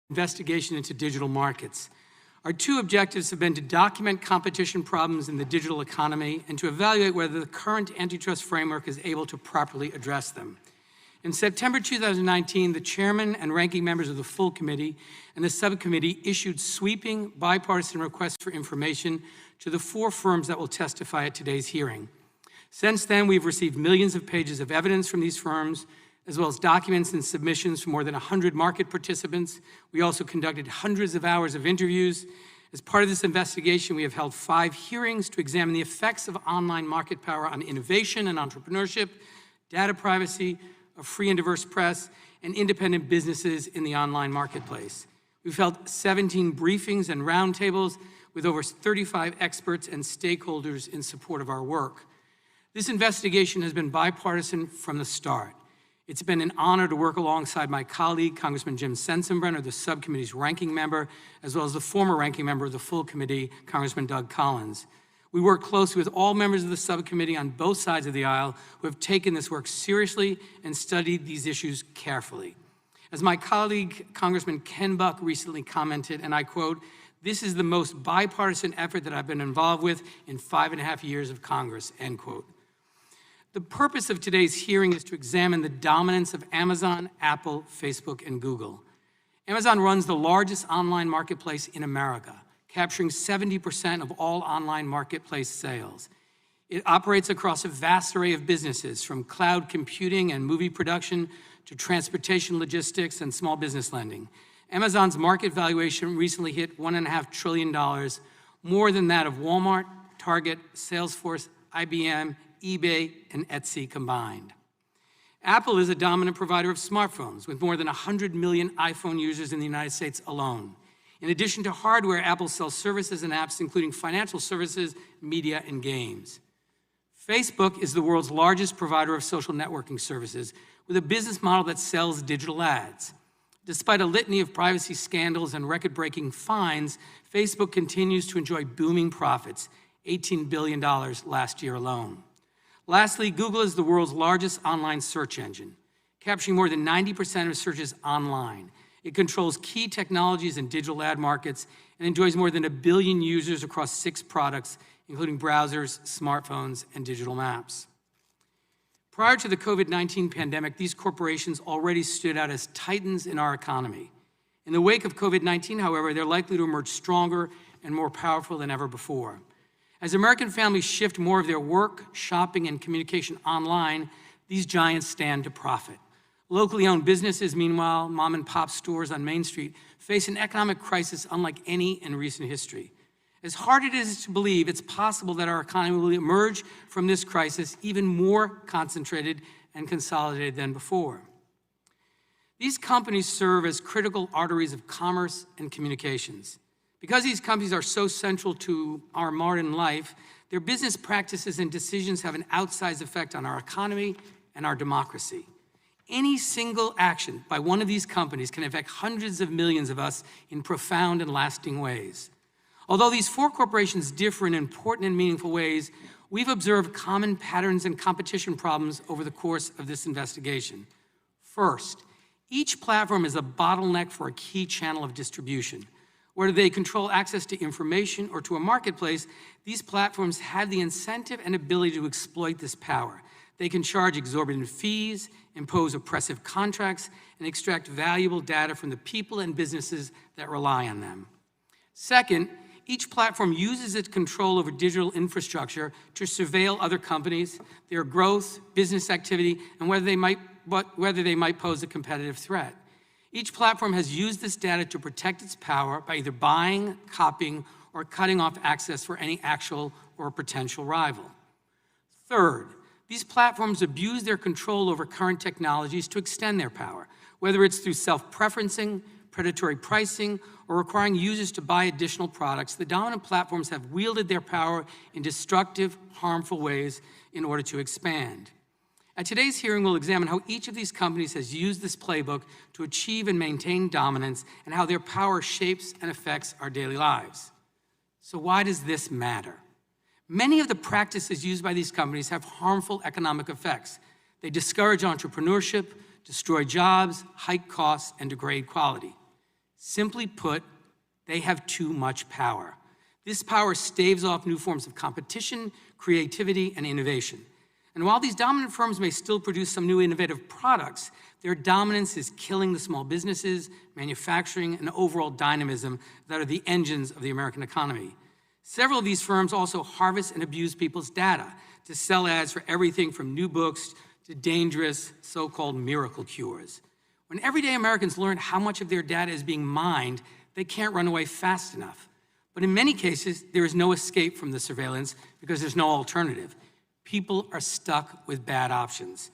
investigation into digital markets. Our two objectives have been to document competition problems in the digital economy and to evaluate whether the current antitrust framework is able to properly address them. In September 2019, the chairman and ranking members of the full committee and the subcommittee issued sweeping bipartisan requests for information to the 4 firms that will testify at today's hearing. Since then, we've received millions of pages of evidence from these firms, as well as documents and submissions from more than 100 market participants. We also conducted hundreds of hours of interviews. As part of this investigation, we have held 5 hearings to examine the effects of online market power on innovation and entrepreneurship, data privacy, a free and diverse press, and independent businesses in the online marketplace. We've held 17 briefings and roundtables with over 35 experts and stakeholders in support of our work. This investigation has been bipartisan from the start. It's been an honor to work alongside my colleague, Congressman Jim Sensenbrenner, the subcommittee's ranking member, as well as the former ranking member of the full committee, Congressman Doug Collins. We work closely with all members of the subcommittee on both sides of the aisle who have taken this work seriously and studied these issues carefully. As my colleague, Congressman Ken Buck, recently commented, and I quote, "This is the most bipartisan effort that I've been involved with in 5.5 years of Congress," end quote. The purpose of today's hearing is to examine the dominance of Amazon, Apple, Facebook, and Google. Amazon runs the largest online marketplace in America, capturing 70% of all online marketplace sales. It operates across a vast array of businesses, from cloud computing and movie production to transportation logistics and small business lending. Amazon's market valuation recently hit $1.5 trillion, more than that of Walmart, Target, Salesforce, IBM, eBay, and Etsy combined. Apple is a dominant provider of smartphones with more than 100 million iPhone users in the United States alone. In addition to hardware, Apple sells services and apps, including financial services, media, and games. Facebook is the world's largest provider of social networking services with a business model that sells digital ads. Despite a litany of privacy scandals and record-breaking fines, Facebook continues to enjoy booming profits, $18 billion last year alone. Lastly, Google is the world's largest online search engine, capturing more than 90% of searches online. It controls key technologies and digital ad markets and enjoys more than 1 billion users across 6 products, including browsers, smartphones, and digital maps. Prior to the COVID-19 pandemic, these corporations already stood out as titans in our economy. In the wake of COVID-19, however, they're likely to emerge stronger and more powerful than ever before. As American families shift more of their work, shopping, and communication online, these giants stand to profit. Locally owned businesses, meanwhile, mom and pop stores on Main Street, face an economic crisis unlike any in recent history. As hard it is to believe, it's possible that our economy will emerge from this crisis even more concentrated and consolidated than before. These companies serve as critical arteries of commerce and communications. Because these companies are so central to our modern life, their business practices and decisions have an outsized effect on our economy and our democracy. Any single action by one of these companies can affect hundreds of millions of us in profound and lasting ways. Although these 4 corporations differ in important and meaningful ways, we've observed common patterns and competition problems over the course of this investigation. First, each platform is a bottleneck for a key channel of distribution. Whether they control access to information or to a marketplace, these platforms have the incentive and ability to exploit this power. They can charge exorbitant fees, impose oppressive contracts, and extract valuable data from the people and businesses that rely on them. Second, each platform uses its control over digital infrastructure to surveil other companies, their growth, business activity, and whether they might pose a competitive threat. Each platform has used this data to protect its power by either buying, copying, or cutting off access for any actual or potential rival. Third, these platforms abuse their control over current technologies to extend their power, whether it's through self-preferencing, predatory pricing, or requiring users to buy additional products. The dominant platforms have wielded their power in destructive, harmful ways in order to expand. At today's hearing, we'll examine how each of these companies has used this playbook to achieve and maintain dominance and how their power shapes and affects our daily lives. So why does this matter? Many of the practices used by these companies have harmful economic effects. They discourage entrepreneurship, destroy jobs, hike costs, and degrade quality. Simply put, they have too much power. This power staves off new forms of competition, creativity, and innovation. And while these dominant firms may still produce some new innovative products, their dominance is killing the small businesses, manufacturing, and overall dynamism that are the engines of the American economy. Several of these firms also harvest and abuse people's data to sell ads for everything from new books to dangerous so-called miracle cures. When everyday Americans learn how much of their data is being mined, they can't run away fast enough. But in many cases, there is no escape from the surveillance because there's no alternative. People are stuck with bad options.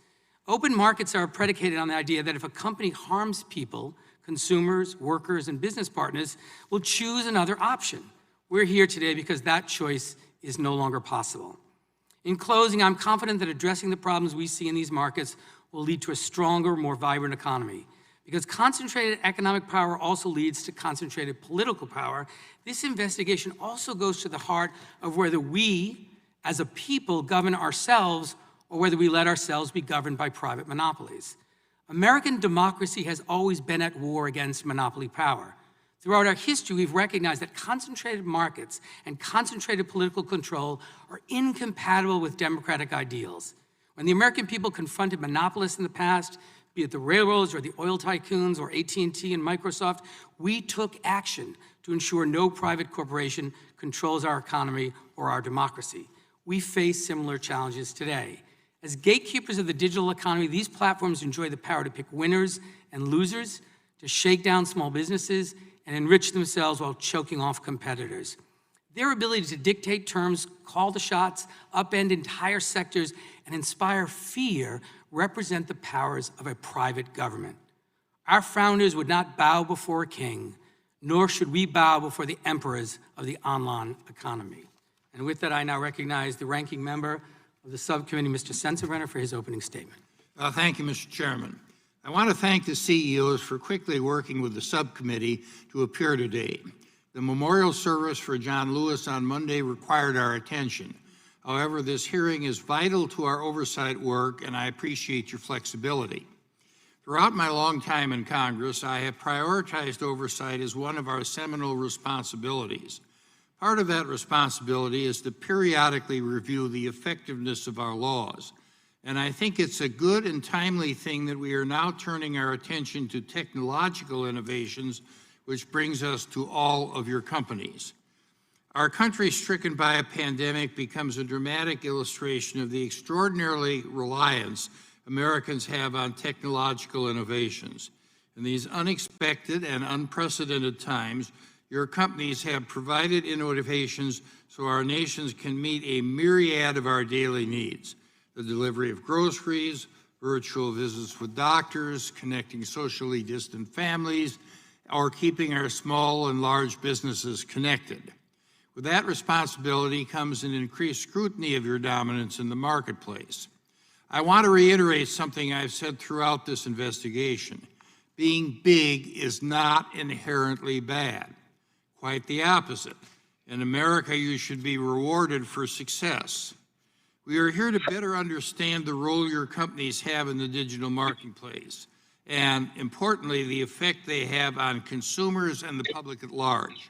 Open markets are predicated on the idea that if a company harms people, consumers, workers, and business partners will choose another option. We're here today because that choice is no longer possible. In closing, I'm confident that addressing the problems we see in these markets will lead to a stronger, more vibrant economy. Because concentrated economic power also leads to concentrated political power, this investigation also goes to the heart of whether we, as a people, govern ourselves or whether we let ourselves be governed by private monopolies. American democracy has always been at war against monopoly power. Throughout our history, we've recognized that concentrated markets and concentrated political control are incompatible with democratic ideals. When the American people confronted monopolists in the past, be it the railroads or the oil tycoons or AT&T and Microsoft, we took action to ensure no private corporation controls our economy or our democracy. We face similar challenges today. As gatekeepers of the digital economy, these platforms enjoy the power to pick winners and losers, to shake down small businesses, and enrich themselves while choking off competitors. Their ability to dictate terms, call the shots, upend entire sectors, and inspire fear represent the powers of a private government. Our founders would not bow before a king, nor should we bow before the emperors of the online economy. And with that, I now recognize the ranking member of the subcommittee, Mr. Sensenbrenner, for his opening statement. Thank you, Mr. Chairman. I want to thank the CEOs for quickly working with the subcommittee to appear today. The memorial service for John Lewis on Monday required our attention. However, this hearing is vital to our oversight work, and I appreciate your flexibility. Throughout my long time in Congress, I have prioritized oversight as one of our seminal responsibilities. Part of that responsibility is to periodically review the effectiveness of our laws. And I think it's a good and timely thing that we are now turning our attention to technological innovations, which brings us to all of your companies. Our country stricken by a pandemic becomes a dramatic illustration of the extraordinarily reliance Americans have on technological innovations. In these unexpected and unprecedented times, your companies have provided innovations so our nations can meet a myriad of our daily needs. The delivery of groceries, virtual visits with doctors, connecting socially distant families, or keeping our small and large businesses connected. With that responsibility comes an increased scrutiny of your dominance in the marketplace. I want to reiterate something I've said throughout this investigation. Being big is not inherently bad. Quite the opposite. In America, you should be rewarded for success. We are here to better understand the role your companies have in the digital marketplace, and importantly, the effect they have on consumers and the public at large.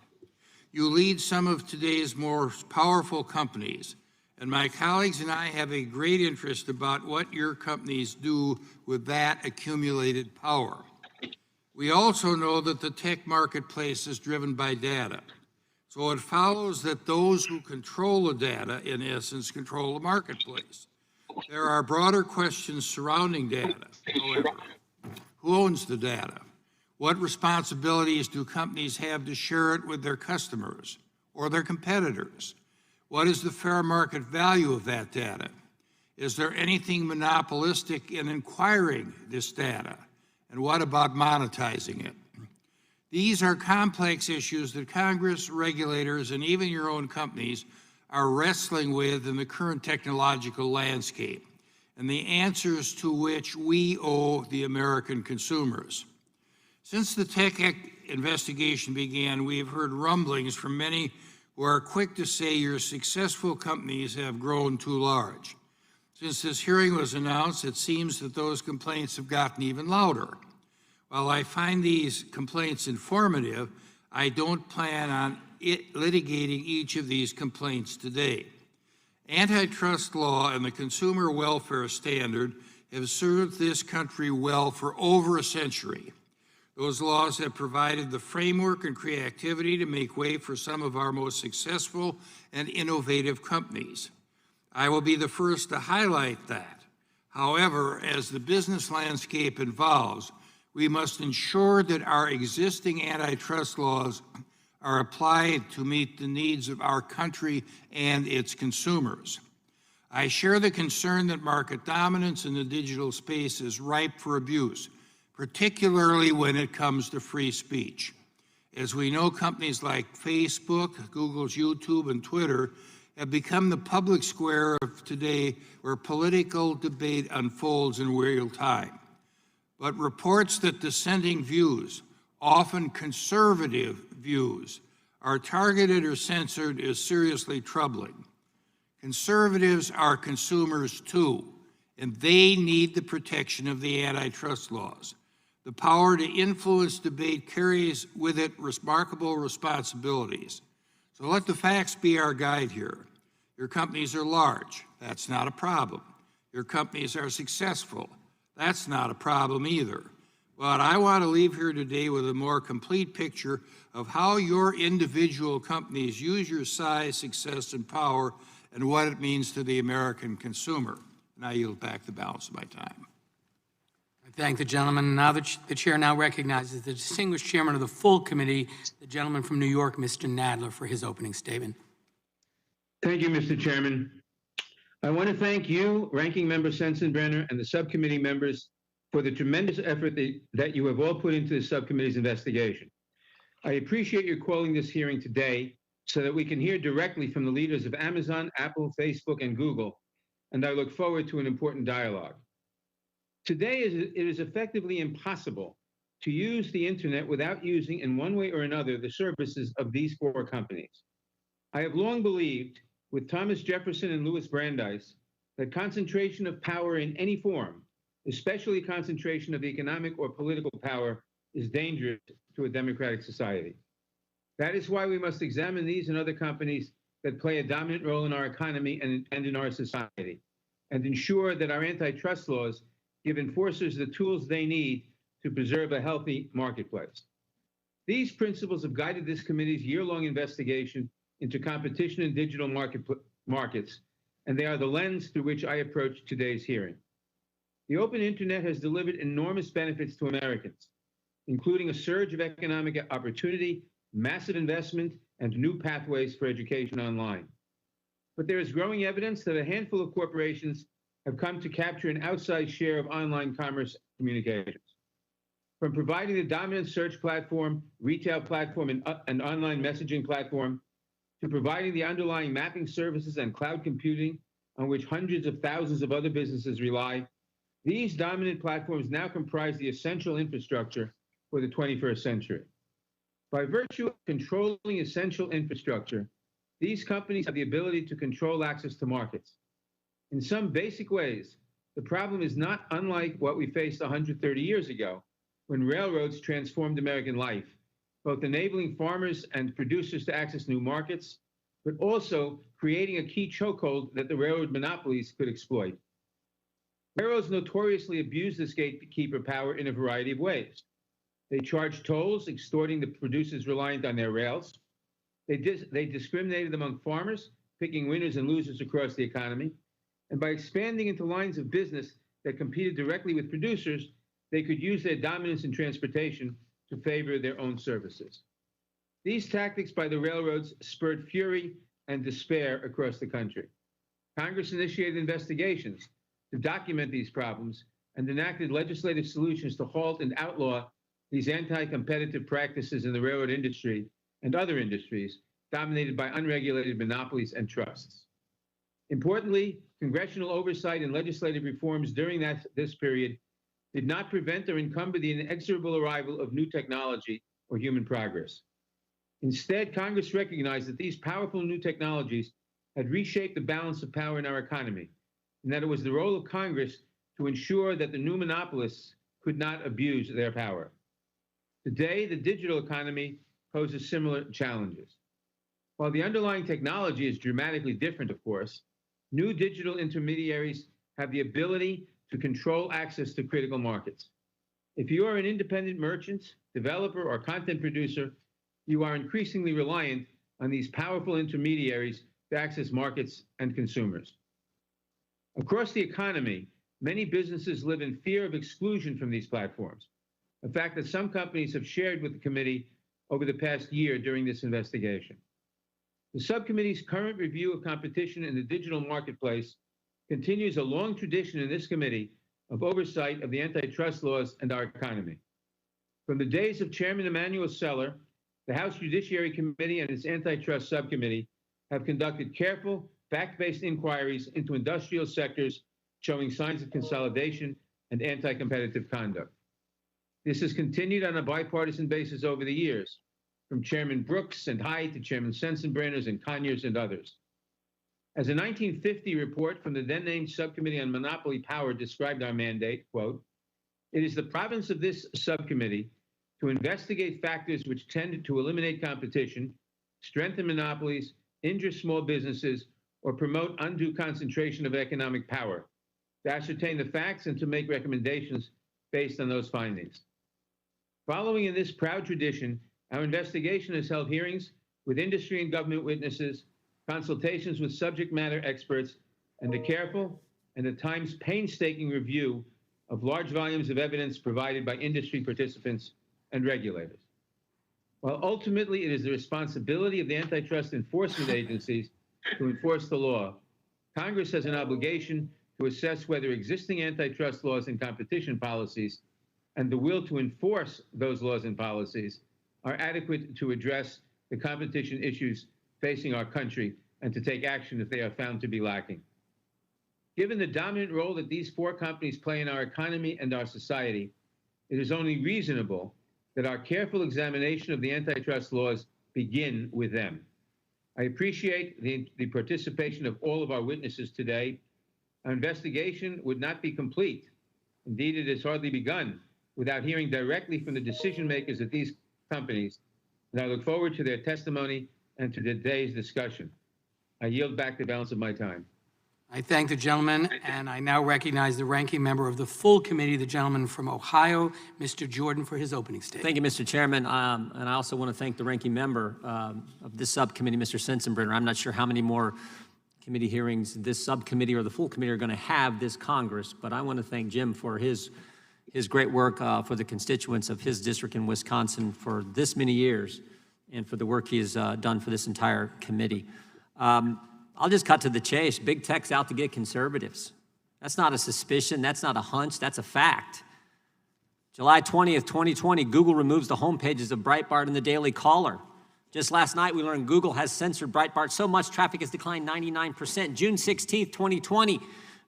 You lead some of today's more powerful companies, and my colleagues and I have a great interest about what your companies do with that accumulated power. We also know that the tech marketplace is driven by data. So it follows that those who control the data, in essence, control the marketplace. There are broader questions surrounding data, however. Who owns the data? What responsibilities do companies have to share it with their customers or their competitors? What is the fair market value of that data? Is there anything monopolistic in acquiring this data? And what about monetizing it? These are complex issues that Congress, regulators, and even your own companies are wrestling with in the current technological landscape, and the answers to which we owe the American consumers. Since the tech investigation began, we have heard rumblings from many who are quick to say your successful companies have grown too large. Since this hearing was announced, it seems that those complaints have gotten even louder. While I find these complaints informative, I don't plan on litigating each of these complaints today. Antitrust law and the consumer welfare standard have served this country well for over a century. Those laws have provided the framework and creativity to make way for some of our most successful and innovative companies. I will be the first to highlight that. However, as the business landscape evolves, we must ensure that our existing antitrust laws are applied to meet the needs of our country and its consumers. I share the concern that market dominance in the digital space is ripe for abuse, particularly when it comes to free speech. As we know, companies like Facebook, Google's YouTube, and Twitter have become the public square of today where political debate unfolds in real time. But reports that dissenting views, often conservative views, are targeted or censored is seriously troubling. Conservatives are consumers too, and they need the protection of the antitrust laws. The power to influence debate carries with it remarkable responsibilities. So let the facts be our guide here. Your companies are large. That's not a problem. Your companies are successful. That's not a problem either. But I want to leave here today with a more complete picture of how your individual companies use your size, success, and power, and what it means to the American consumer. And I yield back the balance of my time. I thank the gentleman. Now the chair now recognizes the distinguished chairman of the full committee, the gentleman from New York, Mr. Nadler, for his opening statement. Thank you, Mr. Chairman. I want to thank you, Ranking Member Sensenbrenner, and the subcommittee members for the tremendous effort that you have all put into the subcommittee's investigation. I appreciate your calling this hearing today so that we can hear directly from the leaders of Amazon, Apple, Facebook, and Google, and I look forward to an important dialogue. Today, it is effectively impossible to use the internet without using, in one way or another, the services of these four companies. I have long believed, with Thomas Jefferson and Louis Brandeis, that concentration of power in any form, especially concentration of economic or political power, is dangerous to a democratic society. That is why we must examine these and other companies that play a dominant role in our economy and in our society, and ensure that our antitrust laws give enforcers the tools they need to preserve a healthy marketplace. These principles have guided this committee's year-long investigation into competition in digital markets, and they are the lens through which I approach today's hearing. The open internet has delivered enormous benefits to Americans, including a surge of economic opportunity, massive investment, and new pathways for education online. But there is growing evidence that a handful of corporations have come to capture an outsized share of online commerce communications. From providing the dominant search platform, retail platform, and online messaging platform, to providing the underlying mapping services and cloud computing on which hundreds of thousands of other businesses rely, these dominant platforms now comprise the essential infrastructure for the 21st century. By virtue of controlling essential infrastructure, these companies have the ability to control access to markets. In some basic ways, the problem is not unlike what we faced 130 years ago, when railroads transformed American life, both enabling farmers and producers to access new markets, but also creating a key chokehold that the railroad monopolies could exploit. Railroads notoriously abuse this gatekeeper power in a variety of ways. They charge tolls, extorting the producers reliant on their rails. They discriminated among farmers, picking winners and losers across the economy. And by expanding into lines of business that competed directly with producers, they could use their dominance in transportation to favor their own services. These tactics by the railroads spurred fury and despair across the country. Congress initiated investigations to document these problems and enacted legislative solutions to halt and outlaw these anti-competitive practices in the railroad industry and other industries dominated by unregulated monopolies and trusts. Importantly, congressional oversight and legislative reforms during this period did not prevent or encumber the inexorable arrival of new technology or human progress. Instead, Congress recognized that these powerful new technologies had reshaped the balance of power in our economy, and that it was the role of Congress to ensure that the new monopolists could not abuse their power. Today, the digital economy poses similar challenges. While the underlying technology is dramatically different, of course, new digital intermediaries have the ability to control access to critical markets. If you are an independent merchant, developer, or content producer, you are increasingly reliant on these powerful intermediaries to access markets and consumers. Across the economy, many businesses live in fear of exclusion from these platforms, a fact that some companies have shared with the committee over the past year during this investigation. The subcommittee's current review of competition in the digital marketplace continues a long tradition in this committee of oversight of the antitrust laws and our economy. From the days of Chairman Emanuel Seller, the House Judiciary Committee and its antitrust subcommittee have conducted careful, fact-based inquiries into industrial sectors showing signs of consolidation and anti-competitive conduct. This has continued on a bipartisan basis over the years, from Chairman Brooks and Hyde to Chairman Sensenbrenner's and Conyers and others. As a 1950 report from the then-named Subcommittee on Monopoly Power described our mandate, quote, "It is the province of this subcommittee to investigate factors which tend to eliminate competition, strengthen monopolies, injure small businesses, or promote undue concentration of economic power, to ascertain the facts and to make recommendations based on those findings." Following in this proud tradition, our investigation has held hearings with industry and government witnesses, consultations with subject matter experts, and the careful and at times painstaking review of large volumes of evidence provided by industry participants and regulators. While ultimately it is the responsibility of the antitrust enforcement agencies to enforce the law, Congress has an obligation to assess whether existing antitrust laws and competition policies and the will to enforce those laws and policies are adequate to address the competition issues facing our country and to take action if they are found to be lacking. Given the dominant role that these four companies play in our economy and our society, it is only reasonable that our careful examination of the antitrust laws begin with them. I appreciate the participation of all of our witnesses today. Our investigation would not be complete. Indeed, it has hardly begun without hearing directly from the decision makers at these companies, and I look forward to their testimony and to today's discussion. I yield back the balance of my time. I thank the gentleman, and I now recognize the ranking member of the full committee, the gentleman from Ohio, Mr. Jordan, for his opening statement. Thank you, Mr. Chairman, and I also want to thank the ranking member of this subcommittee, Mr. Sensenbrenner. I'm not sure how many more committee hearings this subcommittee or the full committee are going to have this Congress, but I want to thank Jim for his great work for the constituents of his district in Wisconsin for this many years and for the work he has done for this entire committee. I'll just cut to the chase. Big tech's out to get conservatives. That's not a suspicion. That's not a hunch. That's a fact. July 20th, 2020, Google removes the homepages of Breitbart and the Daily Caller. Just last night, we learned Google has censored Breitbart so much traffic has declined 99%. June 16th, 2020,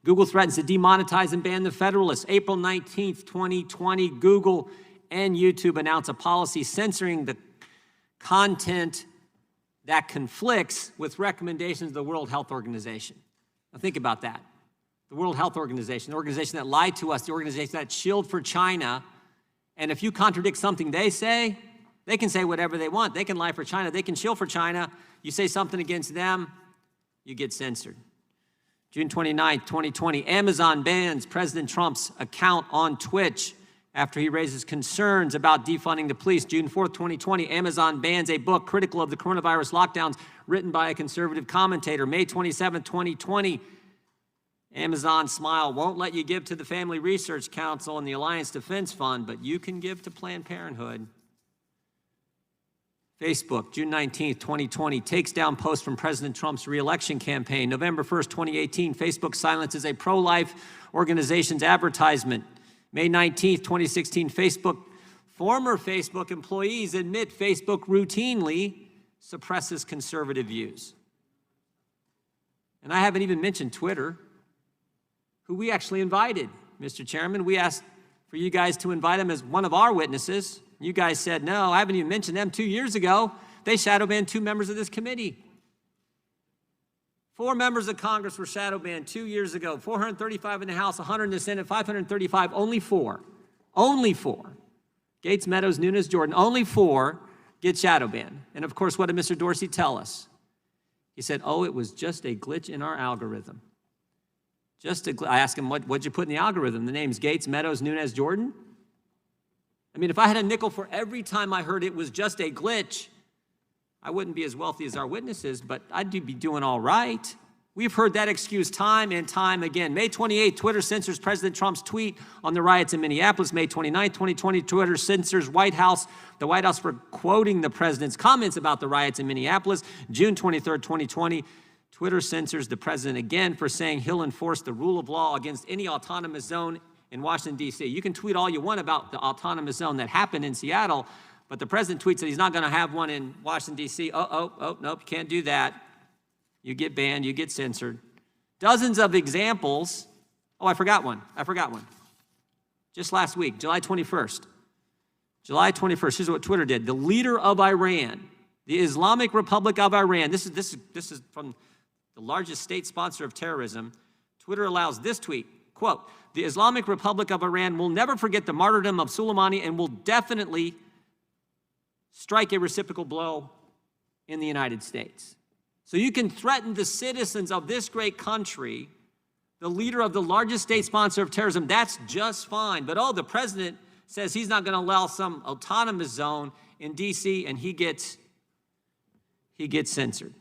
Google threatens to demonetize and ban the Federalist. April 19th, 2020, Google and YouTube announce a policy censoring the content that conflicts with recommendations of the World Health Organization. Now think about that. The World Health Organization, the organization that lied to us, the organization that shilled for China, and if you contradict something they say, they can say whatever they want. They can lie for China. They can shill for China. You say something against them, you get censored. June 29th, 2020, Amazon bans President Trump's account on Twitch after he raises concerns about defunding the police. June 4th, 2020, Amazon bans a book critical of the coronavirus lockdowns written by a conservative commentator. May 27th, 2020, Amazon Smile won't let you give to the Family Research Council and the Alliance Defense Fund, but you can give to Planned Parenthood. Facebook, June 19th, 2020, takes down posts from President Trump's re-election campaign. November 1st, 2018, Facebook silences a pro-life organization's advertisement. May 19th, 2016, former Facebook employees admit Facebook routinely suppresses conservative views. And I haven't even mentioned Twitter, who we actually invited, Mr. Chairman. We asked for you guys to invite them as one of our witnesses. You guys said, no, I haven't even mentioned them. 2 years ago, they shadow banned 2 members of this committee. 4 members of Congress were shadow banned 2 years ago, 435 in the House, 100 in the Senate, 535, only 4. Only 4. Gates, Meadows, Nunes, Jordan, only 4 get shadow banned. And of course, what did Mr. Dorsey tell us? He said, oh, it was just a glitch in our algorithm. I asked him, what'd you put in the algorithm? The names Gates, Meadows, Nunes, Jordan? I mean, if I had a nickel for every time I heard it was just a glitch, I wouldn't be as wealthy as our witnesses, but I'd be doing all right. We've heard that excuse time and time again. May 28th, Twitter censors President Trump's tweet on the riots in Minneapolis. May 29th, 2020, Twitter censors the White House for quoting the president's comments about the riots in Minneapolis. June 23rd, 2020, Twitter censors the president again for saying he'll enforce the rule of law against any autonomous zone in Washington, D.C. You can tweet all you want about the autonomous zone that happened in Seattle, but the president tweets that he's not going to have one in Washington, D.C. Nope, you can't do that. You get banned, you get censored. Dozens of examples. Oh, I forgot one. Just last week, July 21st. Here's what Twitter did. The leader of Iran, the Islamic Republic of Iran, this is from the largest state sponsor of terrorism. Twitter allows this tweet, quote, the Islamic Republic of Iran will never forget the martyrdom of Soleimani and will definitely strike a reciprocal blow in the United States. So you can threaten the citizens of this great country, the leader of the largest state sponsor of terrorism, that's just fine. But the president says he's not going to allow some autonomous zone in D.C. and he gets censored.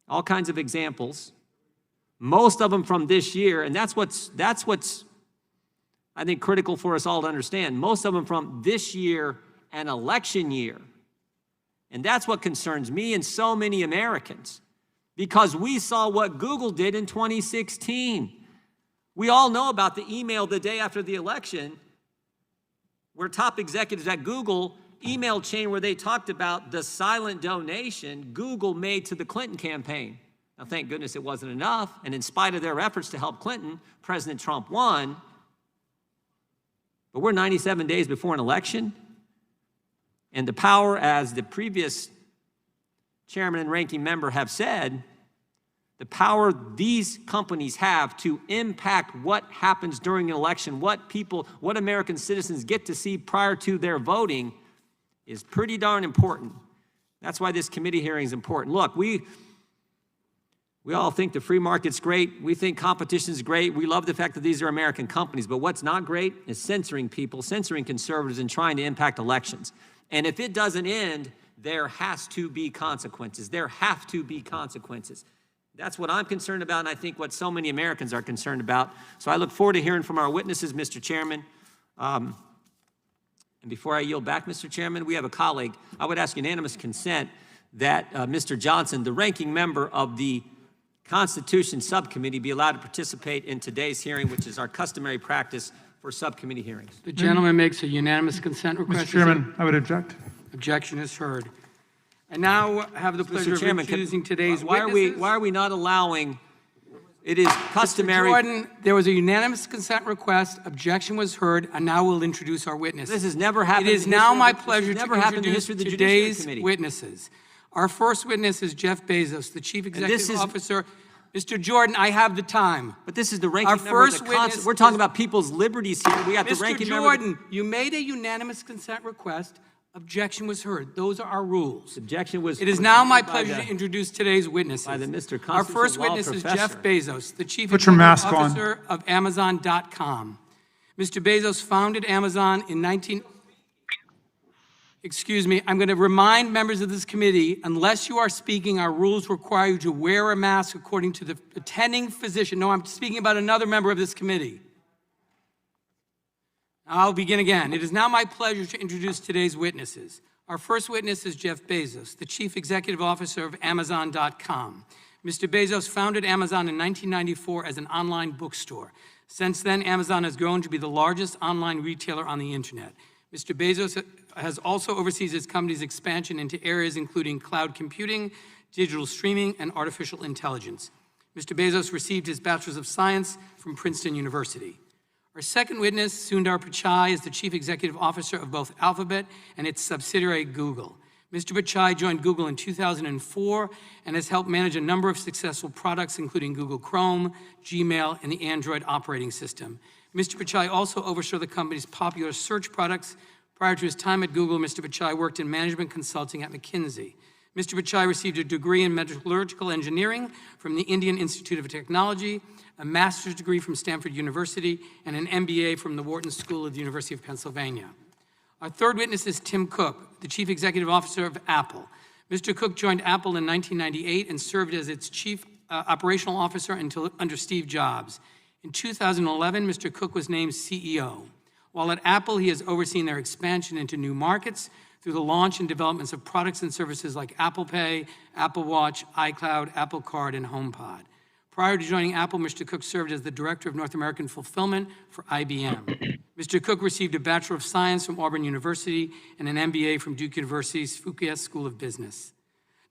All kinds of examples, most of them from this year, and that's what's I think critical for us all to understand. Most of them from this year and election year. And that's what concerns me and so many Americans, because we saw what Google did in 2016. We all know about the email the day after the election where top executives at Google email chain where they talked about the silent donation Google made to the Clinton campaign. Now, thank goodness it wasn't enough. And in spite of their efforts to help Clinton, President Trump won. But we're 97 days before an election. And the power, as the previous chairman and ranking member have said, the power these companies have to impact what happens during an election, what American citizens get to see prior to their voting is pretty darn important. That's why this committee hearing is important. Look, we all think the free market's great. We think competition's great. We love the fact that these are American companies. But what's not great is censoring people, censoring conservatives, and trying to impact elections. And if it doesn't end, there has to be consequences. There have to be consequences. That's what I'm concerned about, and I think what so many Americans are concerned about. So I look forward to hearing from our witnesses, Mr. Chairman. And before I yield back, Mr. Chairman, we have a colleague. I would ask unanimous consent that Mr. Johnson, the ranking member of the Constitution Subcommittee, be allowed to participate in today's hearing, which is our customary practice for subcommittee hearings. The gentleman makes a unanimous consent request. Mr. Chairman, I would object. Objection is heard. I now have the pleasure of introducing today's witnesses. Why are we not allowing, it is customary. Mr. Jordan, there was a unanimous consent request, objection was heard, and now we'll introduce our witnesses. This has never happened. It is now my pleasure to introduce today's committee. witnesses. Our first witness is Jeff Bezos, the Chief Executive Officer. Mr. Jordan, I have the time. But this is the ranking member of the Constitution. We're talking about people's liberties here. We got the ranking member. Mr. Jordan, you made a unanimous consent request. Objection was heard. Those are our rules. Objection was. It is now my pleasure to introduce today's witnesses. By the Mr. Our first Constitutional Law witness is Professor. Jeff Bezos, the Chief Put your Executive mask Officer of Amazon.com. Mr. Bezos founded Amazon in Excuse me, I'm going to remind members of this committee, unless you are speaking, our rules require you to wear a mask according to the attending physician. No, I'm speaking about another member of this committee. I'll begin again. It is now my pleasure to introduce today's witnesses. Our first witness is Jeff Bezos, the Chief Executive Officer of Amazon.com. Mr. Bezos founded Amazon in 1994 as an online bookstore. Since then, Amazon has grown to be the largest online retailer on the internet. Mr. Bezos has also oversees his company's expansion into areas including cloud computing, digital streaming, and artificial intelligence. Mr. Bezos received his Bachelor's of Science from Princeton University. Our second witness, Sundar Pichai, is the Chief Executive Officer of both Alphabet and its subsidiary Google. Mr. Pichai joined Google in 2004 and has helped manage a number of successful products, including Google Chrome, Gmail, and the Android operating system. Mr. Pichai also oversaw the company's popular search products, Prior to his time at Google, Mr. Pichai worked in management consulting at McKinsey. Mr. Pichai received a degree in metallurgical engineering from the Indian Institute of Technology, a master's degree from Stanford University, and an MBA from the Wharton School of the University of Pennsylvania. Our third witness is Tim Cook, the Chief Executive Officer of Apple. Mr. Cook joined Apple in 1998 and served as its Chief Operational Officer under Steve Jobs. In 2011, Mr. Cook was named CEO. While at Apple, he has overseen their expansion into new markets through the launch and developments of products and services like Apple Pay, Apple Watch, iCloud, Apple Card, and HomePod. Prior to joining Apple, Mr. Cook served as the Director of North American Fulfillment for IBM. Mr. Cook received a Bachelor of Science from Auburn University and an MBA from Duke University's Fuqua School of Business.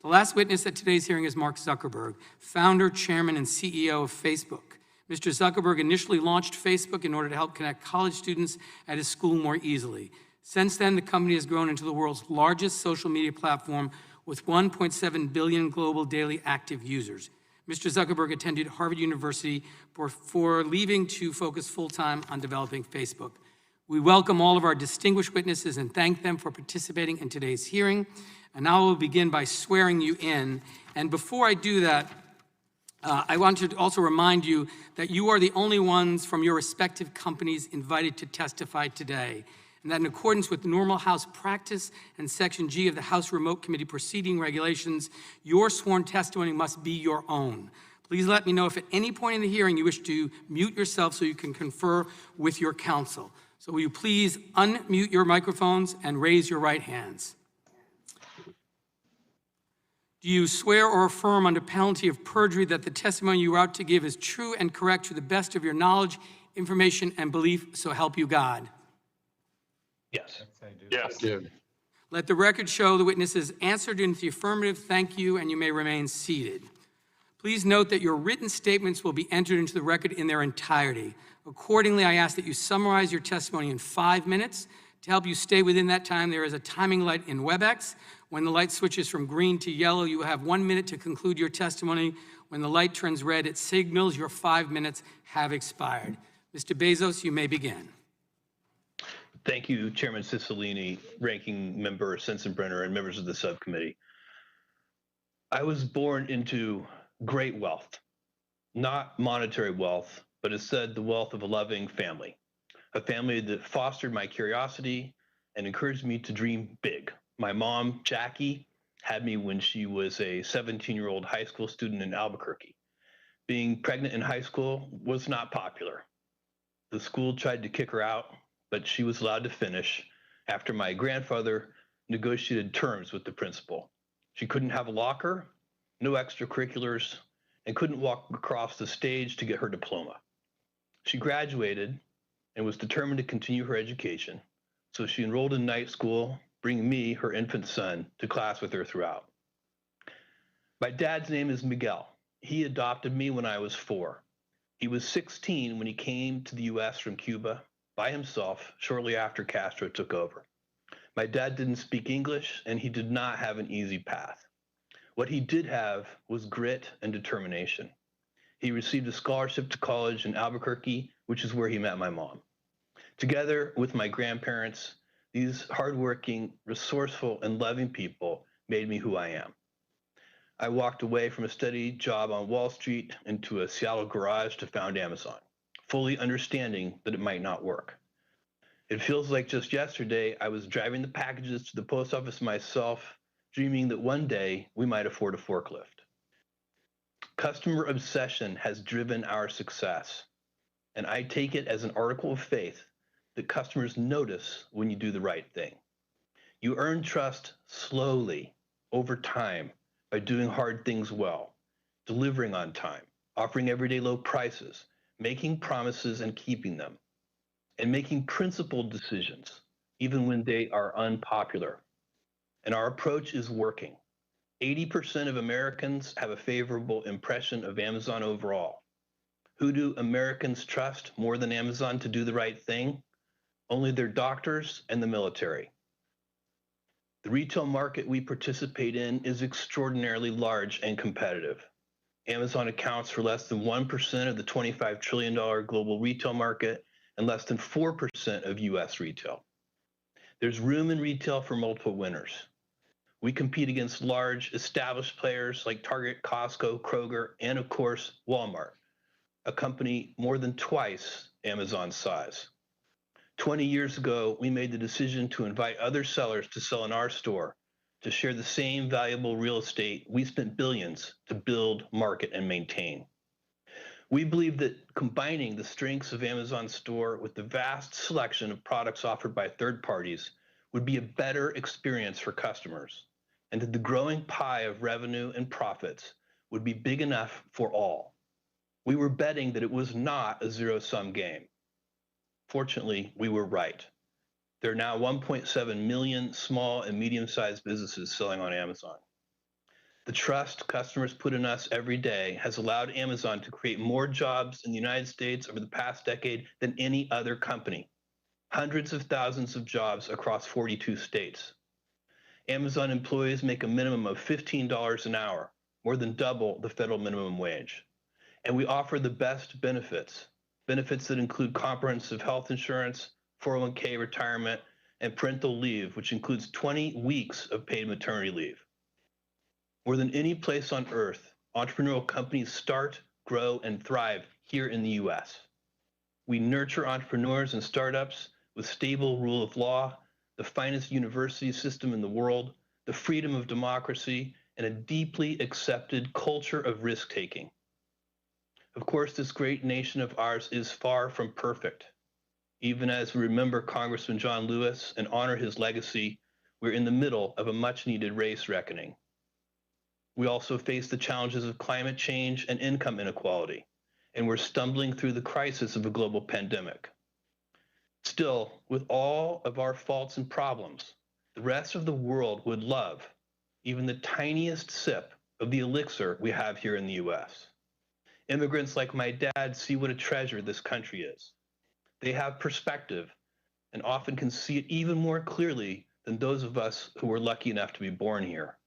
The last witness at today's hearing is Mark Zuckerberg, founder, chairman, and CEO of Facebook. Mr. Zuckerberg initially launched Facebook in order to help connect college students at his school more easily. Since then, the company has grown into the world's largest social media platform with 1.7 billion global daily active users. Mr. Zuckerberg attended Harvard University before leaving to focus full-time on developing Facebook. We welcome all of our distinguished witnesses and thank them for participating in today's hearing. And now we'll begin by swearing you in. And before I do that, I want to also remind you that you are the only ones from your respective companies invited to testify today, and that in accordance with normal House practice and Section G of the House Remote Committee Proceeding Regulations, your sworn testimony must be your own. Please let me know if at any point in the hearing you wish to mute yourself so you can confer with your counsel. So will you please unmute your microphones and raise your right hands? Do you swear or affirm under penalty of perjury that the testimony you are about to give is true and correct to the best of your knowledge, information, and belief, so help you God? Yes. Yes. Let the record show the witnesses answered in the affirmative. Thank you, and you may remain seated. Please note that your written statements will be entered into the record in their entirety. Accordingly, I ask that you summarize your testimony in 5 minutes. To help you stay within that time, there is a timing light in WebEx. When the light switches from green to yellow, you have 1 minute to conclude your testimony. When the light turns red, it signals your 5 minutes have expired. Mr. Bezos, you may begin. Thank you, Chairman Cicilline, Ranking Member Sensenbrenner, and members of the subcommittee. I was born into great wealth, not monetary wealth, but instead the wealth of a loving family, a family that fostered my curiosity and encouraged me to dream big. My mom, Jackie, had me when she was a 17-year-old high school student in Albuquerque. Being pregnant in high school was not popular. The school tried to kick her out, but she was allowed to finish after my grandfather negotiated terms with the principal. She couldn't have a locker, no extracurriculars, and couldn't walk across the stage to get her diploma. She graduated and was determined to continue her education, so she enrolled in night school, bringing me, her infant son, to class with her throughout. My dad's name is Miguel. He adopted me when I was 4. He was 16 when he came to the U.S. from Cuba by himself shortly after Castro took over. My dad didn't speak English, and he did not have an easy path. What he did have was grit and determination. He received a scholarship to college in Albuquerque, which is where he met my mom. Together with my grandparents, these hardworking, resourceful, and loving people made me who I am. I walked away from a steady job on Wall Street into a Seattle garage to found Amazon, fully understanding that it might not work. It feels like just yesterday I was driving the packages to the post office myself, dreaming that one day we might afford a forklift. Customer obsession has driven our success, and I take it as an article of faith that customers notice when you do the right thing. You earn trust slowly, over time, by doing hard things well, delivering on time, offering everyday low prices, making promises and keeping them, and making principled decisions, even when they are unpopular. And our approach is working. 80% of Americans have a favorable impression of Amazon overall. Who do Americans trust more than Amazon to do the right thing? Only their doctors and the military. The retail market we participate in is extraordinarily large and competitive. Amazon accounts for less than 1% of the $25 trillion global retail market and less than 4% of US retail. There's room in retail for multiple winners. We compete against large, established players like Target, Costco, Kroger, and of course, Walmart, a company more than twice Amazon's size. 20 years ago, we made the decision to invite other sellers to sell in our store to share the same valuable real estate we spent billions to build, market, and maintain. We believe that combining the strengths of Amazon's store with the vast selection of products offered by third parties would be a better experience for customers, and that the growing pie of revenue and profits would be big enough for all. We were betting that it was not a zero-sum game. Fortunately, we were right. There are now 1.7 million small and medium-sized businesses selling on Amazon. The trust customers put in us every day has allowed Amazon to create more jobs in the United States over the past decade than any other company. Hundreds of thousands of jobs across 42 states. Amazon employees make a minimum of $15 an hour, more than double the federal minimum wage. And we offer the best benefits that include comprehensive health insurance, 401k retirement, and parental leave, which includes 20 weeks of paid maternity leave. More than any place on earth, entrepreneurial companies start, grow, and thrive here in the US. We nurture entrepreneurs and startups with stable rule of law, the finest university system in the world, the freedom of democracy, and a deeply accepted culture of risk-taking. Of course, this great nation of ours is far from perfect. Even as we remember Congressman John Lewis and honor his legacy, we're in the middle of a much-needed race reckoning. We also face the challenges of climate change and income inequality, and we're stumbling through the crisis of a global pandemic. Still, with all of our faults and problems, the rest of the world would love even the tiniest sip of the elixir we have here in the US. Immigrants like my dad see what a treasure this country is. They have perspective and often can see it even more clearly than those of us who were lucky enough to be born here.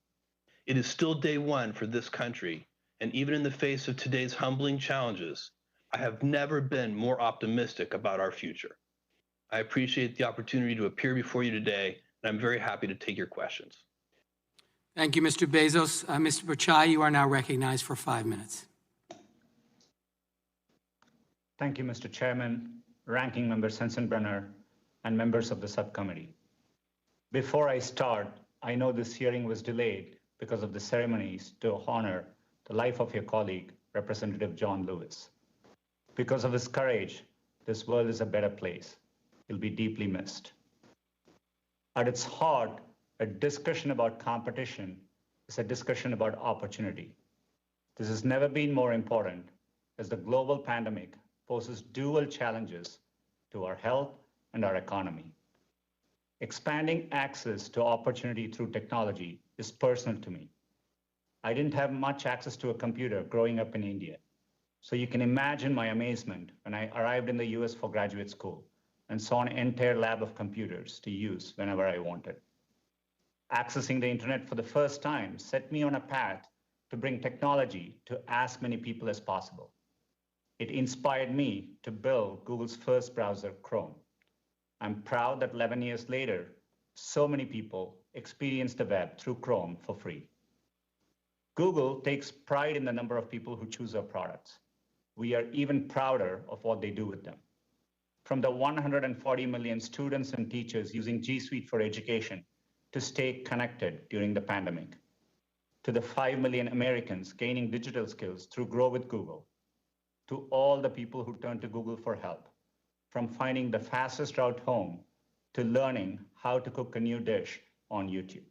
It is still day one for this country, and even in the face of today's humbling challenges, I have never been more optimistic about our future. I appreciate the opportunity to appear before you today, and I'm very happy to take your questions. Thank you, Mr. Bezos. Mr. Pichai, you are now recognized for 5 minutes. Thank you, Mr. Chairman, Ranking Member Sensenbrenner, and members of the subcommittee. Before I start, I know this hearing was delayed because of the ceremonies to honor the life of your colleague, Representative John Lewis. Because of his courage, this world is a better place. He'll be deeply missed. At its heart, a discussion about competition is a discussion about opportunity. This has never been more important as the global pandemic poses dual challenges to our health and our economy. Expanding access to opportunity through technology is personal to me. I didn't have much access to a computer growing up in India, so you can imagine my amazement when I arrived in the US for graduate school and saw an entire lab of computers to use whenever I wanted. Accessing the internet for the first time set me on a path to bring technology to as many people as possible. It inspired me to build Google's first browser, Chrome. I'm proud that 11 years later, so many people experience the web through Chrome for free. Google takes pride in the number of people who choose our products. We are even prouder of what they do with them. From the 140 million students and teachers using G Suite for education to stay connected during the pandemic, to the 5 million Americans gaining digital skills through Grow with Google, to all the people who turn to Google for help, from finding the fastest route home to learning how to cook a new dish on YouTube.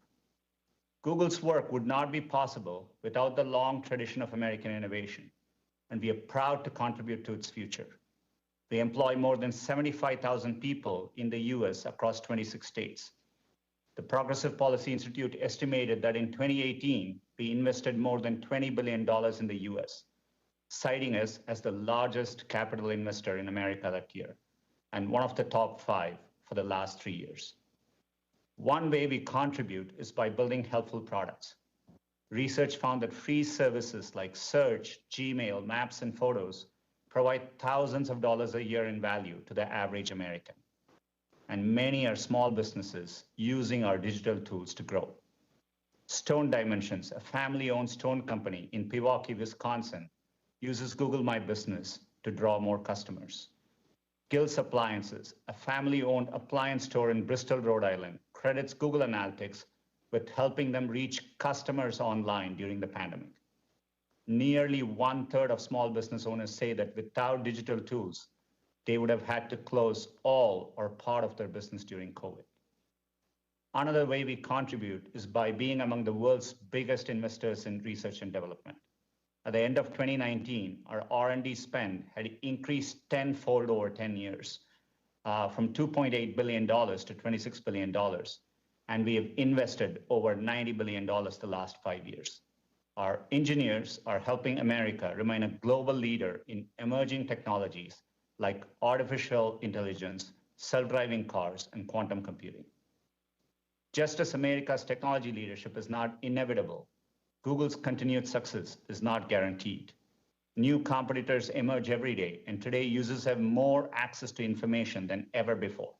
Google's work would not be possible without the long tradition of American innovation, and we are proud to contribute to its future. They employ more than 75,000 people in the US across 26 states. The Progressive Policy Institute estimated that in 2018, we invested more than $20 billion in the US, citing us as the largest capital investor in America that year, and one of the top 5 for the last 3 years. One way we contribute is by building helpful products. Research found that free services like search, Gmail, Maps, and Photos provide thousands of dollars a year in value to the average American. and many are small businesses using our digital tools to grow. Stone Dimensions, a family-owned stone company in Pewaukee, Wisconsin, uses Google My Business to draw more customers. Gills Appliances, a family-owned appliance store in Bristol, Rhode Island, credits Google Analytics with helping them reach customers online during the pandemic. Nearly 1/3 of small business owners say that without digital tools, they would have had to close all or part of their business during COVID. Another way we contribute is by being among the world's biggest investors in research and development. At the end of 2019, our R&D spend had increased tenfold over 10 years, from $2.8 billion to $26 billion, and we have invested over $90 billion the last 5 years. Our engineers are helping America remain a global leader in emerging technologies like artificial intelligence, self-driving cars, and quantum computing. Just as America's technology leadership is not inevitable, Google's continued success is not guaranteed. New competitors emerge every day, and today users have more access to information than ever before.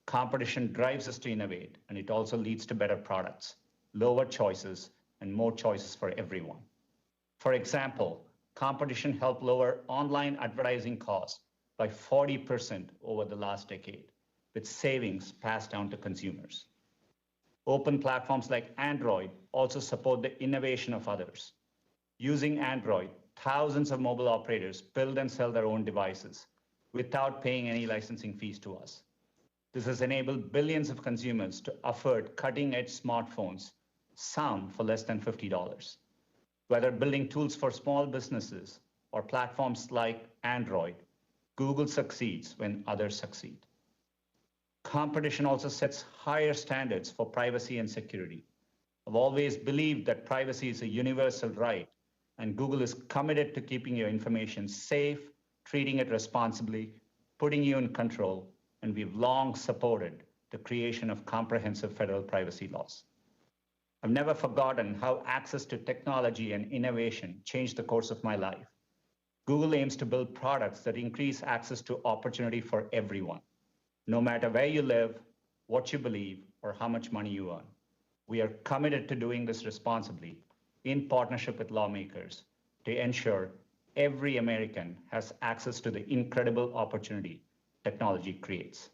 Competition drives us to innovate, and it also leads to better products, lower choices, and more choices for everyone. For example, competition helped lower online advertising costs by 40% over the last decade, with savings passed down to consumers. Open platforms like Android also support the innovation of others. Using Android, thousands of mobile operators build and sell their own devices without paying any licensing fees to us. This has enabled billions of consumers to afford cutting-edge smartphones, some for less than $50. Whether building tools for small businesses or platforms like Android, Google succeeds when others succeed. Competition also sets higher standards for privacy and security. I've always believed that privacy is a universal right, and Google is committed to keeping your information safe, treating it responsibly, putting you in control, and we've long supported the creation of comprehensive federal privacy laws. I've never forgotten how access to technology and innovation changed the course of my life. Google aims to build products that increase access to opportunity for everyone, no matter where you live, what you believe, or how much money you earn. We are committed to doing this responsibly in partnership with lawmakers to ensure every American has access to the incredible opportunity technology creates.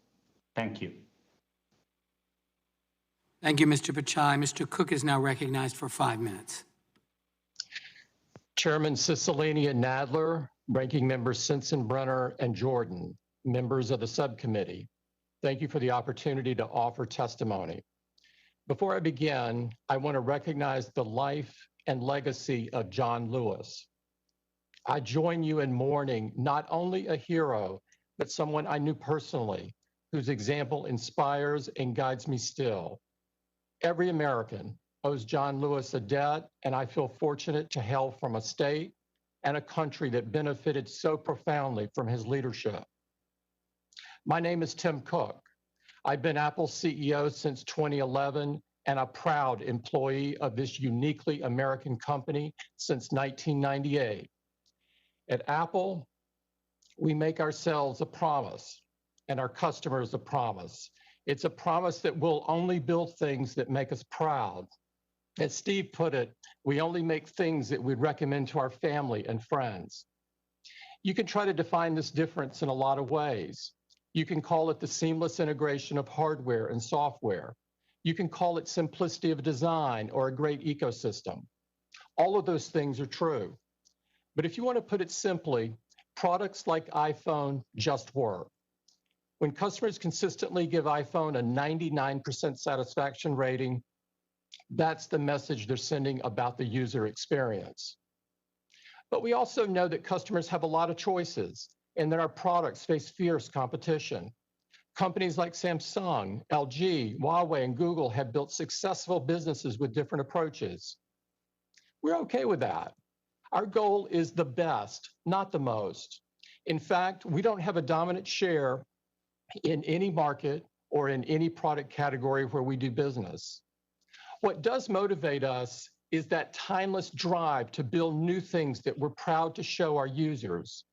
Thank you. Thank you, Mr. Pichai. Mr. Cook is now recognized for 5 minutes. Chairman Cicilline and Nadler, Ranking Members Sensenbrenner and Jordan, members of the subcommittee, thank you for the opportunity to offer testimony. Before I begin, I want to recognize the life and legacy of John Lewis. I join you in mourning not only a hero, but someone I knew personally, whose example inspires and guides me still. Every American owes John Lewis a debt, and I feel fortunate to hail from a state and a country that benefited so profoundly from his leadership. My name is Tim Cook. I've been Apple's CEO since 2011 and a proud employee of this uniquely American company since 1998. At Apple, we make ourselves a promise and our customers a promise. It's a promise that we'll only build things that make us proud. As Steve put it, we only make things that we'd recommend to our family and friends. You can try to define this difference in a lot of ways. You can call it the seamless integration of hardware and software. You can call it simplicity of design or a great ecosystem. All of those things are true. But if you want to put it simply, products like iPhone just work. When customers consistently give iPhone a 99% satisfaction rating, that's the message they're sending about the user experience. But we also know that customers have a lot of choices and that our products face fierce competition. Companies like Samsung, LG, Huawei, and Google have built successful businesses with different approaches. We're okay with that. Our goal is the best, not the most. In fact, we don't have a dominant share in any market or in any product category where we do business. What does motivate us is that timeless drive to build new things that we're proud to show our users.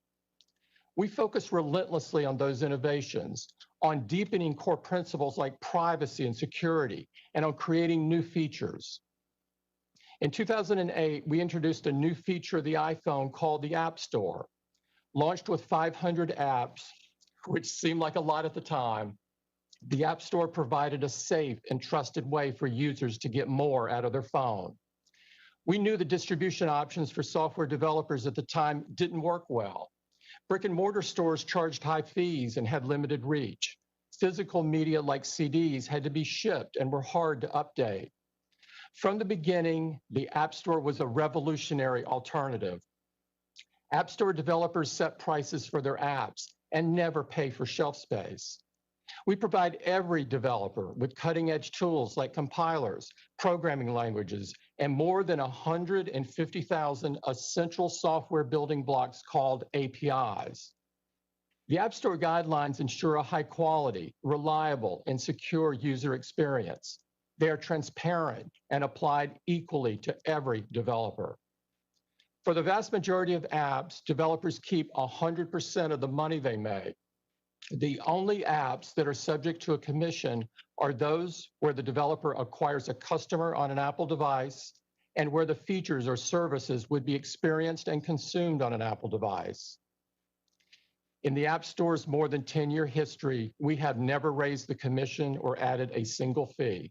We focus relentlessly on those innovations, on deepening core principles like privacy and security, and on creating new features. In 2008, we introduced a new feature of the iPhone called the App Store. Launched with 500 apps, which seemed like a lot at the time, the App Store provided a safe and trusted way for users to get more out of their phone. We knew the distribution options for software developers at the time didn't work well. Brick and mortar stores charged high fees and had limited reach. Physical media like CDs had to be shipped and were hard to update. From the beginning, the App Store was a revolutionary alternative. App Store developers set prices for their apps and never pay for shelf space. We provide every developer with cutting-edge tools like compilers, programming languages, and more than 150,000 essential software building blocks called APIs. The App Store guidelines ensure a high-quality, reliable, and secure user experience. They are transparent and applied equally to every developer. For the vast majority of apps, developers keep 100% of the money they make. The only apps that are subject to a commission are those where the developer acquires a customer on an Apple device and where the features or services would be experienced and consumed on an Apple device. In the App Store's more than 10-year history, we have never raised the commission or added a single fee.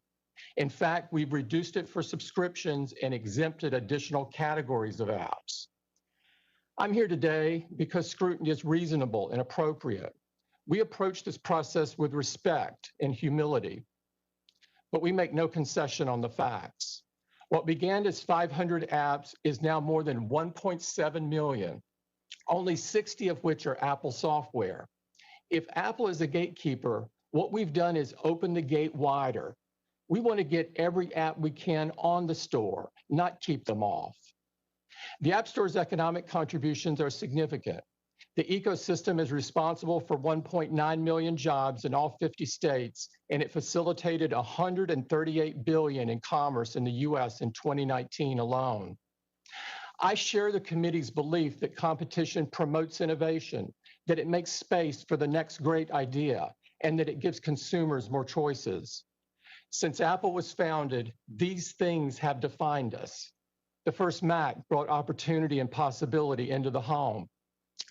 In fact, we've reduced it for subscriptions and exempted additional categories of apps. I'm here today because scrutiny is reasonable and appropriate. We approach this process with respect and humility, but we make no concession on the facts. What began as 500 apps is now more than 1.7 million, only 60 of which are Apple software. If Apple is a gatekeeper, what we've done is open the gate wider. We want to get every app we can on the store, not keep them off. The App Store's economic contributions are significant. The ecosystem is responsible for 1.9 million jobs in all 50 states, and it facilitated $138 billion in commerce in the US in 2019 alone. I share the committee's belief that competition promotes innovation, that it makes space for the next great idea, and that it gives consumers more choices. Since Apple was founded, these things have defined us. The first Mac brought opportunity and possibility into the home.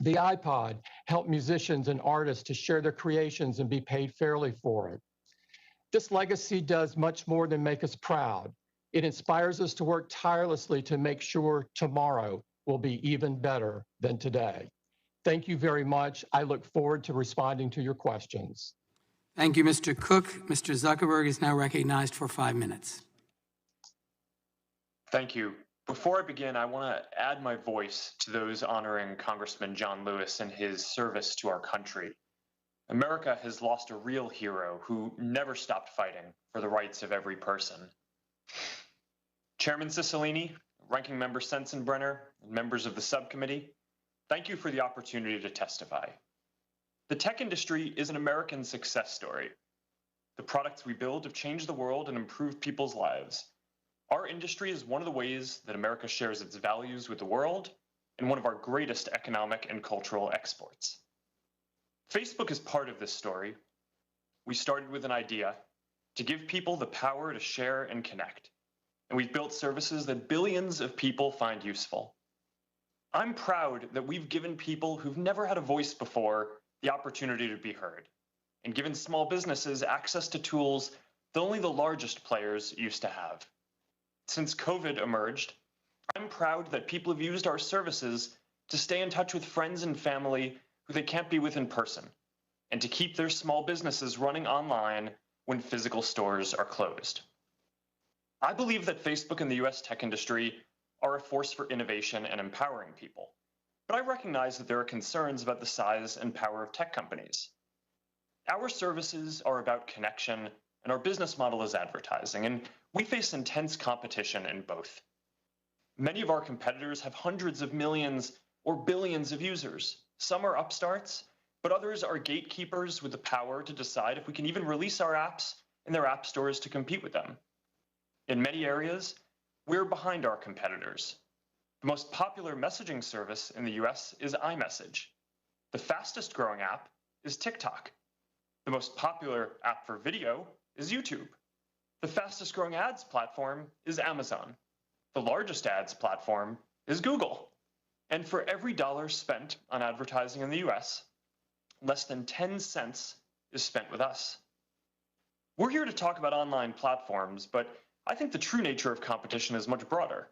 The iPod helped musicians and artists to share their creations and be paid fairly for it. This legacy does much more than make us proud. It inspires us to work tirelessly to make sure tomorrow will be even better than today. Thank you very much. I look forward to responding to your questions. Thank you, Mr. Cook. Mr. Zuckerberg is now recognized for 5 minutes. Thank you. Before I begin, I want to add my voice to those honoring Congressman John Lewis and his service to our country. America has lost a real hero who never stopped fighting for the rights of every person. Chairman Cicilline, Ranking Member Sensenbrenner, and members of the subcommittee, thank you for the opportunity to testify. The tech industry is an American success story. The products we build have changed the world and improved people's lives. Our industry is one of the ways that America shares its values with the world and one of our greatest economic and cultural exports. Facebook is part of this story. We started with an idea to give people the power to share and connect, and we've built services that billions of people find useful. I'm proud that we've given people who've never had a voice before the opportunity to be heard, and given small businesses access to tools that only the largest players used to have. Since COVID emerged, I'm proud that people have used our services to stay in touch with friends and family who they can't be with in person, and to keep their small businesses running online when physical stores are closed. I believe that Facebook and the US tech industry are a force for innovation and empowering people. But I recognize that there are concerns about the size and power of tech companies. Our services are about connection, and our business model is advertising, and we face intense competition in both. Many of our competitors have hundreds of millions or billions of users. Some are upstarts, but others are gatekeepers with the power to decide if we can even release our apps in their app stores to compete with them. In many areas, we're behind our competitors. The most popular messaging service in the US is iMessage. The fastest growing app is TikTok. The most popular app for video is YouTube. The fastest growing ads platform is Amazon. The largest ads platform is Google. And for every dollar spent on advertising in the US, less than 10 cents is spent with us. We're here to talk about online platforms, but I think the true nature of competition is much broader.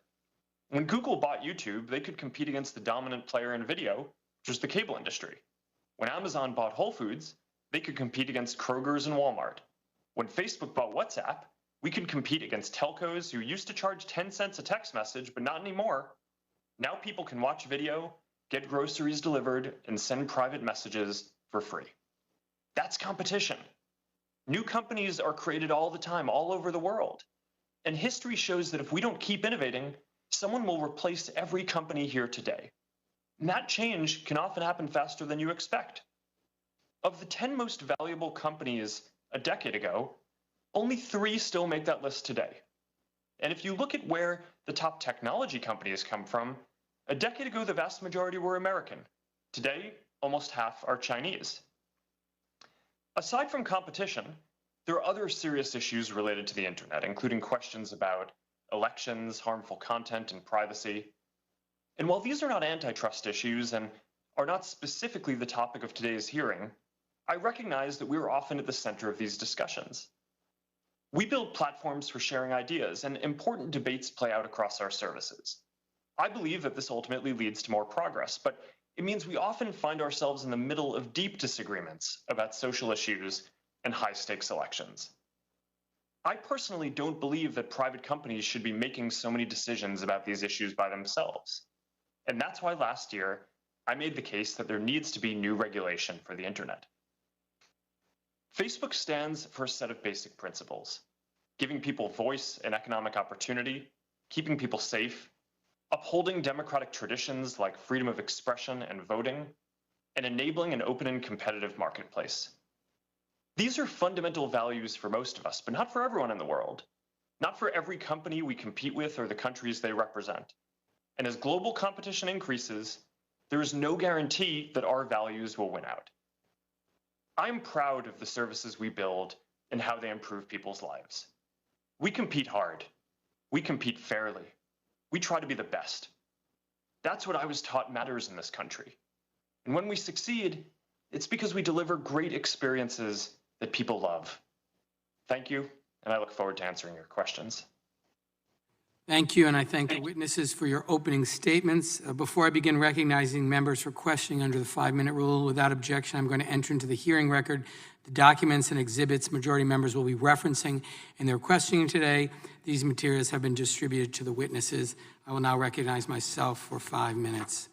When Google bought YouTube, they could compete against the dominant player in video, which was the cable industry. When Amazon bought Whole Foods, they could compete against Kroger's and Walmart. When Facebook bought WhatsApp, we could compete against telcos who used to charge 10 cents a text message, but not anymore. Now people can watch video, get groceries delivered, and send private messages for free. That's competition. New companies are created all the time, all over the world. And history shows that if we don't keep innovating, someone will replace every company here today. And that change can often happen faster than you expect. Of the 10 most valuable companies a decade ago, only 3 still make that list today. And if you look at where the top technology companies come from, a decade ago, the vast majority were American. Today, almost half are Chinese. Aside from competition, there are other serious issues related to the internet, including questions about elections, harmful content, and privacy. And while these are not antitrust issues and are not specifically the topic of today's hearing, I recognize that we are often at the center of these discussions. We build platforms for sharing ideas, and important debates play out across our services. I believe that this ultimately leads to more progress, but it means we often find ourselves in the middle of deep disagreements about social issues and high-stakes elections. I personally don't believe that private companies should be making so many decisions about these issues by themselves. And that's why last year, I made the case that there needs to be new regulation for the internet. Facebook stands for a set of basic principles: giving people voice and economic opportunity, keeping people safe, upholding democratic traditions like freedom of expression and voting, and enabling an open and competitive marketplace. These are fundamental values for most of us, but not for everyone in the world. Not for every company we compete with or the countries they represent. And as global competition increases, there is no guarantee that our values will win out. I'm proud of the services we build and how they improve people's lives. We compete hard. We compete fairly. We try to be the best. That's what I was taught matters in this country. And when we succeed, it's because we deliver great experiences that people love. Thank you, and I look forward to answering your questions. Thank you, and I thank the witnesses for your opening statements. Before I begin recognizing members for questioning under the 5-minute rule, without objection, I'm going to enter into the hearing record the documents and exhibits majority members will be referencing in their questioning today. These materials have been distributed to the witnesses. I will now recognize myself for 5 minutes.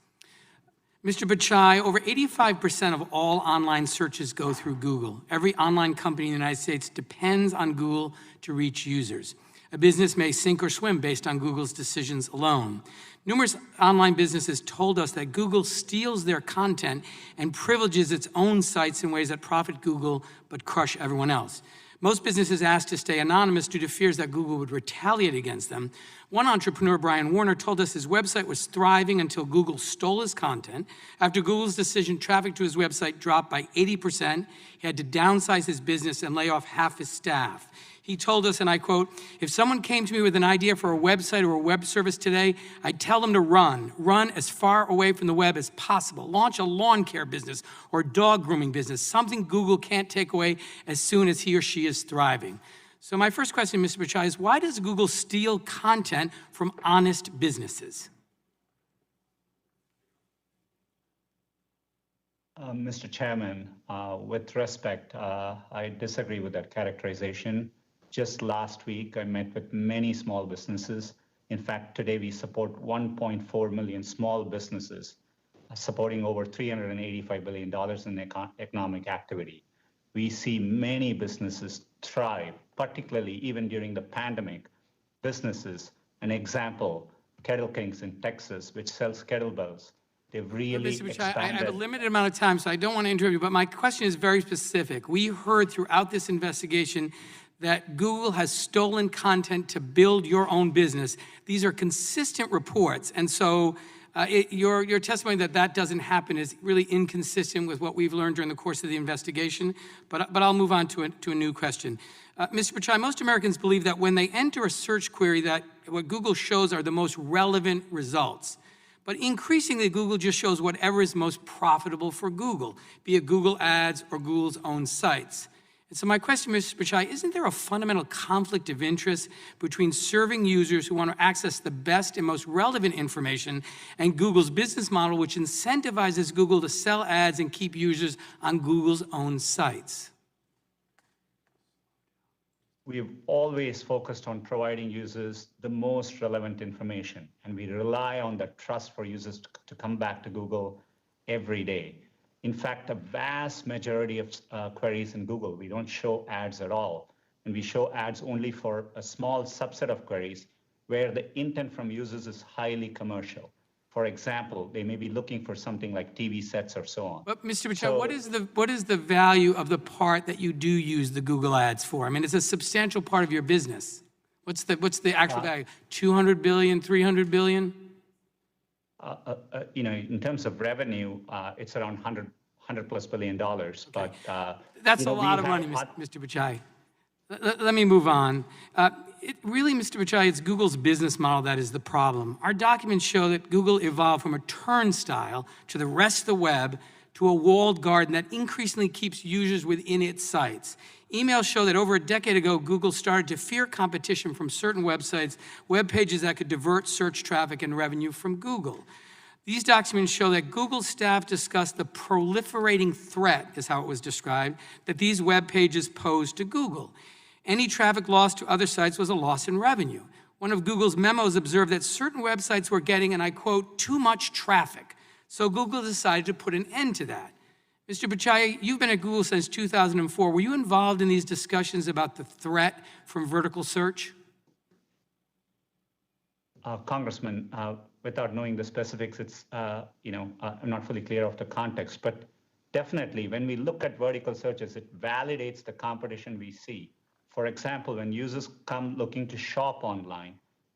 Mr. Bachai, over 85% of all online searches go through Google. Every online company in the United States depends on Google to reach users. A business may sink or swim based on Google's decisions alone. Numerous online businesses told us that Google steals their content and privileges its own sites in ways that profit Google but crush everyone else. Most businesses asked to stay anonymous due to fears that Google would retaliate against them. One entrepreneur, Brian Warner, told us his website was thriving until Google stole his content. After Google's decision, traffic to his website dropped by 80%. He had to downsize his business and lay off half his staff. He told us, and I quote, "If someone came to me with an idea for a website or a web service today, I'd tell them to run as far away from the web as possible. Launch a lawn care business or dog grooming business, something Google can't take away as soon as he or she is thriving." So my first question, Mr. Bachai, is why does Google steal content from honest businesses? Mr. Chairman, with respect, I disagree with that characterization. Just last week, I met with many small businesses. In fact, today we support 1.4 million small businesses, supporting over $385 billion in economic activity. We see many businesses thrive, particularly even during the pandemic. Businesses, an example, Kettle Kings in Texas, which sells kettlebells. They've really Mr. Bachai, expanded. I have a limited amount of time, so I don't want to interrupt you, but my question is very specific. We heard throughout this investigation that Google has stolen content to build your own business. These are consistent reports. And so your testimony that doesn't happen is really inconsistent with what we've learned during the course of the investigation. But I'll move on to a new question. Mr. Pichai, most Americans believe that when they enter a search query that what Google shows are the most relevant results. But increasingly, Google just shows whatever is most profitable for Google, be it Google Ads or Google's own sites. And so my question, Mr. Pichai, isn't there a fundamental conflict of interest between serving users who want to access the best and most relevant information and Google's business model, which incentivizes Google to sell ads and keep users on Google's own sites? We've always focused on providing users the most relevant information, and we rely on the trust for users to come back to Google every day. In fact, a vast majority of queries in Google, we don't show ads at all, and we show ads only for a small subset of queries where the intent from users is highly commercial. For example, they may be looking for something like TV sets or so on. But Mr. Pichai, what is the value of the part that you do use the Google ads for? I mean, it's a substantial part of your business. What's the actual value? 200 billion, 300 billion? In terms of revenue, it's around $100 plus billion. Okay. But that's a lot of money, Mr. Pichai. Let me move on. Really, Mr. Pichai, it's Google's business model that is the problem. Our documents show that Google evolved from a turnstile to the rest of the web to a walled garden that increasingly keeps users within its sites. Emails show that over a decade ago, Google started to fear competition from certain websites, web pages that could divert search traffic and revenue from Google. These documents show that Google staff discussed the proliferating threat, is how it was described, that these web pages pose to Google. Any traffic lost to other sites was a loss in revenue. One of Google's memos observed that certain websites were getting, and I quote, too much traffic. So Google decided to put an end to that. Mr. Pichai, you've been at Google since 2004. Were you involved in these discussions about the threat from vertical search? Congressman, without knowing the specifics, it's, I'm not fully clear of the context, but definitely when we look at vertical searches, it validates the competition we see. For example, when users come looking to shop online,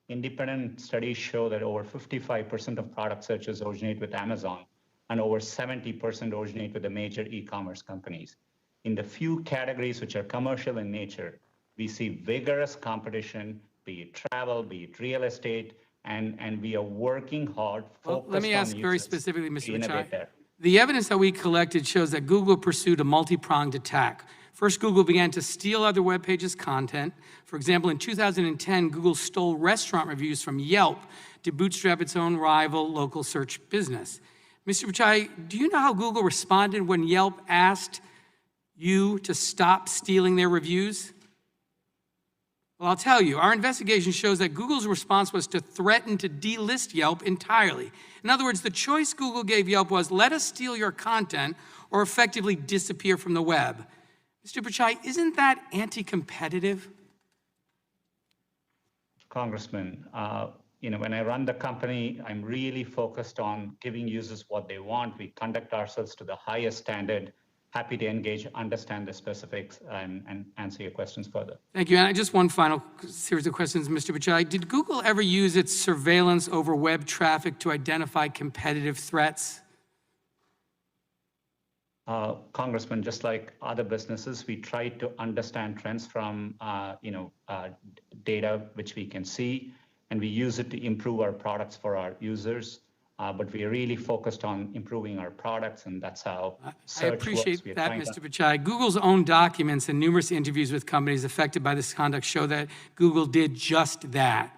independent studies show that over 55% of product searches originate with Amazon and over 70% originate with the major e-commerce companies. In the few categories which are commercial in nature, we see vigorous competition, be it travel, be it real estate, and we are working hard, focused let me ask on very users specifically, Mr. to Pichai. innovate there. The evidence that we collected shows that Google pursued a multi-pronged attack. First, Google began to steal other web pages' content. For example, in 2010, Google stole restaurant reviews from Yelp to bootstrap its own rival local search business. Mr. Pichai, do you know how Google responded when Yelp asked you to stop stealing their reviews? Well, I'll tell you, our investigation shows that Google's response was to threaten to delist Yelp entirely. In other words, the choice Google gave Yelp was, let us steal your content or effectively disappear from the web. Mr. Pichai, isn't that anti-competitive? Congressman, when I run the company, I'm really focused on giving users what they want. We conduct ourselves to the highest standard. Happy to engage, understand the specifics, and answer your questions further. Thank you. And just one final series of questions, Mr. Pichai. Did Google ever use its surveillance over web traffic to identify competitive threats? Congressman, just like other businesses, we try to understand trends from data which we can see, and we use it to improve our products for our users. But we are really focused on improving our products, and that's how search I appreciate works. that, Mr. Pichai. Google's own documents and numerous interviews with companies affected by this conduct show that Google did just that,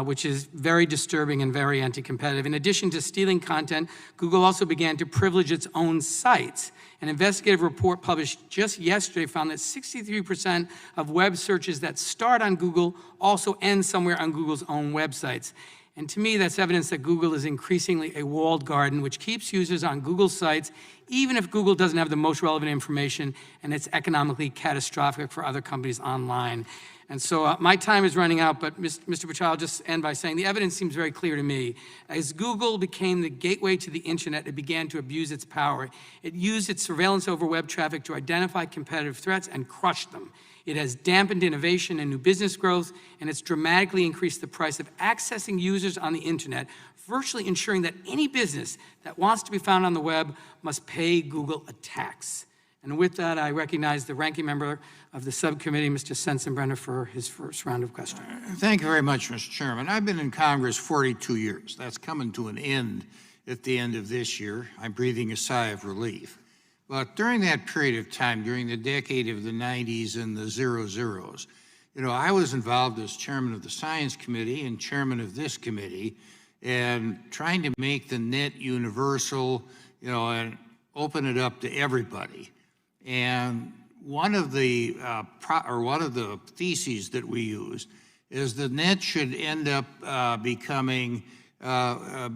which is very disturbing and very anti-competitive. In addition to stealing content, Google also began to privilege its own sites. An investigative report published just yesterday found that 63% of web searches that start on Google also end somewhere on Google's own websites. And to me, that's evidence that Google is increasingly a walled garden, which keeps users on Google sites, even if Google doesn't have the most relevant information, and it's economically catastrophic for other companies online. And so my time is running out, but Mr. Butch, I'll just end by saying the evidence seems very clear to me. As Google became the gateway to the internet, it began to abuse its power. It used its surveillance over web traffic to identify competitive threats and crush them. It has dampened innovation and new business growth, and it's dramatically increased the price of accessing users on the internet, virtually ensuring that any business that wants to be found on the web must pay Google a tax. And with that, I recognize the ranking member of the subcommittee, Mr. Sensenbrenner, for his first round of questions. Thank you very much, Mr. Chairman. I've been in Congress 42 years. That's coming to an end at the end of this year. I'm breathing a sigh of relief. But during that period of time, during the decade of the 90s and the zeros, I was involved as chairman of the Science Committee and chairman of this committee, and trying to make the net universal, and open it up to everybody. And one of the theses that we use is the net should end up becoming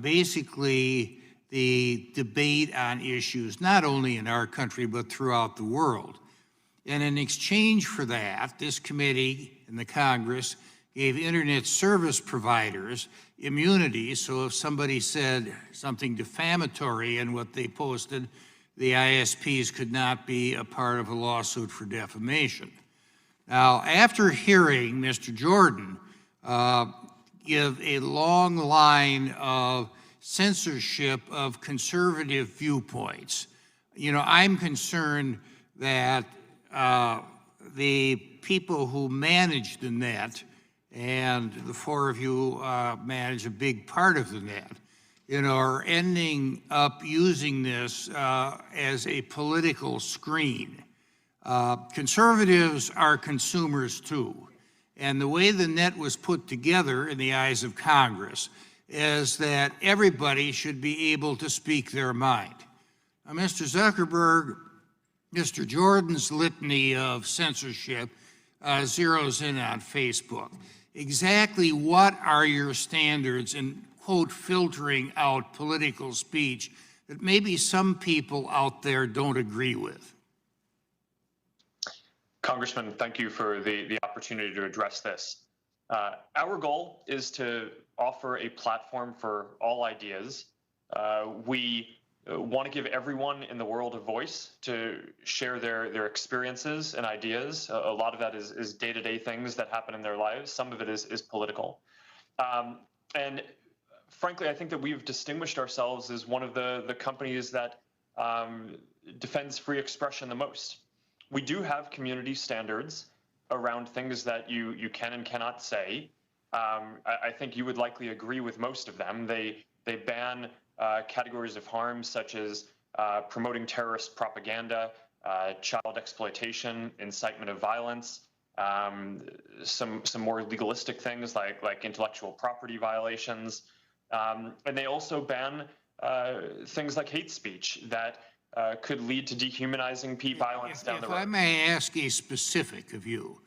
basically the debate on issues, not only in our country, but throughout the world. And in exchange for that, this committee and the Congress gave internet service providers immunity, so if somebody said something defamatory in what they posted, the ISPs could not be a part of a lawsuit for defamation. Now, after hearing Mr. Jordan give a long line of censorship of conservative viewpoints, I'm concerned that the people who manage the net, and the four of you manage a big part of the net, are ending up using this as a political screen. Conservatives are consumers too. And the way the net was put together in the eyes of Congress is that everybody should be able to speak their mind. Now, Mr. Zuckerberg, Mr. Jordan's litany of censorship zeroes in on Facebook. Exactly what are your standards in, quote, filtering out political speech that maybe some people out there don't agree with? Congressman, thank you for the opportunity to address this. Our goal is to offer a platform for all ideas. We want to give everyone in the world a voice to share their experiences and ideas. A lot of that is day-to-day things that happen in their lives. Some of it is political. And frankly, I think that we've distinguished ourselves as one of the companies that defends free expression the most. We do have community standards around things that you can and cannot say. I think you would likely agree with most of them. They ban categories of harm such as promoting terrorist propaganda, child exploitation, incitement of violence, some more legalistic things like intellectual property violations, and they also ban things like hate speech that could lead to dehumanizing violence down the road. If I may ask a specific of you,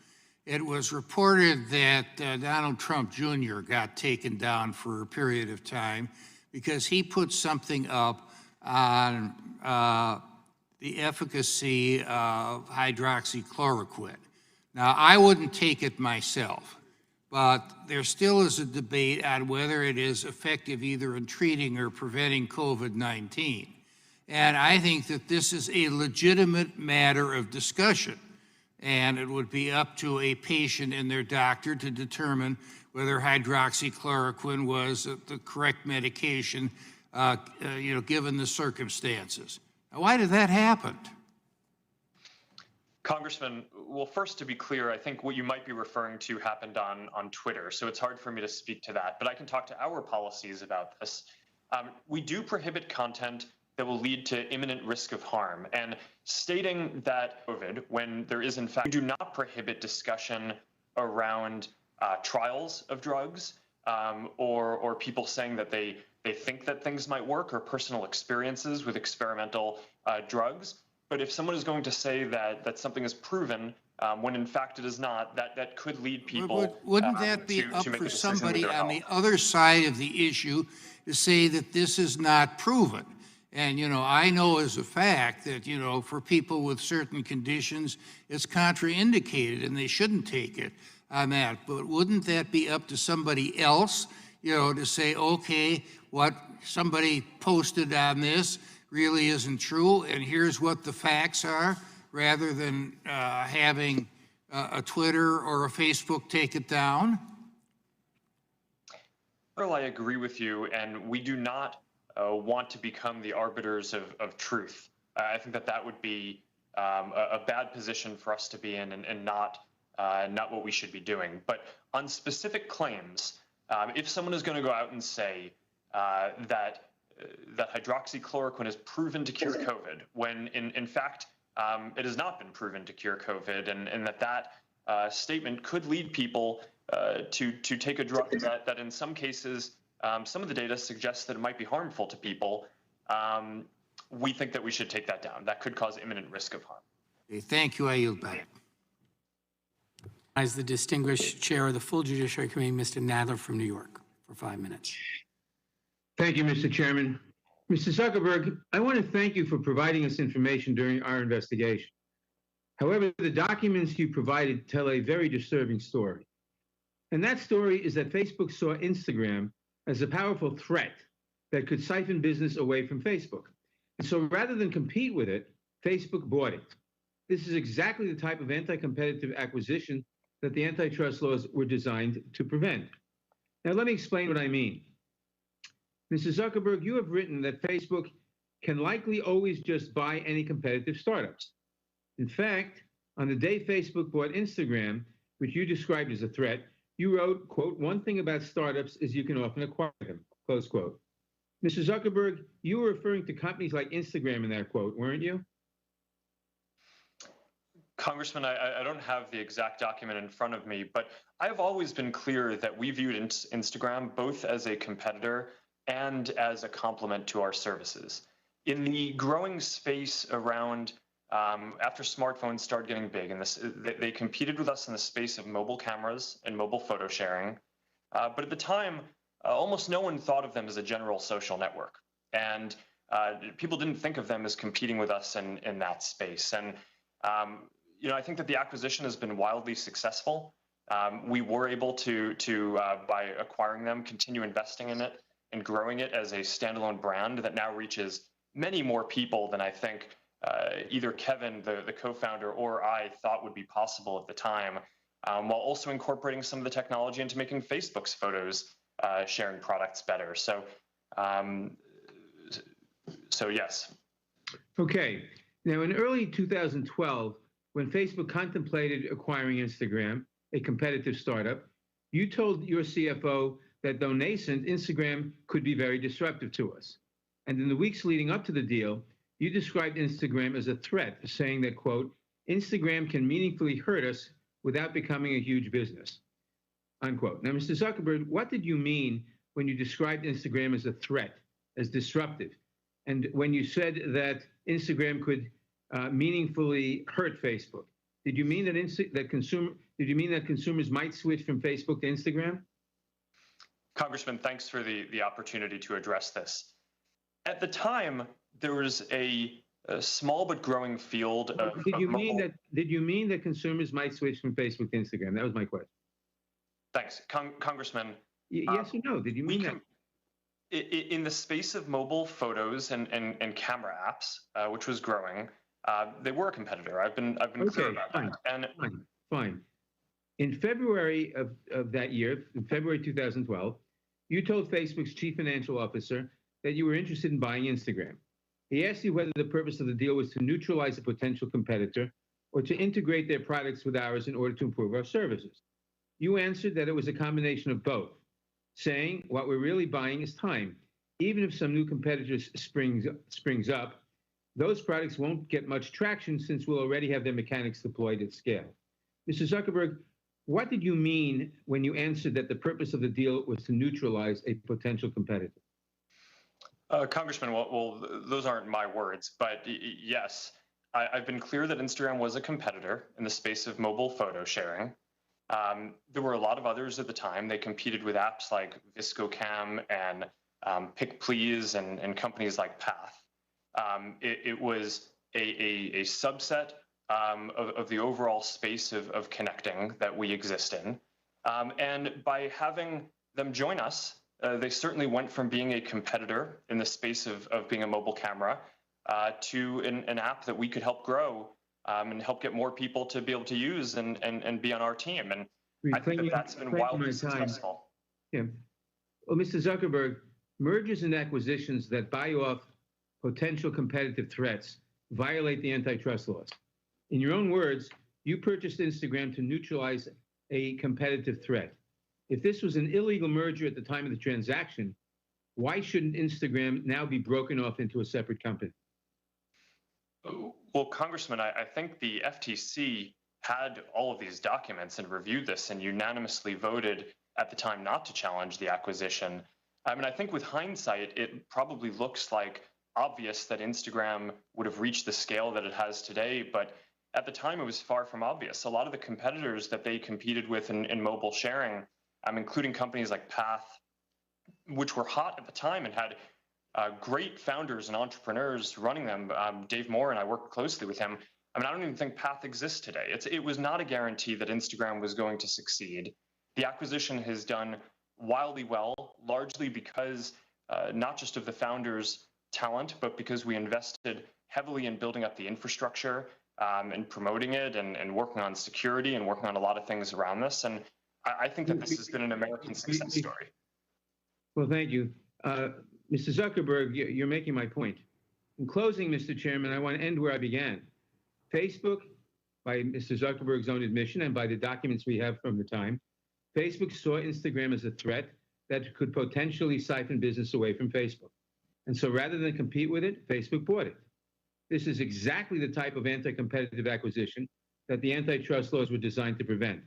it was reported that Donald Trump Jr. got taken down for a period of time because he put something up on the efficacy of hydroxychloroquine. Now, I wouldn't take it myself, but there still is a debate on whether it is effective either in treating or preventing COVID-19. And I think that this is a legitimate matter of discussion, and it would be up to a patient and their doctor to determine whether hydroxychloroquine was the correct medication, given the circumstances. Now, why did that happen? Congressman, well, first, to be clear, I think what you might be referring to happened on Twitter, so it's hard for me to speak to that, but I can talk to our policies about this. We do prohibit content that will lead to imminent risk of harm, and stating that COVID, when there is in fact, we do not prohibit discussion around trials of drugs or people saying that they think that things might work, or personal experiences with experimental drugs. But if someone is going to say that something is proven when in fact it is not, that could lead people wouldn't that be up for somebody on the other side of the issue to say that this is not proven? And, I know as a fact that, for people with certain conditions, it's contraindicated and they shouldn't take it. on that. But wouldn't that be up to somebody else, to say, okay, what somebody posted on this really isn't true, and here's what the facts are, rather than having a Twitter or a Facebook take it down? Earl, I agree with you, and we do not want to become the arbiters of truth. I think that would be a bad position for us to be in, and not what we should be doing. But on specific claims, if someone is going to go out and say that hydroxychloroquine is proven to cure COVID, when in fact it has not been proven to cure COVID, and that statement could lead people to take a drug that in some cases, some of the data suggests that it might be harmful to people, we think that we should take that down. That could cause imminent risk of harm. Okay, thank you. I yield back. As the distinguished chair of the full Judiciary Committee, Mr. Nadler from New York, for 5 minutes. Thank you, Mr. Chairman. Mr. Zuckerberg, I want to thank you for providing us information during our investigation. However, the documents you provided tell a very disturbing story. And that story is that Facebook saw Instagram as a powerful threat that could siphon business away from Facebook. And so rather than compete with it, Facebook bought it. This is exactly the type of anti-competitive acquisition that the antitrust laws were designed to prevent. Now, let me explain what I mean. Mr. Zuckerberg, you have written that Facebook can likely always just buy any competitive startups. In fact, on the day Facebook bought Instagram, which you described as a threat, you wrote, quote, "One thing about startups is you can often acquire them," close quote. Mr. Zuckerberg, you were referring to companies like Instagram in that quote, weren't you? Congressman, I don't have the exact document in front of me, but I've always been clear that we viewed Instagram both as a competitor and as a complement to our services. In the growing space around, after smartphones started getting big, and they competed with us in the space of mobile cameras and mobile photo sharing. But at the time, almost no one thought of them as a general social network. And people didn't think of them as competing with us in that space. And I think that the acquisition has been wildly successful. We were able to by acquiring them, continue investing in it and growing it as a standalone brand that now reaches many more people than I think either Kevin, the co-founder, or I thought would be possible at the time, while also incorporating some of the technology into making Facebook's photos sharing products better. So yes. Okay. Now, in early 2012, when Facebook contemplated acquiring Instagram, a competitive startup, you told your CFO that though nascent, Instagram could be very disruptive to us. And in the weeks leading up to the deal, you described Instagram as a threat, saying that, quote, "Instagram can meaningfully hurt us without becoming a huge business," unquote. Now, Mr. Zuckerberg, what did you mean when you described Instagram as a threat, as disruptive? And when you said that Instagram could meaningfully hurt Facebook, did you mean that consumers might switch from Facebook to Instagram? Congressman, thanks for the opportunity to address this. At the time, there was a small but growing field of Did you mean that consumers might switch from Facebook to Instagram? That was my question. Thanks, Congressman. Yes or no? Did you mean that? In the space of mobile photos and camera apps, which was growing, they were a competitor. I've been clear about that. And fine. In February of that year, in February 2012, you told Facebook's chief financial officer that you were interested in buying Instagram. He asked you whether the purpose of the deal was to neutralize a potential competitor or to integrate their products with ours in order to improve our services. You answered that it was a combination of both, saying what we're really buying is time. Even if some new competitors springs up, those products won't get much traction since we'll already have their mechanics deployed at scale. Mr. Zuckerberg, what did you mean when you answered that the purpose of the deal was to neutralize a potential competitor? Congressman, well, those aren't my words, but yes, I've been clear that Instagram was a competitor in the space of mobile photo sharing. There were a lot of others at the time. They competed with apps like ViscoCam and PicPlease and companies like Path. It was a subset of the overall space of connecting that we exist in. And by having them join us, they certainly went from being a competitor in the space of being a mobile camera to an app that we could help grow and help get more people to be able to use and be on our team. And I think that that's been wildly successful. Yeah. Well, Mr. Zuckerberg, mergers and acquisitions that buy off potential competitive threats violate the antitrust laws. In your own words, you purchased Instagram to neutralize a competitive threat. If this was an illegal merger at the time of the transaction, why shouldn't Instagram now be broken off into a separate company? Well, Congressman, I think the FTC had all of these documents and reviewed this and unanimously voted at the time not to challenge the acquisition. I mean, I think with hindsight, it probably looks like obvious that Instagram would have reached the scale that it has today, but at the time it was far from obvious. A lot of the competitors that they competed with in mobile sharing, including companies like Path, which were hot at the time and had great founders and entrepreneurs running them. Dave Moore and I worked closely with him. I don't even think Path exists today. It was not a guarantee that Instagram was going to succeed. The acquisition has done wildly well, largely because not just of the founders' talent, but because we invested heavily in building up the infrastructure and promoting it and working on security and working on a lot of things around this. And I think that this has been an American success story. Well, thank you. Mr. Zuckerberg, you're making my point. In closing, Mr. Chairman, I want to end where I began. Facebook, by Mr. Zuckerberg's own admission and by the documents we have from the time, Facebook saw Instagram as a threat that could potentially siphon business away from Facebook. And so rather than compete with it, Facebook bought it. This is exactly the type of anti-competitive acquisition that the antitrust laws were designed to prevent.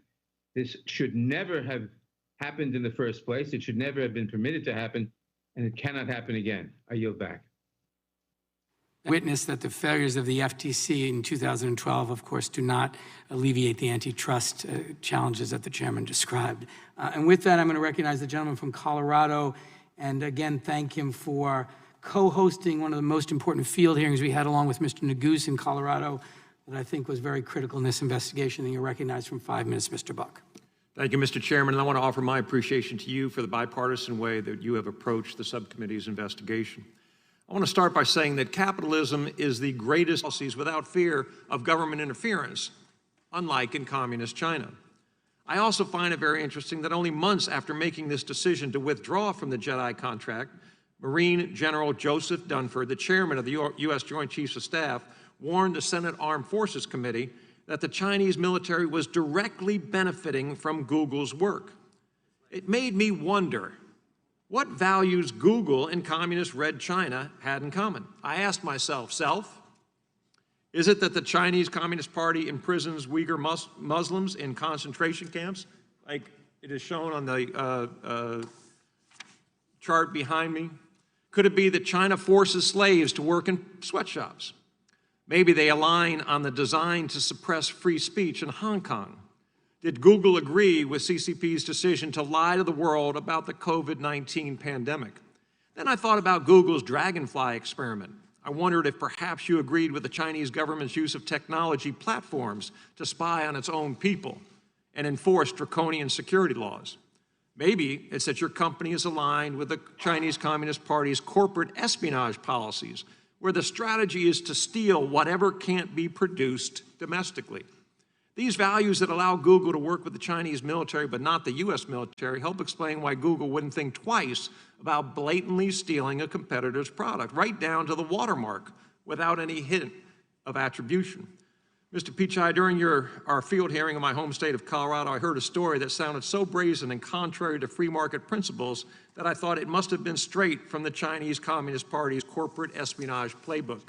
This should never have happened in the first place. It should never have been permitted to happen, and it cannot happen again. I yield back. Witness that the failures of the FTC in 2012, of course, do not alleviate the antitrust challenges that the chairman described. And with that, I'm going to recognize the gentleman from Colorado and again thank him for co-hosting one of the most important field hearings we had along with Mr. Neguse in Colorado that I think was very critical in this investigation. And you're recognized from 5 minutes, Mr. Buck. Thank you, Mr. Chairman, and I want to offer my appreciation to you for the bipartisan way that you have approached the subcommittee's investigation. I want to start by saying that capitalism is the greatest policies without fear of government interference, unlike in communist China. I also find it very interesting that only months after making this decision to withdraw from the JEDI contract, Marine General Joseph Dunford, the chairman of the U.S. Joint Chiefs of Staff, warned the Senate Armed Forces Committee that the Chinese military was directly benefiting from Google's work. It made me wonder what values Google and communist Red China had in common. I asked myself, is it that the Chinese Communist Party imprisons Uyghur Muslims in concentration camps, like it is shown on the chart behind me? Could it be that China forces slaves to work in sweatshops? Maybe they align on the design to suppress free speech in Hong Kong. Did Google agree with CCP's decision to lie to the world about the COVID-19 pandemic? Then I thought about Google's Dragonfly experiment. I wondered if perhaps you agreed with the Chinese government's use of technology platforms to spy on its own people and enforce draconian security laws. Maybe it's that your company is aligned with the Chinese Communist Party's corporate espionage policies, where the strategy is to steal whatever can't be produced domestically. These values that allow Google to work with the Chinese military but not the U.S. military help explain why Google wouldn't think twice about blatantly stealing a competitor's product, right down to the watermark, without any hint of attribution. Mr. Pichai, during our field hearing in my home state of Colorado, I heard a story that sounded so brazen and contrary to free market principles that I thought it must have been straight from the Chinese Communist Party's corporate espionage playbook.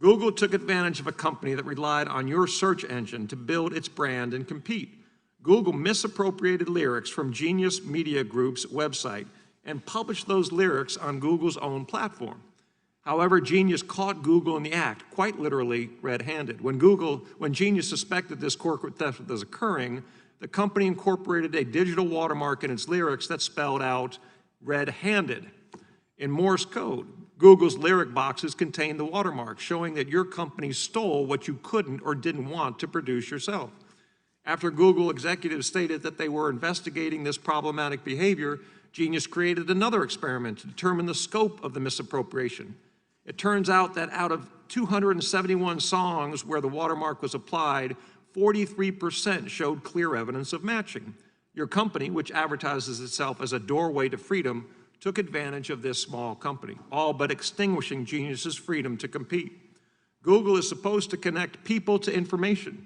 Google took advantage of a company that relied on your search engine to build its brand and compete. Google misappropriated lyrics from Genius Media Group's website and published those lyrics on Google's own platform. However, Genius caught Google in the act, quite literally red-handed. When Genius suspected this corporate theft was occurring, the company incorporated a digital watermark in its lyrics that spelled out red-handed in Morse code. Google's lyric boxes contained the watermark, showing that your company stole what you couldn't or didn't want to produce yourself. After Google executives stated that they were investigating this problematic behavior, Genius created another experiment to determine the scope of the misappropriation. It turns out that out of 271 songs where the watermark was applied, 43% showed clear evidence of matching. Your company, which advertises itself as a doorway to freedom, took advantage of this small company, all but extinguishing Genius's freedom to compete. Google is supposed to connect people to information.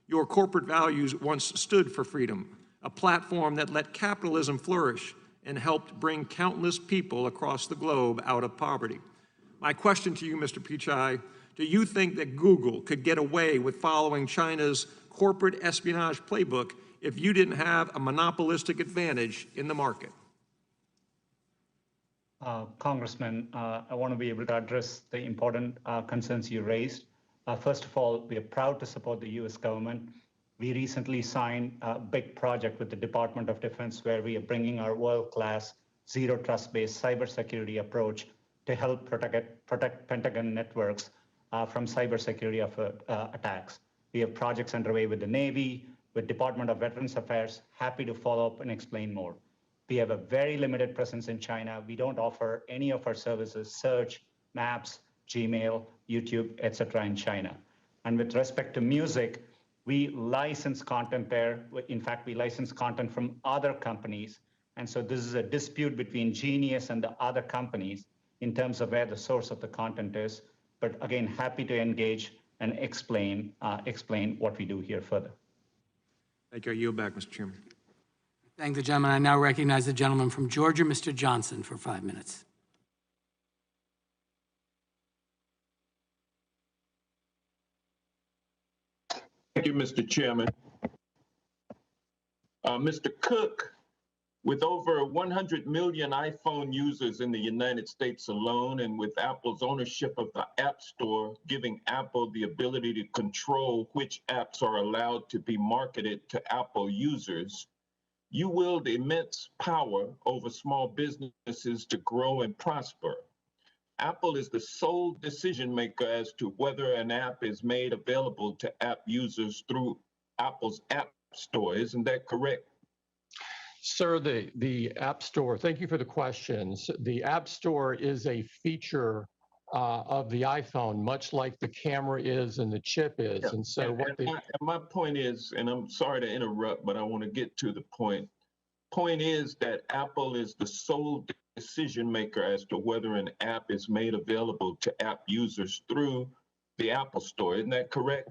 Your corporate values once stood for freedom, a platform that let capitalism flourish and helped bring countless people across the globe out of poverty. My question to you, Mr. Pichai, do you think that Google could get away with following China's corporate espionage playbook if you didn't have a monopolistic advantage in the market? Congressman, I want to be able to address the important concerns you raised. First of all, we are proud to support the U.S. government. We recently signed a big project with the Department of Defense where we are bringing our world-class zero trust-based cybersecurity approach to help protect Pentagon networks from cybersecurity attacks. We have projects underway with the Navy, with Department of Veterans Affairs. Happy to follow up and explain more. We have a very limited presence in China. We don't offer any of our services, search, maps, Gmail, YouTube, etc. in China. And with respect to music, we license content there. In fact, we license content from other companies. And so this is a dispute between Genius and the other companies in terms of where the source of the content is. But again, happy to engage and explain what we do here further. Thank you. I yield back, Mr. Chairman. Thank the gentleman. I now recognize the gentleman from Georgia, Mr. Johnson, for 5 minutes. Thank you, Mr. Chairman. Mr. Cook, with over 100 million iPhone users in the United States alone, and with Apple's ownership of the App Store, giving Apple the ability to control which apps are allowed to be marketed to Apple users, you wield immense power over small businesses to grow and prosper. Apple is the sole decision maker as to whether an app is made available to app users through Apple's App Store. Isn't that correct? Sir, the App Store, thank you for the questions. The App Store is a feature of the iPhone, much like the camera is and the chip is. Yeah. And so my point is, and I'm sorry to interrupt, but I want to get to the point. Point is that Apple is the sole decision maker as to whether an app is made available to app users through the Apple Store. Isn't that correct?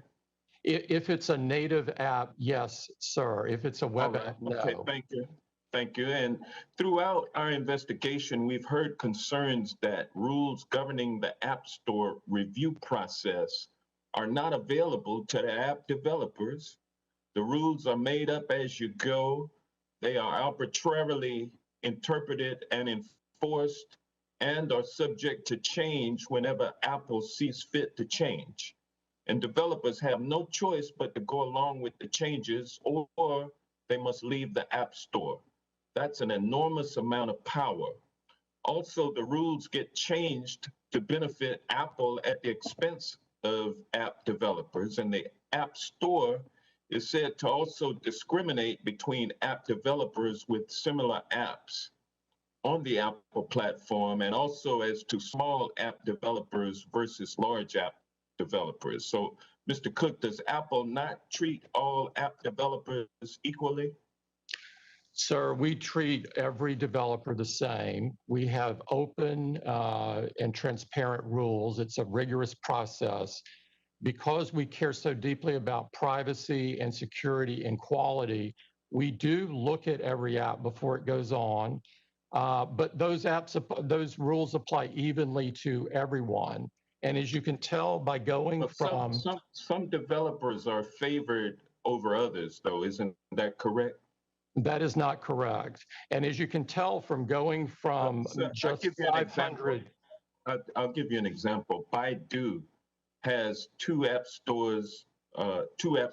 If it's a native app, yes, sir. If it's a web app, no. Okay, thank you. Thank you. And throughout our investigation, we've heard concerns that rules governing the App Store review process are not available to the app developers. The rules are made up as you go. They are arbitrarily interpreted and enforced and are subject to change whenever Apple sees fit to change. And developers have no choice but to go along with the changes, or they must leave the App Store. That's an enormous amount of power. Also, the rules get changed to benefit Apple at the expense of app developers, and the App Store is said to also discriminate between app developers with similar apps on the Apple platform, and also as to small app developers versus large app developers. So, Mr. Cook, does Apple not treat all app developers equally? Sir, we treat every developer the same. We have open and transparent rules. It's a rigorous process. Because we care so deeply about privacy and security and quality, we do look at every app before it goes on. But those rules apply evenly to everyone. And as you can tell by going from... Some developers are favored over others, though. Isn't that correct? That is not correct. And as you can tell from going from just 500... I'll give you an example. Baidu has two App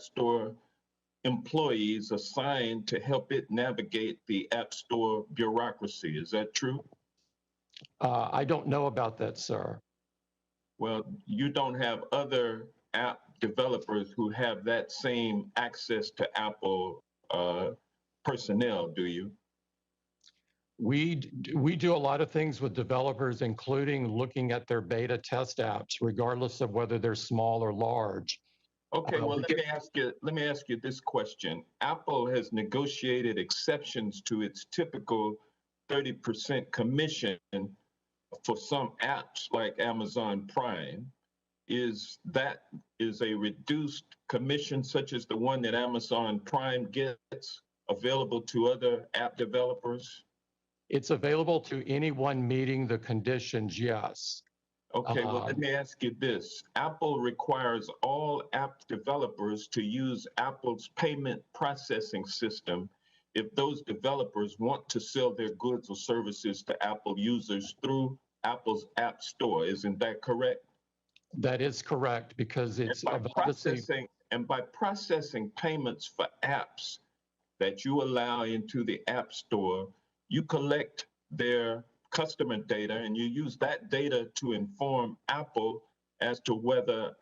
Store employees assigned to help it navigate the App Store bureaucracy. Is that true? I don't know about that, sir. Well, you don't have other app developers who have that same access to Apple personnel, do you? We do a lot of things with developers, including looking at their beta test apps, regardless of whether they're small or large. Okay, well, let me ask you this question. Apple has negotiated exceptions to its typical 30% commission for some apps like Amazon Prime. Is a reduced commission such as the one that Amazon Prime gets available to other app developers? It's available to anyone meeting the conditions, yes. Okay, well, let me ask you this. Apple requires all app developers to use Apple's payment processing system if those developers want to sell their goods or services to Apple users through Apple's App Store. Isn't that correct? That is correct, because it's by processing payments for apps that you allow into the App Store, you collect their customer data and you use that data to inform Apple as to whether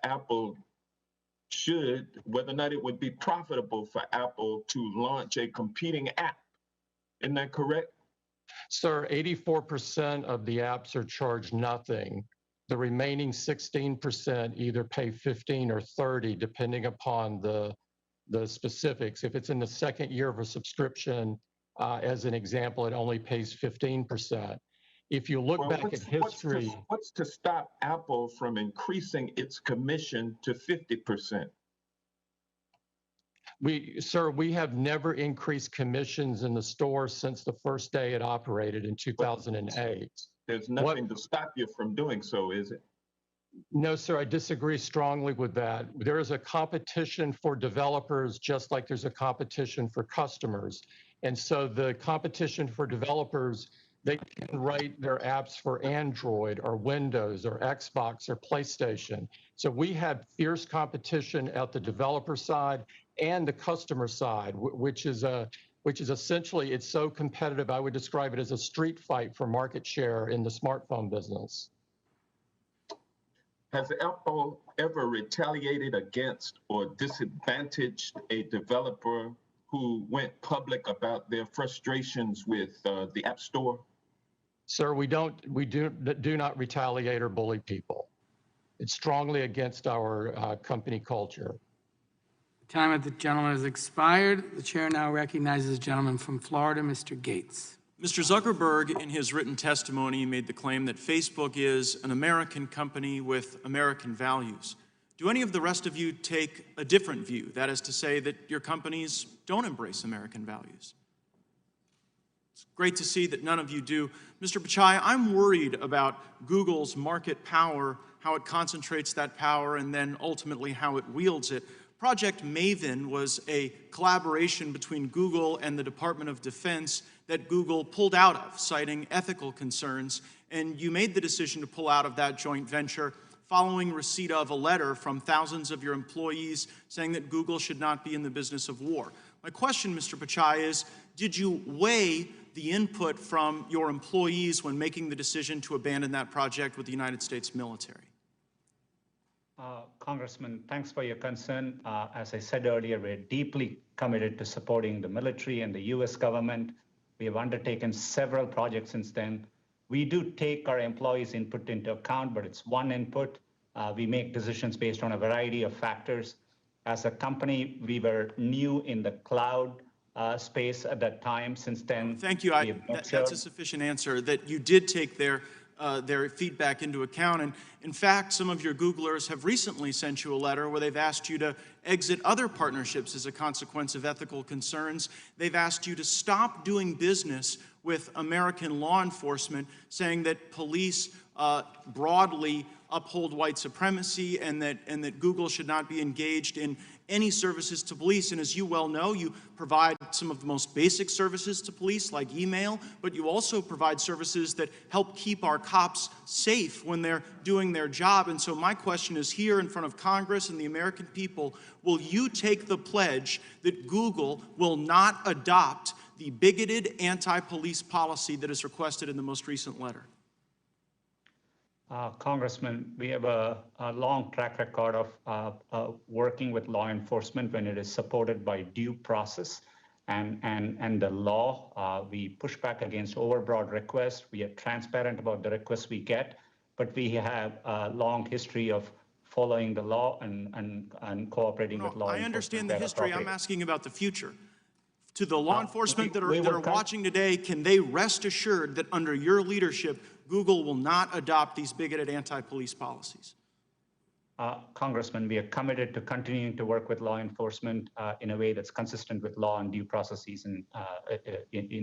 whether or not it would be profitable for Apple to launch a competing app. Isn't that correct? Sir, 84% of the apps are charged nothing. The remaining 16% either pay 15 or 30, depending upon the specifics. If it's in the second year of a subscription, as an example, it only pays 15%. If you look back at history... What's to stop Apple from increasing its commission to 50%? Sir, we have never increased commissions in the store since the first day it operated in 2008. There's nothing to stop you from doing so, is it? No, sir, I disagree strongly with that. There is a competition for developers just like there's a competition for customers. And so the competition for developers, they can write their apps for Android or Windows or Xbox or PlayStation. So we have fierce competition at the developer side and the customer side, which is essentially, it's so competitive, I would describe it as a street fight for market share in the smartphone business. Has Apple ever retaliated against or disadvantaged a developer who went public about their frustrations with the App Store? Sir, we do not retaliate or bully people. It's strongly against our company culture. The time of the gentleman has expired. The chair now recognizes the gentleman from Florida, Mr. Gates. Mr. Zuckerberg, in his written testimony, made the claim that Facebook is an American company with American values. Do any of the rest of you take a different view? That is to say that your companies don't embrace American values. It's great to see that none of you do. Mr. Pichai, I'm worried about Google's market power, how it concentrates that power, and then ultimately how it wields it. Project Maven was a collaboration between Google and the Department of Defense that Google pulled out of, citing ethical concerns, and you made the decision to pull out of that joint venture following receipt of a letter from thousands of your employees saying that Google should not be in the business of war. My question, Mr. Pichai, is did you weigh the input from your employees when making the decision to abandon that project with the United States military? Congressman, thanks for your concern. As I said earlier, we're deeply committed to supporting the military and the U.S. government. We have undertaken several projects since then. We do take our employees' input into account, but it's one input. We make decisions based on a variety of factors. As a company, we were new in the cloud space at that time. Since then, thank you. That's a sufficient answer, that you did take their feedback into account. And in fact, some of your Googlers have recently sent you a letter where they've asked you to exit other partnerships as a consequence of ethical concerns. They've asked you to stop doing business with American law enforcement, saying that police broadly uphold white supremacy and that Google should not be engaged in any services to police. And as you well know, you provide some of the most basic services to police, like email, but you also provide services that help keep our cops safe when they're doing their job. And so my question is, here in front of Congress and the American people, will you take the pledge that Google will not adopt the bigoted anti-police policy that is requested in the most recent letter? Congressman, we have a long track record of working with law enforcement when it is supported by due process and the law. We push back against overbroad requests. We are transparent about the requests we get, but we have a long history of following the law and cooperating with law enforcement. I understand the where history. I'm appropriate. asking about the future. To the law enforcement that we are will watching today, can they rest assured that under your leadership, Google will not adopt these bigoted anti-police policies? Congressman, we are committed to continuing to work with law enforcement in a way that's consistent with law and due processes in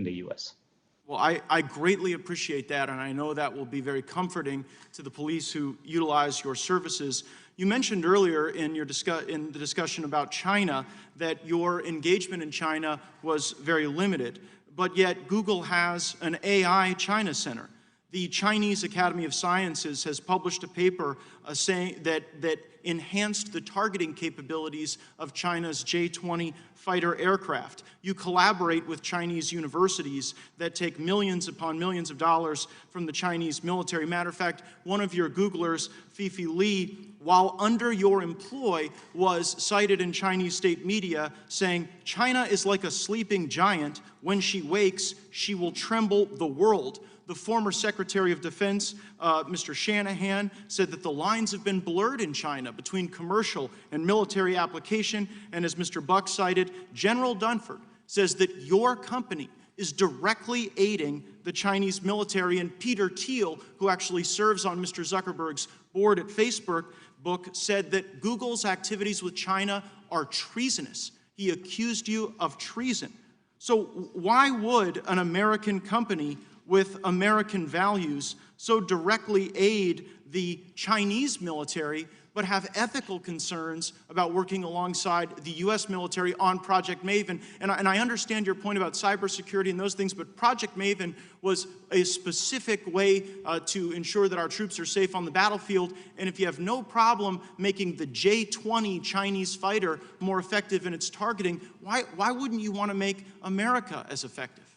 the U.S. Well, I greatly appreciate that, and I know that will be very comforting to the police who utilize your services. You mentioned earlier in the discussion about China that your engagement in China was very limited, but yet Google has an AI China Center. The Chinese Academy of Sciences has published a paper saying that enhanced the targeting capabilities of China's J-20 fighter aircraft. You collaborate with Chinese universities that take millions upon millions of dollars from the Chinese military. Matter of fact, one of your Googlers, Fifi Li, while under your employ, was cited in Chinese state media saying, "China is like a sleeping giant. When she wakes, she will tremble the world." The former Secretary of Defense, Mr. Shanahan, said that the lines have been blurred in China between commercial and military application. And as Mr. Buck cited, General Dunford says that your company is directly aiding the Chinese military. And Peter Thiel, who actually serves on Mr. Zuckerberg's board at Facebook, said that Google's activities with China are treasonous. He accused you of treason. So why would an American company with American values so directly aid the Chinese military, but have ethical concerns about working alongside the U.S. military on Project Maven? And I understand your point about cybersecurity and those things, but Project Maven was a specific way to ensure that our troops are safe on the battlefield. And if you have no problem making the J-20 Chinese fighter more effective in its targeting, why wouldn't you want to make America as effective?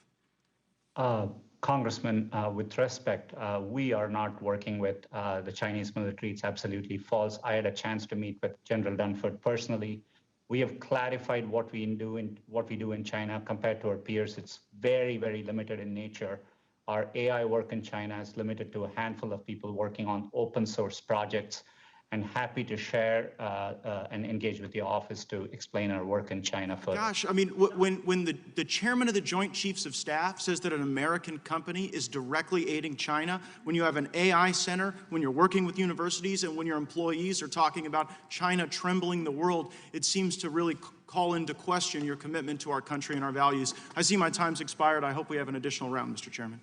Congressman, with respect, we are not working with the Chinese military. It's absolutely false. I had a chance to meet with General Dunford personally. We have clarified what we do in China compared to our peers. It's very, very limited in nature. Our AI work in China is limited to a handful of people working on open source projects, and happy to share and engage with the office to explain our work in China further. Gosh, I mean, when the chairman of the Joint Chiefs of Staff says that an American company is directly aiding China, when you have an AI center, when you're working with universities, and when your employees are talking about China trembling the world, it seems to really call into question your commitment to our country and our values. I see my time's expired. I hope we have an additional round, Mr. Chairman.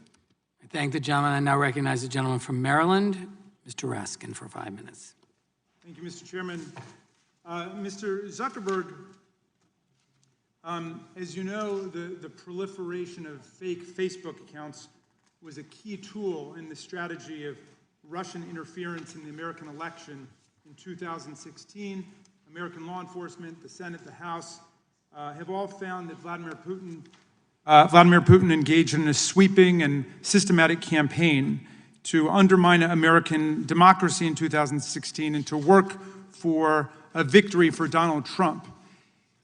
I thank the gentleman. I now recognize the gentleman from Maryland, Mr. Raskin, for 5 minutes. Thank you, Mr. Chairman. Mr. Zuckerberg, as you know, the proliferation of fake Facebook accounts was a key tool in the strategy of Russian interference in the American election in 2016. American law enforcement, the Senate, the House have all found that Vladimir Putin engaged in a sweeping and systematic campaign to undermine American democracy in 2016 and to work for a victory for Donald Trump.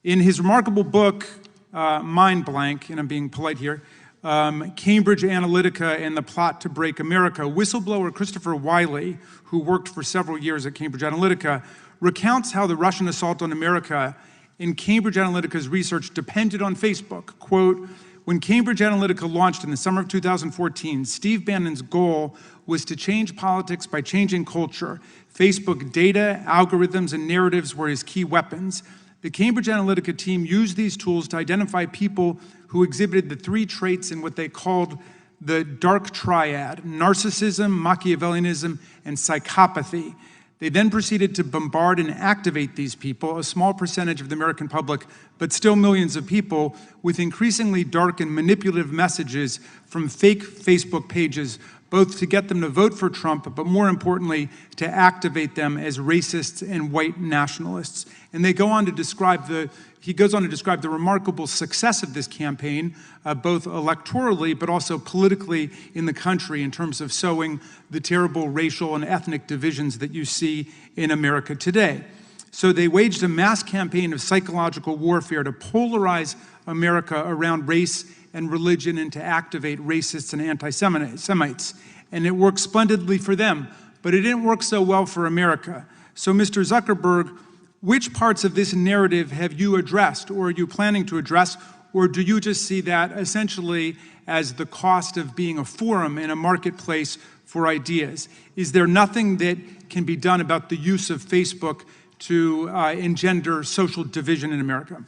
In his remarkable book, Mind Blank, and I'm being polite here, Cambridge Analytica and the Plot to Break America, whistleblower Christopher Wiley, who worked for several years at Cambridge Analytica, recounts how the Russian assault on America in Cambridge Analytica's research depended on Facebook. Quote, "When Cambridge Analytica launched in the summer of 2014, Steve Bannon's goal was to change politics by changing culture. Facebook data, algorithms, and narratives were his key weapons. The Cambridge Analytica team used these tools to identify people who exhibited the 3 traits in what they called the dark triad: narcissism, Machiavellianism, and psychopathy. They then proceeded to bombard and activate these people, a small percentage of the American public, but still millions of people, with increasingly dark and manipulative messages from fake Facebook pages, both to get them to vote for Trump, but more importantly, to activate them as racists and white nationalists. And he goes on to describe the remarkable success of this campaign, both electorally, but also politically in the country in terms of sowing the terrible racial and ethnic divisions that you see in America today. So they waged a mass campaign of psychological warfare to polarize America around race and religion and to activate racists and anti-Semites. And it worked splendidly for them, but it didn't work so well for America. So Mr. Zuckerberg, which parts of this narrative have you addressed, or are you planning to address, or do you just see that essentially as the cost of being a forum and a marketplace for ideas? Is there nothing that can be done about the use of Facebook to engender social division in America?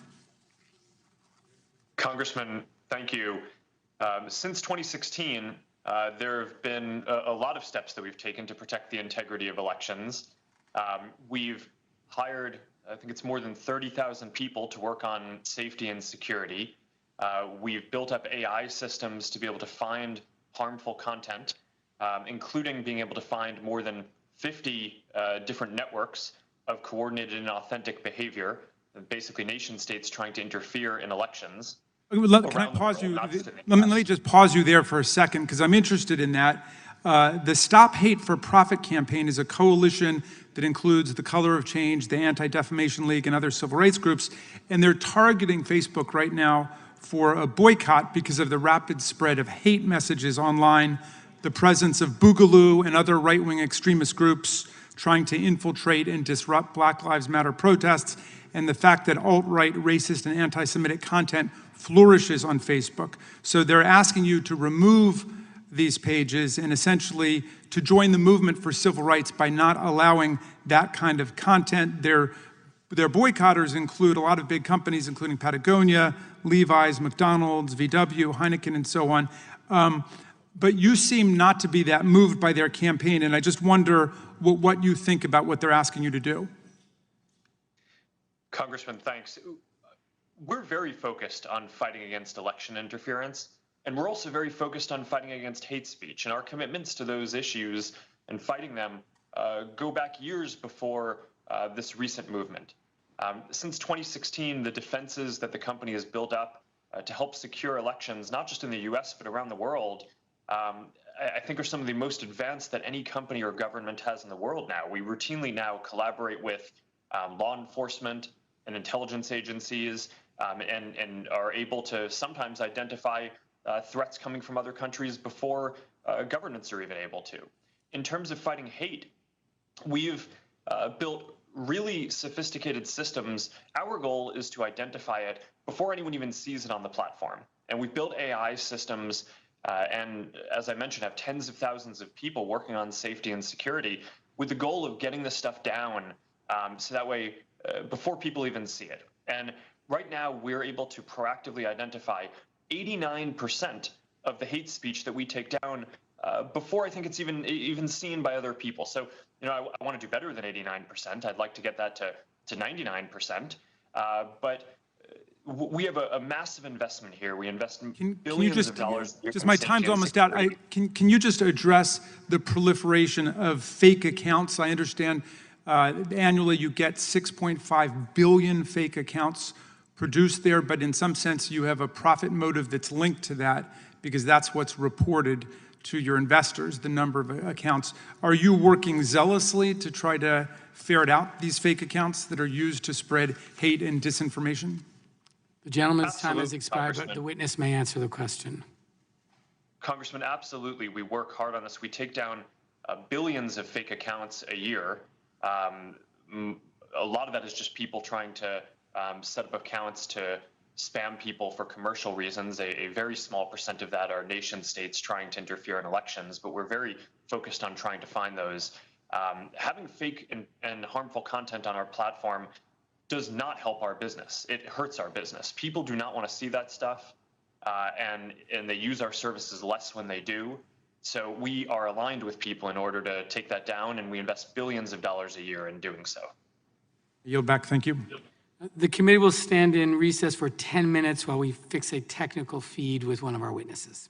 Congressman, thank you. Since 2016, there have been a lot of steps that we've taken to protect the integrity of elections. We've hired, I think it's more than 30,000 people to work on safety and security. We've built up AI systems to be able to find harmful content, including being able to find more than 50 different networks of coordinated and authentic behavior, basically nation states trying to interfere in elections. Can I pause you? Let me just pause you there for a second, because I'm interested in that. The Stop Hate for Profit campaign is a coalition that includes the Color of Change, the Anti-Defamation League, and other civil rights groups, and they're targeting Facebook right now for a boycott because of the rapid spread of hate messages online, the presence of Boogaloo and other right-wing extremist groups trying to infiltrate and disrupt Black Lives Matter protests, and the fact that alt-right, racist, and anti-Semitic content flourishes on Facebook. So they're asking you to remove these pages and essentially to join the movement for civil rights by not allowing that kind of content. Their boycotters include a lot of big companies, including Patagonia, Levi's, McDonald's, VW, Heineken, and so on. But you seem not to be that moved by their campaign, and I just wonder what you think about what they're asking you to do. Congressman, thanks. We're very focused on fighting against election interference, and we're also very focused on fighting against hate speech. And our commitments to those issues and fighting them go back years before this recent movement. Since 2016, the defenses that the company has built up to help secure elections, not just in the US, but around the world, I think are some of the most advanced that any company or government has in the world now. We routinely now collaborate with law enforcement and intelligence agencies and are able to sometimes identify threats coming from other countries before governments are even able to. In terms of fighting hate, we've built really sophisticated systems. Our goal is to identify it before anyone even sees it on the platform. And we've built AI systems and, as I mentioned, have tens of thousands of people working on safety and security with the goal of getting this stuff down so that way before people even see it. And right now, we're able to proactively identify 89% of the hate speech that we take down before I think it's even seen by other people. So, you know, I want to do better than 89%. I'd like to get that to 99%. But we have a massive investment here. We invest billions of dollars. Just my time's almost out. Can you just address the proliferation of fake accounts? I understand annually you get 6.5 billion fake accounts produced there, but in some sense you have a profit motive that's linked to that because that's what's reported to your investors, the number of accounts. Are you working zealously to try to ferret out these fake accounts that are used to spread hate and disinformation? The gentleman's time has expired, but the witness may answer the question. Congressman, absolutely. We work hard on this. We take down billions of fake accounts a year. A lot of that is just people trying to set up accounts to spam people for commercial reasons. A very small percent of that are nation states trying to interfere in elections, but we're very focused on trying to find those. Having fake and harmful content on our platform does not help our business. It hurts our business. People do not want to see that stuff, and they use our services less when they do. So we are aligned with people in order to take that down, and we invest billions of dollars a year in doing so. Yield back. Thank you. The committee will stand in recess for 10 minutes while we fix a technical feed with one of our witnesses.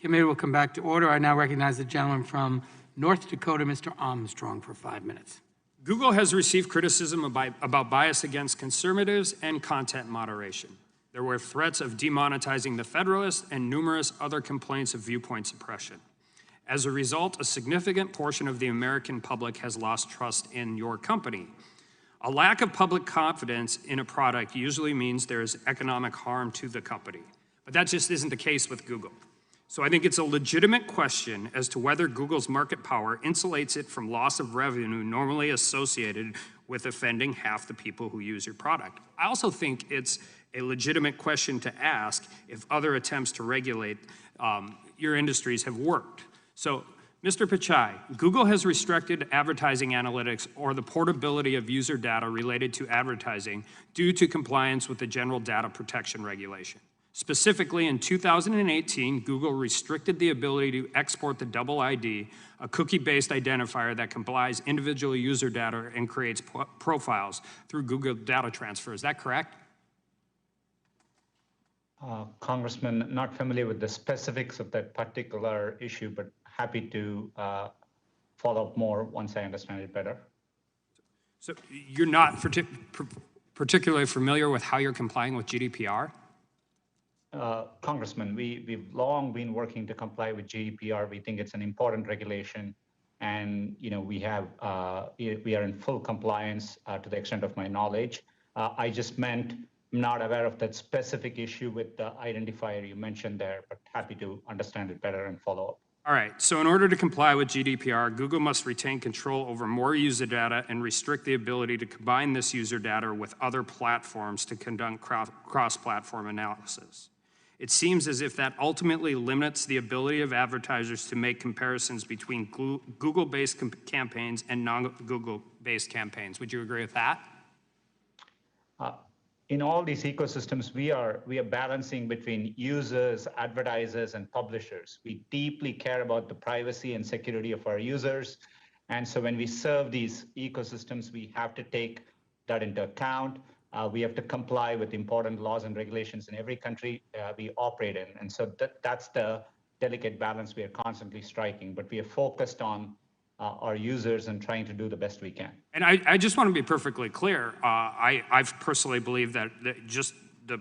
Committee will come back to order. I now recognize the gentleman from North Dakota, Mr. Armstrong, for 5 minutes. Google has received criticism about bias against conservatives and content moderation. There were threats of demonetizing the Federalist and numerous other complaints of viewpoint suppression. As a result, a significant portion of the American public has lost trust in your company. A lack of public confidence in a product usually means there is economic harm to the company. But that just isn't the case with Google. So I think it's a legitimate question as to whether Google's market power insulates it from loss of revenue normally associated with offending half the people who use your product. I also think it's a legitimate question to ask if other attempts to regulate your industries have worked. So, Mr. Pichai, Google has restricted advertising analytics or the portability of user data related to advertising due to compliance with the General Data Protection Regulation. Specifically, in 2018, Google restricted the ability to export the double ID, a cookie-based identifier that compiles individual user data and creates profiles through Google data transfer. Is that correct? Congressman, not familiar with the specifics of that particular issue, but happy to follow up more once I understand it better. So you're not particularly familiar with how you're complying with GDPR? Congressman, we've long been working to comply with GDPR. We think it's an important regulation, and we are in full compliance to the extent of my knowledge. I just meant I'm not aware of that specific issue with the identifier you mentioned there, but happy to understand it better and follow up. All right, so in order to comply with GDPR, Google must retain control over more user data and restrict the ability to combine this user data with other platforms to conduct cross-platform analysis. It seems as if that ultimately limits the ability of advertisers to make comparisons between Google-based campaigns and non-Google-based campaigns. Would you agree with that? In all these ecosystems, we are balancing between users, advertisers, and publishers. We deeply care about the privacy and security of our users. And so when we serve these ecosystems, we have to take that into account. We have to comply with important laws and regulations in every country we operate in. And so that's the delicate balance we are constantly striking. But we are focused on our users and trying to do the best we can. And I just want to be perfectly clear. I personally believe that just the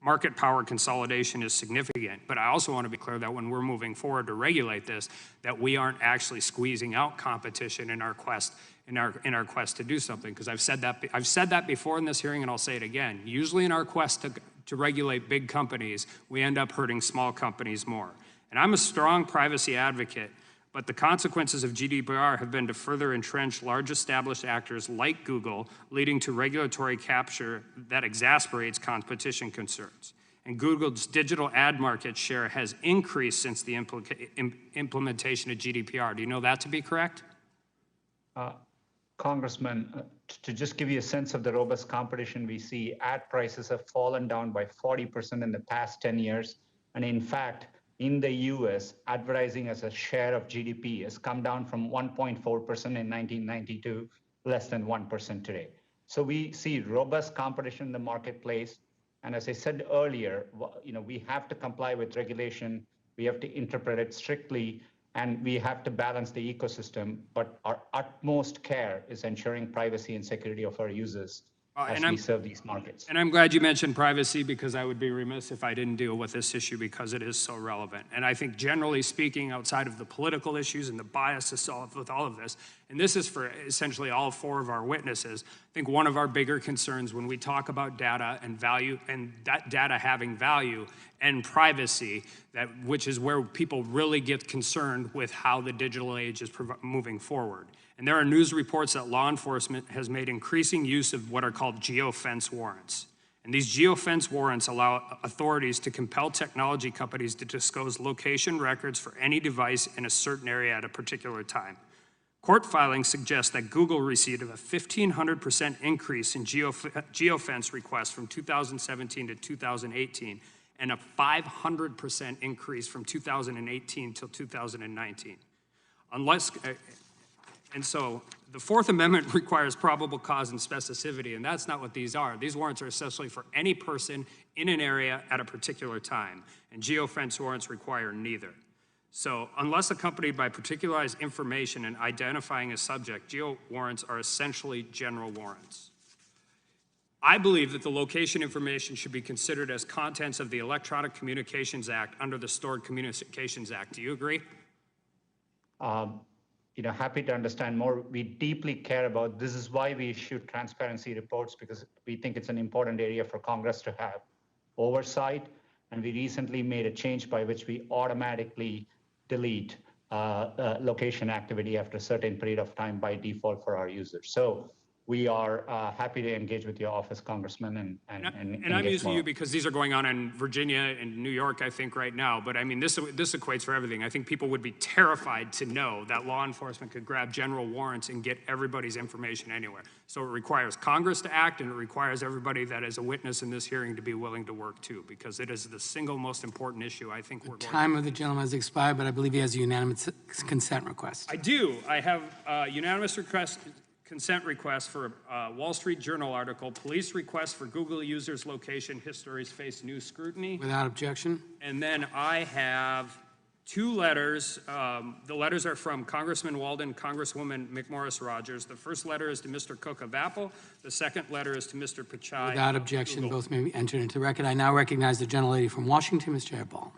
market power consolidation is significant, but I also want to be clear that when we're moving forward to regulate this, that we aren't actually squeezing out competition in our quest to do something. Because I've said that before in this hearing, and I'll say it again. Usually in our quest to regulate big companies, we end up hurting small companies more. And I'm a strong privacy advocate, but the consequences of GDPR have been to further entrench large established actors like Google, leading to regulatory capture that exasperates competition concerns. And Google's digital ad market share has increased since the implementation of GDPR. Do you know that to be correct? Congressman, to just give you a sense of the robust competition we see, ad prices have fallen down by 40% in the past 10 years. And in fact, in the US, advertising as a share of GDP has come down from 1.4% in 1992, less than 1% today. So we see robust competition in the marketplace. And as I said earlier, we have to comply with regulation. We have to interpret it strictly, and we have to balance the ecosystem. But our utmost care is ensuring privacy and security of our users as we serve these markets. And I'm glad you mentioned privacy, because I would be remiss if I didn't deal with this issue, because it is so relevant. And I think generally speaking, outside of the political issues and the bias associated with all of this, and this is for essentially all four of our witnesses, I think one of our bigger concerns when we talk about data and value, and that data having value and privacy, which is where people really get concerned with how the digital age is moving forward. And there are news reports that law enforcement has made increasing use of what are called geofence warrants. And these geofence warrants allow authorities to compel technology companies to disclose location records for any device in a certain area at a particular time. Court filings suggest that Google received a 1,500% increase in geofence requests from 2017 to 2018, and a 500% increase from 2018 till 2019. And so The Fourth Amendment requires probable cause and specificity, and that's not what these are. These warrants are essentially for any person in an area at a particular time, and geofence warrants require neither. So unless accompanied by particularized information and identifying a subject, geo warrants are essentially general warrants. I believe that the location information should be considered as contents of the Electronic Communications Act under the Stored Communications Act. Do you agree? Happy to understand more. We deeply care about, this is why we issue transparency reports, because we think it's an important area for Congress to have oversight. And we recently made a change by which we automatically delete location activity after a certain period of time by default for our users. So we are happy to engage with your office, Congressman, and I'm using you because these are going on in Virginia and New York, I think, right now. But I mean, this equates for everything. I think people would be terrified to know that law enforcement could grab general warrants and get everybody's information anywhere. So it requires Congress to act, and it requires everybody that is a witness in this hearing to be willing to work too, because it is the single most important issue I think we're going to. Time of the gentleman has expired, but I believe he has a unanimous consent request. I do. I have a unanimous consent request for a Wall Street Journal article, police request for Google users' location histories face new scrutiny. Without objection. And then I have two letters. The letters are from Congressman Walden, Congresswoman McMorris Rogers. The first letter is to Mr. Cook of Apple. The second letter is to Mr. Pichai. Without objection, both may be entered into the record. I now recognize the gentlelady from Washington, Ms. Jayapal.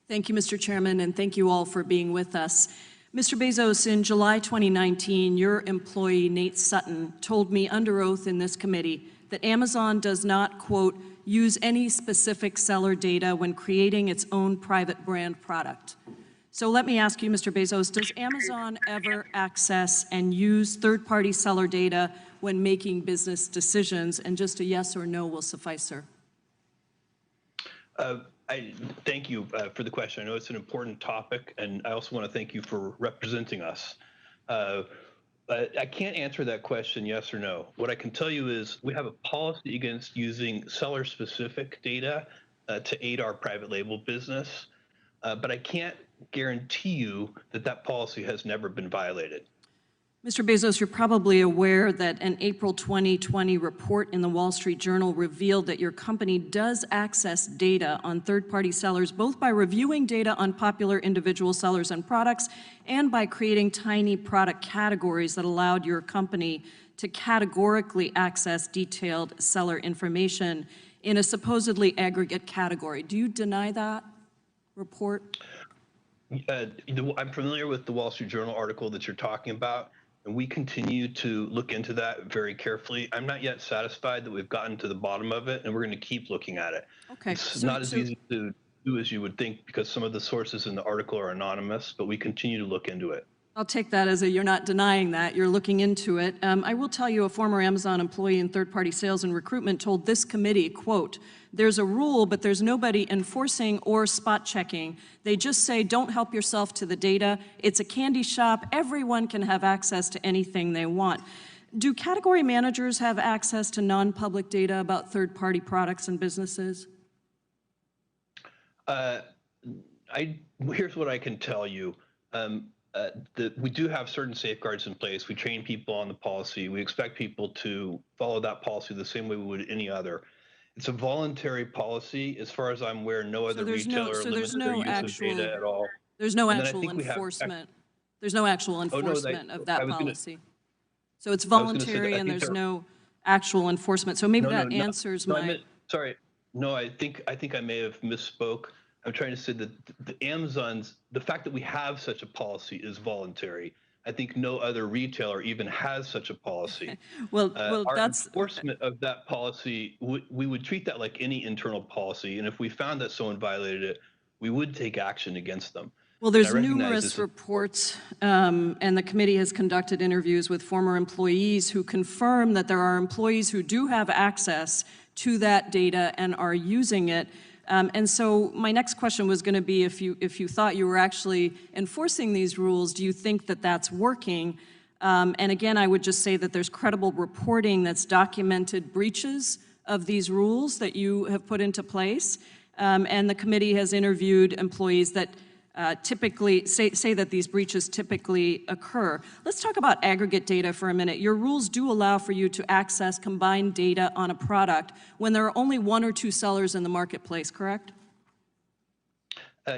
Thank you, Mr. Chairman, and thank you all for being with us. Mr. Bezos, in July 2019, your employee, Nate Sutton, told me under oath in this committee that Amazon does not, quote, use any specific seller data when creating its own private brand product. So let me ask you, Mr. Bezos, does Amazon ever access and use third-party seller data when making business decisions? And just a yes or no will suffice, sir. I thank you for the question. I know it's an important topic, and I also want to thank you for representing us. I can't answer that question yes or no. What I can tell you is we have a policy against using seller-specific data to aid our private label business, but I can't guarantee you that that policy has never been violated. Mr. Bezos, you're probably aware that an April 2020 report in the Wall Street Journal revealed that your company does access data on third-party sellers, both by reviewing data on popular individual sellers and products and by creating tiny product categories that allowed your company to categorically access detailed seller information in a supposedly aggregate category. Do you deny that report? I'm familiar with the Wall Street Journal article that you're talking about, and we continue to look into that very carefully. I'm not yet satisfied that we've gotten to the bottom of it, and we're going to keep looking at it. Okay. It's not as easy to do as you would think, because some of the sources in the article are anonymous, but we continue to look into it. I'll take that as you're not denying that, you're looking into it. I will tell you a former Amazon employee in third-party sales and recruitment told this committee, quote, there's a rule, but there's nobody enforcing or spot checking. They just say, don't help yourself to the data. It's a candy shop. Everyone can have access to anything they want. Do category managers have access to non-public data about third-party products and businesses? Here's what I can tell you. We do have certain safeguards in place. We train people on the policy. We expect people to follow that policy the same way we would any other. It's a voluntary policy. As far as I'm aware, no other retailer limits their use of data at all. There's no actual enforcement. There's no actual enforcement of that policy. So it's voluntary and there's no actual enforcement. So maybe that answers my... Sorry. No, I think I may have misspoke. I'm trying to say that the fact that we have such a policy is voluntary. I think no other retailer even has such a policy. Well, our that's enforcement of that policy. We would treat that like any internal policy, and if we found that someone violated it, we would take action against them. Well, there's numerous reports, and the committee has conducted interviews with former employees who confirm that there are employees who do have access to that data and are using it. And so my next question was going to be, if you thought you were actually enforcing these rules, do you think that that's working? And again, I would just say that there's credible reporting that's documented breaches of these rules that you have put into place. And the committee has interviewed employees that typically say that these breaches typically occur. Let's talk about aggregate data for a minute. Your rules do allow for you to access combined data on a product when there are only one or two sellers in the marketplace, correct?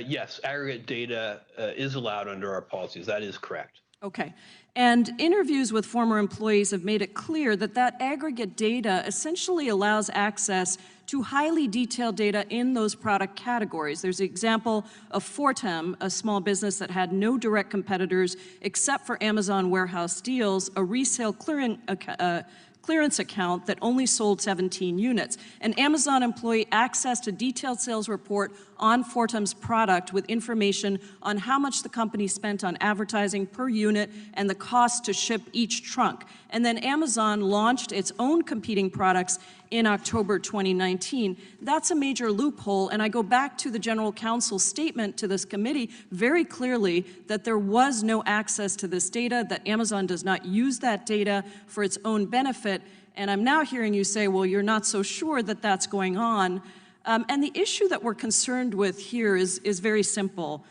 Yes, aggregate data is allowed under our policies. That is correct. Okay. And interviews with former employees have made it clear that that aggregate data essentially allows access to highly detailed data in those product categories. There's an example of Fortem, a small business that had no direct competitors except for Amazon Warehouse Deals, a resale clearance account that only sold 17 units. An Amazon employee accessed a detailed sales report on Fortem's product with information on how much the company spent on advertising per unit and the cost to ship each trunk. And then Amazon launched its own competing products in October 2019. That's a major loophole, and I go back to the General Counsel's statement to this committee very clearly that there was no access to this data, that Amazon does not use that data for its own benefit, and I'm now hearing you say, well, you're not so sure that that's going on. And the issue that we're concerned with here is very simple.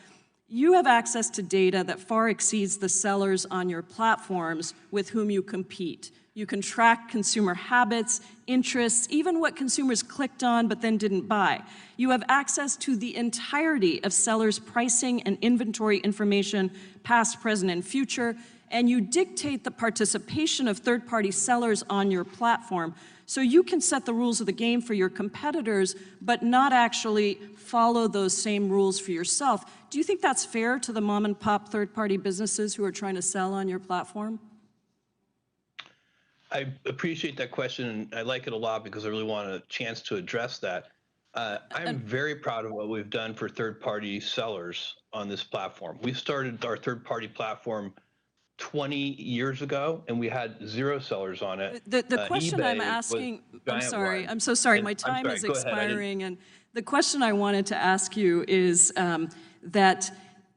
You have access to data that far exceeds the sellers on your platforms with whom you compete. You can track consumer habits, interests, even what consumers clicked on but then didn't buy. You have access to the entirety of sellers' pricing and inventory information, past, present, and future, and you dictate the participation of third-party sellers on your platform. So you can set the rules of the game for your competitors, but not actually follow those same rules for yourself. Do you think that's fair to the mom-and-pop third-party businesses who are trying to sell on your platform? I appreciate that question, and I like it a lot because I really want a chance to address that. I'm very proud of what we've done for third-party sellers on this platform. We started our third-party platform 20 years ago, and we had 0 sellers on it. The question I'm asking, I'm so sorry, my time is expiring, and the question I wanted to ask you is that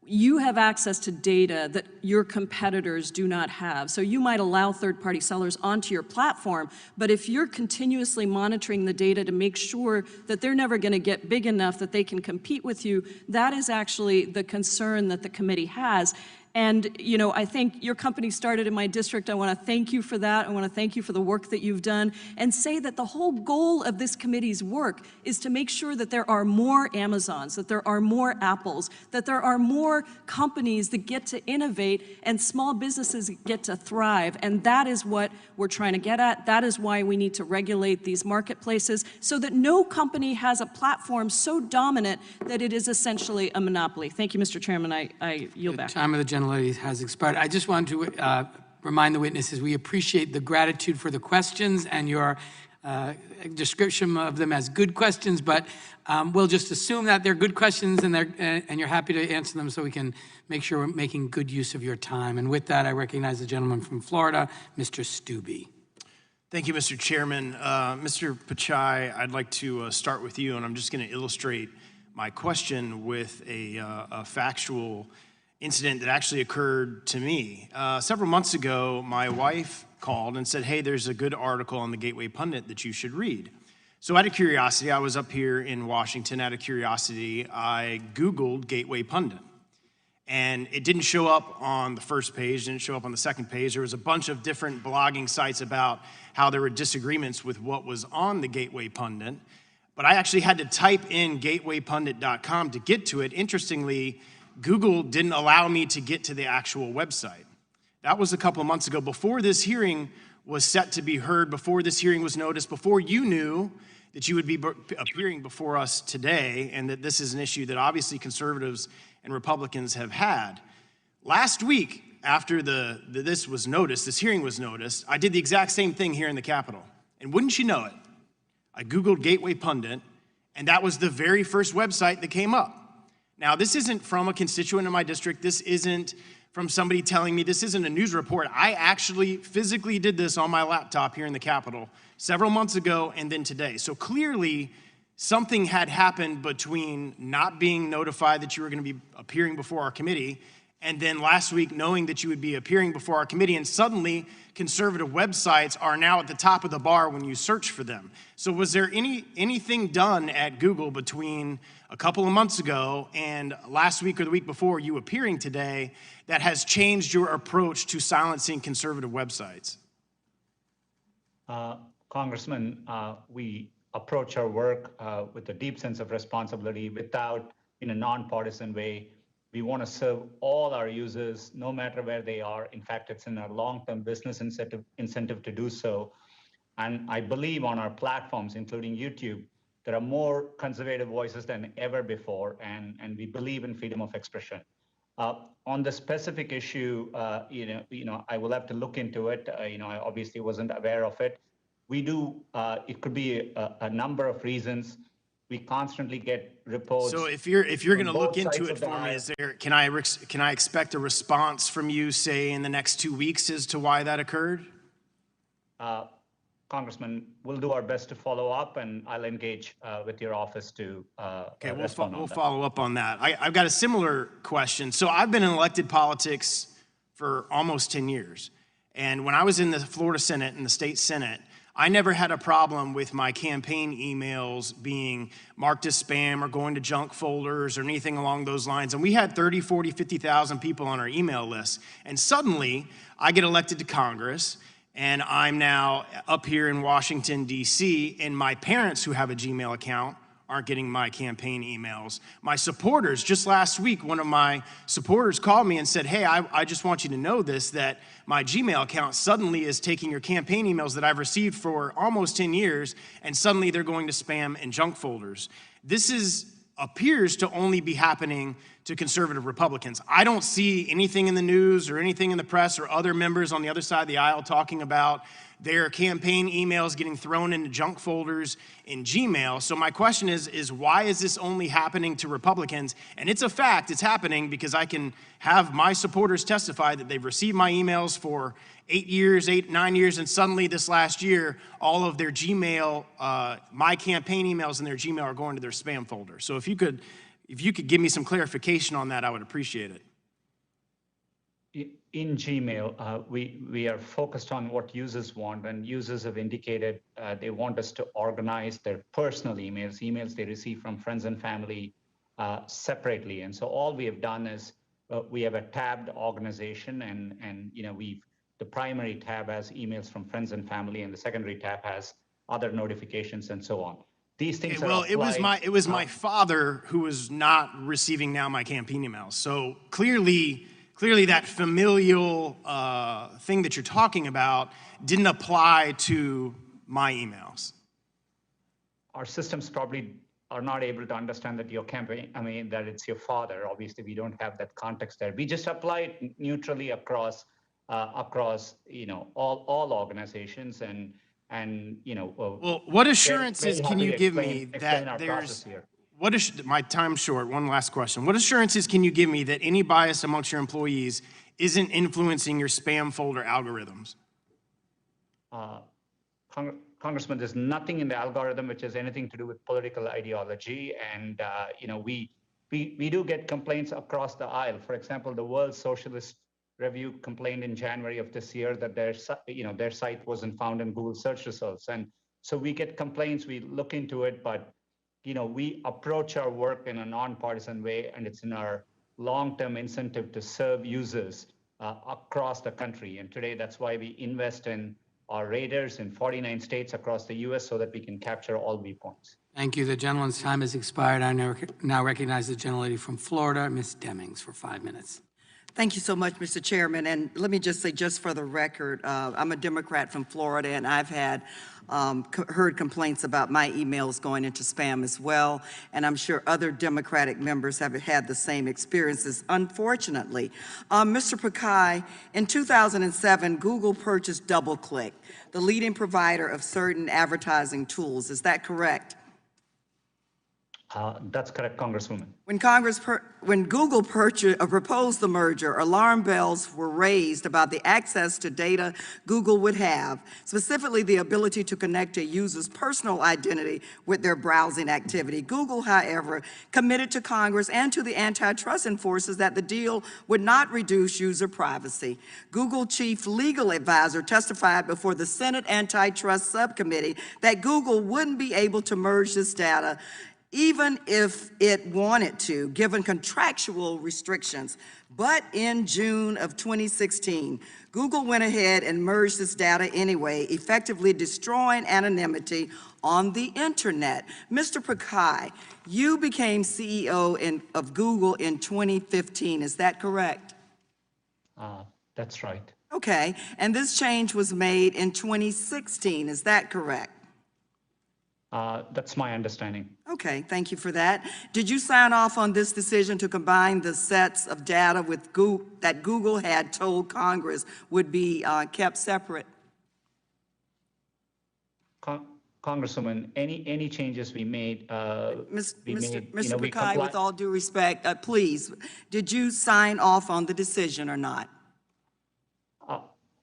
you have access to data that your competitors do not have. So you might allow third-party sellers onto your platform, but if you're continuously monitoring the data to make sure that they're never going to get big enough that they can compete with you, that is actually the concern that the committee has. And, you know, I think your company started in my district. I want to thank you for that. I want to thank you for the work that you've done and say that the whole goal of this committee's work is to make sure that there are more Amazons, that there are more Apples, that there are more companies that get to innovate and small businesses get to thrive. And that is what we're trying to get at. That is why we need to regulate these marketplaces so that no company has a platform so dominant that it is essentially a monopoly. Thank you, Mr. Chairman. I yield back. Time of the gentlelady has expired. I just want to remind the witnesses we appreciate the gratitude for the questions and your description of them as good questions, but we'll just assume that they're good questions and you're happy to answer them so we can make sure we're making good use of your time. And with that, I recognize the gentleman from Florida, Mr. Stubbe. Thank you, Mr. Chairman. Mr. Pichai, I'd like to start with you, and I'm just going to illustrate my question with a factual incident that actually occurred to me. Several months ago, my wife called and said, hey, there's a good article on the Gateway Pundit that you should read. So out of curiosity, I was up here in Washington, out of curiosity, I Googled Gateway Pundit. And it didn't show up on the first page, didn't show up on the second page. There was a bunch of different blogging sites about how there were disagreements with what was on the Gateway Pundit. But I actually had to type in gatewaypundit.com to get to it. Interestingly, Google didn't allow me to get to the actual website. That was a couple of months ago, before this hearing was set to be heard, before this hearing was noticed, before you knew that you would be appearing before us today, and that this is an issue that obviously conservatives and Republicans have had. Last week, after this hearing was noticed, I did the exact same thing here in the Capitol. And wouldn't you know it, I Googled Gateway Pundit, and that was the very first website that came up. Now, this isn't from a constituent in my district. This isn't from somebody telling me. This isn't a news report. I actually physically did this on my laptop here in the Capitol several months ago and then today. So clearly, something had happened between not being notified that you were going to be appearing before our committee and then last week knowing that you would be appearing before our committee, and suddenly conservative websites are now at the top of the bar when you search for them. So was there anything done at Google between a couple of months ago and last week or the week before you appearing today that has changed your approach to silencing conservative websites? Congressman, we approach our work with a deep sense of responsibility in a nonpartisan way. We want to serve all our users, no matter where they are. In fact, it's in our long-term business incentive to do so. And I believe on our platforms, including YouTube, there are more conservative voices than ever before, and we believe in freedom of expression. On the specific issue, I will have to look into it. I obviously wasn't aware of it. We do. It could be a number of reasons. We constantly get reports. So if you're going to look into it for me, can I expect a response from you, say, in the next 2 weeks as to why that occurred? Congressman, we'll do our best to follow up, and I'll engage with your office to okay, respond on we'll that. follow up on that. I've got a similar question. So I've been in elected politics for almost 10 years. And when I was in the Florida Senate and the state Senate, I never had a problem with my campaign emails being marked as spam or going to junk folders or anything along those lines. And we had 30, 40, 50,000 people on our email list. And suddenly I get elected to Congress, and I'm now up here in Washington, D.C., and my parents who have a Gmail account aren't getting my campaign emails. My supporters, just last week, one of my supporters called me and said, hey, I just want you to know this, that my Gmail account suddenly is taking your campaign emails that I've received for almost 10 years, and suddenly they're going to spam and junk folders. This appears to only be happening to conservative Republicans. I don't see anything in the news or anything in the press or other members on the other side of the aisle talking about their campaign emails getting thrown into junk folders in Gmail. So my question is why is this only happening to Republicans? And it's a fact, it's happening because I can have my supporters testify that they've received my emails for 9 years, and suddenly this last year, all of their Gmail, my campaign emails in their Gmail are going to their spam folder. So if you could give me some clarification on that, I would appreciate it. In Gmail, we are focused on what users want, and users have indicated they want us to organize their personal emails they receive from friends and family separately. And so all we have done is we have a tabbed organization, and the primary tab has emails from friends and family, and the secondary tab has other notifications and so on. These things are applied. It was my father who was not receiving now my campaign emails. So clearly that familial thing that you're talking about didn't apply to my emails. Our systems probably are not able to understand that that it's your father. Obviously, we don't have that context there. We just apply it neutrally across all organizations, well, what assurances can you give me that my time's short, one last question. What assurances can you give me that any bias amongst your employees isn't influencing your spam folder algorithms? Congressman, there's nothing in the algorithm which has anything to do with political ideology, and we do get complaints across the aisle. For example, the World Socialist Review complained in January of this year that their site wasn't found in Google search results, and so we get complaints. We look into it, but we approach our work in a nonpartisan way, and it's in our long-term incentive to serve users across the country. And today, that's why we invest in our radars in 49 states across the U.S. so that we can capture all viewpoints. Thank you. The gentleman's time has expired. I now recognize the gentlelady from Florida, Ms. Demings, for 5 minutes. Thank you so much, Mr. Chairman. And let me just say, just for the record, I'm a Democrat from Florida, and I've had heard complaints about my emails going into spam as well. And I'm sure other Democratic members have had the same experiences, unfortunately. Mr. Pakai, in 2007, Google purchased DoubleClick, the leading provider of certain advertising tools. Is that correct? That's correct, Congresswoman. When Google proposed the merger, alarm bells were raised about the access to data Google would have, specifically the ability to connect a user's personal identity with their browsing activity. Google, however, committed to Congress and to the antitrust enforcers that the deal would not reduce user privacy. Google chief legal advisor testified before the Senate Antitrust Subcommittee that Google wouldn't be able to merge this data even if it wanted to, given contractual restrictions. But in June of 2016, Google went ahead and merged this data anyway, effectively destroying anonymity on the internet. Mr. Pichai, you became CEO of Google in 2015, is that correct? That's right. Okay, and this change was made in 2016, is that correct? That's my understanding. Okay, thank you for that. Did you sign off on this decision to combine the sets of data with that Google had told Congress would be kept separate? Congresswoman, any changes we made, Mr. Pichai, with all due respect, please, did you sign off on the decision or not?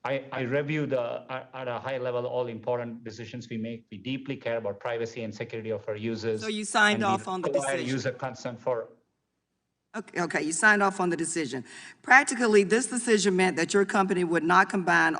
I review at a high level all important decisions we make. We deeply care about privacy and security of our users. So you signed off on the decision? User consent for. Okay, you signed off on the decision. Practically, this decision meant that your company would not combine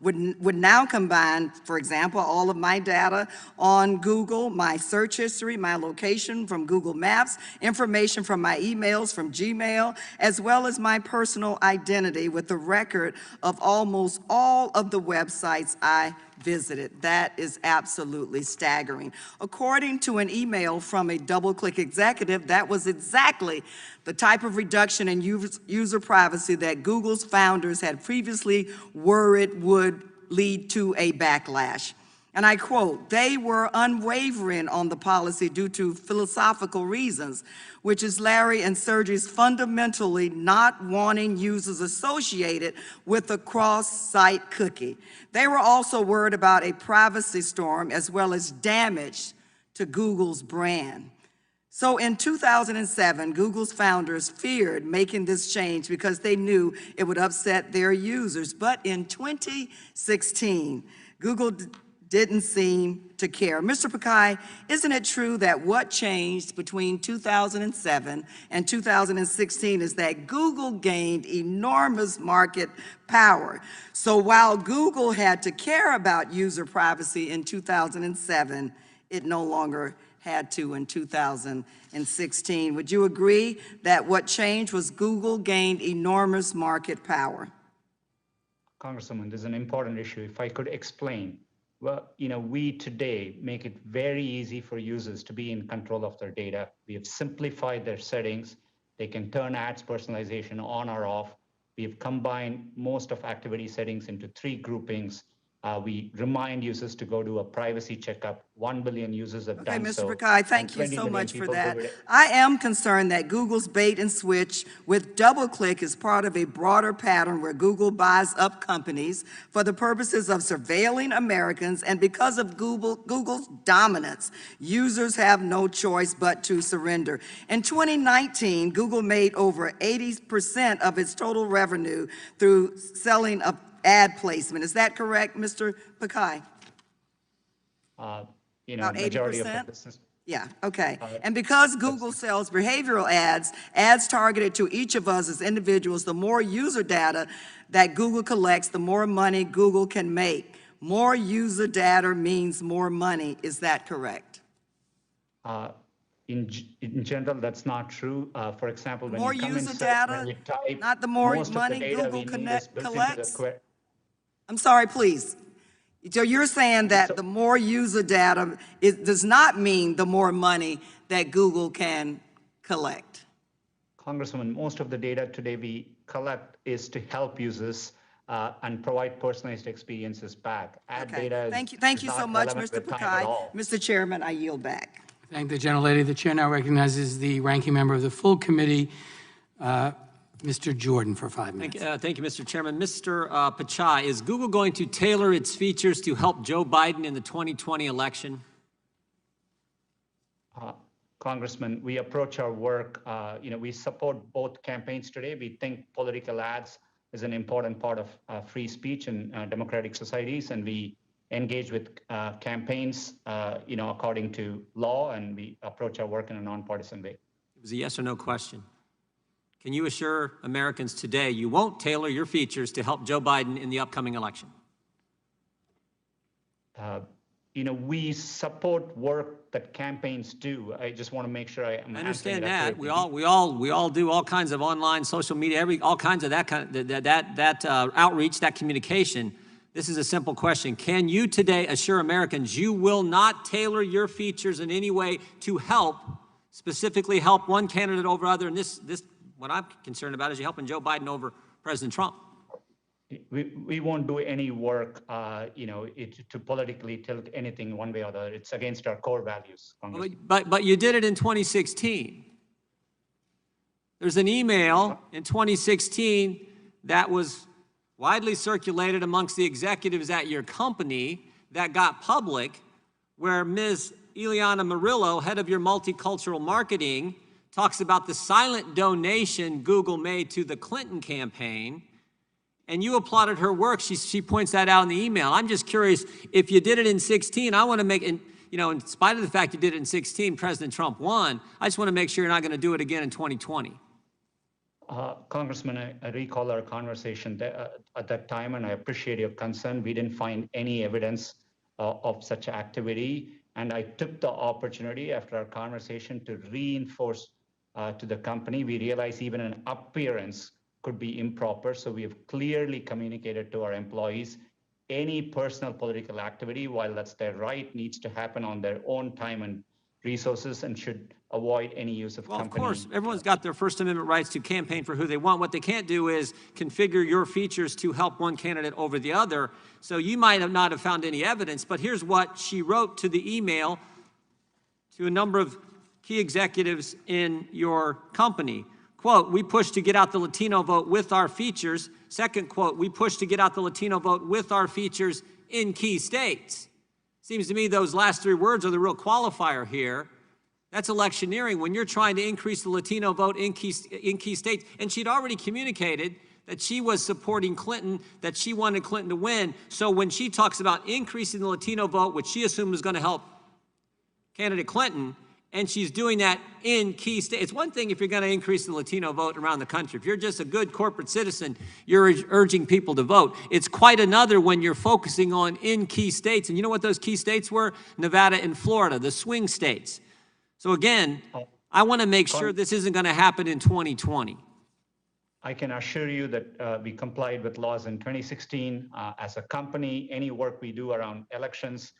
would now combine, for example, all of my data on Google, my search history, my location from Google Maps, information from my emails from Gmail, as well as my personal identity with the record of almost all of the websites I visited. That is absolutely staggering. According to an email from a DoubleClick executive, that was exactly the type of reduction in user privacy that Google's founders had previously worried would lead to a backlash. And I quote, "They were unwavering on the policy due to philosophical reasons, which is Larry and Sergey's fundamentally not wanting users associated with a cross-site cookie. They were also worried about a privacy storm as well as damage to Google's brand." So in 2007, Google's founders feared making this change because they knew it would upset their users. But in 2016, Google didn't seem to care. Mr. Pichai, isn't it true that what changed between 2007 and 2016 is that Google gained enormous market power? So while Google had to care about user privacy in 2007, it no longer had to in 2016. Would you agree that what changed was Google gained enormous market power? Congresswoman, this is an important issue. If I could explain. Well, we today make it very easy for users to be in control of their data. We have simplified their settings. They can turn ads personalization on or off. We have combined most of activity settings into 3 groupings. We remind users to go do a privacy checkup. 1 billion users have done so. Mr. Pichai, thank you so much for that. I am concerned that Google's bait and switch with DoubleClick is part of a broader pattern where Google buys up companies for the purposes of surveilling Americans, and because of Google's dominance, users have no choice but to surrender. In 2019, Google made over 80% of its total revenue through selling of ad placement. Is that correct, Mr. Pichai? About majority 80%? Of the business. Yeah, okay. And because Google sells behavioral ads targeted to each of us as individuals, the more user data that Google collects, the more money Google can make. More user data means more money. Is that correct? In general, that's not true. For example, when more you come user in data, when you type, not the more money Google collects? I'm sorry, please. So you're saying that the more user data does not mean the more money that Google can collect? Congresswoman, most of the data today we collect is to help users and provide personalized experiences back. Ad data Thank you so much, Mr. Pichai. Mr. Chairman, I yield back. Thank the gentlelady. The chair now recognizes the ranking member of the full committee, Mr. Jordan, for 5 minutes. Thank you, Mr. Chairman. Mr. Pichai, is Google going to tailor its features to help Joe Biden in the 2020 election? Congressman, we approach our work, we support both campaigns today. We think political ads is an important part of free speech in democratic societies, and we engage with campaigns, according to law, and we approach our work in a nonpartisan way. It was a yes or no question. Can you assure Americans today you won't tailor your features to help Joe Biden in the upcoming election? We support work that campaigns do. I just want to make sure I understand that. We all do all kinds of online, social media, all kinds of that outreach, that communication. This is a simple question. Can you today assure Americans you will not tailor your features in any way to specifically help one candidate over other? And this what I'm concerned about is you helping Joe Biden over President Trump. We won't do any work, to politically tilt anything one way or the other. It's against our core values. But you did it in 2016. There's an email in 2016 that was widely circulated amongst the executives at your company that got public, where Ms. Ileana Murillo, head of your multicultural marketing, talks about the silent donation Google made to the Clinton campaign. And you applauded her work. She points that out in the email. I'm just curious, if you did it in 16, I want to make, in spite of the fact you did it in 16, President Trump won, I just want to make sure you're not going to do it again in 2020. Congressman, I recall our conversation at that time, and I appreciate your concern. We didn't find any evidence of such activity. And I took the opportunity after our conversation to reinforce to the company. We realized even an appearance could be improper. So we have clearly communicated to our employees any personal political activity, while that's their right, needs to happen on their own time and resources and should avoid any use of company. Of course, everyone's got their First Amendment rights to campaign for who they want. What they can't do is configure your features to help one candidate over the other. So you might not have found any evidence, but here's what she wrote to the email to a number of key executives in your company. Quote, we push to get out the Latino vote with our features. Second quote, we push to get out the Latino vote with our features in key states. Seems to me those last three words are the real qualifier here. That's electioneering when you're trying to increase the Latino vote in key states. And she'd already communicated that she was supporting Clinton, that she wanted Clinton to win. So when she talks about increasing the Latino vote, which she assumed was going to help candidate Clinton, and she's doing that in key states. It's one thing if you're going to increase the Latino vote around the country. If you're just a good corporate citizen, you're urging people to vote. It's quite another when you're focusing on in key states. And you know what those key states were? Nevada and Florida, the swing states. So again, I want to make sure this isn't going to happen in 2020. I can assure you that we complied with laws in 2016. As a company, any work we do around elections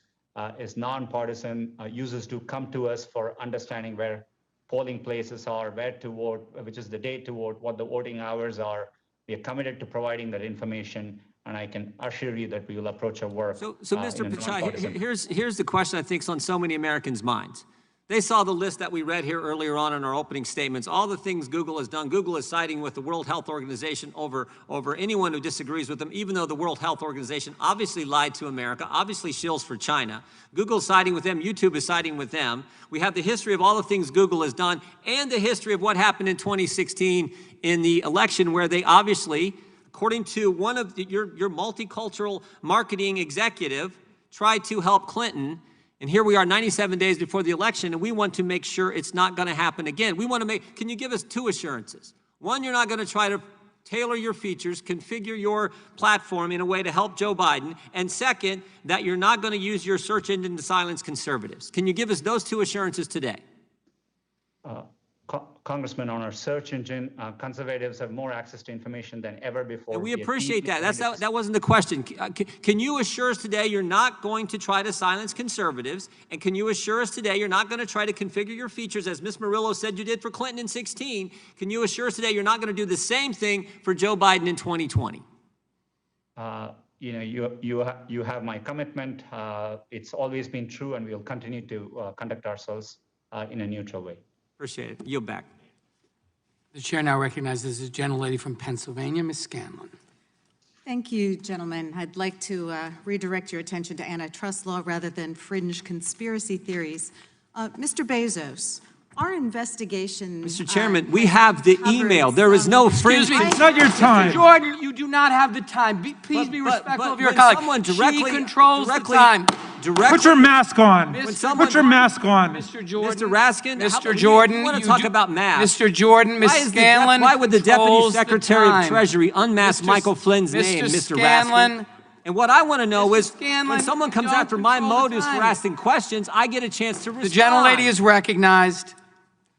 is nonpartisan. Users do come to us for understanding where polling places are, where to vote, which is the date to vote, what the voting hours are. We are committed to providing that information, and I can assure you that we will approach our work. So Mr. Pichai, here's the question I think is on so many Americans' minds. They saw the list that we read here earlier on in our opening statements, all the things Google has done. Google is siding with the World Health Organization over anyone who disagrees with them, even though the World Health Organization obviously lied to America, obviously shills for China. Google's siding with them, YouTube is siding with them. We have the history of all the things Google has done and the history of what happened in 2016 in the election, where they obviously, according to one of your multicultural marketing executive, tried to help Clinton. And here we are 97 days before the election, and we want to make sure it's not going to happen again. We want to can you give us two assurances? One, you're not going to try to tailor your features, configure your platform in a way to help Joe Biden. And second, that you're not going to use your search engine to silence conservatives. Can you give us those two assurances today? Congressman, on our search engine, conservatives have more access to information than ever before. And we appreciate that. That wasn't the question. Can you assure us today you're not going to try to silence conservatives? And can you assure us today you're not going to try to configure your features, as Ms. Murillo said you did for Clinton in 2016? Can you assure us today you're not going to do the same thing for Joe Biden in 2020? You have my commitment. It's always been true, and we'll continue to conduct ourselves in a neutral way. Appreciate it. Yield back. The chair now recognizes the gentlelady from Pennsylvania, Ms. Scanlon. Thank you, gentlemen. I'd like to redirect your attention to antitrust law rather than fringe conspiracy theories. Mr. Bezos, Our investigation. Mr. Chairman, we have the email. There is no fringe. It's not your time. Mr. Jordan, you do not have the time. Please be respectful of your colleague. She controls the time. Put your mask on. Mr. Put your mask on. Mr. Jordan. Mr. Raskin, Mr. Jordan, you want to talk about masks. Mr. Jordan, Ms. Scanlon. Why would the Deputy controls the Secretary of time. Treasury unmask Michael Flynn's name, Mr. Raskin? And what I want to know is, when someone comes after my motives for asking questions, I get a chance to respond. The gentlelady is recognized.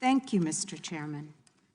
Thank you, Mr. Chairman.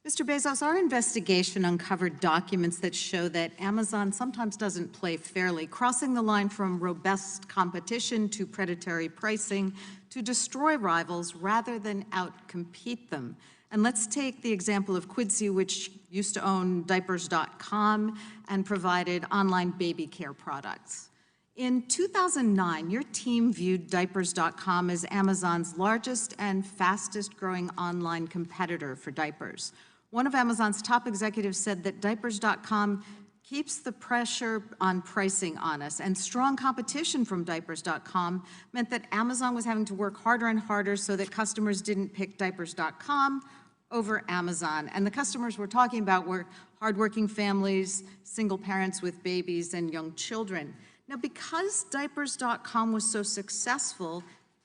Mr. Bezos, our investigation uncovered documents that show that Amazon sometimes doesn't play fairly, crossing the line from robust competition to predatory pricing to destroy rivals rather than outcompete them. And let's take the example of Quidsi, which used to own diapers.com and provided online baby care products. In 2009, your team viewed diapers.com as Amazon's largest and fastest growing online competitor for diapers. One of Amazon's top executives said that diapers.com keeps the pressure on pricing on us, and strong competition from diapers.com meant that Amazon was having to work harder and harder so that customers didn't pick diapers.com over Amazon. And the customers we're talking about were hardworking families, single parents with babies, and young children. Now, because diapers.com was so successful,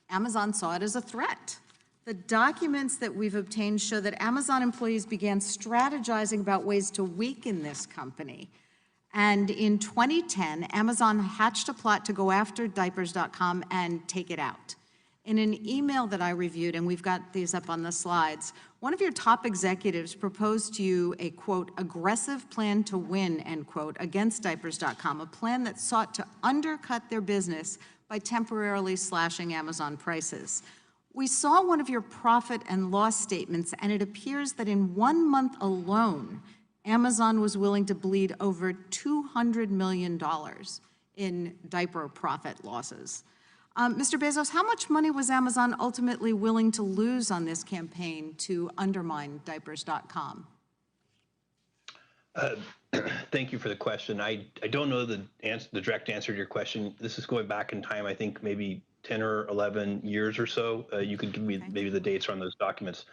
Amazon saw it as a threat. The documents that we've obtained show that Amazon employees began strategizing about ways to weaken this company. And in 2010, Amazon hatched a plot to go after diapers.com and take it out. In an email that I reviewed, and we've got these up on the slides, one of your top executives proposed to you a, quote, aggressive plan to win, end quote, against diapers.com, a plan that sought to undercut their business by temporarily slashing Amazon prices. We saw one of your profit and loss statements, and it appears that in 1 month alone, Amazon was willing to bleed over $200 million in diaper profit losses. Mr. Bezos, how much money was Amazon ultimately willing to lose on this campaign to undermine diapers.com? Thank you for the question. I don't know the direct answer to your question. This is going back in time, I think maybe 10 or 11 years or so. You could give me maybe the dates on those documents.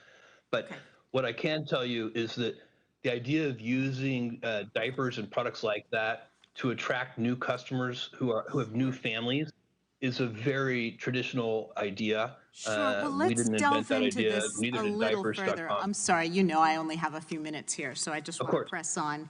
But what I can tell you is that the idea of using diapers and products like that to attract new customers who have new families is a very traditional idea. Sure, well, let's delve into this a little further. I'm sorry, you know I only have a few minutes here, so I just want to press on.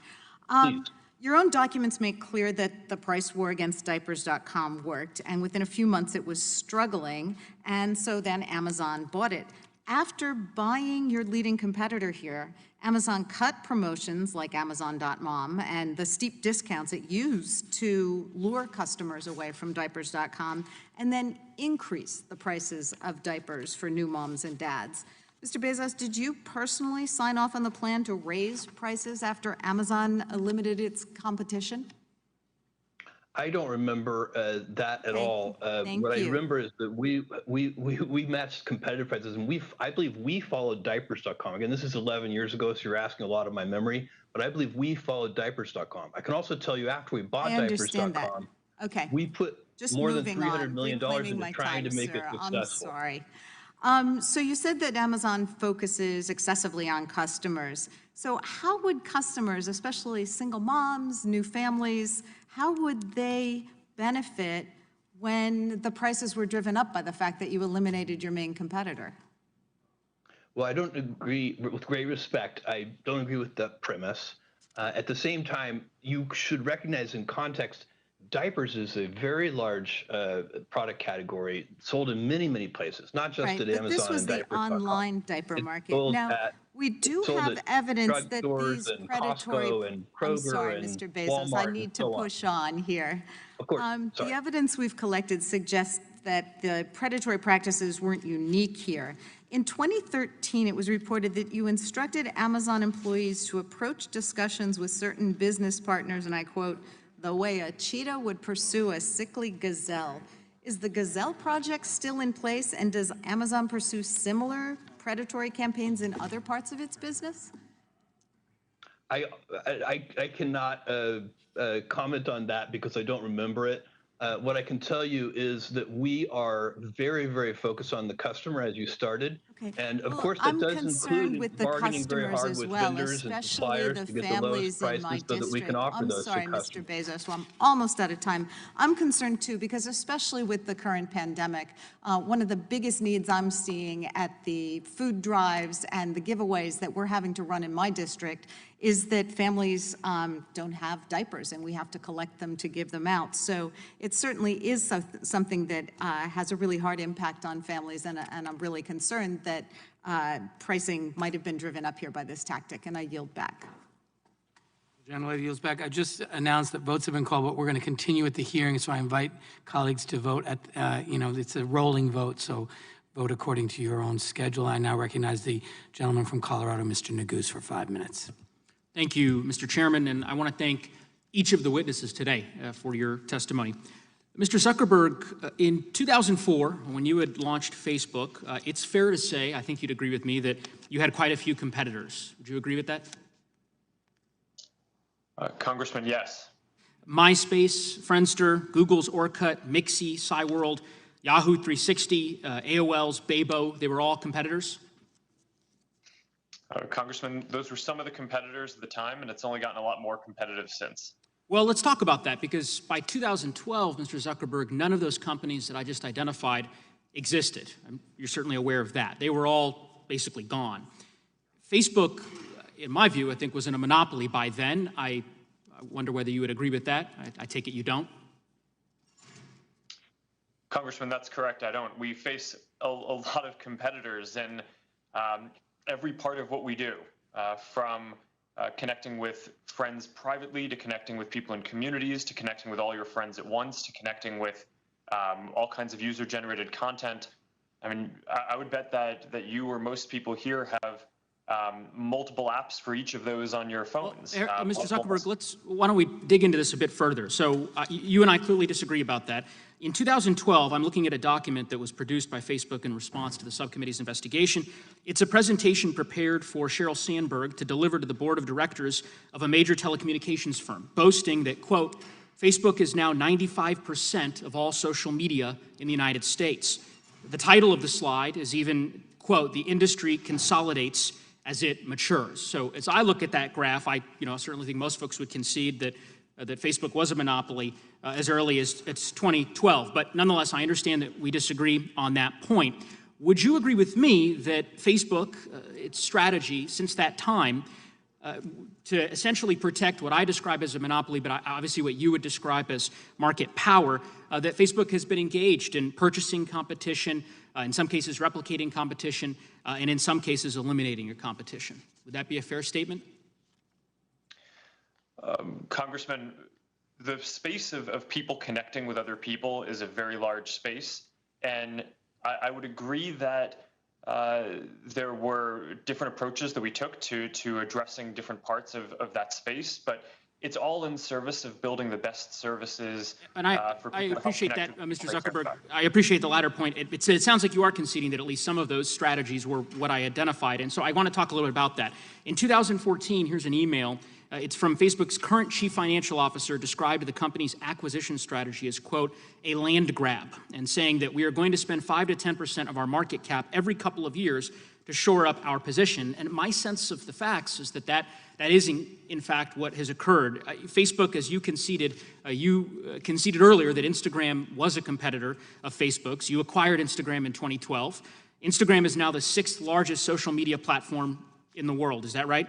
Your own documents make clear that the price war against diapers.com worked, and within a few months it was struggling, and so then Amazon bought it. After buying your leading competitor here, Amazon cut promotions like Amazon.mom and the steep discounts it used to lure customers away from diapers.com, and then increased the prices of diapers for new moms and dads. Mr. Bezos, did you personally sign off on the plan to raise prices after Amazon limited its competition? I don't remember that at all. What I remember is that we matched competitive prices, and I believe we followed diapers.com. Again, this is 11 years ago, so you're asking a lot of my memory, but I believe we followed diapers.com. I can also tell you after we bought diapers.com, we put more than $300 million into trying to make it successful. I'm sorry. So you said that Amazon focuses excessively on customers. So how would customers, especially single moms, new families, how would they benefit when the prices were driven up by the fact that you eliminated your main competitor? Well, I don't agree, with great respect, I don't agree with that premise. At the same time, you should recognize in context, diapers is a very large product category sold in many, many places, not just at Amazon and diapers.com. This was the online diaper market. Now, we do have evidence that these predatory... And Kroger I'm sorry, Mr. Bezos, I need to push on here. Of course, the evidence we've collected suggests that the predatory practices weren't unique here. In 2013, it was reported that you instructed Amazon employees to approach discussions with certain business partners, and I quote, the way a cheetah would pursue a sickly gazelle. Is the Gazelle Project still in place, and does Amazon pursue similar predatory campaigns in other parts of its business? I cannot comment on that because I don't remember it. What I can tell you is that we are very, very focused on the customer, as you started. Okay. And of Well, course, that I'm does concerned include with the bargaining very customers hard as with well, vendors and especially suppliers the to get the lowest families in my prices so that we can district. offer I'm those to sorry, Mr. customers. Bezos, so I'm almost out of time. I'm concerned too, because especially with the current pandemic, one of the biggest needs I'm seeing at the food drives and the giveaways that we're having to run in my district is that families don't have diapers, and we have to collect them to give them out. So it certainly is something that has a really hard impact on families, and I'm really concerned that pricing might have been driven up here by this tactic, and I yield back. Gentlelady yields back. I just announced that votes have been called, but we're going to continue with the hearing, so I invite colleagues to vote at, it's a rolling vote, so vote according to your own schedule. I now recognize the gentleman from Colorado, Mr. Neguse, for 5 minutes. Thank you, Mr. Chairman, and I want to thank each of the witnesses today for your testimony. Mr. Zuckerberg, in 2004, when you had launched Facebook, it's fair to say, I think you'd agree with me, that you had quite a few competitors. Would you agree with that? Congressman, yes. MySpace, Friendster, Google's Orkut, Mixi, Cyworld, Yahoo 360, AOL's Bebo, they were all competitors? Congressman, those were some of the competitors at the time, and it's only gotten a lot more competitive since. Well, let's talk about that, because by 2012, Mr. Zuckerberg, none of those companies that I just identified existed. You're certainly aware of that. They were all basically gone. Facebook, in my view, I think was in a monopoly by then. I wonder whether you would agree with that. I take it you don't. Congressman, that's correct. I don't. We face a lot of competitors in every part of what we do, from connecting with friends privately, to connecting with people in communities, to connecting with all your friends at once, to connecting with all kinds of user-generated content. I mean, I would bet that you or most people here have multiple apps for each of those on your phones. Mr. Zuckerberg, why don't we dig into this a bit further? So you and I clearly disagree about that. In 2012, I'm looking at a document that was produced by Facebook in response to the subcommittee's investigation. It's a presentation prepared for Sheryl Sandberg to deliver to the board of directors of a major telecommunications firm, boasting that, quote, Facebook is now 95% of all social media in the United States. The title of the slide is even, quote, the industry consolidates as it matures. So as I look at that graph, I certainly think most folks would concede that Facebook was a monopoly as early as 2012. But nonetheless, I understand that we disagree on that point. Would you agree with me that Facebook, its strategy since that time, to essentially protect what I describe as a monopoly, but obviously what you would describe as market power, that Facebook has been engaged in purchasing competition, in some cases replicating competition, and in some cases eliminating your competition? Would that be a fair statement? Congressman, the space of people connecting with other people is a very large space, and I would agree that there were different approaches that we took to addressing different parts of that space, but it's all in service of building the best services and for people. I appreciate that, Mr. Zuckerberg. I appreciate the latter point. It sounds like you are conceding that at least some of those strategies were what I identified, and so I want to talk a little bit about that. In 2014, here's an email. It's from Facebook's current chief financial officer, described the company's acquisition strategy as, quote, a land grab, and saying that we are going to spend 5 to 10% of our market cap every couple of years to shore up our position. And my sense of the facts is that is in fact what has occurred. Facebook, as you conceded earlier that Instagram was a competitor of Facebook's. You acquired Instagram in 2012. Instagram is now the 6th largest social media platform in the world. Is that right?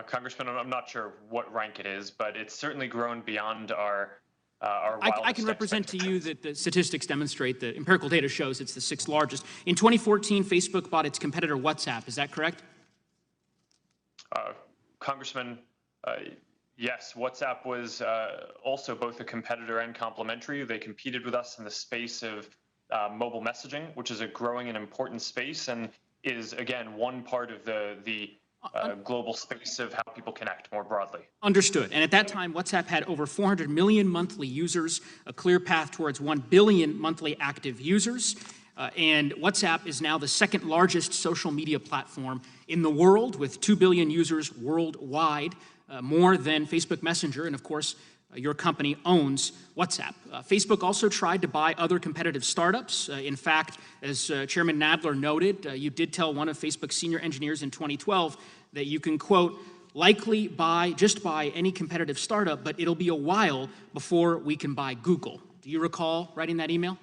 Congressman, I'm not sure what rank it is, but it's certainly grown beyond our I can represent to you that the statistics demonstrate that empirical data shows it's the 6th largest. In 2014, Facebook bought its competitor WhatsApp. Is that correct? Congressman, yes, WhatsApp was also both a competitor and complementary. They competed with us in the space of mobile messaging, which is a growing and important space, and is, again, one part of the global space of how people connect more broadly. Understood. And at that time, WhatsApp had over 400 million monthly users, a clear path towards 1 billion monthly active users. And WhatsApp is now the 2nd largest social media platform in the world, with 2 billion users worldwide, more than Facebook Messenger. And of course, your company owns WhatsApp. Facebook also tried to buy other competitive startups. In fact, as Chairman Nadler noted, you did tell one of Facebook's senior engineers in 2012 that you can, quote, likely just buy any competitive startup, but it'll be a while before we can buy Google. Do you recall writing that email?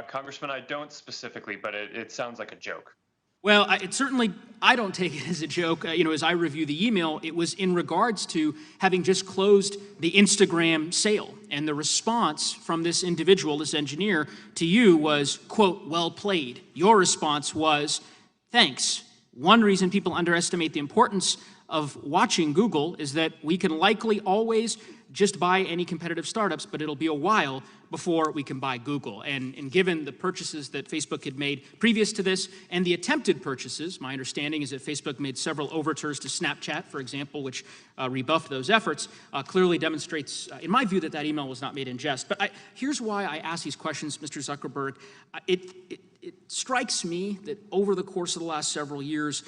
Congressman, I don't specifically, but it sounds like a joke. Well, I don't take it as a joke. As I review the email, it was in regards to having just closed the Instagram sale. And the response from this individual, this engineer, to you was, quote, well played. Your response was, thanks. One reason people underestimate the importance of watching Google is that we can likely always just buy any competitive startups, but it'll be a while before we can buy Google. And given the purchases that Facebook had made previous to this and the attempted purchases, my understanding is that Facebook made several overtures to Snapchat, for example, which rebuffed those efforts, clearly demonstrates, in my view, that email was not made in jest. But here's why I ask these questions, Mr. Zuckerberg. It strikes me that over the course of the last several years,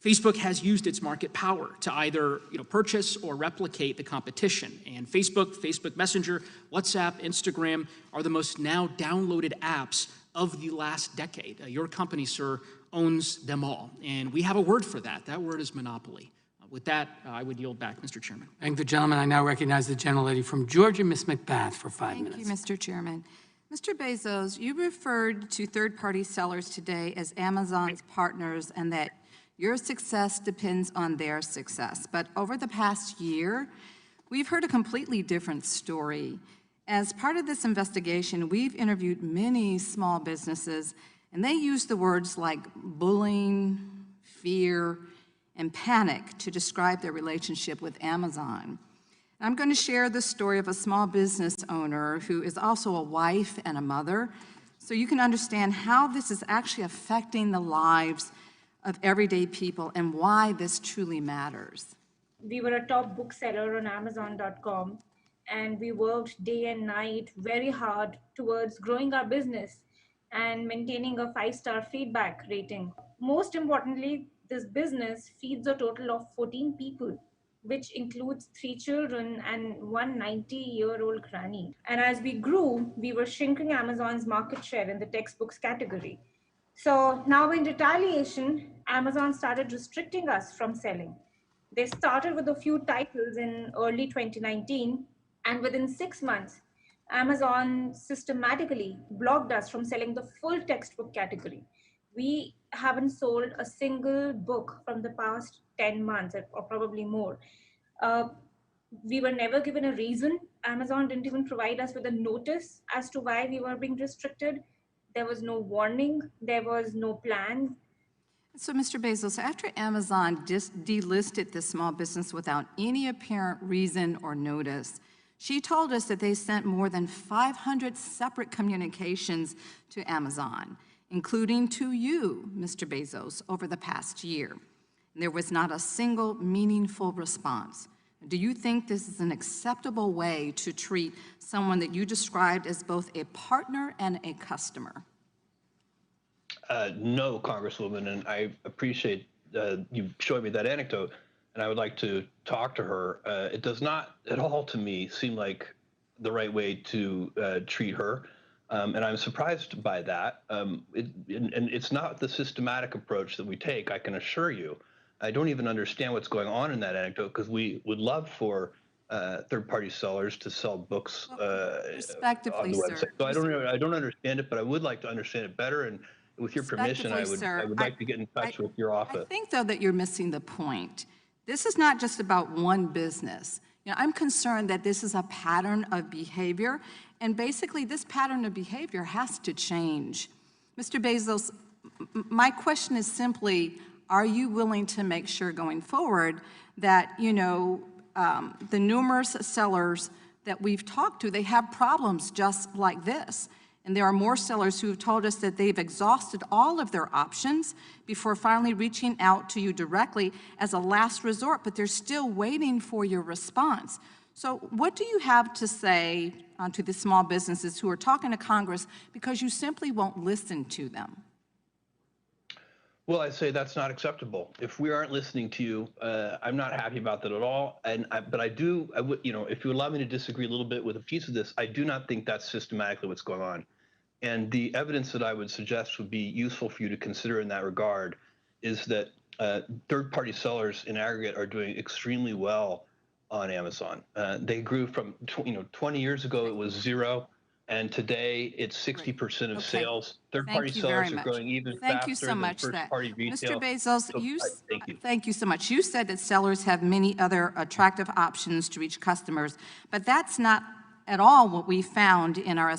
Facebook has used its market power to either purchase or replicate the competition. And Facebook Messenger, WhatsApp, Instagram are the most now downloaded apps of the last decade. Your company, sir, owns them all. And we have a word for that. That word is monopoly. With that, I would yield back, Mr. Chairman. Thank the gentleman. I now recognize the gentlelady from Georgia, Ms. McBath, for 5 minutes. Thank you, Mr. Chairman. Mr. Bezos, you referred to third-party sellers today as Amazon's partners and that your success depends on their success. But over the past year, we've heard a completely different story. As part of this investigation, we've interviewed many small businesses, and they use the words like bullying, fear, and panic to describe their relationship with Amazon. I'm going to share the story of a small business owner who is also a wife and a mother, so you can understand how this is actually affecting the lives of everyday people and why this truly matters. We were a top bookseller on Amazon.com, and we worked day and night very hard towards growing our business and maintaining a 5-star feedback rating. Most importantly, this business feeds a total of 14 people, which includes 3 children and one 90-year-old granny. And as we grew, we were shrinking Amazon's market share in the textbooks category. So now in retaliation, Amazon started restricting us from selling. They started with a few titles in early 2019, and within 6 months, Amazon systematically blocked us from selling the full textbook category. We haven't sold a single book from the past 10 months or probably more. We were never given a reason. Amazon didn't even provide us with a notice as to why we were being restricted. There was no warning. There was no plan. So, Mr. Bezos, after Amazon delisted this small business without any apparent reason or notice, she told us that they sent more than 500 separate communications to Amazon, including to you, Mr. Bezos, over the past year. And there was not a single meaningful response. Do you think this is an acceptable way to treat someone that you described as both a partner and a customer? No, Congresswoman, and I appreciate you showing me that anecdote, and I would like to talk to her. It does not at all to me seem like the right way to treat her, and I'm surprised by that. And it's not the systematic approach that we take, I can assure you. I don't even understand what's going on in that anecdote, because we would love for third-party sellers to sell books on the website. Sir. So I don't understand it, but I would like to understand it better. And with your permission, I would like to get in touch with your office. I think, though, that you're missing the point. This is not just about one business. I'm concerned that this is a pattern of behavior, and basically this pattern of behavior has to change. Mr. Bezos, my question is simply, are you willing to make sure going forward that, the numerous sellers that we've talked to, they have problems just like this? And there are more sellers who have told us that they've exhausted all of their options before finally reaching out to you directly as a last resort, but they're still waiting for your response. So what do you have to say to the small businesses who are talking to Congress because you simply won't listen to them? Well, I say that's not acceptable. If we aren't listening to you, I'm not happy about that at all. But I would, if you allow me to disagree a little bit with a piece of this, I do not think that's systematically what's going on. And the evidence that I would suggest would be useful for you to consider in that regard is that third-party sellers in aggregate are doing extremely well on Amazon. They grew from 20 years ago it was 0. And today, it's 60% of sales. Third-party sellers are growing even faster than first-party retail. Mr. Bezos, Thank you. thank you so much. You said that sellers have many other attractive options to reach customers, but that's not at all what we found in our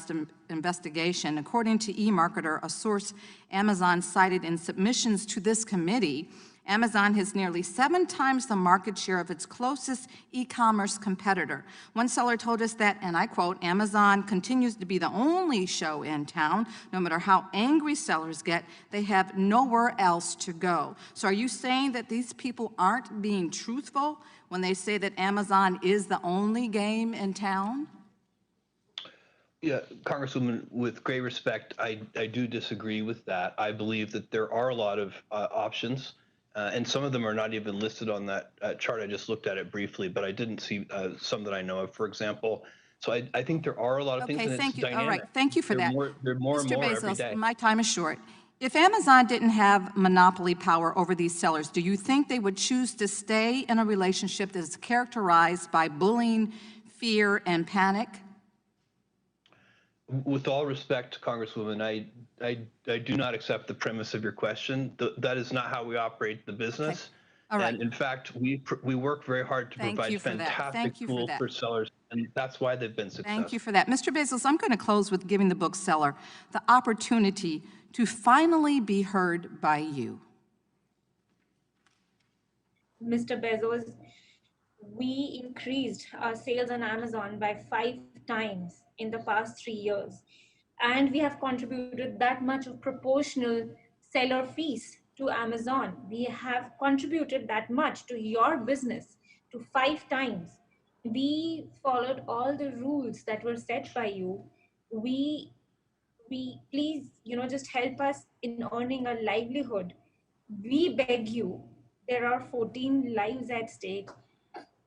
investigation. According to eMarketer, a source Amazon cited in submissions to this committee, Amazon has nearly 7 times the market share of its closest e-commerce competitor. One seller told us that, and I quote, Amazon continues to be the only show in town. No matter how angry sellers get, they have nowhere else to go. So are you saying that these people aren't being truthful when they say that Amazon is the only game in town? Yeah, Congresswoman, with great respect, I do disagree with that. I believe that there are a lot of options. And some of them are not even listed on that chart. I just looked at it briefly, but I didn't see some that I know of, for example. So I think there are a lot of things, and thank it's you. dynamic. All right, thank you for that. They're more and Mr. more Bezos, every day. my time is short. If Amazon didn't have monopoly power over these sellers, do you think they would choose to stay in a relationship that is characterized by bullying, fear, and panic? With all respect, Congresswoman, I do not accept the premise of your question. That is not how we operate the business. All right. And in fact, we work very hard to Thank provide you for that. fantastic Thank you for tools that. for sellers, and that's why they've been successful. Thank you for that. Mr. Bezos, I'm going to close with giving the bookseller the opportunity to finally be heard by you. Mr. Bezos, we increased our sales on Amazon by 5 times in the past 3 years. And we have contributed that much of proportional seller fees to Amazon. We have contributed that much to your business, to 5 times. We followed all the rules that were set by you. We please, just help us in earning a livelihood. We beg you, there are 14 lives at stake.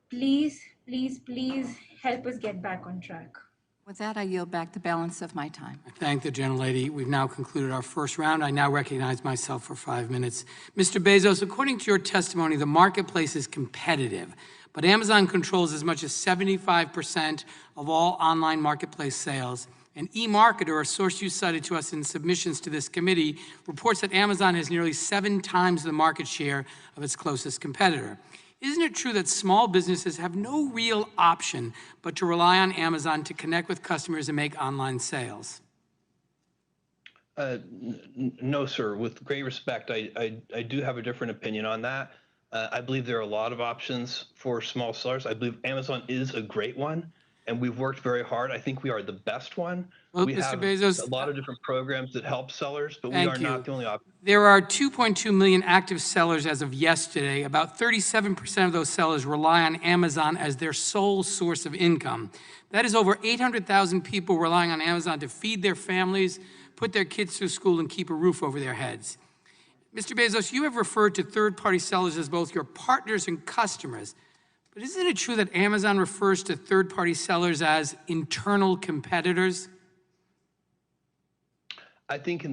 Please, please, please help us get back on track. With that, I yield back the balance of my time. I thank the gentlelady. We've now concluded our first round. I now recognize myself for 5 minutes. Mr. Bezos, according to your testimony, the marketplace is competitive, but Amazon controls as much as 75% of all online marketplace sales. And eMarketer, a source you cited to us in submissions to this committee, reports that Amazon has nearly 7 times the market share of its closest competitor. Isn't it true that small businesses have no real option but to rely on Amazon to connect with customers and make online sales? No, sir. With great respect, I do have a different opinion on that. I believe there are a lot of options for small sellers. I believe Amazon is a great one, and we've worked very hard. I think we are the best one. Well, we Mr. have Bezos, a lot of different programs that help sellers, but we thank are you. not the only option. There are 2.2 million active sellers as of yesterday. About 37% of those sellers rely on Amazon as their sole source of income. That is over 800,000 people relying on Amazon to feed their families, put their kids through school, and keep a roof over their heads. Mr. Bezos, you have referred to third-party sellers as both your partners and customers. But isn't it true that Amazon refers to third-party sellers as internal competitors? I think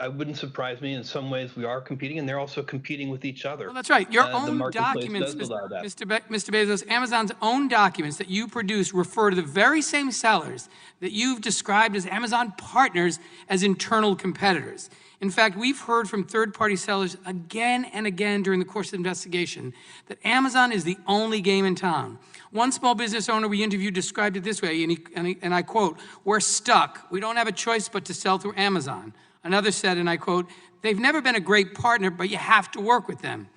I wouldn't surprise me. In some ways, we are competing, and they're also competing with each other. Well, that's right. Your own marketplace documents, does allow that. Mr. Bezos, Amazon's own documents that you produce refer to the very same sellers that you've described as Amazon partners as internal competitors. In fact, we've heard from third-party sellers again and again during the course of the investigation that Amazon is the only game in town. One small business owner we interviewed described it this way, and I quote, "We're stuck. We don't have a choice but to sell through Amazon." Another said, and I quote, "They've never been a great partner, but you have to work with them."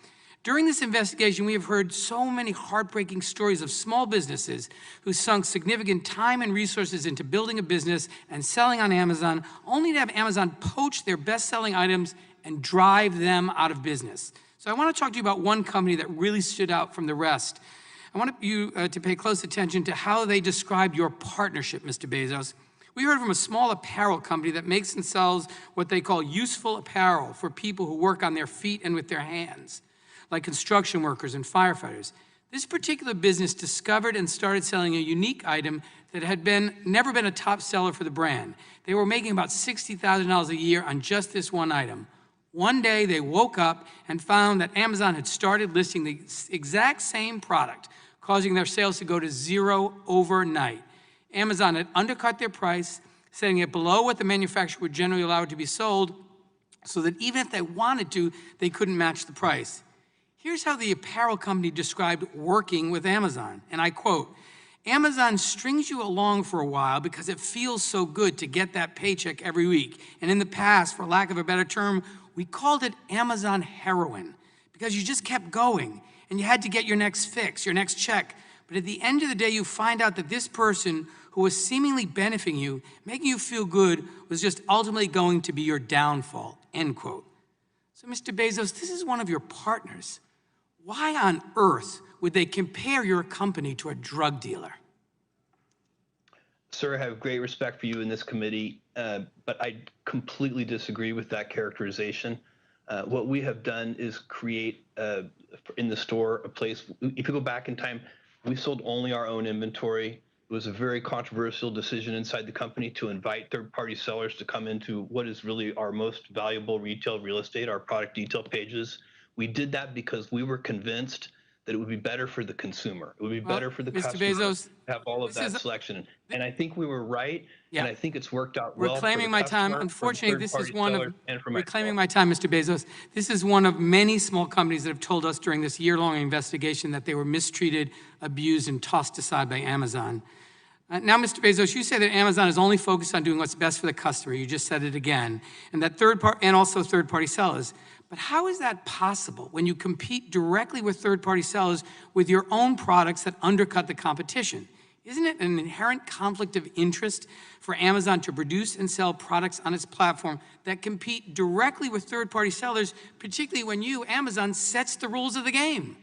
During this investigation, we have heard so many heartbreaking stories of small businesses who sunk significant time and resources into building a business and selling on Amazon, only to have Amazon poach their best-selling items and drive them out of business. So I want to talk to you about one company that really stood out from the rest. I want you to pay close attention to how they described your partnership, Mr. Bezos. We heard from a small apparel company that makes and sells what they call useful apparel for people who work on their feet and with their hands, like construction workers and firefighters. This particular business discovered and started selling a unique item that had never been a top seller for the brand. They were making about $60,000 a year on just this one item. One day they woke up and found that Amazon had started listing the exact same product, causing their sales to go to zero overnight. Amazon had undercut their price, setting it below what the manufacturer would generally allow it to be sold, so that even if they wanted to, they couldn't match the price. Here's how the apparel company described working with Amazon, and I quote, "Amazon strings you along for a while because it feels so good to get that paycheck every week. And in the past, for lack of a better term, we called it Amazon heroin because you just kept going and you had to get your next fix, your next check. But at the end of the day, you find out that this person who was seemingly benefiting you, making you feel good, was just ultimately going to be your downfall," end quote. So Mr. Bezos, this is one of your partners. Why on earth would they compare your company to a drug dealer? Sir, I have great respect for you in this committee, but I completely disagree with that characterization. What we have done is create in the store a place. If you go back in time, we sold only our own inventory. It was a very controversial decision inside the company to invite third-party sellers to come into what is really our most valuable retail real estate, our product detail pages. We did that because we were convinced that it would be better for the consumer. It would be better for the Mr. customer Bezos, to have all of that selection. And I think we were right, Yeah. and I think it's worked out well for the Reclaiming my time. customer, Unfortunately, for the this is third-party one seller, of, and for reclaiming myself. my time, Mr. Bezos, this is one of many small companies that have told us during this year-long investigation that they were mistreated, abused, and tossed aside by Amazon. Now, Mr. Bezos, you say that Amazon is only focused on doing what's best for the customer. You just said it again, and that also third-party sellers. But how is that possible when you compete directly with third-party sellers with your own products that undercut the competition? Isn't it an inherent conflict of interest for Amazon to produce and sell products on its platform that compete directly with third-party sellers, particularly when you, Amazon, sets the rules of the game?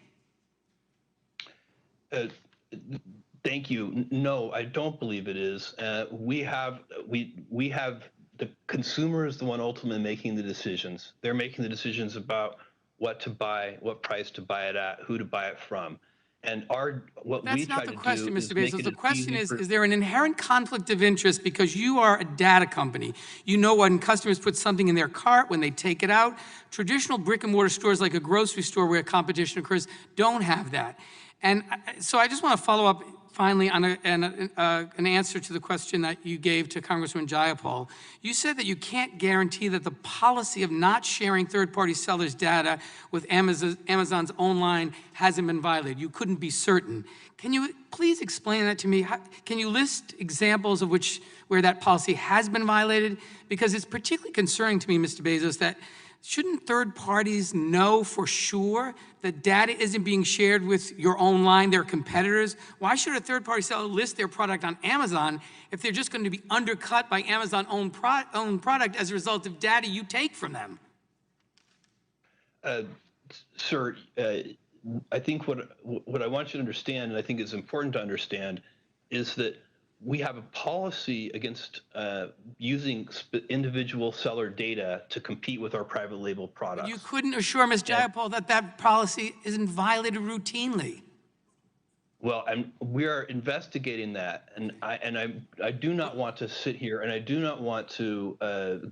Thank you. No, I don't believe it is. We have the consumer is the one ultimately making the decisions. They're making the decisions about what to buy, what price to buy it at, who to buy it from. And That's not the question, Mr. Bezos. The question is there an inherent conflict of interest because you are a data company? You know when customers put something in their cart, when they take it out. Traditional brick and mortar stores like a grocery store where competition occurs don't have that. And so I just want to follow up finally on an answer to the question that you gave to Congressman Jayapal. You said that you can't guarantee that the policy of not sharing third-party sellers' data with Amazon's own line hasn't been violated. You couldn't be certain. Can you please explain that to me? Can you list examples of where that policy has been violated? Because it's particularly concerning to me, Mr. Bezos, that shouldn't third parties know for sure that data isn't being shared with your own line, their competitors? Why should a third-party seller list their product on Amazon if they're just going to be undercut by Amazon's own product as a result of data you take from them? Sir, I think what I want you to understand, and I think is important to understand, is that we have a policy against using individual seller data to compete with our private label products. You couldn't assure Ms. Jayapal that that policy isn't violated routinely. Well, we are investigating that, and I do not want to sit here, and I do not want to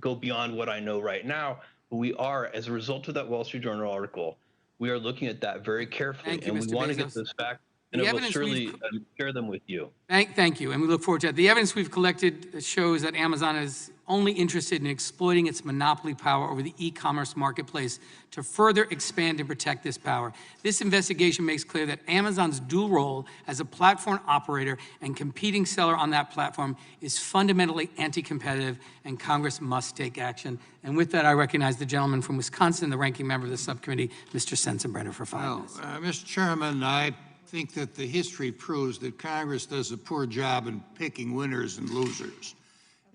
go beyond what I know right now. But we are, as a result of that Wall Street Journal article, we are looking at that very carefully, Thank you, and Mr. we want to Bezos. get this back. And I will surely share them with you. Thank you, and we look forward to that. The evidence we've collected shows that Amazon is only interested in exploiting its monopoly power over the e-commerce marketplace to further expand and protect this power. This investigation makes clear that Amazon's dual role as a platform operator and competing seller on that platform is fundamentally anti-competitive, and Congress must take action. And with that, I recognize the gentleman from Wisconsin, the ranking member of the subcommittee, Mr. Sensenbrenner, for 5 minutes. Mr. Chairman, I think that the history proves that Congress does a poor job in picking winners and losers.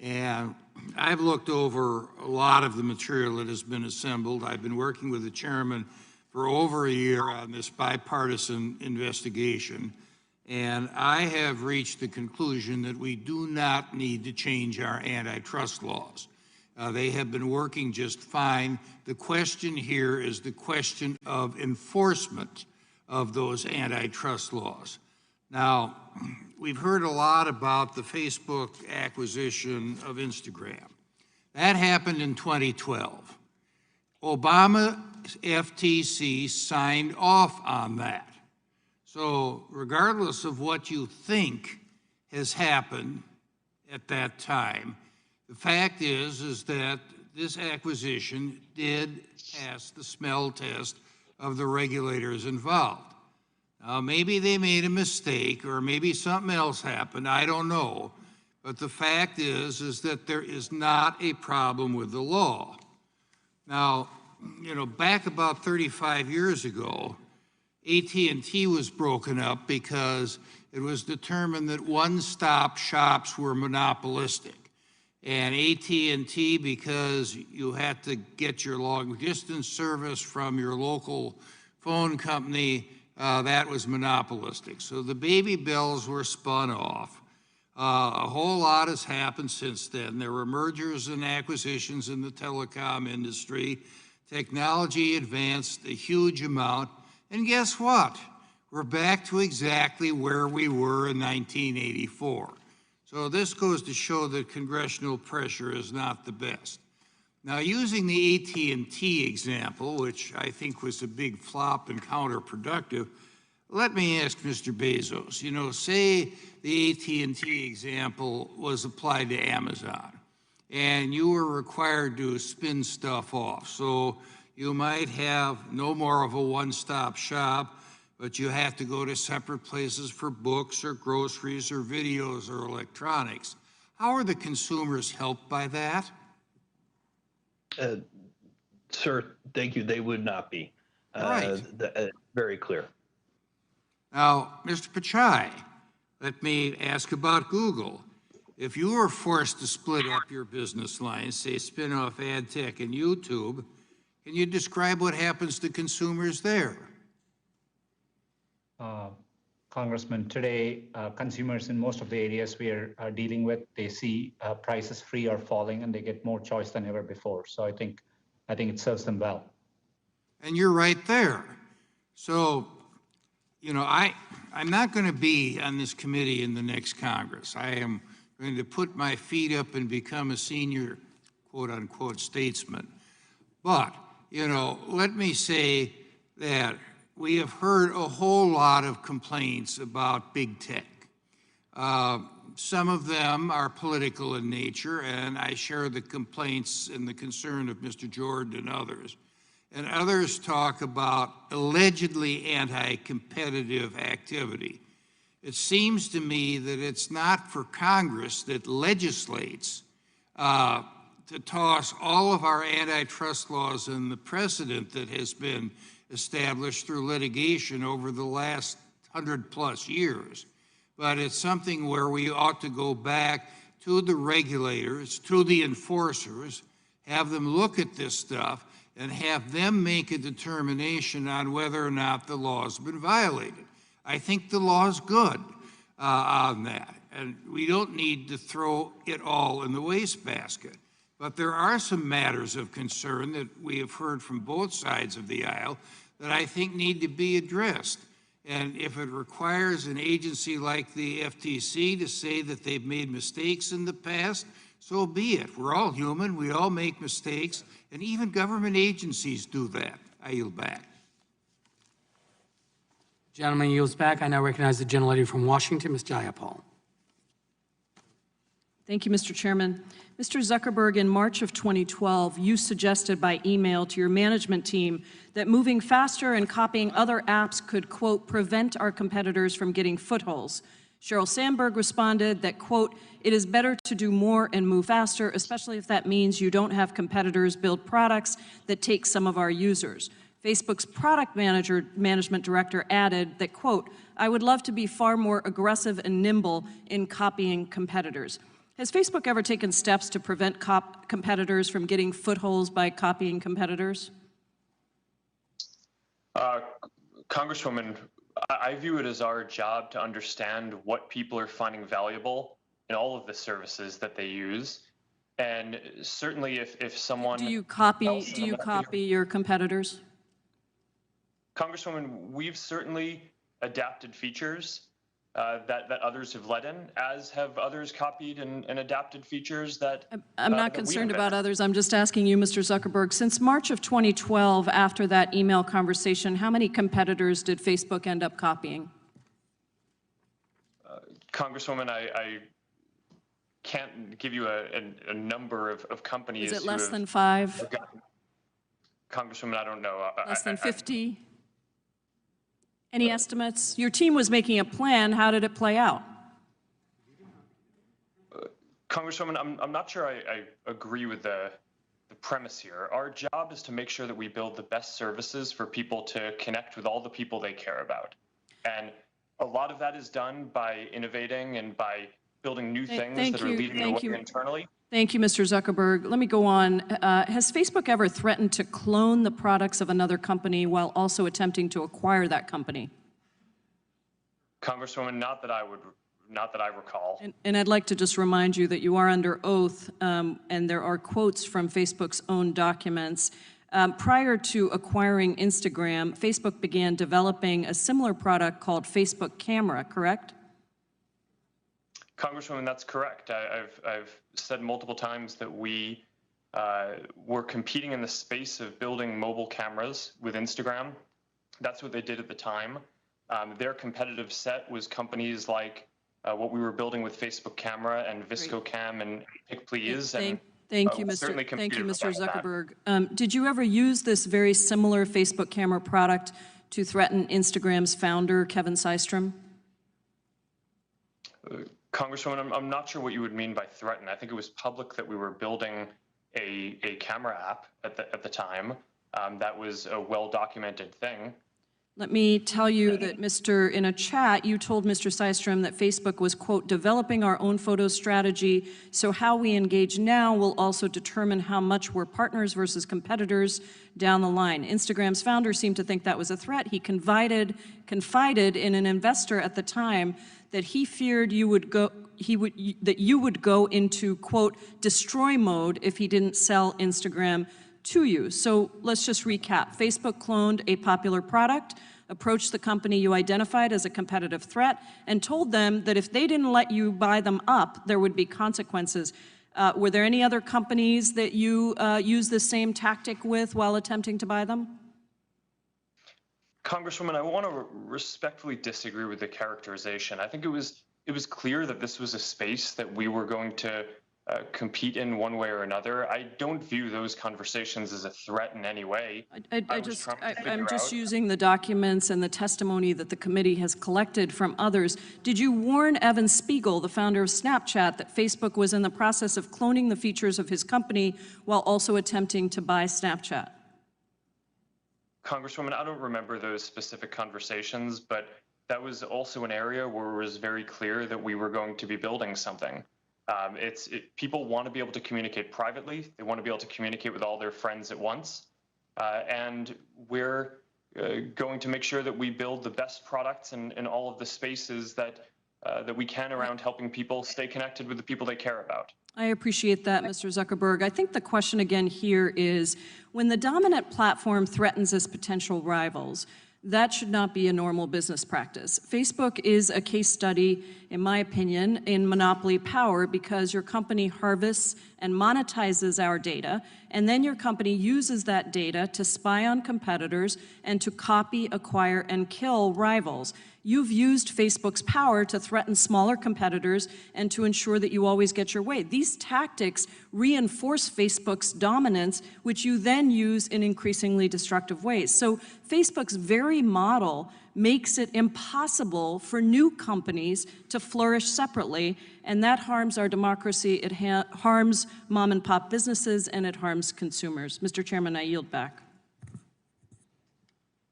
And I've looked over a lot of the material that has been assembled. I've been working with the chairman for over a year on this bipartisan investigation. And I have reached the conclusion that we do not need to change our antitrust laws. They have been working just fine. The question here is the question of enforcement of those antitrust laws. Now, we've heard a lot about the Facebook acquisition of Instagram. That happened in 2012. Obama FTC signed off on that. So regardless of what you think has happened at that time, the fact is that this acquisition did pass the smell test of the regulators involved. Now, maybe they made a mistake or maybe something else happened, I don't know. But the fact is that there is not a problem with the law. Now, you know, back about 35 years ago, AT&T was broken up because it was determined that one-stop shops were monopolistic. And AT&T, because you had to get your long-distance service from your local phone company, that was monopolistic. So the baby bells were spun off. A whole lot has happened since then. There were mergers and acquisitions in the telecom industry. Technology advanced a huge amount. And guess what? We're back to exactly where we were in 1984. So this goes to show that congressional pressure is not the best. Now, using the AT&T example, which I think was a big flop and counterproductive, let me ask Mr. Bezos, you know, say the AT&T example was applied to Amazon, and you were required to spin stuff off. So you might have no more of a one-stop shop, but you have to go to separate places for books or groceries or videos or electronics. How are the consumers helped by that? Sir, thank you. They would not be. Right. Very clear. Now, Mr. Pichai, let me ask about Google. If you were forced to split up your business lines, say spin off ad tech and YouTube, can you describe what happens to consumers there? Congressman, today, consumers in most of the areas we are dealing with, they see prices free or falling, and they get more choice than ever before. So I think it serves them well. And you're right there. So, you know, I'm not going to be on this committee in the next Congress. I am going to put my feet up and become a senior, quote unquote, statesman. But, you know, let me say that we have heard a whole lot of complaints about big tech. Some of them are political in nature, and I share the complaints and the concern of Mr. Jordan and others. And others talk about allegedly anti-competitive activity. It seems to me that it's not for Congress that legislates to toss all of our antitrust laws and the precedent that has been established through litigation over the last 100+ years. But it's something where we ought to go back to the regulators, to the enforcers, have them look at this stuff, and have them make a determination on whether or not the law's been violated. I think the law's good on that, and we don't need to throw it all in the wastebasket. But there are some matters of concern that we have heard from both sides of the aisle that I think need to be addressed. And if it requires an agency like the FTC to say that they've made mistakes in the past, so be it. We're all human, we all make mistakes, and even government agencies do that. I yield back. Gentleman yields back. I now recognize the gentlelady from Washington, Ms. Jayapal. Thank you, Mr. Chairman. Mr. Zuckerberg, in March of 2012, you suggested by email to your management team that moving faster and copying other apps could, quote, prevent our competitors from getting footholds. Sheryl Sandberg responded that, quote, it is better to do more and move faster, especially if that means you don't have competitors build products that take some of our users. Facebook's product management director added that, quote, I would love to be far more aggressive and nimble in copying competitors. Has Facebook ever taken steps to prevent competitors from getting footholds by copying competitors? Congresswoman, I view it as our job to understand what people are finding valuable in all of the services that they use. And certainly if someone Do you copy else in the market- your competitors? Congresswoman, we've certainly adapted features that others have led in, as have others copied and adapted features that I'm not that we concerned about invented. others. I'm just asking you, Mr. Zuckerberg, since March of 2012, after that email conversation, how many competitors did Facebook end up copying? Congresswoman, I can't give you a number of companies. Is it who less have than 5? gotten- Congresswoman, I don't know. Less than 50? Any estimates? Your team was making a plan. How did it play out? Congresswoman, I'm not sure I agree with the premise here. Our job is to make sure that we build the best services for people to connect with all the people they care about. And a lot of that is done by innovating and by building new things that are leading the way internally. Thank you, Mr. Zuckerberg. Let me go on. Has Facebook ever threatened to clone the products of another company while also attempting to acquire that company? Congresswoman, not that I recall. And I'd like to just remind you that you are under oath, and there are quotes from Facebook's own documents. Prior to acquiring Instagram, Facebook began developing a similar product called Facebook Camera, correct? Congresswoman, that's correct. I've said multiple times that we were competing in the space of building mobile cameras with Instagram. That's what they did at the time. Their competitive set was companies like what we were building with Facebook Camera and ViscoCam and PicPlease. Thank you, Mr. Zuckerberg. Did you ever use this very similar Facebook Camera product to threaten Instagram's founder, Kevin Systrom? Congresswoman, I'm not sure what you would mean by threaten. I think it was public that we were building a camera app at the time. That was a well-documented thing. Let me tell you that, in a chat, you told Mr. Systrom that Facebook was, quote, developing our own photo strategy, so how we engage now will also determine how much we're partners versus competitors down the line. Instagram's founder seemed to think that was a threat. He confided in an investor at the time that he feared that you would go into, quote, destroy mode if he didn't sell Instagram to you. So let's just recap. Facebook cloned a popular product, approached the company you identified as a competitive threat, and told them that if they didn't let you buy them up, there would be consequences. Were there any other companies that you used the same tactic with while attempting to buy them? Congresswoman, I want to respectfully disagree with the characterization. I think it was clear that this was a space that we were going to compete in one way or another. I don't view those conversations as a threat in any way. I'm just using the documents and the testimony that the committee has collected from others. Did you warn Evan Spiegel, the founder of Snapchat, that Facebook was in the process of cloning the features of his company while also attempting to buy Snapchat? Congresswoman, I don't remember those specific conversations, but that was also an area where it was very clear that we were going to be building something. People want to be able to communicate privately. They want to be able to communicate with all their friends at once. And we're going to make sure that we build the best products in all of the spaces that we can around helping people stay connected with the people they care about. I appreciate that, Mr. Zuckerberg. I think the question again here is, when the dominant platform threatens its potential rivals, that should not be a normal business practice. Facebook is a case study, in my opinion, in monopoly power because your company harvests and monetizes our data, and then your company uses that data to spy on competitors and to copy, acquire, and kill rivals. You've used Facebook's power to threaten smaller competitors and to ensure that you always get your way. These tactics reinforce Facebook's dominance, which you then use in increasingly destructive ways. So Facebook's very model makes it impossible for new companies to flourish separately, and that harms our democracy, it harms mom and pop businesses, and it harms consumers. Mr. Chairman, I yield back.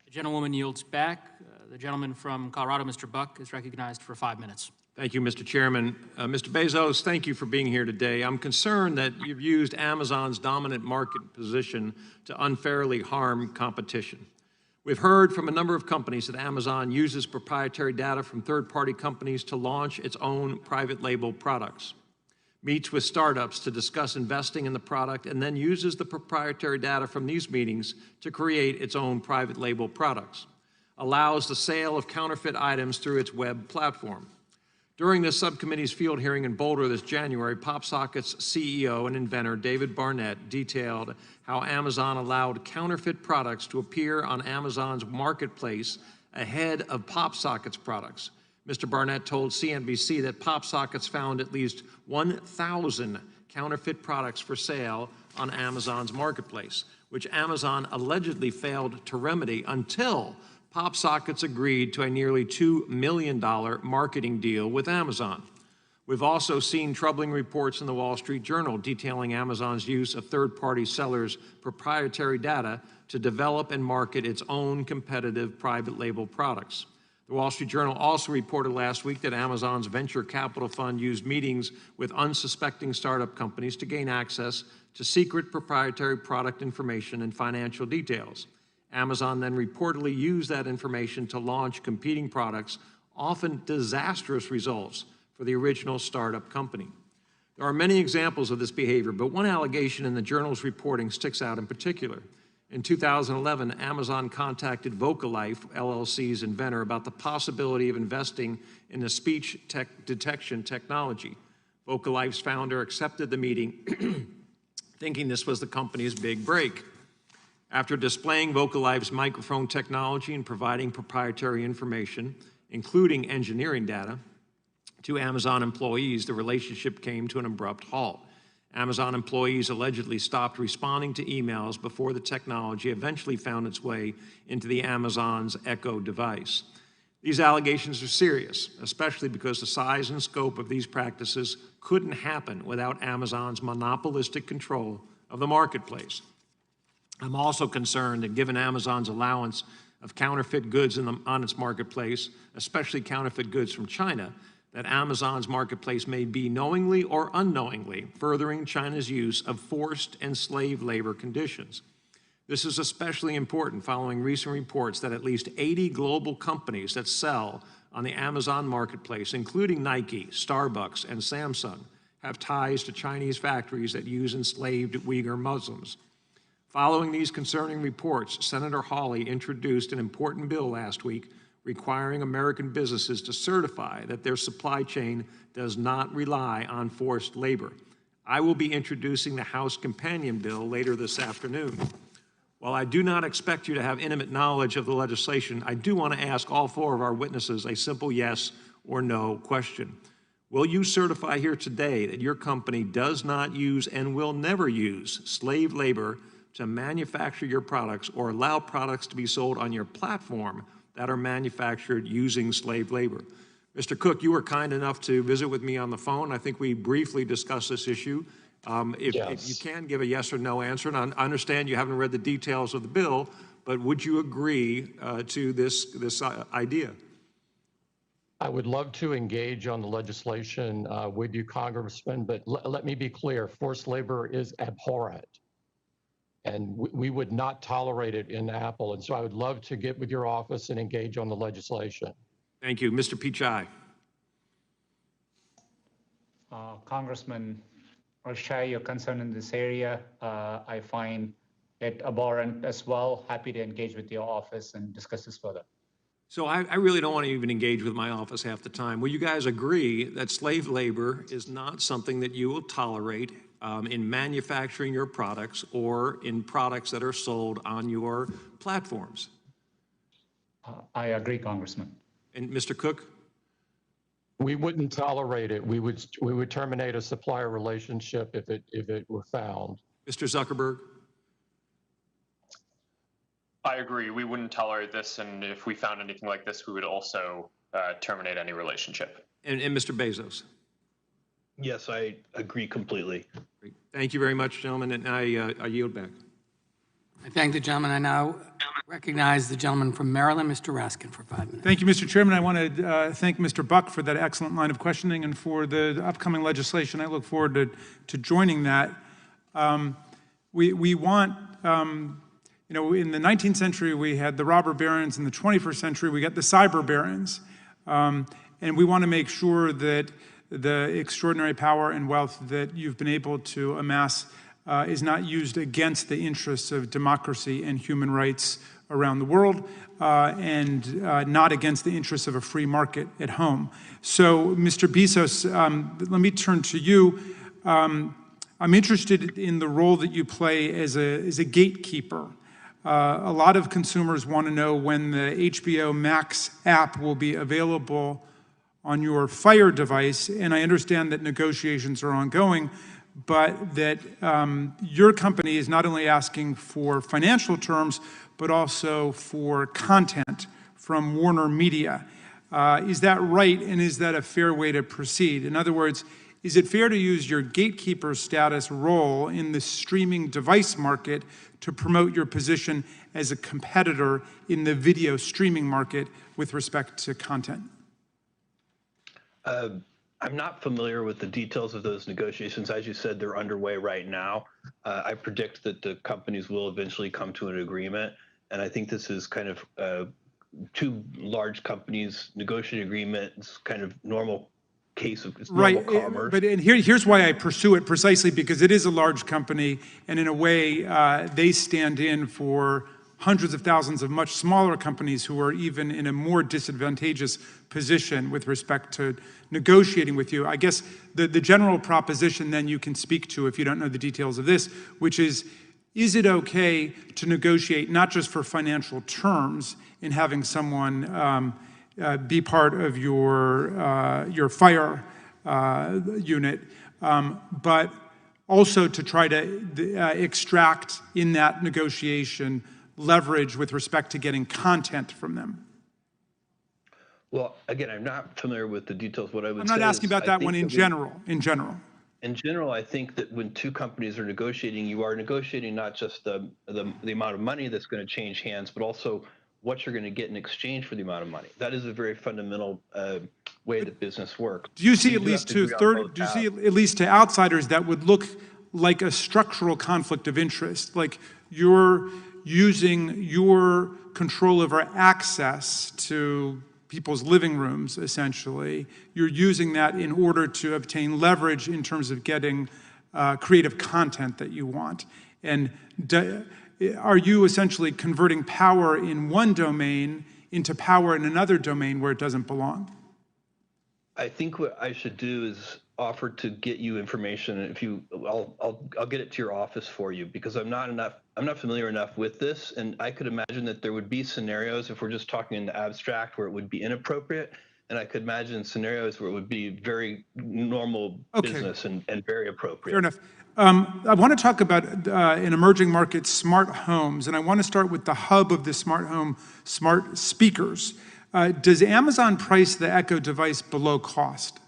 The gentlewoman yields back. The gentleman from Colorado, Mr. Buck, is recognized for 5 minutes. Thank you, Mr. Chairman. Mr. Bezos, thank you for being here today. I'm concerned that you've used Amazon's dominant market position to unfairly harm competition. We've heard from a number of companies that Amazon uses proprietary data from third-party companies to launch its own private label products, meets with startups to discuss investing in the product, and then uses the proprietary data from these meetings to create its own private label products, allows the sale of counterfeit items through its web platform. During this subcommittee's field hearing in Boulder this January, PopSocket's CEO and inventor David Barnett detailed how Amazon allowed counterfeit products to appear on Amazon's marketplace ahead of PopSocket's products. Mr. Barnett told CNBC that PopSockets found at least 1,000 counterfeit products for sale on Amazon's marketplace, which Amazon allegedly failed to remedy until PopSockets agreed to a nearly $2 million marketing deal with Amazon. We've also seen troubling reports in the Wall Street Journal detailing Amazon's use of third-party sellers' proprietary data to develop and market its own competitive private label products. The Wall Street Journal also reported last week that Amazon's venture capital fund used meetings with unsuspecting startup companies to gain access to secret proprietary product information and financial details. Amazon then reportedly used that information to launch competing products, often disastrous results for the original startup company. There are many examples of this behavior, but one allegation in the journal's reporting sticks out in particular. In 2011, Amazon contacted Vocalife, LLC's inventor, about the possibility of investing in a speech detection technology. Vocalife's founder accepted the meeting, thinking this was the company's big break. After displaying Vocalife's microphone technology and providing proprietary information, including engineering data, to Amazon employees, the relationship came to an abrupt halt. Amazon employees allegedly stopped responding to emails before the technology eventually found its way into the Amazon's Echo device. These allegations are serious, especially because the size and scope of these practices couldn't happen without Amazon's monopolistic control of the marketplace. I'm also concerned that given Amazon's allowance of counterfeit goods on its marketplace, especially counterfeit goods from China, that Amazon's marketplace may be knowingly or unknowingly furthering China's use of forced and slave labor conditions. This is especially important following recent reports that at least 80 global companies that sell on the Amazon marketplace, including Nike, Starbucks, and Samsung, have ties to Chinese factories that use enslaved Uyghur Muslims. Following these concerning reports, Senator Hawley introduced an important bill last week requiring American businesses to certify that their supply chain does not rely on forced labor. I will be introducing the House companion bill later this afternoon. While I do not expect you to have intimate knowledge of the legislation, I do want to ask all four of our witnesses a simple yes or no question. Will you certify here today that your company does not use and will never use slave labor to manufacture your products or allow products to be sold on your platform that are manufactured using slave labor? Mr. Cook, you were kind enough to visit with me on the phone. I think we briefly discussed this issue. If you can give a yes or no answer, and I understand you haven't read the details of the bill, but would you agree to this idea? I would love to engage on the legislation with you, Congressman, but let me be clear, forced labor is abhorrent. And we would not tolerate it in Apple. And so I would love to get with your office and engage on the legislation. Thank you. Mr. Pichai. Congressman, I share your concern in this area. I find it abhorrent as well. Happy to engage with your office and discuss this further. So I really don't want to even engage with my office half the time. Will you guys agree that slave labor is not something that you will tolerate in manufacturing your products or in products that are sold on your platforms? I agree, Congressman. And Mr. Cook? We wouldn't tolerate it. We would terminate a supplier relationship if it were found. Mr. Zuckerberg? I agree. We wouldn't tolerate this, and if we found anything like this, we would also terminate any relationship. And Mr. Bezos? Yes, I agree completely. Great. Thank you very much, gentlemen, and I yield back. I thank the gentleman. I now recognize the gentleman from Maryland, Mr. Raskin, for 5 minutes. Thank you, Mr. Chairman. I want to thank Mr. Buck for that excellent line of questioning and for the upcoming legislation. I look forward to joining that. We want You know, in the 19th century, we had the robber barons. In the 21st century, we got the cyber barons. And we want to make sure that the extraordinary power and wealth that you've been able to amass is not used against the interests of democracy and human rights around the world, and not against the interests of a free market at home. So, Mr. Bezos, let me turn to you. I'm interested in the role that you play as a gatekeeper. A lot of consumers want to know when the HBO Max app will be available on your Fire device, and I understand that negotiations are ongoing, but that your company is not only asking for financial terms, but also for content from Warner Media. Is that right, and is that a fair way to proceed? In other words, is it fair to use your gatekeeper status role in the streaming device market to promote your position as a competitor in the video streaming market with respect to content? I'm not familiar with the details of those negotiations. As you said, they're underway right now. I predict that the companies will eventually come to an agreement. And I think this is kind of two large companies negotiating agreements, kind of normal case of normal commerce. But here's why I pursue it, precisely because it is a large company, and in a way, they stand in for hundreds of thousands of much smaller companies who are even in a more disadvantageous position with respect to negotiating with you. I guess the general proposition then you can speak to, if you don't know the details of this, which is it okay to negotiate not just for financial terms in having someone be part of your Fire unit, but also to try to extract in that negotiation leverage with respect to getting content from them? Well, again, I'm not familiar with the details. What I would say I'm not asking about that one in general. In general, I think that when two companies are negotiating, you are negotiating not just the amount of money that's going to change hands, but also what you're going to get in exchange for the amount of money. That is a very fundamental way that business works. Do you see at least to outsiders that would look like a structural conflict of interest, like you're using your control over access to people's living rooms, essentially. You're using that in order to obtain leverage in terms of getting creative content that you want. And are you essentially converting power in one domain into power in another domain where it doesn't belong? I think what I should do is offer to get you information. If you, I'll get it to your office for you, because I'm not familiar enough with this, and I could imagine that there would be scenarios, if we're just talking in the abstract, where it would be inappropriate, and I could imagine scenarios where it would be very normal business and very appropriate. Fair enough. I want to talk about an emerging market, smart homes, and I want to start with the hub of the smart home, smart speakers. Does Amazon price the Echo device below cost?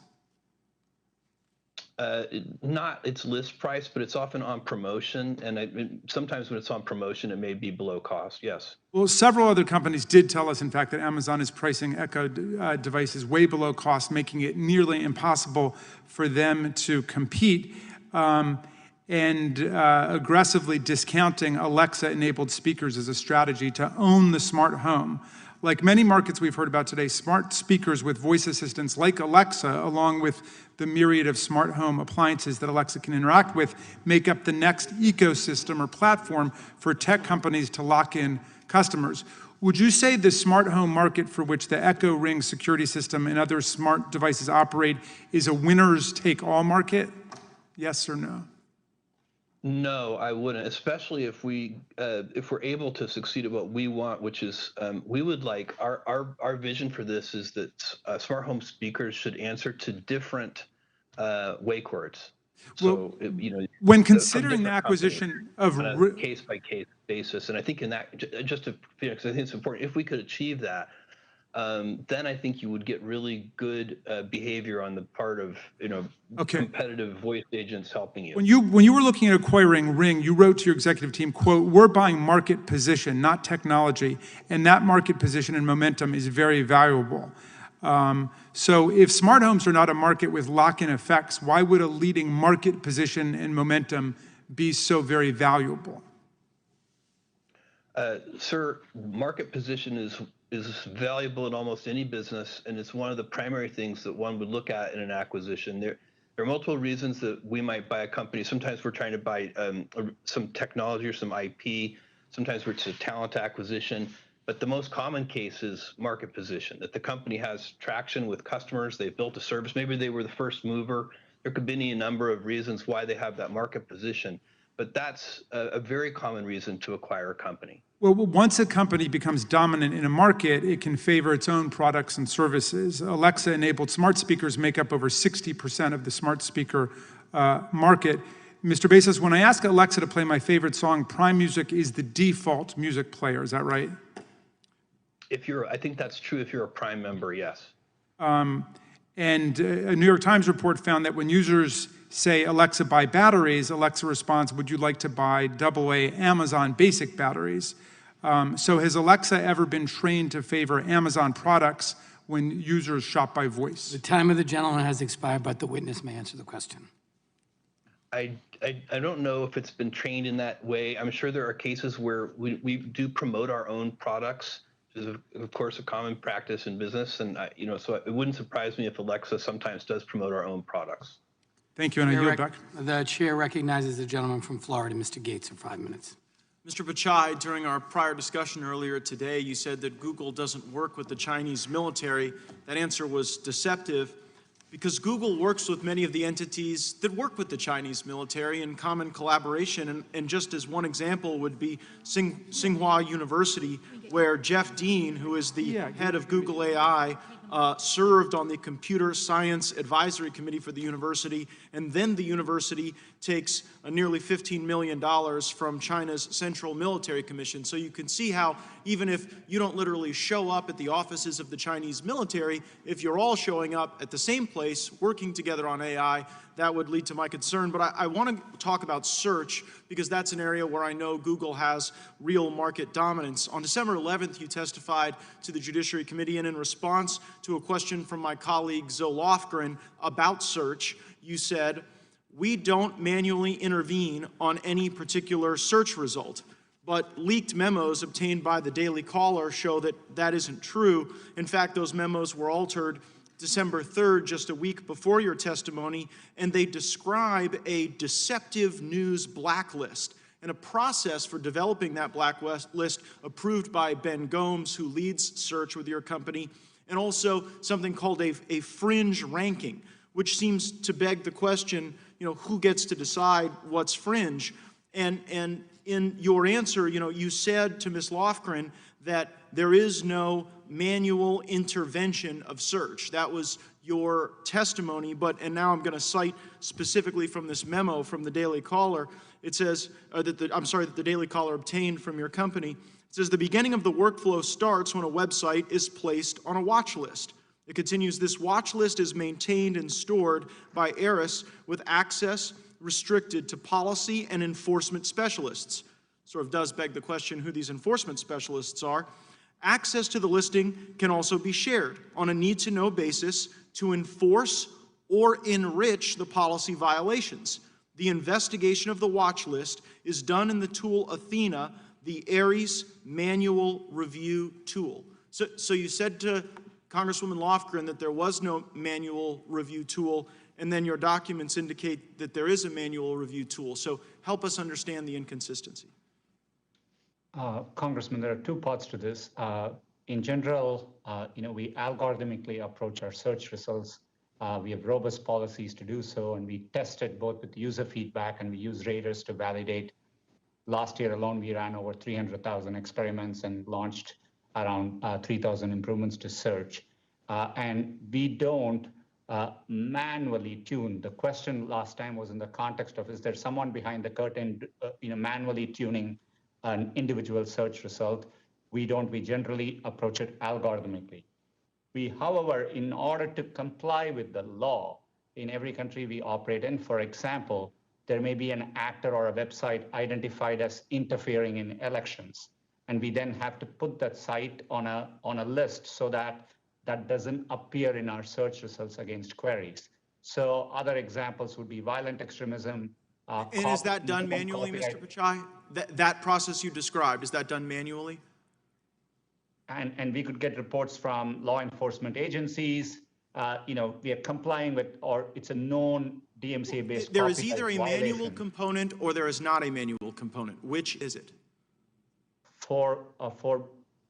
Not its list price, but it's often on promotion, and sometimes when it's on promotion, it may be below cost, yes. Well, several other companies did tell us, in fact, that Amazon is pricing Echo devices way below cost, making it nearly impossible for them to compete, and aggressively discounting Alexa-enabled speakers as a strategy to own the smart home. Like many markets we've heard about today, smart speakers with voice assistants like Alexa, along with the myriad of smart home appliances that Alexa can interact with, make up the next ecosystem or platform for tech companies to lock in customers. Would you say the smart home market for which the Echo Ring security system and other smart devices operate is a winners-take-all market? Yes or no? No, I wouldn't, especially if we're able to succeed at what we want, which is we would like our vision for this is that smart home speakers should answer to different wake words. Well, so when considering the acquisition of on a case-by-case basis, and I think in that, just to, because I think it's important, if we could achieve that, then I think you would get really good behavior on the part of competitive voice agents helping you. When you were looking at acquiring Ring, you wrote to your executive team, quote, "We're buying market position, not technology, and that market position and momentum is very valuable." So if smart homes are not a market with lock-in effects, why would a leading market position and momentum be so very valuable? Sir, market position is valuable in almost any business, and it's one of the primary things that one would look at in an acquisition. There are multiple reasons that we might buy a company. Sometimes we're trying to buy some technology or some IP. Sometimes it's a talent acquisition. But the most common case is market position, that the company has traction with customers, they've built a service, maybe they were the first mover. There could be any number of reasons why they have that market position. But that's a very common reason to acquire a company. Well, once a company becomes dominant in a market, it can favor its own products and services. Alexa-enabled smart speakers make up over 60% of the smart speaker market. Mr. Bezos, when I ask Alexa to play my favorite song, Prime Music is the default music player. Is that right? I think that's true if you're a Prime member, yes. And a New York Times report found that when users say, Alexa, buy batteries, Alexa responds, would you like to buy AA Amazon basic batteries? So has Alexa ever been trained to favor Amazon products when users shop by voice? The time of the gentleman has expired, but the witness may answer the question. I don't know if it's been trained in that way. I'm sure there are cases where we do promote our own products, which is of course a common practice in business, and so it wouldn't surprise me if Alexa sometimes does promote our own products. Thank you, and I yield back. The chair recognizes the gentleman from Florida, Mr. Gates, for 5 minutes. Mr. Pichai, during our prior discussion earlier today, you said that Google doesn't work with the Chinese military. That answer was deceptive because Google works with many of the entities that work with the Chinese military in common collaboration. And just as one example would be Tsinghua University, where Jeff Dean, who is the head of Google AI, served on the Computer Science Advisory Committee for the university, and then the university takes nearly $15 million from China's Central Military Commission. So you can see how even if you don't literally show up at the offices of the Chinese military, if you're all showing up at the same place, working together on AI, that would lead to my concern. But I want to talk about search, because that's an area where I know Google has real market dominance. On December 11th, you testified to the Judiciary Committee, and in response to a question from my colleague Zoe Lofgren about search, you said, "We don't manually intervene on any particular search result." But leaked memos obtained by the Daily Caller show that that isn't true. In fact, those memos were altered December 3rd, just a week before your testimony, and they describe a deceptive news blacklist and a process for developing that blacklist approved by Ben Gomes, who leads search with your company, and also something called a fringe ranking, which seems to beg the question, who gets to decide what's fringe? And in your answer, you said to Ms. Lofgren that there is no manual intervention of search. That was your testimony, and now I'm going to cite specifically from this memo from the Daily Caller. It says, that the Daily Caller obtained from your company. It says, the beginning of the workflow starts when a website is placed on a watch list. It continues, this watch list is maintained and stored by ARIS with access restricted to policy and enforcement specialists. Sort of does beg the question who these enforcement specialists are. Access to the listing can also be shared on a need-to-know basis to enforce or enrich the policy violations. The investigation of the watch list is done in the tool Athena, the ARIS manual review tool. So you said to Congresswoman Lofgren that there was no manual review tool, and then your documents indicate that there is a manual review tool. So help us understand the inconsistency. Congressman, there are two parts to this. In general, we algorithmically approach our search results. We have robust policies to do so, and we test it both with user feedback and we use raters to validate. Last year alone, we ran over 300,000 experiments and launched around 3,000 improvements to search. And we don't manually tune. The question last time was in the context of, is there someone behind the curtain, manually tuning an individual search result? We don't. We generally approach it algorithmically. We, however, in order to comply with the law in every country we operate in, for example, there may be an actor or a website identified as interfering in elections, and we then have to put that site on a list so that that doesn't appear in our search results against queries. So other examples would be violent extremism, And is that done manually, Mr. Pichai? That process you described, is that done manually? And we could get reports from law enforcement agencies. We are complying with, or it's a known DMCA-based. There is either a manual component or there is not a manual component. Which is it? For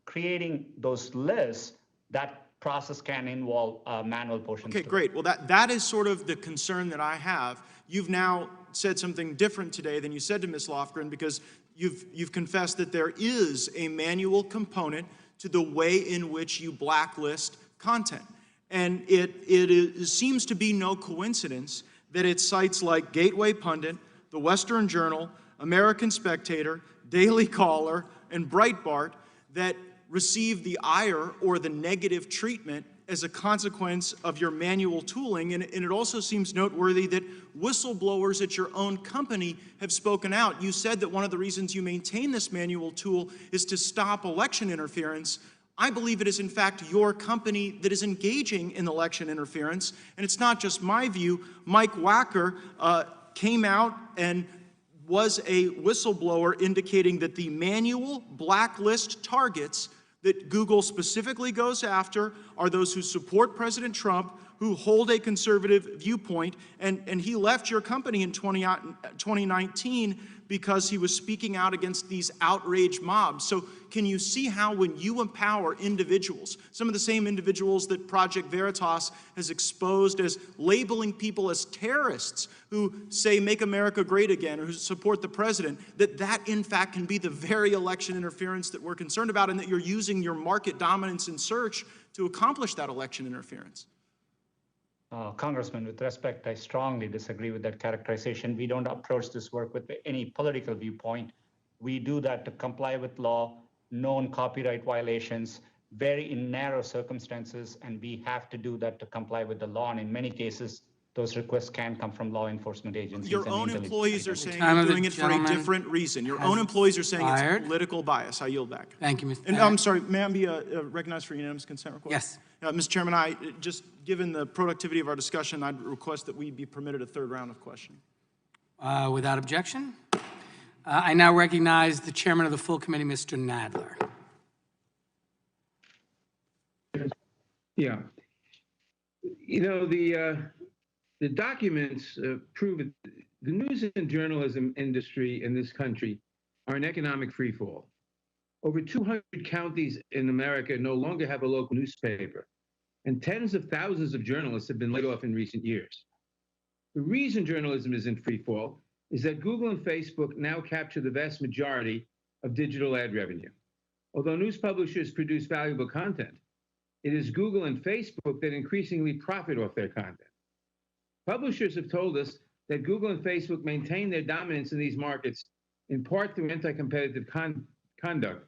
creating those lists, that process can involve manual portions. Okay, great. Well, that is sort of the concern that I have. You've now said something different today than you said to Ms. Lofgren, because you've confessed that there is a manual component to the way in which you blacklist content. And it seems to be no coincidence that it's sites like Gateway Pundit, The Western Journal, American Spectator, Daily Caller, and Breitbart that receive the ire or the negative treatment as a consequence of your manual tooling. And it also seems noteworthy that whistleblowers at your own company have spoken out. You said that one of the reasons you maintain this manual tool is to stop election interference. I believe it is, in fact, your company that is engaging in election interference. And it's not just my view. Mike Wacker came out and was a whistleblower indicating that the manual blacklist targets that Google specifically goes after are those who support President Trump, who hold a conservative viewpoint, and he left your company in 2019 because he was speaking out against these outraged mobs. So can you see how when you empower individuals, some of the same individuals that Project Veritas has exposed as labeling people as terrorists who say make America great again or who support the president, that in fact can be the very election interference that we're concerned about, and that you're using your market dominance in search to accomplish that election interference? Congressman, with respect, I strongly disagree with that characterization. We don't approach this work with any political viewpoint. We do that to comply with law, known copyright violations, very in narrow circumstances, and we have to do that to comply with the law. And in many cases, those requests can come from law enforcement agencies. Your own employees are saying you're doing it for a different reason. Your own employees are saying it's political bias. I yield back. Thank you, Mr. And I'm sorry, may I be recognized for unanimous consent request? Yes. Mr. Chairman, just given the productivity of our discussion, I'd request that we be permitted a third round of questioning. Without objection. I now recognize the chairman of the full committee, Mr. Nadler. Yeah. The documents prove that the news and journalism industry in this country are an economic freefall. Over 200 counties in America no longer have a local newspaper, and tens of thousands of journalists have been laid off in recent years. The reason journalism is in freefall is that Google and Facebook now capture the vast majority of digital ad revenue. Although news publishers produce valuable content, it is Google and Facebook that increasingly profit off their content. Publishers have told us that Google and Facebook maintain their dominance in these markets in part through anti-competitive conduct,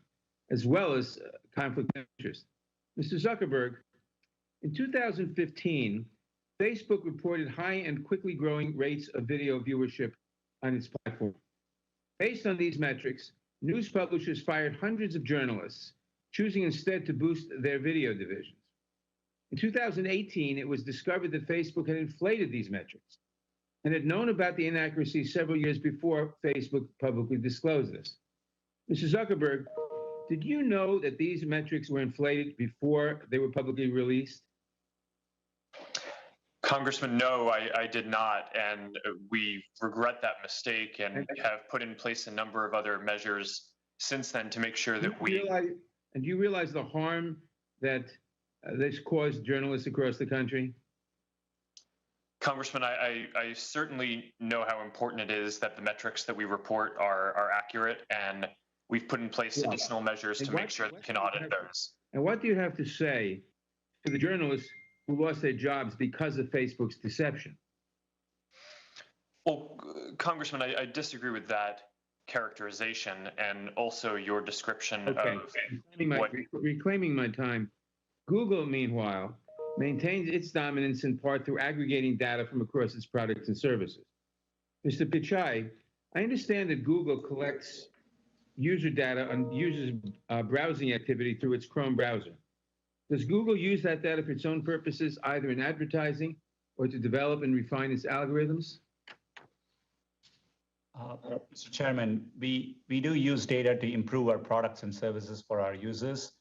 as well as conflict of interest. Mr. Zuckerberg, in 2015, Facebook reported high and quickly growing rates of video viewership on its platform. Based on these metrics, news publishers fired hundreds of journalists, choosing instead to boost their video divisions. In 2018, it was discovered that Facebook had inflated these metrics and had known about the inaccuracies several years before Facebook publicly disclosed this. Mr. Zuckerberg, did you know that these metrics were inflated before they were publicly released? Congressman, no, I did not, and we regret that mistake and have put in place a number of other measures since then to make sure that we... And do you realize the harm that this caused journalists across the country? Congressman, I certainly know how important it is that the metrics that we report are accurate, and we've put in place additional measures to make sure that we can audit those. And what do you have to say to the journalists who lost their jobs because of Facebook's deception? Well, Congressman, I disagree with that characterization and also your description of what... Reclaiming my time, Google, meanwhile, maintains its dominance in part through aggregating data from across its products and services. Mr. Pichai, I understand that Google collects user data on users' browsing activity through its Chrome browser. Does Google use that data for its own purposes, either in advertising or to develop and refine its algorithms? Mr. Chairman, we do use data to improve our products and services for our users.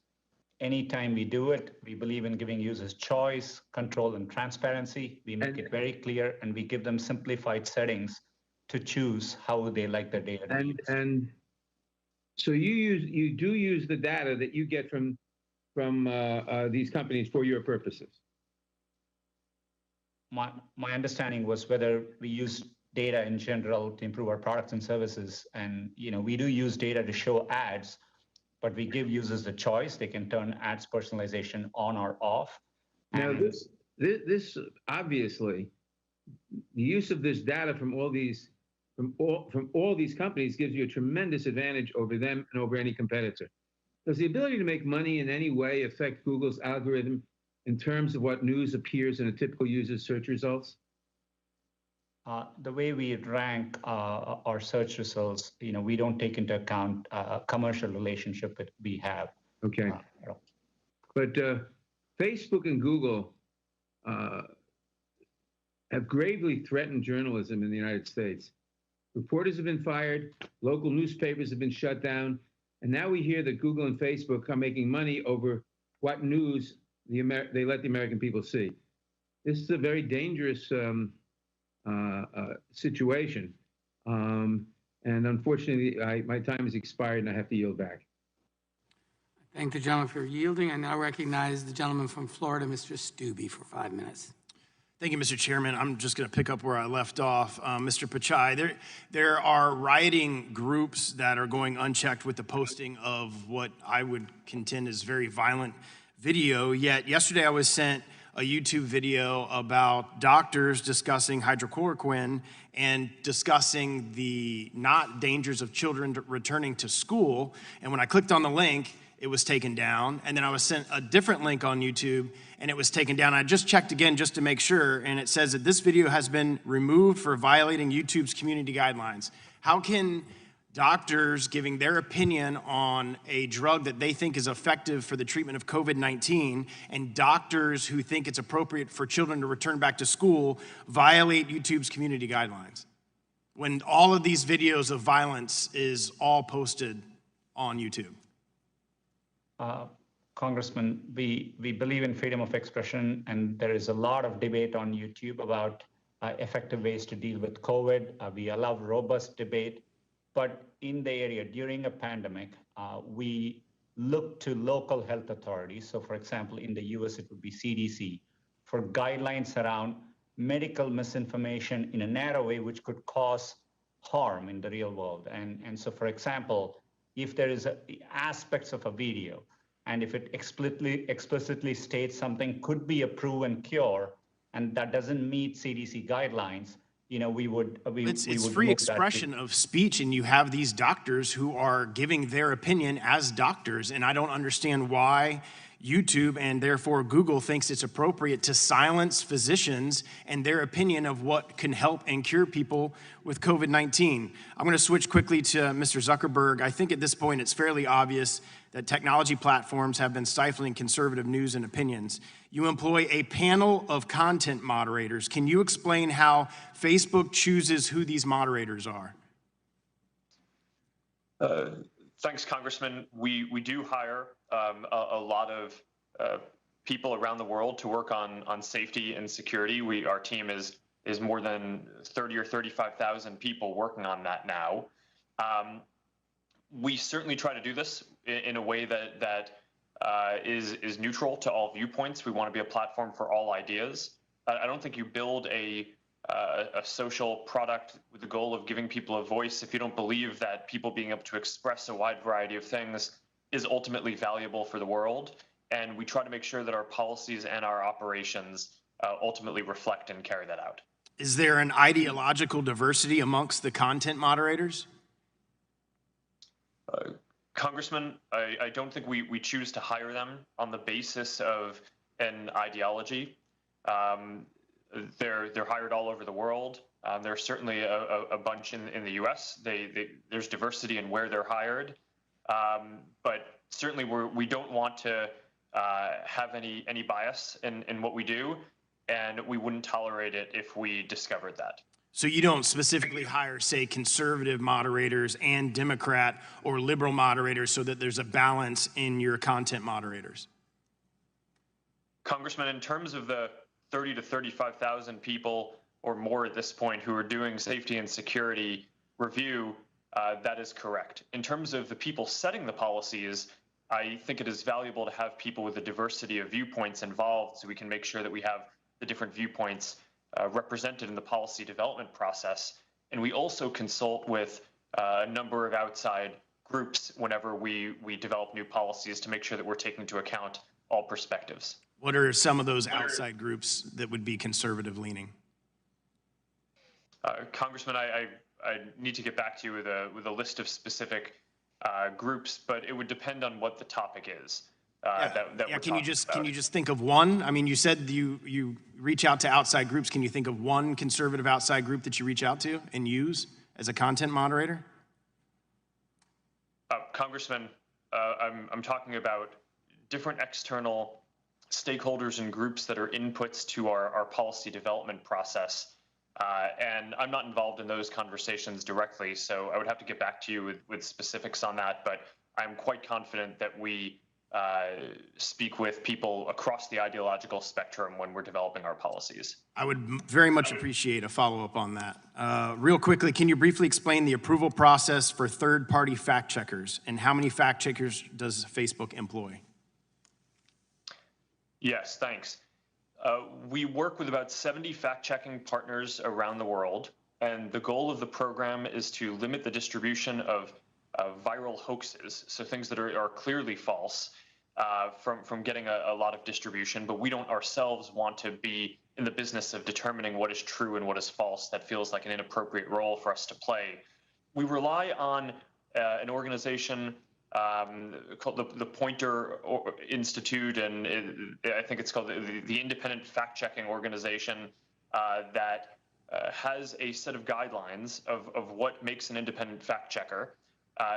Anytime we do it, we believe in giving users choice, control, and transparency. We make it very clear, and we give them simplified settings to choose how they like their data to use. And so you do use the data that you get from these companies for your purposes. My understanding was whether we use data in general to improve our products and services, and we do use data to show ads, but we give users the choice. They can turn ads personalization on or off. Now, this obviously, the use of this data from all these companies gives you a tremendous advantage over them and over any competitor. Does the ability to make money in any way affect Google's algorithm in terms of what news appears in a typical user's search results? The way we rank our search results, we don't take into account a commercial relationship that we have. Okay. But Facebook and Google have gravely threatened journalism in the United States. Reporters have been fired, local newspapers have been shut down, and now we hear that Google and Facebook are making money over what news they let the American people see. This is a very dangerous situation. And unfortunately, my time has expired and I have to yield back. Thank the gentleman for yielding. I now recognize the gentleman from Florida, Mr. Stubbe, for 5 minutes. Thank you, Mr. Chairman. I'm just going to pick up where I left off. Mr. Pichai, there are rioting groups that are going unchecked with the posting of what I would contend is very violent video. Yet yesterday I was sent a YouTube video about doctors discussing hydrochloroquine and discussing the not dangers of children returning to school. And when I clicked on the link, it was taken down. And then I was sent a different link on YouTube and it was taken down. I just checked again just to make sure, and it says that this video has been removed for violating YouTube's community guidelines. How can doctors giving their opinion on a drug that they think is effective for the treatment of COVID-19 and doctors who think it's appropriate for children to return back to school violate YouTube's community guidelines when all of these videos of violence is all posted on YouTube? Congressman, we believe in freedom of expression, and there is a lot of debate on YouTube about effective ways to deal with COVID. We allow robust debate, but in the area during a pandemic, we look to local health authorities. So for example, in the US, it would be CDC for guidelines around medical misinformation in a narrow way, which could cause harm in the real world. And so for example, if there is aspects of a video, and if it explicitly states something could be a proven cure, and that doesn't meet CDC guidelines, it's free expression of speech, and you have these doctors who are giving their opinion as doctors, and I don't understand why YouTube and therefore Google thinks it's appropriate to silence physicians and their opinion of what can help and cure people with COVID-19. I'm going to switch quickly to Mr. Zuckerberg. I think at this point it's fairly obvious that technology platforms have been stifling conservative news and opinions. You employ a panel of content moderators. Can you explain how Facebook chooses who these moderators are? Thanks, Congressman. We do hire a lot of people around the world to work on safety and security. Our team is more than 30 or 35,000 people working on that now. We certainly try to do this in a way that is neutral to all viewpoints. We want to be a platform for all ideas. I don't think you build a social product with the goal of giving people a voice if you don't believe that people being able to express a wide variety of things is ultimately valuable for the world. And we try to make sure that our policies and our operations ultimately reflect and carry that out. Is there an ideological diversity amongst the content moderators? Congressman, I don't think we choose to hire them on the basis of an ideology. They're hired all over the world. There's certainly a bunch in the U.S. There's diversity in where they're hired, but certainly we don't want to have any bias in what we do, and we wouldn't tolerate it if we discovered that. So you don't specifically hire, say, conservative moderators and Democrat or liberal moderators so that there's a balance in your content moderators? Congressman, in terms of the 30 to 35,000 people or more at this point who are doing safety and security review, that is correct. In terms of the people setting the policies, I think it is valuable to have people with a diversity of viewpoints involved so we can make sure that we have the different viewpoints represented in the policy development process. And we also consult with a number of outside groups whenever we develop new policies to make sure that we're taking into account all perspectives. What are some of those outside groups that would be conservative leaning? Congressman, I need to get back to you with a list of specific groups, but it would depend on what the topic is. Can you just think of one? I mean, you said you reach out to outside groups. Can you think of one conservative outside group that you reach out to and use as a content moderator? Congressman, I'm talking about different external stakeholders and groups that are inputs to our policy development process. And I'm not involved in those conversations directly, so I would have to get back to you with specifics on that. But I'm quite confident that we speak with people across the ideological spectrum when we're developing our policies. I would very much appreciate a follow-up on that. Real quickly, can you briefly explain the approval process for third-party fact checkers and how many fact checkers does Facebook employ? Yes, thanks. We work with about 70 fact-checking partners around the world, and the goal of the program is to limit the distribution of viral hoaxes, so things that are clearly false, from getting a lot of distribution, but we don't ourselves want to be in the business of determining what is true and what is false. That feels like an inappropriate role for us to play. We rely on an organization called the Pointer Institute, and I think it's called the Independent Fact-Checking Organization that has a set of guidelines of what makes an independent fact-checker,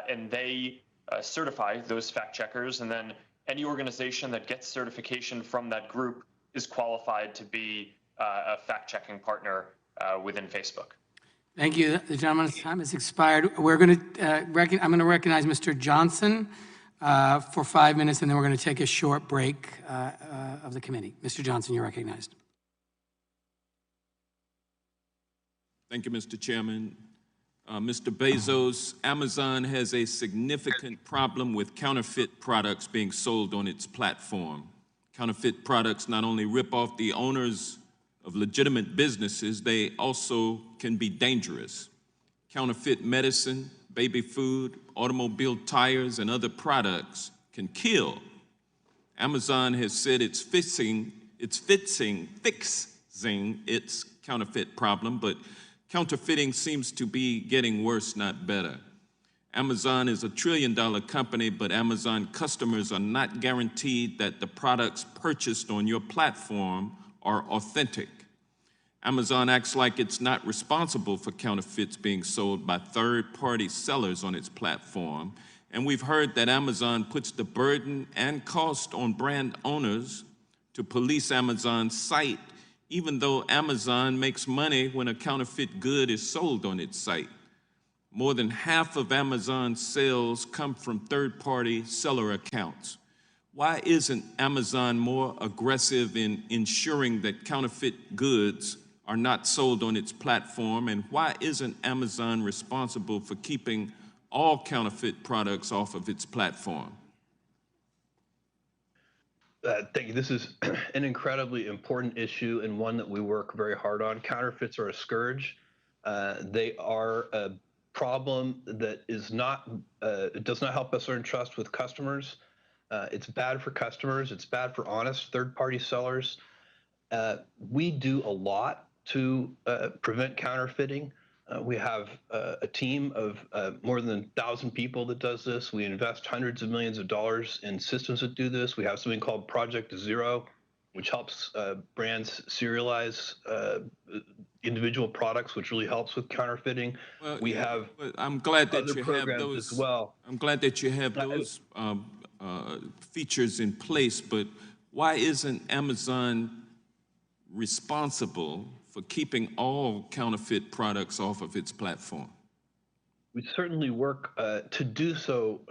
and they certify those fact-checkers, and then any organization that gets certification from that group is qualified to be a fact-checking partner within Facebook. Thank you. The gentleman's time has expired. We're going to I'm going to recognize Mr. Johnson for 5 minutes, and then we're going to take a short break of the committee. Mr. Johnson, you're recognized. Thank you, Mr. Chairman. Mr. Bezos, Amazon has a significant problem with counterfeit products being sold on its platform. Counterfeit products not only rip off the owners of legitimate businesses, they also can be dangerous. Counterfeit medicine, baby food, automobile tires, and other products can kill. Amazon has said it's fixing its counterfeit problem, but counterfeiting seems to be getting worse, not better. Amazon is a $1 trillion company, but Amazon customers are not guaranteed that the products purchased on your platform are authentic. Amazon acts like it's not responsible for counterfeits being sold by third-party sellers on its platform, and we've heard that Amazon puts the burden and cost on brand owners to police Amazon's site, even though Amazon makes money when a counterfeit good is sold on its site. More than half of Amazon's sales come from third-party seller accounts. Why isn't Amazon more aggressive in ensuring that counterfeit goods are not sold on its platform? And why isn't Amazon responsible for keeping all counterfeit products off of its platform? Thank you. This is an incredibly important issue and one that we work very hard on. Counterfeits are a scourge. They are a problem that is not, it does not help us earn trust with customers. It's bad for customers. It's bad for honest third-party sellers. We do a lot to prevent counterfeiting. We have a team of more than 1,000 people that does this. We invest hundreds of millions of dollars in systems that do this. We have something called Project Zero, which helps brands serialize individual products, which really helps with counterfeiting. Well, we have I'm glad that other you have programs those as well. I'm glad that you have those features in place, but why isn't Amazon responsible for keeping all counterfeit products off of its platform? We certainly work to do so,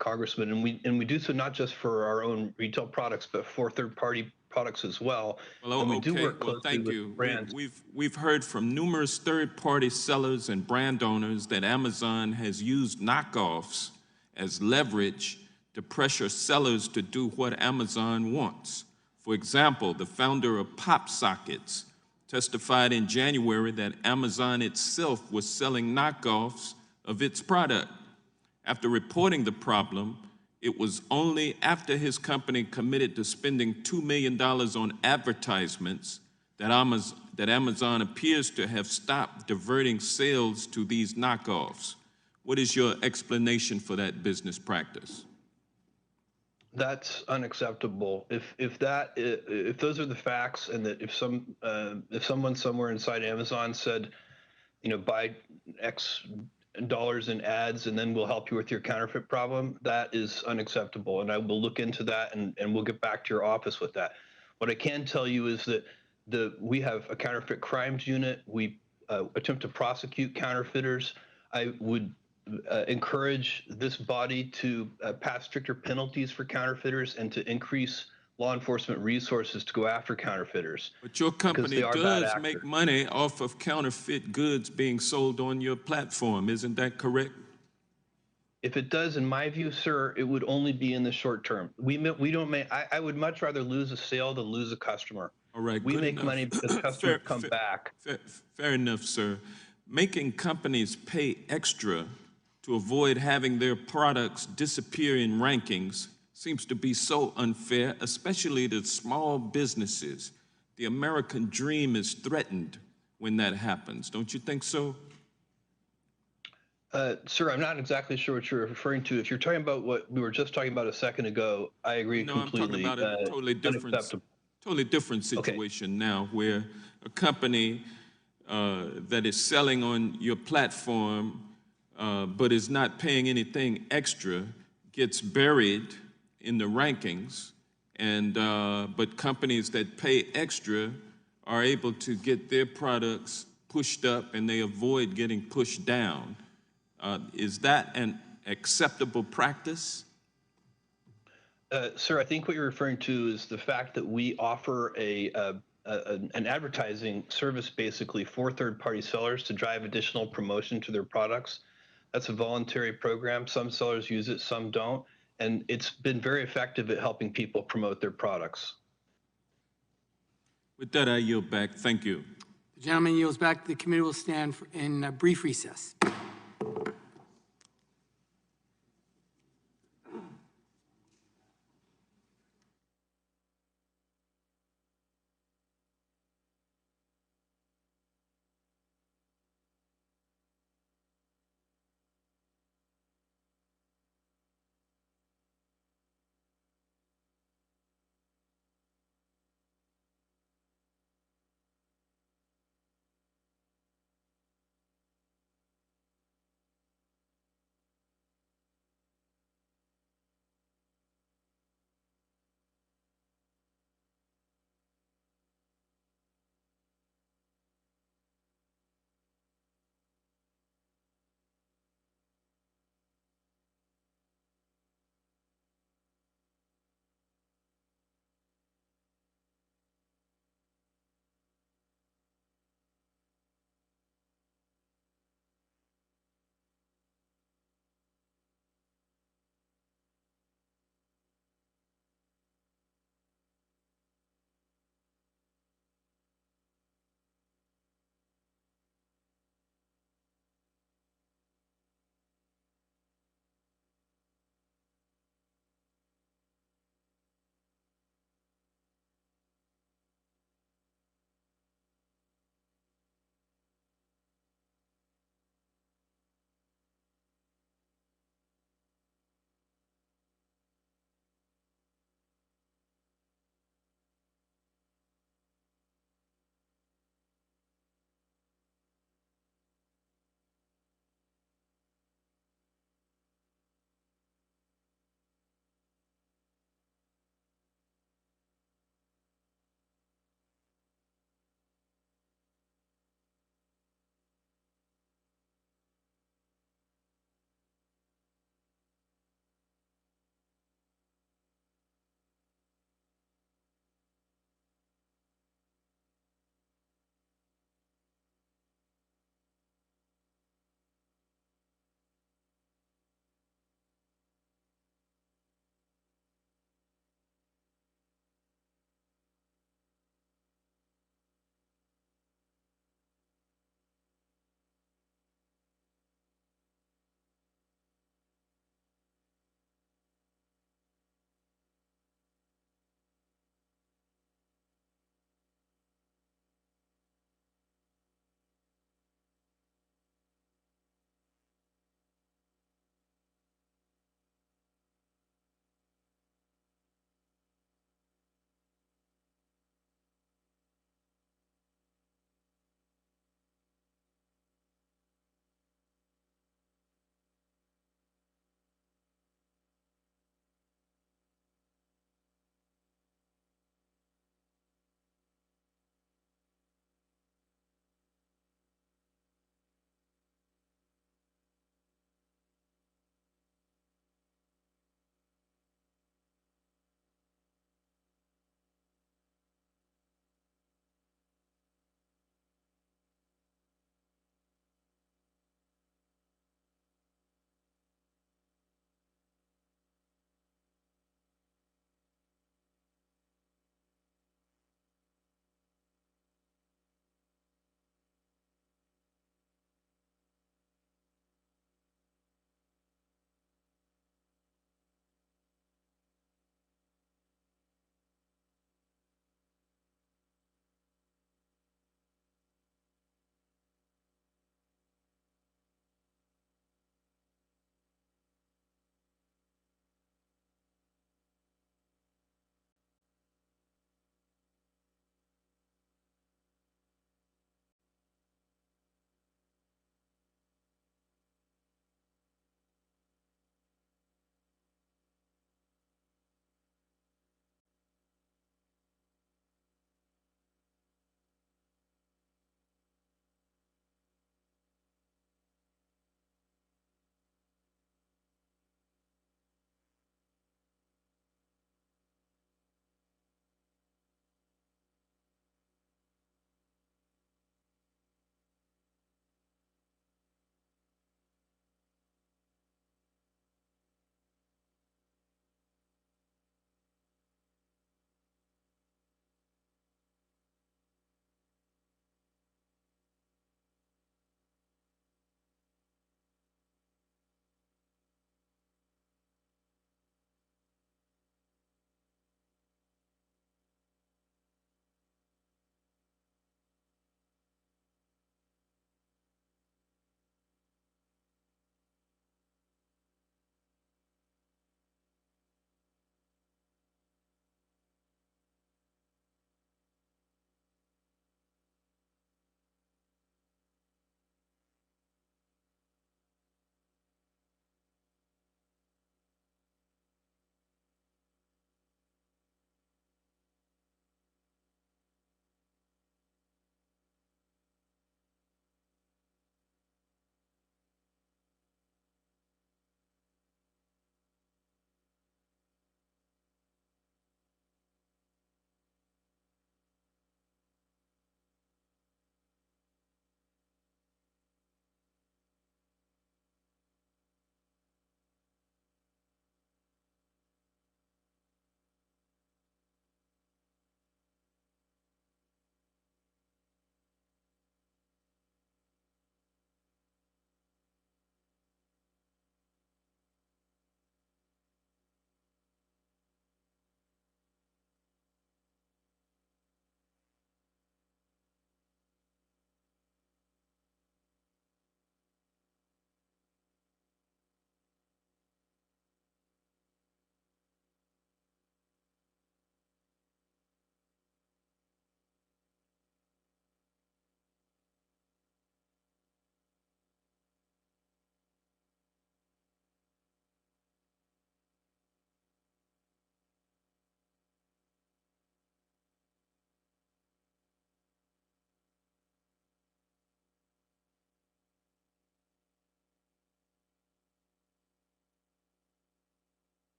Congressman, and we do so not just for our own retail products, but for third-party products as well. Well, and we do okay. work Well, closely thank with you. brands. We've heard from numerous third-party sellers and brand owners that Amazon has used knockoffs as leverage to pressure sellers to do what Amazon wants. For example, the founder of Pop Sockets testified in January that Amazon itself was selling knockoffs of its product. After reporting the problem, it was only after his company committed to spending $2 million on advertisements that Amazon appears to have stopped diverting sales to these knockoffs. What is your explanation for that business practice? That's unacceptable. If those are the facts, and that if someone somewhere inside Amazon said, buy X dollars in ads and then we'll help you with your counterfeit problem, that is unacceptable. And I will look into that, and we'll get back to your office with that. What I can tell you is that we have a counterfeit crimes unit. We attempt to prosecute counterfeiters. I would encourage this body to pass stricter penalties for counterfeiters and to increase law enforcement resources to go after counterfeiters. But your company bad does actors. make money off of counterfeit goods being sold on your platform, isn't that correct? If it does, in my view, sir, it would only be in the short term. We don't make. I would much rather lose a sale than lose a customer. All right, we good make enough. money because customers come back. Fair enough, sir. Making companies pay extra to avoid having their products disappear in rankings seems to be so unfair, especially to small businesses. The American dream is threatened when that happens. Don't you think so? Sir, I'm not exactly sure what you're referring to. If you're talking about what we were just talking about a second ago, I agree completely. I'm talking about a totally different situation now, where a company that is selling on your platform but is not paying anything extra gets buried in the rankings, and but companies that pay extra are able to get their products pushed up, and they avoid getting pushed down. Is that an acceptable practice? Sir, I think what you're referring to is the fact that we offer an advertising service basically for third-party sellers to drive additional promotion to their products. That's a voluntary program. Some sellers use it, some don't. And it's been very effective at helping people promote their products. With that, I yield back. Thank you. The gentleman yields back. The committee will stand in a brief recess.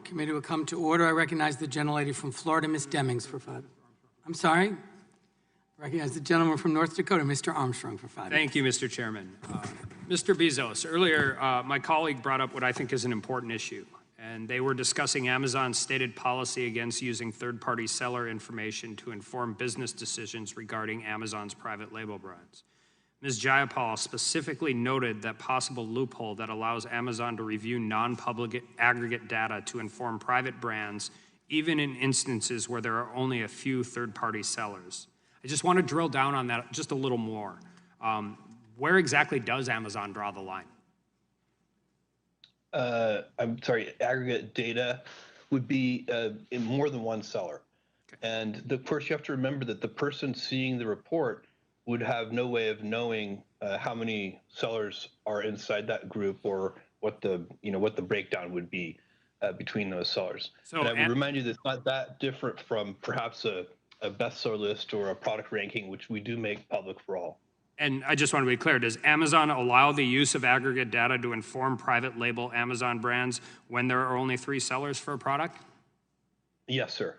Committee will come to order. I recognize the gentlelady from Florida, Ms. Demings, for 5. I'm sorry. I recognize the gentleman from North Dakota, Mr. Armstrong, for 5. Thank you, Mr. Chairman. Mr. Bezos, earlier my colleague brought up what I think is an important issue, and they were discussing Amazon's stated policy against using third-party seller information to inform business decisions regarding Amazon's private label brands. Ms. Jayapal specifically noted that possible loophole that allows Amazon to review non-public aggregate data to inform private brands, even in instances where there are only a few third-party sellers. I just want to drill down on that just a little more. Where exactly does Amazon draw the line? I'm sorry, aggregate data would be in more than one seller. Okay. And of course, you have to remember that the person seeing the report would have no way of knowing how many sellers are inside that group or what the breakdown would be between those sellers. So, and I would remind you that it's not that different from perhaps a bestseller list or a product ranking, which we do make public for all. And I just want to be clear, does Amazon allow the use of aggregate data to inform private label Amazon brands when there are only 3 sellers for a product? Yes, sir.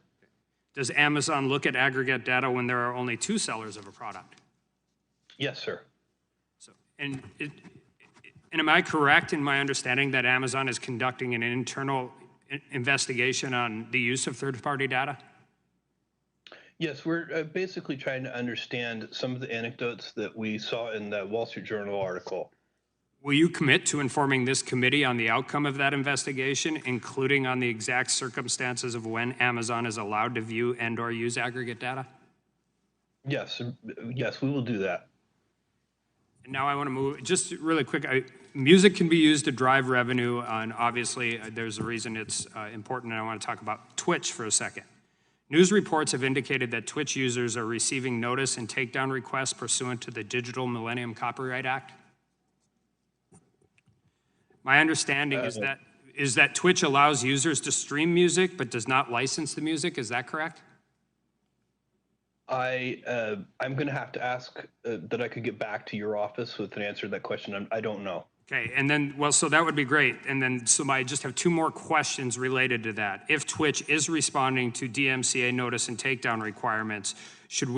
Does Amazon look at aggregate data when there are only 2 sellers of a product? Yes, sir. So, and am I correct in my understanding that Amazon is conducting an internal investigation on the use of third-party data? Yes, we're basically trying to understand some of the anecdotes that we saw in the Wall Street Journal article. Will you commit to informing this committee on the outcome of that investigation, including on the exact circumstances of when Amazon is allowed to view and/or use aggregate data? Yes, we will do that. And now I want to move, just really quick, music can be used to drive revenue, and obviously there's a reason it's important, and I want to talk about Twitch for a second. News reports have indicated that Twitch users are receiving notice and takedown requests pursuant to the Digital Millennium Copyright Act. My understanding is that Twitch allows users to stream music but does not license the music. Is that correct? I'm going to have to ask that I could get back to your office with an answer to that question. I don't know. Okay, and then, well, so that would be great. And then, so I just have 2 more questions related to that. If Twitch is responding to DMCA notice and takedown requirements, should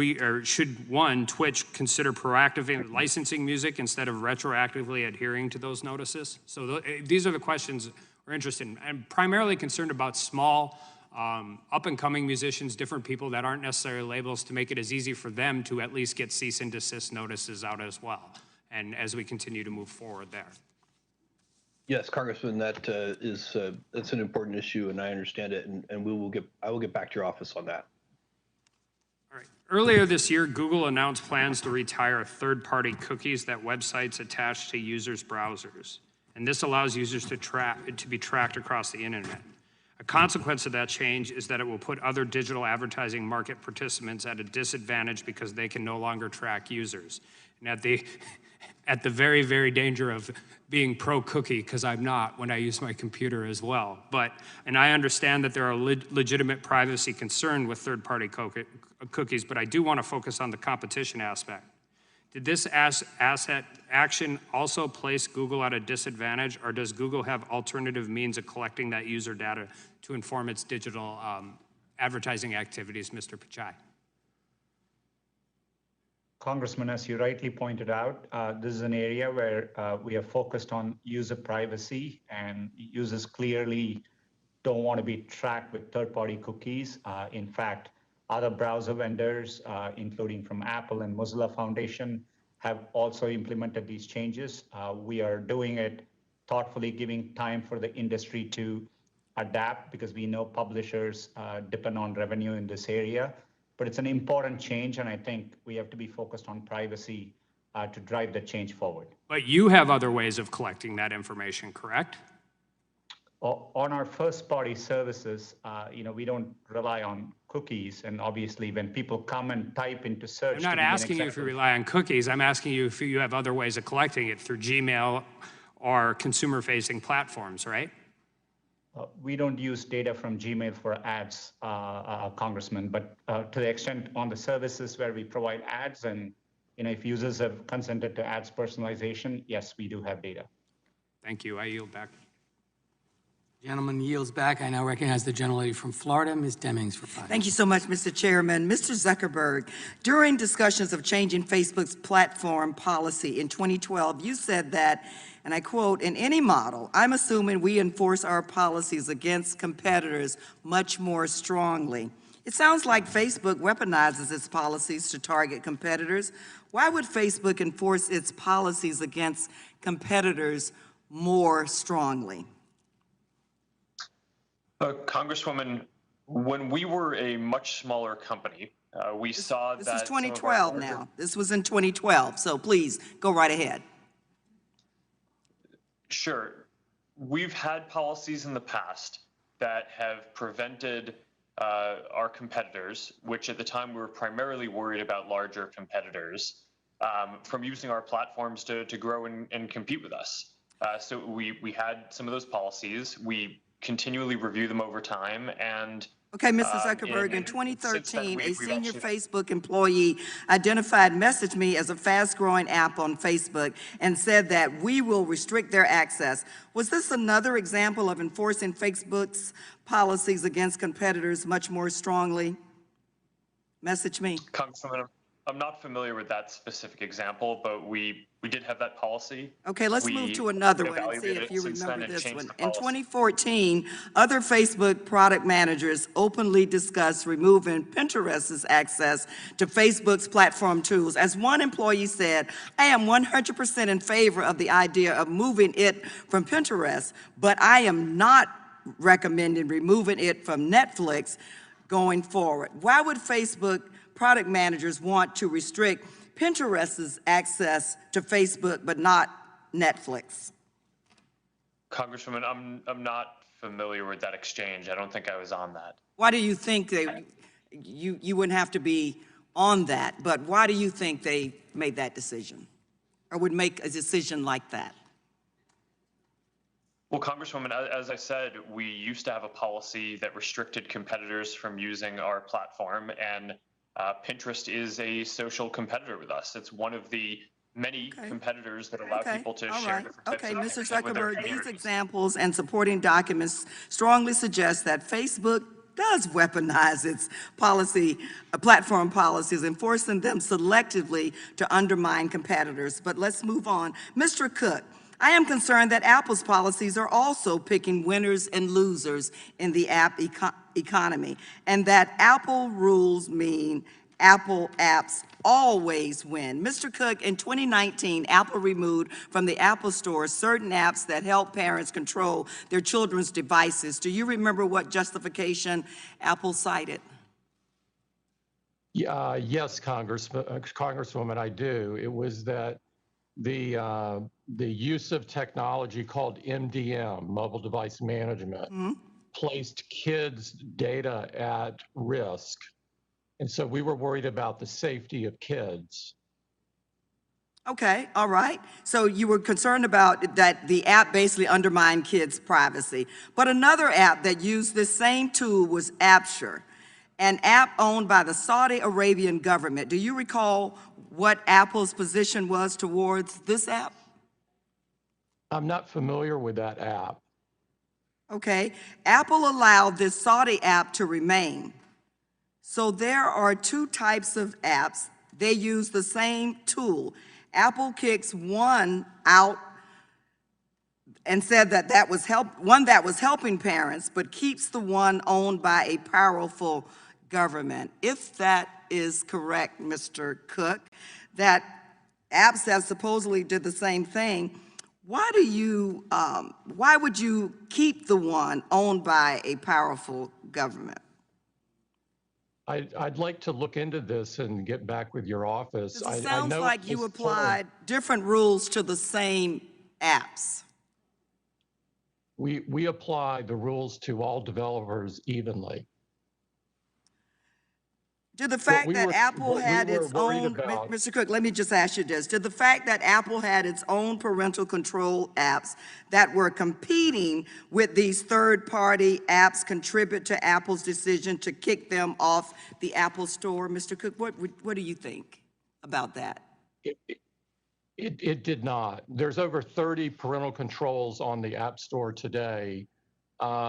one, Twitch consider proactively licensing music instead of retroactively adhering to those notices? So these are the questions we're interested in. I'm primarily concerned about small, up-and-coming musicians, different people that aren't necessarily labels, to make it as easy for them to at least get cease and desist notices out as well, and as we continue to move forward there. Yes, Congressman, that's an important issue, and I understand it, and I will get back to your office on that. All right. Earlier this year, Google announced plans to retire third-party cookies that websites attach to users' browsers, and this allows users to be tracked across the internet. A consequence of that change is that it will put other digital advertising market participants at a disadvantage because they can no longer track users. And at the very, very danger of being pro-cookie, because I'm not when I use my computer as well. And I understand that there are legitimate privacy concerns with third-party cookies, but I do want to focus on the competition aspect. Did this asset action also place Google at a disadvantage, or does Google have alternative means of collecting that user data to inform its digital advertising activities, Mr. Pichai? Congressman, as you rightly pointed out, this is an area where we are focused on user privacy, and users clearly don't want to be tracked with third-party cookies. In fact, other browser vendors, including from Apple and Mozilla Foundation, have also implemented these changes. We are doing it thoughtfully, giving time for the industry to adapt, because we know publishers depend on revenue in this area. But it's an important change, and I think we have to be focused on privacy to drive the change forward. But you have other ways of collecting that information, correct? On our first-party services, we don't rely on cookies, and obviously when people come and type into search— I'm not asking you if you rely on cookies. I'm asking you if you have other ways of collecting it through Gmail or consumer-facing platforms, right? We don't use data from Gmail for ads, Congressman, but to the extent on the services where we provide ads, and if users have consented to ads personalization, yes, we do have data. Thank you. I yield back. Gentleman yields back. I now recognize the gentlelady from Florida, Ms. Demings, for 5 minutes. Thank you so much, Mr. Chairman. Mr. Zuckerberg, during discussions of changing Facebook's platform policy in 2012, you said that, and I quote, "In any model, I'm assuming we enforce our policies against competitors much more strongly." It sounds like Facebook weaponizes its policies to target competitors. Why would Facebook enforce its policies against competitors more strongly? Congresswoman, when we were a much smaller company, we saw that This is some of our 2012 larger- now. This was in 2012, so please go right ahead. Sure. We've had policies in the past that have prevented our competitors, which at the time we were primarily worried about larger competitors, from using our platforms to grow and compete with us. So we had some of those policies. We continually review them over time, and Okay, Mr. Zuckerberg, in since then, 2013, a we've senior actually- Facebook employee identified MessageMe as a fast-growing app on Facebook and said that we will restrict their access. Was this another example of enforcing Facebook's policies against competitors much more strongly? MessageMe. Congresswoman, I'm not familiar with that specific example, but we did have that policy. Okay, let's move to another one and see if you remember this one. In 2014, other Facebook product managers openly discussed removing Pinterest's access to Facebook's platform tools. As one employee said, "I am 100% in favor of the idea of moving it from Pinterest, but I am not recommending removing it from Netflix going forward." Why would Facebook product managers want to restrict Pinterest's access to Facebook, but not Netflix? Congresswoman, I'm not familiar with that exchange. I don't think I was on that. Why do you think you wouldn't have to be on that, but why do you think they made that decision or would make a decision like that? Well, Congresswoman, as I said, we used to have a policy that restricted competitors from using our platform, and Pinterest is a social competitor with us. It's one of the many competitors that allow people to share different types of Mr. content with their Zuckerberg, these communities. examples and supporting documents strongly suggest that Facebook does weaponize its platform policies, enforcing them selectively to undermine competitors. But let's move on. Mr. Cook, I am concerned that Apple's policies are also picking winners and losers in the app economy, and that Apple rules mean Apple apps always win. Mr. Cook, in 2019, Apple removed from the Apple Store certain apps that help parents control their children's devices. Do you remember what justification Apple cited? Yes, Congresswoman, I do. It was that the use of technology called MDM, mobile device management, placed kids' data at risk. And so we were worried about the safety of kids. Okay, all right. So you were concerned about that the app basically undermined kids' privacy. But another app that used this same tool was Apture, an app owned by the Saudi Arabian government. Do you recall what Apple's position was towards this app? I'm not familiar with that app. Okay, Apple allowed this Saudi app to remain. So there are two types of apps. They use the same tool. Apple kicks one out and said that that was one that was helping parents, but keeps the one owned by a powerful government. If that is correct, Mr. Cook, that apps that supposedly did the same thing, why would you keep the one owned by a powerful government? I'd like to look into this and get back with your office. It sounds like you applied different rules to the same apps. We apply the rules to all developers evenly. Did the fact that Apple had its own, Mr. Cook, let me just ask you this. Did the fact that Apple had its own parental control apps that were competing with these third-party apps contribute to Apple's decision to kick them off the Apple Store? Mr. Cook, what do you think about that? It did not. There's over 30 parental controls on the App Store today.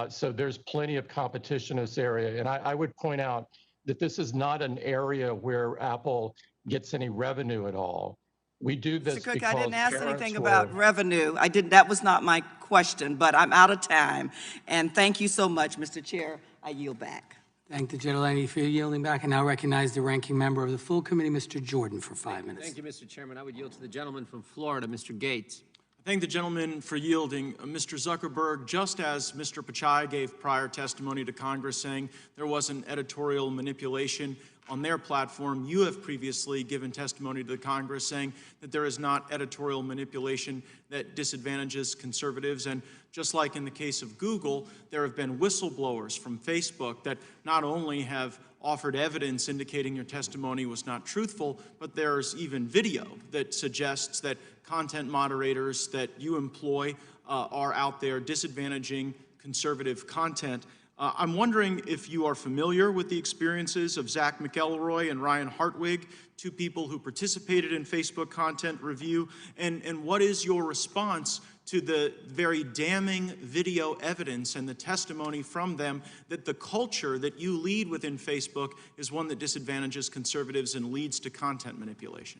So there's plenty of competition in this area. And I would point out that this is not an area where Apple gets any revenue at all. We do this Mr. Cook, because I didn't ask parents anything were- about revenue. That was not my question, but I'm out of time. And thank you so much, Mr. Chair. I yield back. Thank the gentlelady for yielding back. I now recognize the ranking member of the full committee, Mr. Jordan, for 5 minutes. Thank you, Mr. Chairman. I would yield to the gentleman from Florida, Mr. Gates. I thank the gentleman for yielding. Mr. Zuckerberg, just as Mr. Pichai gave prior testimony to Congress saying there wasn't editorial manipulation on their platform, you have previously given testimony to the Congress saying that there is not editorial manipulation that disadvantages conservatives. And just like in the case of Google, there have been whistleblowers from Facebook that not only have offered evidence indicating your testimony was not truthful, but there's even video that suggests that content moderators that you employ are out there disadvantaging conservative content. I'm wondering if you are familiar with the experiences of Zach McElroy and Ryan Hartwig, two people who participated in Facebook content review, and what is your response to the very damning video evidence and the testimony from them that the culture that you lead within Facebook is one that disadvantages conservatives and leads to content manipulation?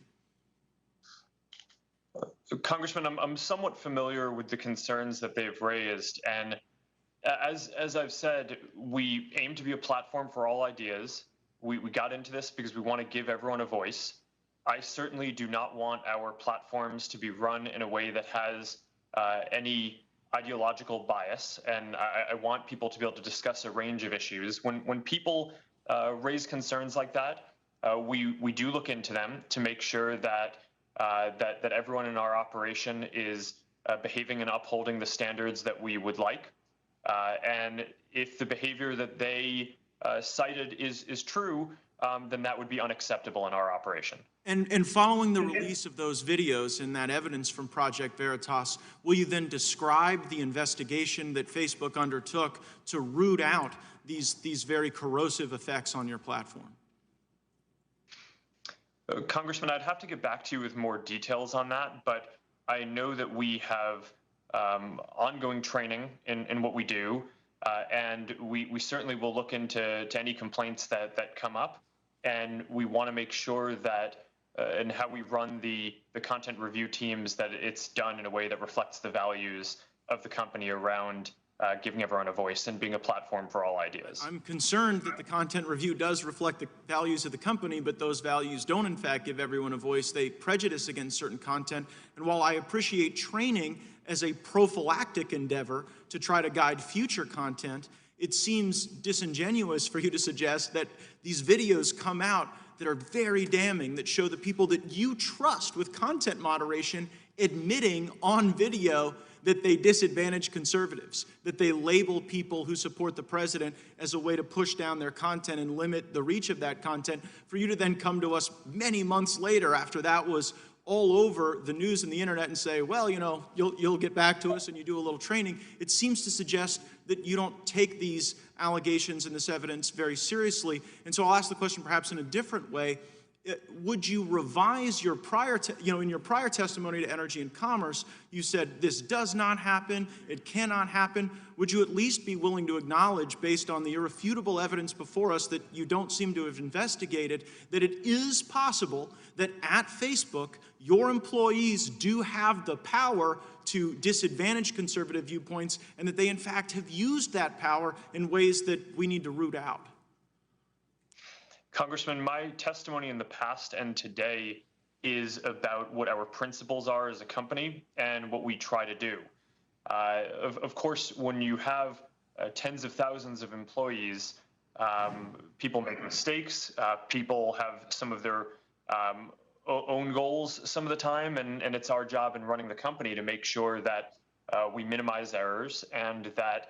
So, Congressman, I'm somewhat familiar with the concerns that they've raised, and as I've said, we aim to be a platform for all ideas. We got into this because we want to give everyone a voice. I certainly do not want our platforms to be run in a way that has any ideological bias, and I want people to be able to discuss a range of issues. When people raise concerns like that, we do look into them to make sure that that everyone in our operation is behaving and upholding the standards that we would like. And if the behavior that they cited is true, then that would be unacceptable in our operation. And following the release of those videos and that evidence from Project Veritas, will you then describe the investigation that Facebook undertook to root out these very corrosive effects on your platform? Congressman, I'd have to get back to you with more details on that, but I know that we have ongoing training in what we do, and we certainly will look into any complaints that come up, and we want to make sure that in how we run the content review teams, that it's done in a way that reflects the values of the company around giving everyone a voice and being a platform for all ideas. I'm concerned that the content review does reflect the values of the company, but those values don't in fact give everyone a voice. They prejudice against certain content. And while I appreciate training as a prophylactic endeavor to try to guide future content, it seems disingenuous for you to suggest that these videos come out that are very damning, that show the people that you trust with content moderation admitting on video that they disadvantage conservatives, that they label people who support the president as a way to push down their content and limit the reach of that content, for you to then come to us many months later after that was all over the news and the internet and say, well, you know, you'll get back to us and you do a little training. It seems to suggest that you don't take these allegations and this evidence very seriously. And so I'll ask the question perhaps in a different way. Would you revise your prior, in your prior testimony to Energy and Commerce, you said this does not happen, it cannot happen. Would you at least be willing to acknowledge, based on the irrefutable evidence before us that you don't seem to have investigated, that it is possible that at Facebook, your employees do have the power to disadvantage conservative viewpoints, and that they in fact have used that power in ways that we need to root out? Congressman, my testimony in the past and today is about what our principles are as a company and what we try to do. Of course, when you have tens of thousands of employees, people make mistakes, people have some of their own goals some of the time, and it's our job in running the company to make sure that we minimize errors and that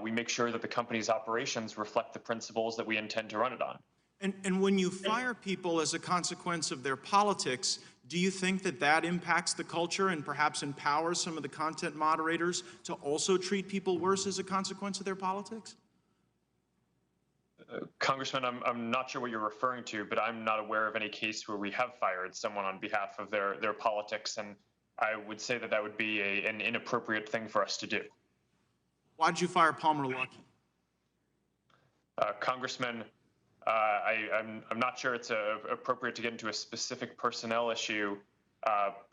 we make sure that the company's operations reflect the principles that we intend to run it on. And when you fire people as a consequence of their politics, do you think that that impacts the culture and perhaps empowers some of the content moderators to also treat people worse as a consequence of their politics? Congressman, I'm not sure what you're referring to, but I'm not aware of any case where we have fired someone on behalf of their politics, and I would say that that would be an inappropriate thing for us to do. Why did you fire Palmer Luckey? Congressman, I'm not sure it's appropriate to get into a specific personnel issue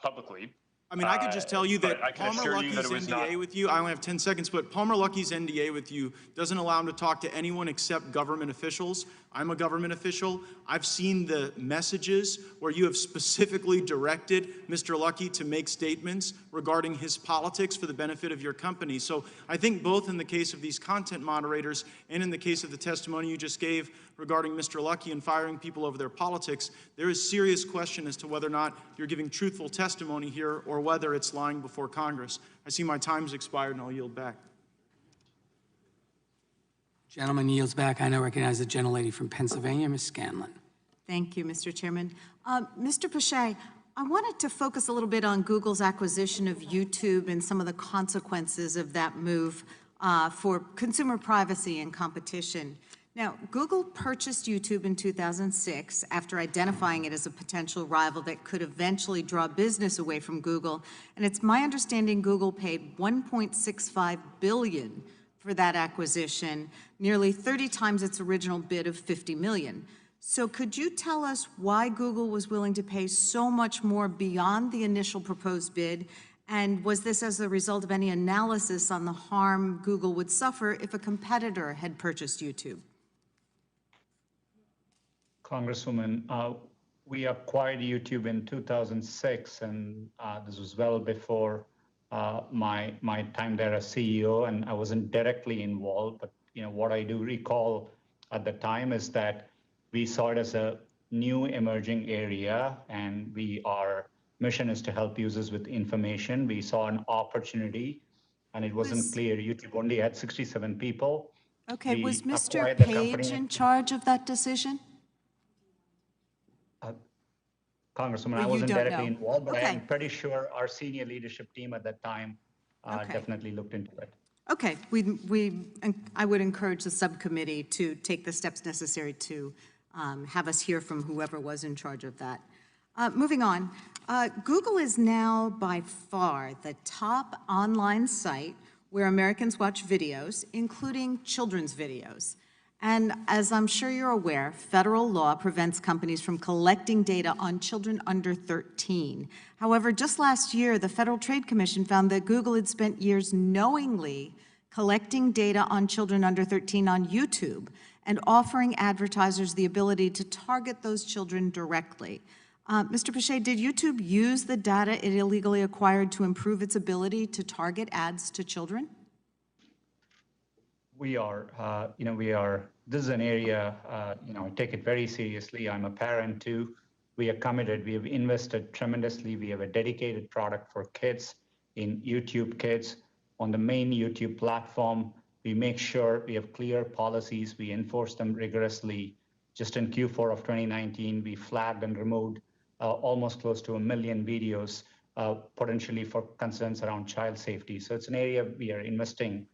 publicly. I mean, I could just tell you that I can Palmer assure you that Luckey's it was not. NDA with you, I only have 10 seconds, but Palmer Luckey's NDA with you doesn't allow him to talk to anyone except government officials. I'm a government official. I've seen the messages where you have specifically directed Mr. Luckey to make statements regarding his politics for the benefit of your company. So I think both in the case of these content moderators and in the case of the testimony you just gave regarding Mr. Luckey and firing people over their politics, there is serious question as to whether or not you're giving truthful testimony here or whether it's lying before Congress. I see my time's expired and I'll yield back. Gentleman yields back. I now recognize the gentlelady from Pennsylvania, Ms. Scanlon. Thank you, Mr. Chairman. Mr. Pache, I wanted to focus a little bit on Google's acquisition of YouTube and some of the consequences of that move for consumer privacy and competition. Now, Google purchased YouTube in 2006 after identifying it as a potential rival that could eventually draw business away from Google. And it's my understanding Google paid $1.65 billion for that acquisition, nearly 30 times its original bid of $50 million. So could you tell us why Google was willing to pay so much more beyond the initial proposed bid? And was this as a result of any analysis on the harm Google would suffer if a competitor had purchased YouTube? Congresswoman, we acquired YouTube in 2006, and this was well before my time there as CEO, and I wasn't directly involved. But what I do recall at the time is that we saw it as a new emerging area, and our mission is to help users with information. We saw an opportunity, and it wasn't clear. YouTube only had 67 people. Okay, was Mr. Page in charge of that decision? Congresswoman, I wasn't directly involved, but I'm pretty sure our senior leadership team at that time definitely looked into it. Okay, I would encourage the subcommittee to take the steps necessary to have us hear from whoever was in charge of that. Moving on, Google is now by far the top online site where Americans watch videos, including children's videos. And as I'm sure you're aware, federal law prevents companies from collecting data on children under 13. However, just last year, the Federal Trade Commission found that Google had spent years knowingly collecting data on children under 13 on YouTube and offering advertisers the ability to target those children directly. Mr. Pache, did YouTube use the data it illegally acquired to improve its ability to target ads to children? We are, this is an area, I take it very seriously. I'm a parent too. We are committed. We have invested tremendously. We have a dedicated product for kids in YouTube Kids. On the main YouTube platform, we make sure we have clear policies. We enforce them rigorously. Just in Q4 of 2019, we flagged and removed almost close to 1 million videos, potentially for concerns around child safety. So it's an area we are investing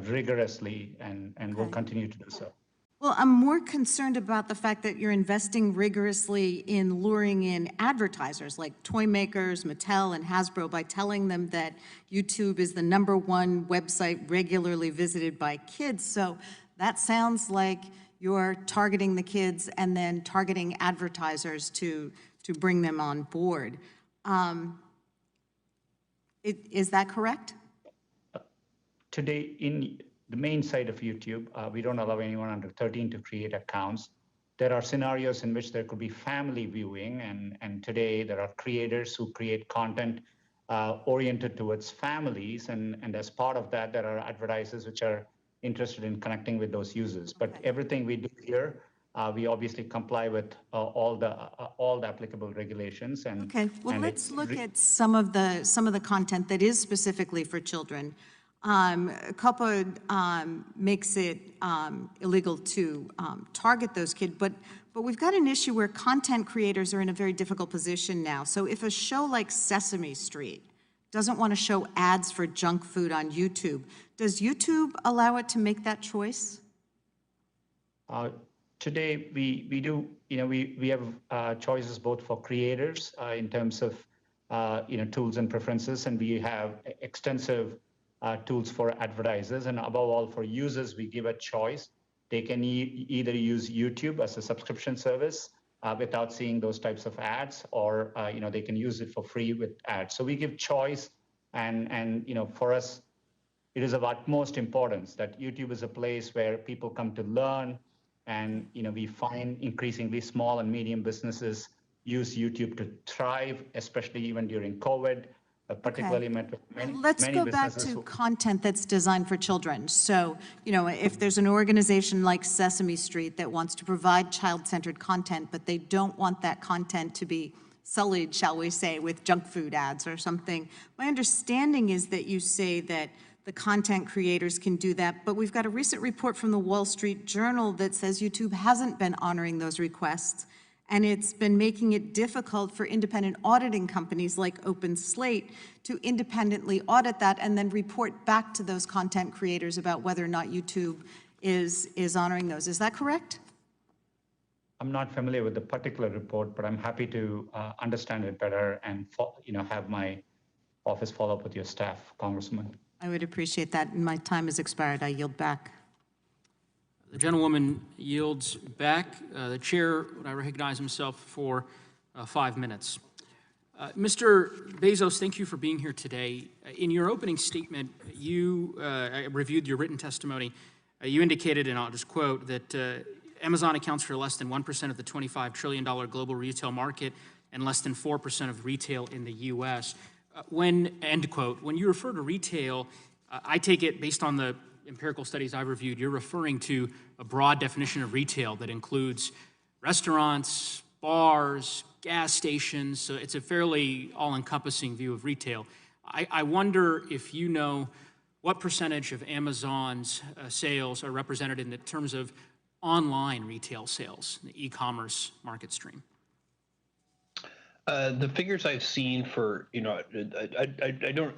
rigorously and will continue to do so. Well, I'm more concerned about the fact that you're investing rigorously in luring in advertisers like toy makers, Mattel, and Hasbro by telling them that YouTube is the #1 website regularly visited by kids. So that sounds like you're targeting the kids and then targeting advertisers to bring them on board. Is that correct? Today, in the main site of YouTube, we don't allow anyone under 13 to create accounts. There are scenarios in which there could be family viewing, and today there are creators who create content oriented towards families, and as part of that, there are advertisers which are interested in connecting with those users. But everything we do here, we obviously comply with all the applicable regulations. Okay, well, let's look at some of the content that is specifically for children. COPPA makes it illegal to target those kids, but we've got an issue where content creators are in a very difficult position now. So if a show like Sesame Street doesn't want to show ads for junk food on YouTube, does YouTube allow it to make that choice? Today, we do, we have choices both for creators in terms of, tools and preferences, and we have extensive tools for advertisers, and above all, for users, we give a choice. They can either use YouTube as a subscription service without seeing those types of ads, or they can use it for free with ads. So we give choice, and for us, it is of utmost importance that YouTube is a place where people come to learn, and we find increasingly small and medium businesses use YouTube to thrive, especially even during COVID. Particularly many Let's go back businesses to content that's designed for children. So, if there's an organization like Sesame Street that wants to provide child-centered content, but they don't want that content to be sullied, shall we say, with junk food ads or something, my understanding is that you say that the content creators can do that, but we've got a recent report from the Wall Street Journal that says YouTube hasn't been honoring those requests, and it's been making it difficult for independent auditing companies like OpenSlate to independently audit that and then report back to those content creators about whether or not YouTube is honoring those. Is that correct? I'm not familiar with the particular report, but I'm happy to understand it better and have my office follow up with your staff, Congressman. I would appreciate that. My time has expired. I yield back. The gentlewoman yields back. The chair would I recognize himself for 5 minutes. Mr. Bezos, thank you for being here today. In your opening statement, I reviewed your written testimony. You indicated, and I'll just quote, that Amazon accounts for less than 1% of the $25 trillion global retail market and less than 4% of retail in the U.S. End quote, when you refer to retail, I take it based on the empirical studies I've reviewed, you're referring to a broad definition of retail that includes restaurants, bars, gas stations. So it's a fairly all-encompassing view of retail. I wonder if you know what percentage of Amazon's sales are represented in the terms of online retail sales, the e-commerce market stream. The figures I've seen for, I don't,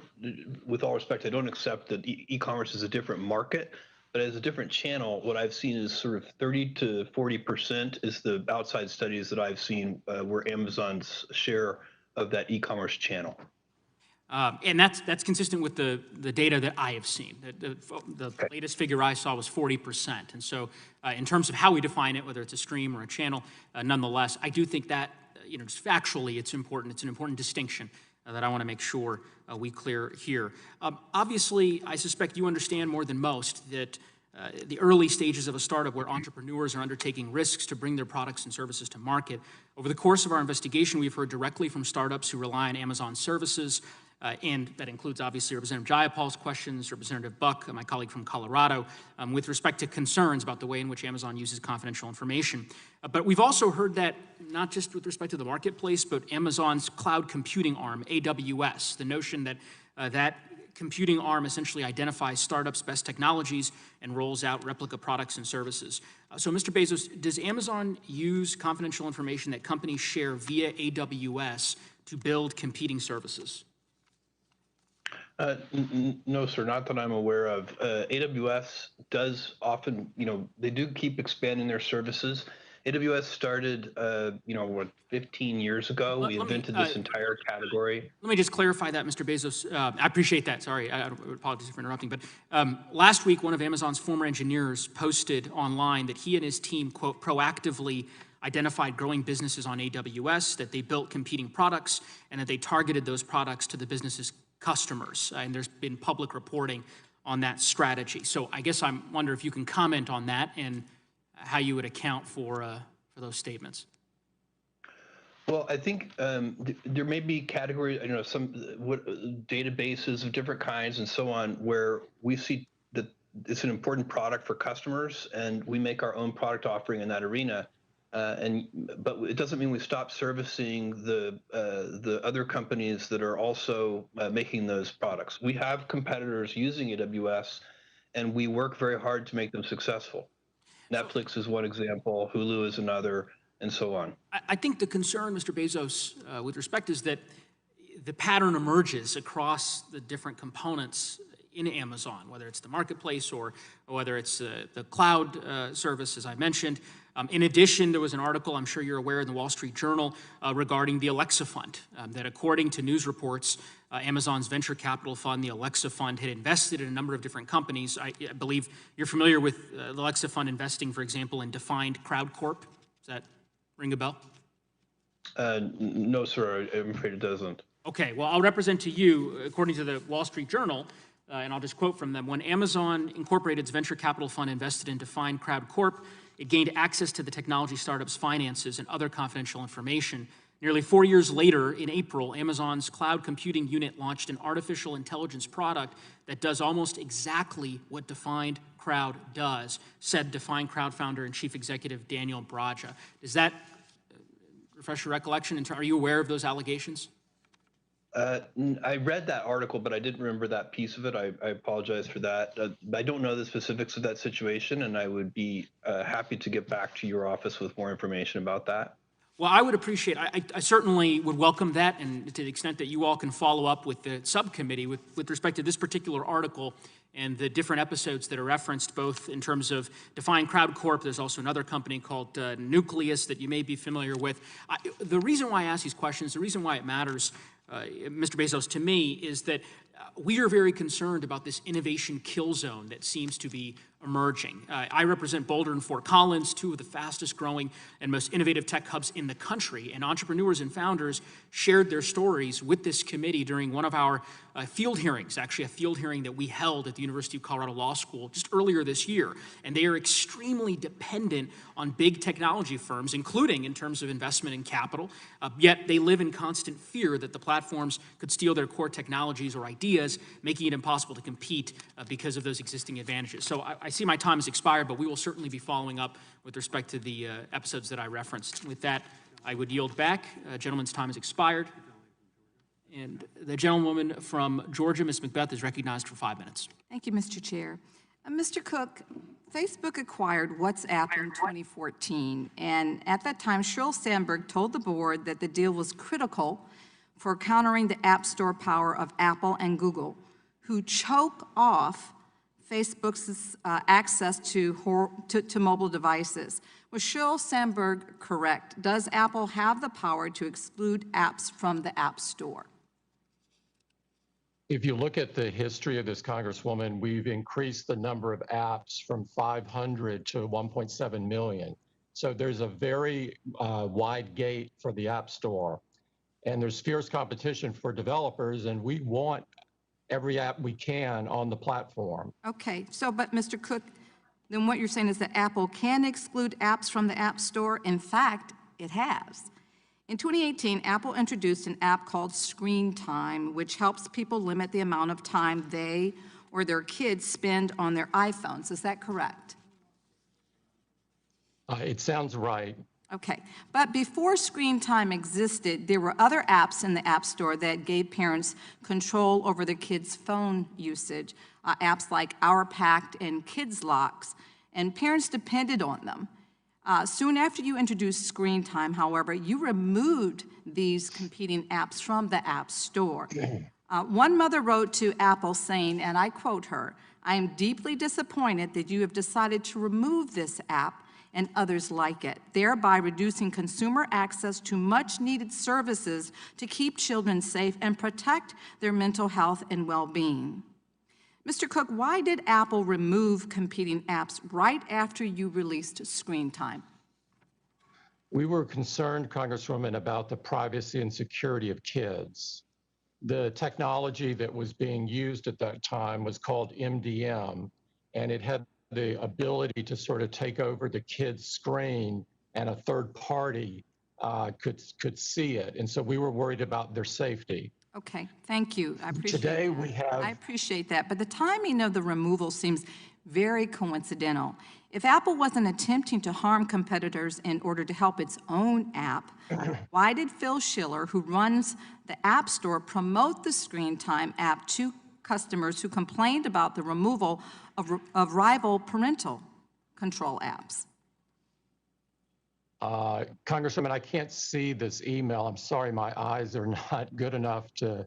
with all respect, I don't accept that e-commerce is a different market, but as a different channel, what I've seen is sort of 30 to 40% is the outside studies that I've seen where Amazon's share of that e-commerce channel. And that's consistent with the data that I have seen. The latest figure I saw was 40%. And so in terms of how we define it, whether it's a stream or a channel, nonetheless, I do think that just factually, it's important. It's an important distinction that I want to make sure we clear here. Obviously, I suspect you understand more than most that the early stages of a startup where entrepreneurs are undertaking risks to bring their products and services to market. Over the course of our investigation, we've heard directly from startups who rely on Amazon services, and that includes obviously Representative Jayapal's questions, Representative Buck, my colleague from Colorado, with respect to concerns about the way in which Amazon uses confidential information. But we've also heard that not just with respect to the marketplace, but Amazon's cloud computing arm, AWS, the notion that that computing arm essentially identifies startups' best technologies and rolls out replica products and services. So Mr. Bezos, does Amazon use confidential information that companies share via AWS to build competing services? No, sir, not that I'm aware of. AWS does often, they do keep expanding their services. AWS started, 15 years ago. We invented this entire category. Let me just clarify that, Mr. Bezos. I appreciate that. Sorry, I apologize for interrupting. But last week, one of Amazon's former engineers posted online that he and his team, quote, proactively identified growing businesses on AWS, that they built competing products, and that they targeted those products to the business's customers. And there's been public reporting on that strategy. So I guess I wonder if you can comment on that and how you would account for those statements. Well, I think there may be categories, some databases of different kinds and so on, where we see that it's an important product for customers, and we make our own product offering in that arena. But it doesn't mean we stop servicing the other companies that are also making those products. We have competitors using AWS, and we work very hard to make them successful. Netflix is one example, Hulu is another, and so on. I think the concern, Mr. Bezos, with respect is that the pattern emerges across the different components in Amazon, whether it's the marketplace or whether it's the cloud service, as I mentioned. In addition, there was an article, I'm sure you're aware, in the Wall Street Journal regarding the Alexa Fund, that according to news reports, Amazon's venture capital fund, the Alexa Fund, had invested in a number of different companies. I believe you're familiar with the Alexa Fund investing, for example, in Defined Crowd Corp. Does that ring a bell? No, sir, I'm afraid it doesn't. Okay, well, I'll represent to you, according to the Wall Street Journal, and I'll just quote from them, when Amazon Incorporated's venture capital fund invested in Defined Crowd Corp, it gained access to the technology startup's finances and other confidential information. Nearly 4 years later, in April, Amazon's cloud computing unit launched an artificial intelligence product that does almost exactly what Defined Crowd does, said Defined Crowd founder and chief executive Daniel Braja. Does that refresh your recollection? Are you aware of those allegations? I read that article, but I didn't remember that piece of it. I apologize for that. I don't know the specifics of that situation, and I would be happy to get back to your office with more information about that. Well, I would appreciate, I certainly would welcome that, and to the extent that you all can follow up with the subcommittee with respect to this particular article and the different episodes that are referenced, both in terms of Defined Crowd Corp. There's also another company called Nucleus that you may be familiar with. The reason why I ask these questions, the reason why it matters, Mr. Bezos, to me, is that we are very concerned about this innovation kill zone that seems to be emerging. I represent Boulder and Fort Collins, two of the fastest growing and most innovative tech hubs in the country, and entrepreneurs and founders shared their stories with this committee during one of our field hearings, actually a field hearing that we held at the University of Colorado Law School just earlier this year. And they are extremely dependent on big technology firms, including in terms of investment in capital, yet they live in constant fear that the platforms could steal their core technologies or ideas, making it impossible to compete because of those existing advantages. So I see my time has expired, but we will certainly be following up with respect to the episodes that I referenced. With that, I would yield back. Gentleman's time has expired. And the gentlewoman from Georgia, Ms. Macbeth, is recognized for 5 minutes. Thank you, Mr. Chair. Mr. Cook, Facebook acquired WhatsApp in 2014, and at that time, Sheryl Sandberg told the board that the deal was critical for countering the App Store power of Apple and Google, who choke off Facebook's access to mobile devices. Was Sheryl Sandberg correct? Does Apple have the power to exclude apps from the App Store? If you look at the history of this Congresswoman, we've increased the number of apps from 500 to 1.7 million. So there's a very wide gate for the App Store. And there's fierce competition for developers, and we want every app we can on the platform. Okay, so but Mr. Cook, then what you're saying is that Apple can exclude apps from the App Store. In fact, it has. In 2018, Apple introduced an app called Screen Time, which helps people limit the amount of time they or their kids spend on their iPhones. Is that correct? It sounds right. Okay, but before Screen Time existed, there were other apps in the App Store that gave parents control over their kids' phone usage, apps like Our Pact and Kids Locks, and parents depended on them. Soon after you introduced Screen Time, however, you removed these competing apps from the App Store. One mother wrote to Apple saying, and I quote her, "I am deeply disappointed that you have decided to remove this app and others like it, thereby reducing consumer access to much-needed services to keep children safe and protect their mental health and well-being." Mr. Cook, why did Apple remove competing apps right after you released Screen Time? We were concerned, Congresswoman, about the privacy and security of kids. The technology that was being used at that time was called MDM, and it had the ability to sort of take over the kid's screen, and a third party could see it. And so we were worried about their safety. Okay, thank you. I appreciate Today that. we have... I appreciate that, but the timing of the removal seems very coincidental. If Apple wasn't attempting to harm competitors in order to help its own app, why did Phil Schiller, who runs the App Store, promote the Screen Time app to customers who complained about the removal of rival parental control apps? Congresswoman, I can't see this email. I'm sorry, my eyes are not good enough to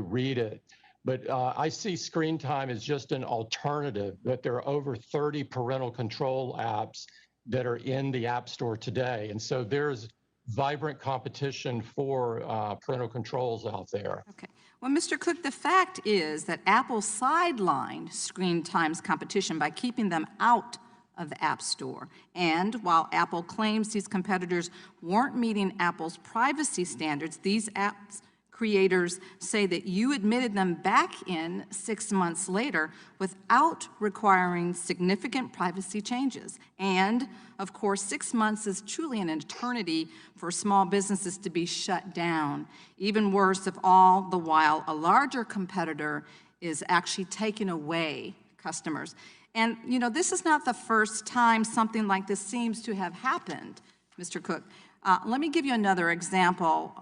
read it. But I see Screen Time as just an alternative, that there are over 30 parental control apps that are in the App Store today. And so there's vibrant competition for parental controls out there. Okay. Well, Mr. Cook, the fact is that Apple sidelined Screen Time's competition by keeping them out of the App Store. And while Apple claims these competitors weren't meeting Apple's privacy standards, these apps creators say that you admitted them back in 6 months later without requiring significant privacy changes. And, of course, 6 months is truly an eternity for small businesses to be shut down. Even worse, if all the while a larger competitor is actually taking away customers. And, you know, this is not the first time something like this seems to have happened, Mr. Cook. Let me give you another example,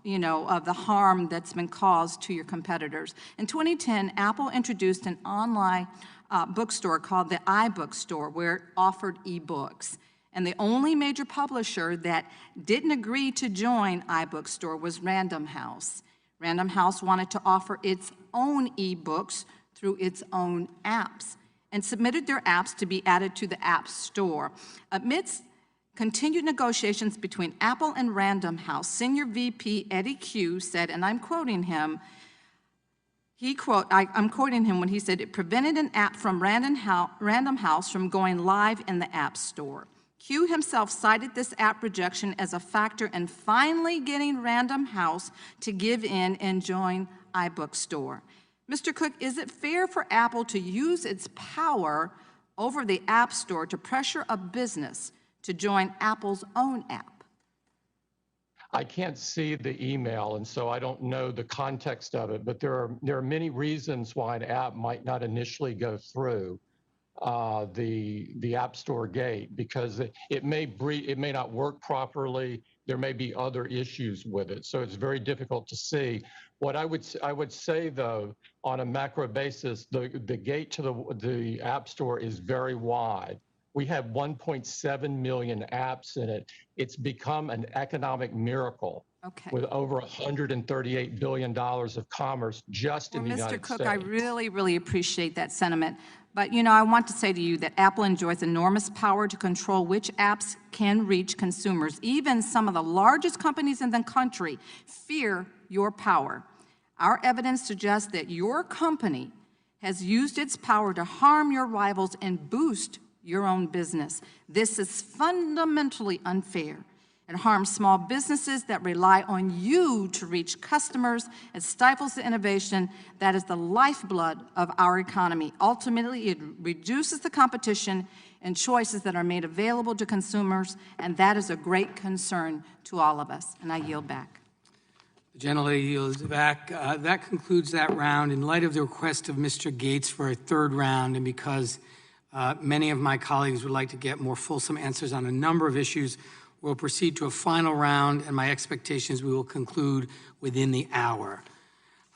you know, of the harm that's been caused to your competitors. In 2010, Apple introduced an online bookstore called the iBookstore, where it offered ebooks. And the only major publisher that didn't agree to join iBookstore was Random House. Random House wanted to offer its own ebooks through its own apps and submitted their apps to be added to the App Store. Amidst continued negotiations between Apple and Random House, Senior VP Eddie Q said, and I'm quoting him, I'm quoting him when he said, it prevented an app from Random House from going live in the App Store. Q himself cited this app rejection as a factor in finally getting Random House to give in and join iBookstore. Mr. Cook, is it fair for Apple to use its power over the App Store to pressure a business to join Apple's own app? I can't see the email, and so I don't know the context of it, but there are many reasons why an app might not initially go through the App Store gate, because it may not work properly. There may be other issues with it, so it's very difficult to see. What I would say, though, on a macro basis, the gate to the App Store is very wide. We have 1.7 million apps in it. It's become an economic miracle with over $138 billion of commerce just in the United States. Mr. Cook, I really, really appreciate that sentiment. But, you know, I want to say to you that Apple enjoys enormous power to control which apps can reach consumers. Even some of the largest companies in the country fear your power. Our evidence suggests that your company has used its power to harm your rivals and boost your own business. This is fundamentally unfair. It harms small businesses that rely on you to reach customers. It stifles the innovation that is the lifeblood of our economy. Ultimately, it reduces the competition and choices that are made available to consumers, and that is a great concern to all of us. And I yield back. The gentlelady yields back. That concludes that round. In light of the request of Mr. Gates for a third round, and because many of my colleagues would like to get more fulsome answers on a number of issues, we'll proceed to a final round, and my expectation is we will conclude within the hour.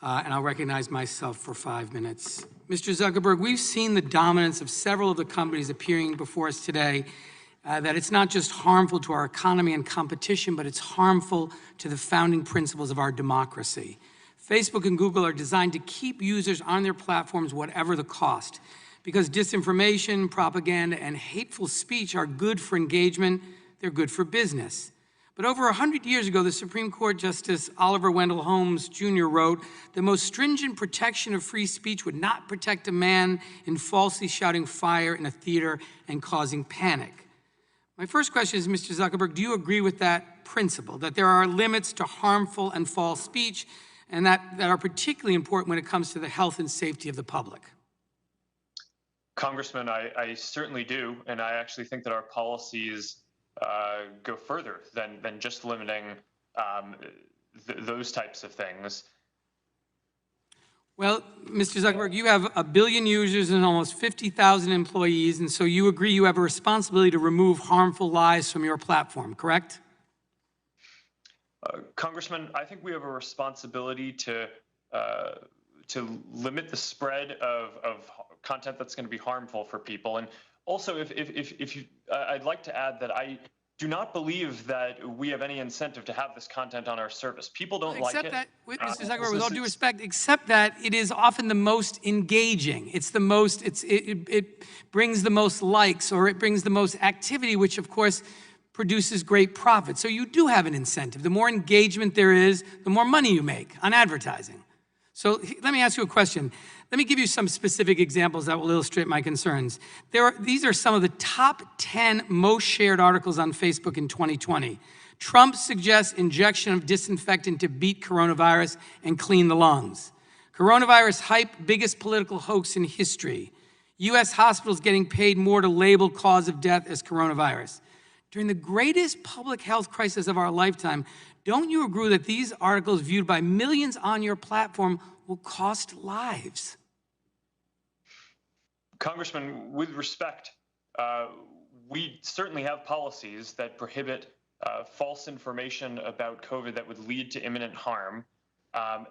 And I'll recognize myself for 5 minutes. Mr. Zuckerberg, we've seen the dominance of several of the companies appearing before us today, that it's not just harmful to our economy and competition, but it's harmful to the founding principles of our democracy. Facebook and Google are designed to keep users on their platforms whatever the cost, because disinformation, propaganda, and hateful speech are good for engagement. They're good for business. But over 100 years ago, the Supreme Court Justice Oliver Wendell Holmes Jr. wrote, the most stringent protection of free speech would not protect a man in falsely shouting fire in a theater and causing panic. My first question is, Mr. Zuckerberg, do you agree with that principle, that there are limits to harmful and false speech, and that are particularly important when it comes to the health and safety of the public? Congressman, I certainly do, and I actually think that our policies go further than just limiting those types of things. Well, Mr. Zuckerberg, you have 1 billion users and almost 50,000 employees, and so you agree you have a responsibility to remove harmful lies from your platform, correct? Congressman, I think we have a responsibility to limit the spread of content that's going to be harmful for people. And also, if you, I'd like to add that I do not believe that we have any incentive to have this content on our service. People don't like it. Except that, Mr. Zuckerberg, with all due respect, except that it is often the most engaging. It's the most, it brings the most likes, or it brings the most activity, which of course produces great profit. So you do have an incentive. The more engagement there is, the more money you make on advertising. So let me ask you a question. Let me give you some specific examples that will illustrate my concerns. These are some of the top 10 most shared articles on Facebook in 2020. Trump suggests injection of disinfectant to beat coronavirus and clean the lungs. Coronavirus hype, biggest political hoax in history. U.S. hospitals getting paid more to label cause of death as coronavirus. During the greatest public health crisis of our lifetime, don't you agree that these articles viewed by millions on your platform will cost lives? Congressman, with respect, we certainly have policies that prohibit false information about COVID that would lead to imminent harm.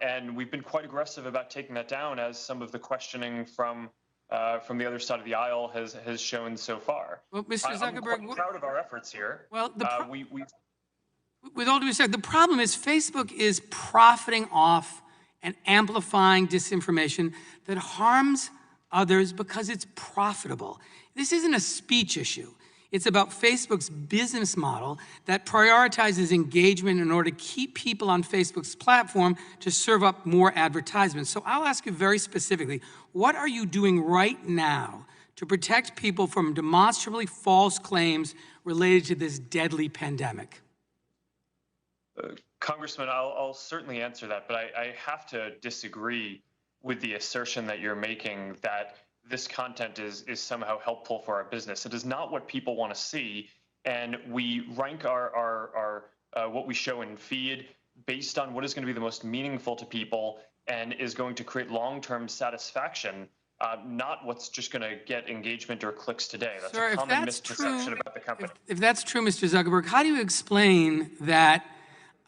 And we've been quite aggressive about taking that down, as some of the questioning from the other side of the aisle has shown so far. Well, Mr. Zuckerberg, I'm quite proud of our efforts here. Well, with all due respect, the problem is Facebook is profiting off and amplifying disinformation that harms others because it's profitable. This isn't a speech issue. It's about Facebook's business model that prioritizes engagement in order to keep people on Facebook's platform to serve up more advertisements. So I'll ask you very specifically, what are you doing right now to protect people from demonstrably false claims related to this deadly pandemic? Congressman, I'll certainly answer that, but I have to disagree with the assertion that you're making that this content is somehow helpful for our business. It is not what people want to see, and we rank our what we show in feed based on what is going to be the most meaningful to people and is going to create long-term satisfaction, not what's just going to get engagement or clicks today. That's Sir, a common misperception about the company. If that's true, Mr. Zuckerberg, how do you explain that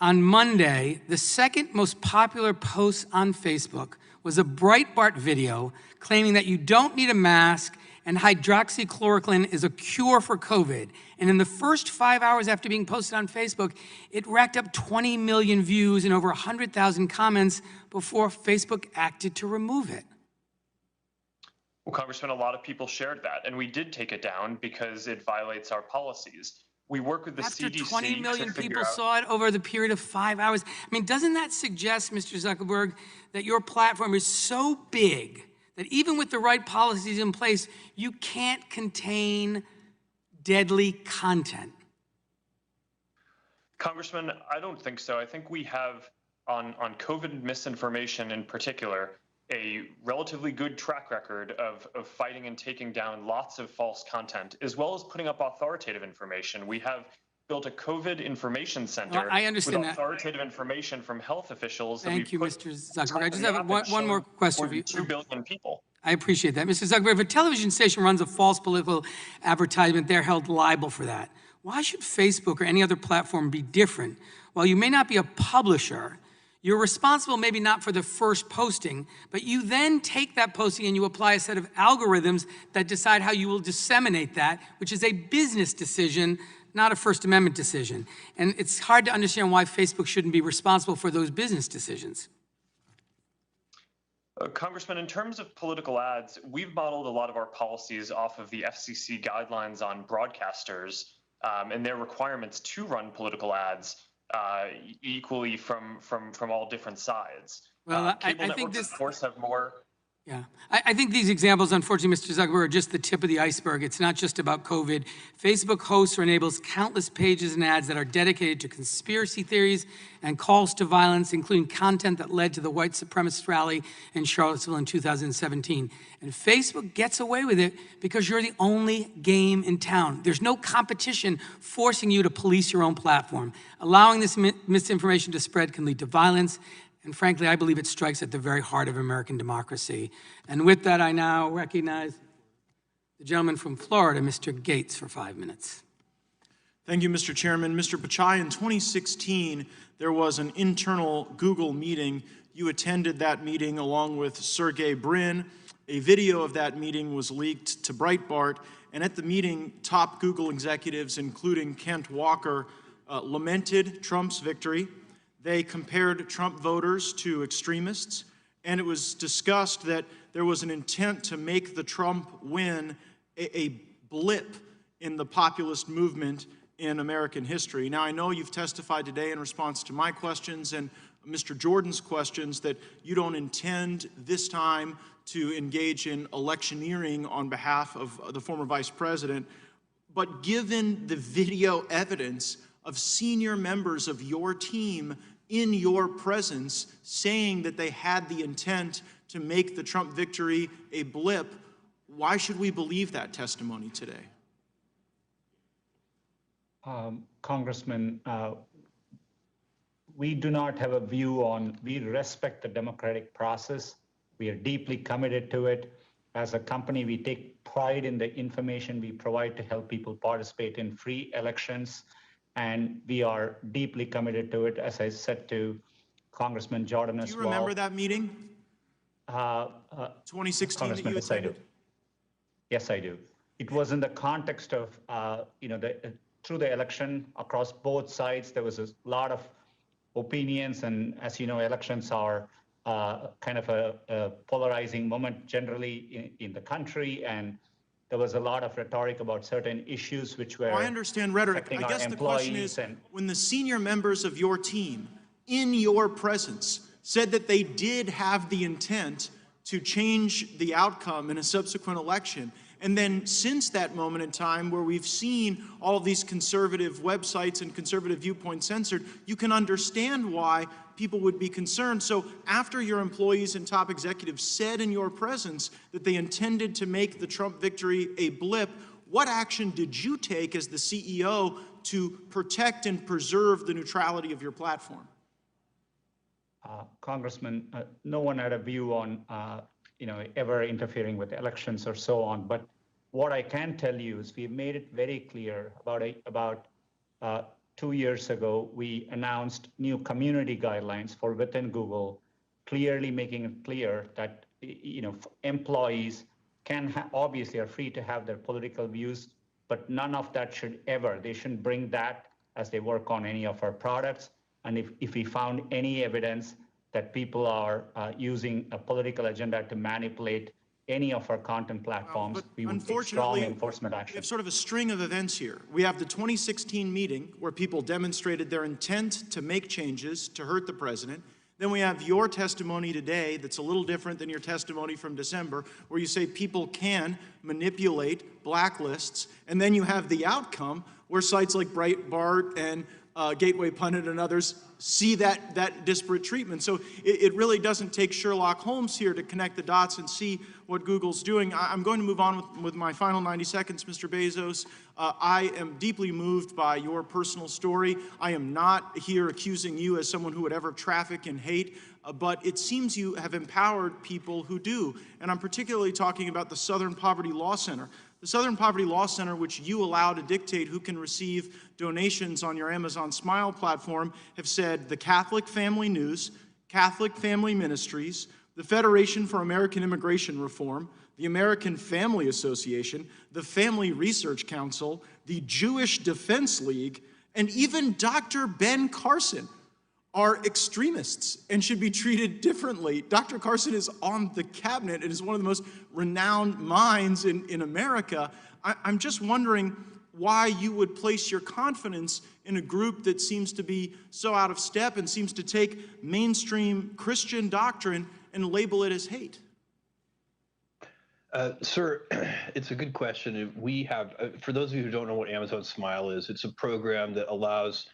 on Monday, the second most popular post on Facebook was a Breitbart video claiming that you don't need a mask and hydroxychloroquine is a cure for COVID. And in the first 5 hours after being posted on Facebook, it racked up 20 million views and over 100,000 comments before Facebook acted to remove it. Well, Congressman, a lot of people shared that, and we did take it down because it violates our policies. We work with the After CDC 20 million to figure people out. saw it over the period of 5 hours. I mean, doesn't that suggest, Mr. Zuckerberg, that your platform is so big that even with the right policies in place, you can't contain deadly content? Congressman, I don't think so. I think we have, on COVID misinformation in particular, a relatively good track record of fighting and taking down lots of false content, as well as putting up authoritative information. We have built a COVID information center I understand with that. authoritative information from health officials. Thank you, Mr. Zuckerberg. I just have one more question for you. 2 billion people. I appreciate that. Mr. Zuckerberg, if a television station runs a false political advertisement, they're held liable for that. Why should Facebook or any other platform be different? While you may not be a publisher, you're responsible maybe not for the first posting, but you then take that posting and you apply a set of algorithms that decide how you will disseminate that, which is a business decision, not a First Amendment decision. And it's hard to understand why Facebook shouldn't be responsible for those business decisions. Congressman, in terms of political ads, we've modeled a lot of our policies off of the FCC guidelines on broadcasters and their requirements to run political ads equally from all different sides. Well, Cable I think networks, this, of course, have more. yeah, I think these examples, unfortunately, Mr. Zuckerberg, are just the tip of the iceberg. It's not just about COVID. Facebook hosts or enables countless pages and ads that are dedicated to conspiracy theories and calls to violence, including content that led to the white supremacist rally in Charlottesville in 2017. And Facebook gets away with it because you're the only game in town. There's no competition forcing you to police your own platform. Allowing this misinformation to spread can lead to violence. And frankly, I believe it strikes at the very heart of American democracy. And with that, I now recognize the gentleman from Florida, Mr. Gates, for 5 minutes. Thank you, Mr. Chairman. Mr. Pichai, in 2016, there was an internal Google meeting. You attended that meeting along with Sergey Brin. A video of that meeting was leaked to Breitbart. And at the meeting, top Google executives, including Kent Walker, lamented Trump's victory. They compared Trump voters to extremists, and it was discussed that there was an intent to make the Trump win a blip in the populist movement in American history. Now, I know you've testified today in response to my questions and Mr. Jordan's questions that you don't intend this time to engage in electioneering on behalf of the former vice president. But given the video evidence of senior members of your team in your presence saying that they had the intent to make the Trump victory a blip, why should we believe that testimony today? Congressman, we do not have a view on, we respect the democratic process. We are deeply committed to it. As a company, we take pride in the information we provide to help people participate in free elections. And we are deeply committed to it, as I said to Congressman Jordan as well. Do you remember that meeting? 2016 that you attended? Yes, I do. It was in the context of, through the election across both sides, there was a lot of opinions. And as you know, elections are kind of a polarizing moment generally in the country. And there was a lot of rhetoric about certain issues which were I understand rhetoric. I guess the question is, when the senior members of your team in your presence said that they did have the intent to change the outcome in a subsequent election, and then since that moment in time where we've seen all of these conservative websites and conservative viewpoints censored, you can understand why people would be concerned. So after your employees and top executives said in your presence that they intended to make the Trump victory a blip, what action did you take as the CEO to protect and preserve the neutrality of your platform? Congressman, no one had a view on ever interfering with elections or so on. But what I can tell you is we've made it very clear about 2 years ago, we announced new community guidelines for within Google, clearly making it clear that employees obviously are free to have their political views, but none of that they shouldn't bring that as they work on any of our products. And if we found any evidence that people are using a political agenda to manipulate any of our content platforms, we would take strong enforcement action. We have sort of a string of events here. We have the 2016 meeting where people demonstrated their intent to make changes to hurt the president. Then we have your testimony today that's a little different than your testimony from December, where you say people can manipulate blacklists. And then you have the outcome where sites like Breitbart and Gateway Pundit and others see that disparate treatment. So it really doesn't take Sherlock Holmes here to connect the dots and see what Google's doing. I'm going to move on with my final 90 seconds, Mr. Bezos. I am deeply moved by your personal story. I am not here accusing you as someone who would ever traffic in hate, but it seems you have empowered people who do. And I'm particularly talking about the Southern Poverty Law Center. The Southern Poverty Law Center, which you allow to dictate who can receive donations on your Amazon Smile platform, have said the Catholic Family News, Catholic Family Ministries, the Federation for American Immigration Reform, the American Family Association, the Family Research Council, the Jewish Defense League, and even Dr. Ben Carson are extremists and should be treated differently. Dr. Carson is on the cabinet and is one of the most renowned minds in America. I'm just wondering why you would place your confidence in a group that seems to be so out of step and seems to take mainstream Christian doctrine and label it as hate. Sir, it's a good question. We have, for those of you who don't know what Amazon Smile is, it's a program that allows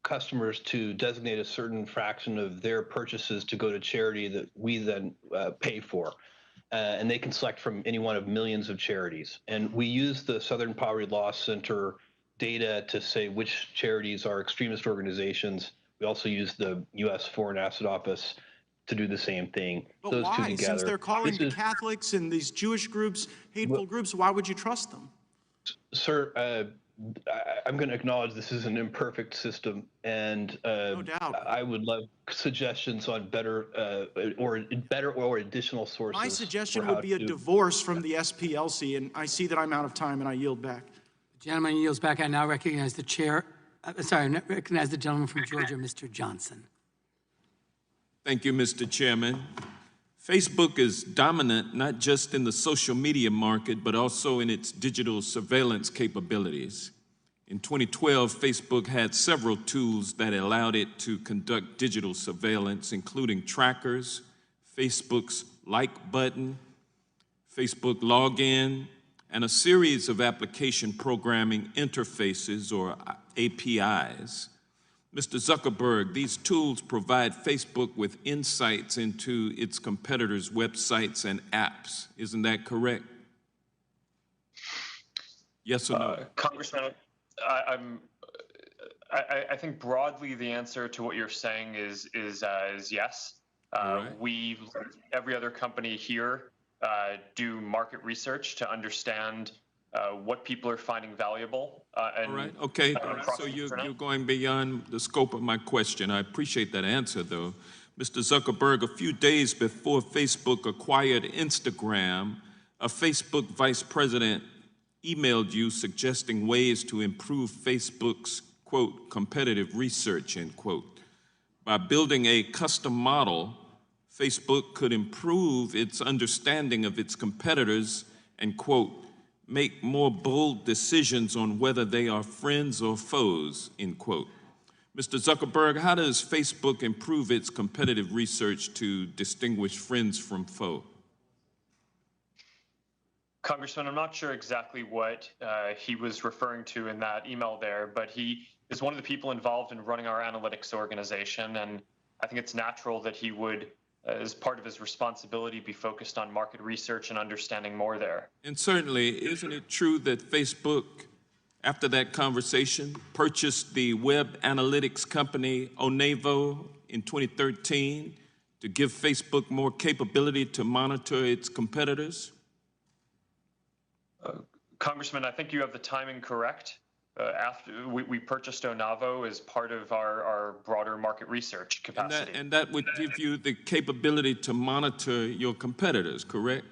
customers to designate a certain fraction of their purchases to go to charity that we then pay for. And they can select from any one of millions of charities. And we use the Southern Poverty Law Center data to say which charities are extremist organizations. We also use the U.S. Foreign Asset Office to do the same thing. But those why? two together. Since they're calling the Catholics and these Jewish groups hateful groups, why would you trust them? Sir, I'm going to acknowledge this is an imperfect system, and no doubt. I would love suggestions on better or additional sources. My suggestion would be a divorce from the SPLC, and I see that I'm out of time, and I yield back. The gentleman yields back. I now recognize the chair. I recognize the gentleman from Georgia, Mr. Johnson. Thank you, Mr. Chairman. Facebook is dominant not just in the social media market, but also in its digital surveillance capabilities. In 2012, Facebook had several tools that allowed it to conduct digital surveillance, including trackers, Facebook's like button, Facebook login, and a series of application programming interfaces, or APIs. Mr. Zuckerberg, these tools provide Facebook with insights into its competitors' websites and apps. Isn't that correct? Yes or no? Congressman, I think broadly the answer to what you're saying is yes. We, like every other company here, do market research to understand what people are finding valuable. All right, okay, so you're going beyond the scope of my question. I appreciate that answer, though. Mr. Zuckerberg, a few days before Facebook acquired Instagram, a Facebook vice president emailed you suggesting ways to improve Facebook's, quote, competitive research, end quote. By building a custom model, Facebook could improve its understanding of its competitors and, quote, make more bold decisions on whether they are friends or foes, end quote. Mr. Zuckerberg, how does Facebook improve its competitive research to distinguish friends from foe? Congressman, I'm not sure exactly what he was referring to in that email there, but he is one of the people involved in running our analytics organization, and I think it's natural that he would, as part of his responsibility, be focused on market research and understanding more there. And certainly, isn't it true that Facebook, after that conversation, purchased the web analytics company Onevo in 2013 to give Facebook more capability to monitor its competitors? Congressman, I think you have the timing correct. After we purchased Onevo as part of our broader market research capacity. And that would give you the capability to monitor your competitors, correct?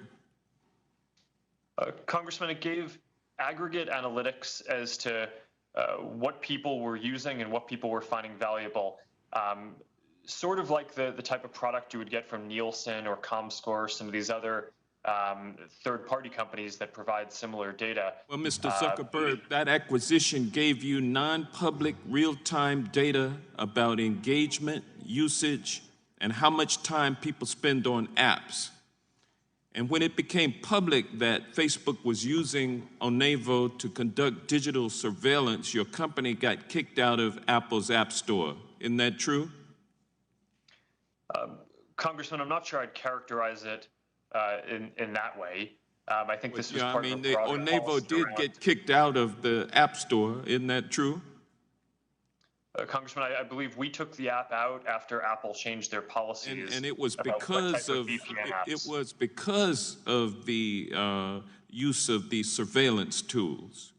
Congressman, it gave aggregate analytics as to what people were using and what people were finding valuable. Sort of like the type of product you would get from Nielsen or ComScore, some of these other third-party companies that provide similar data. Well, Mr. Zuckerberg, that acquisition gave you non-public real-time data about engagement, usage, and how much time people spend on apps. And when it became public that Facebook was using Onevo to conduct digital surveillance, your company got kicked out of Apple's App Store. Isn't that true? Congressman, I'm not sure I'd characterize it in that way. I think this was part of a broader Onevo policy did get kicked out of the App Store. Isn't that true? Congressman, I believe we took the app out after Apple changed their policies. And it was because of the use of the surveillance tools.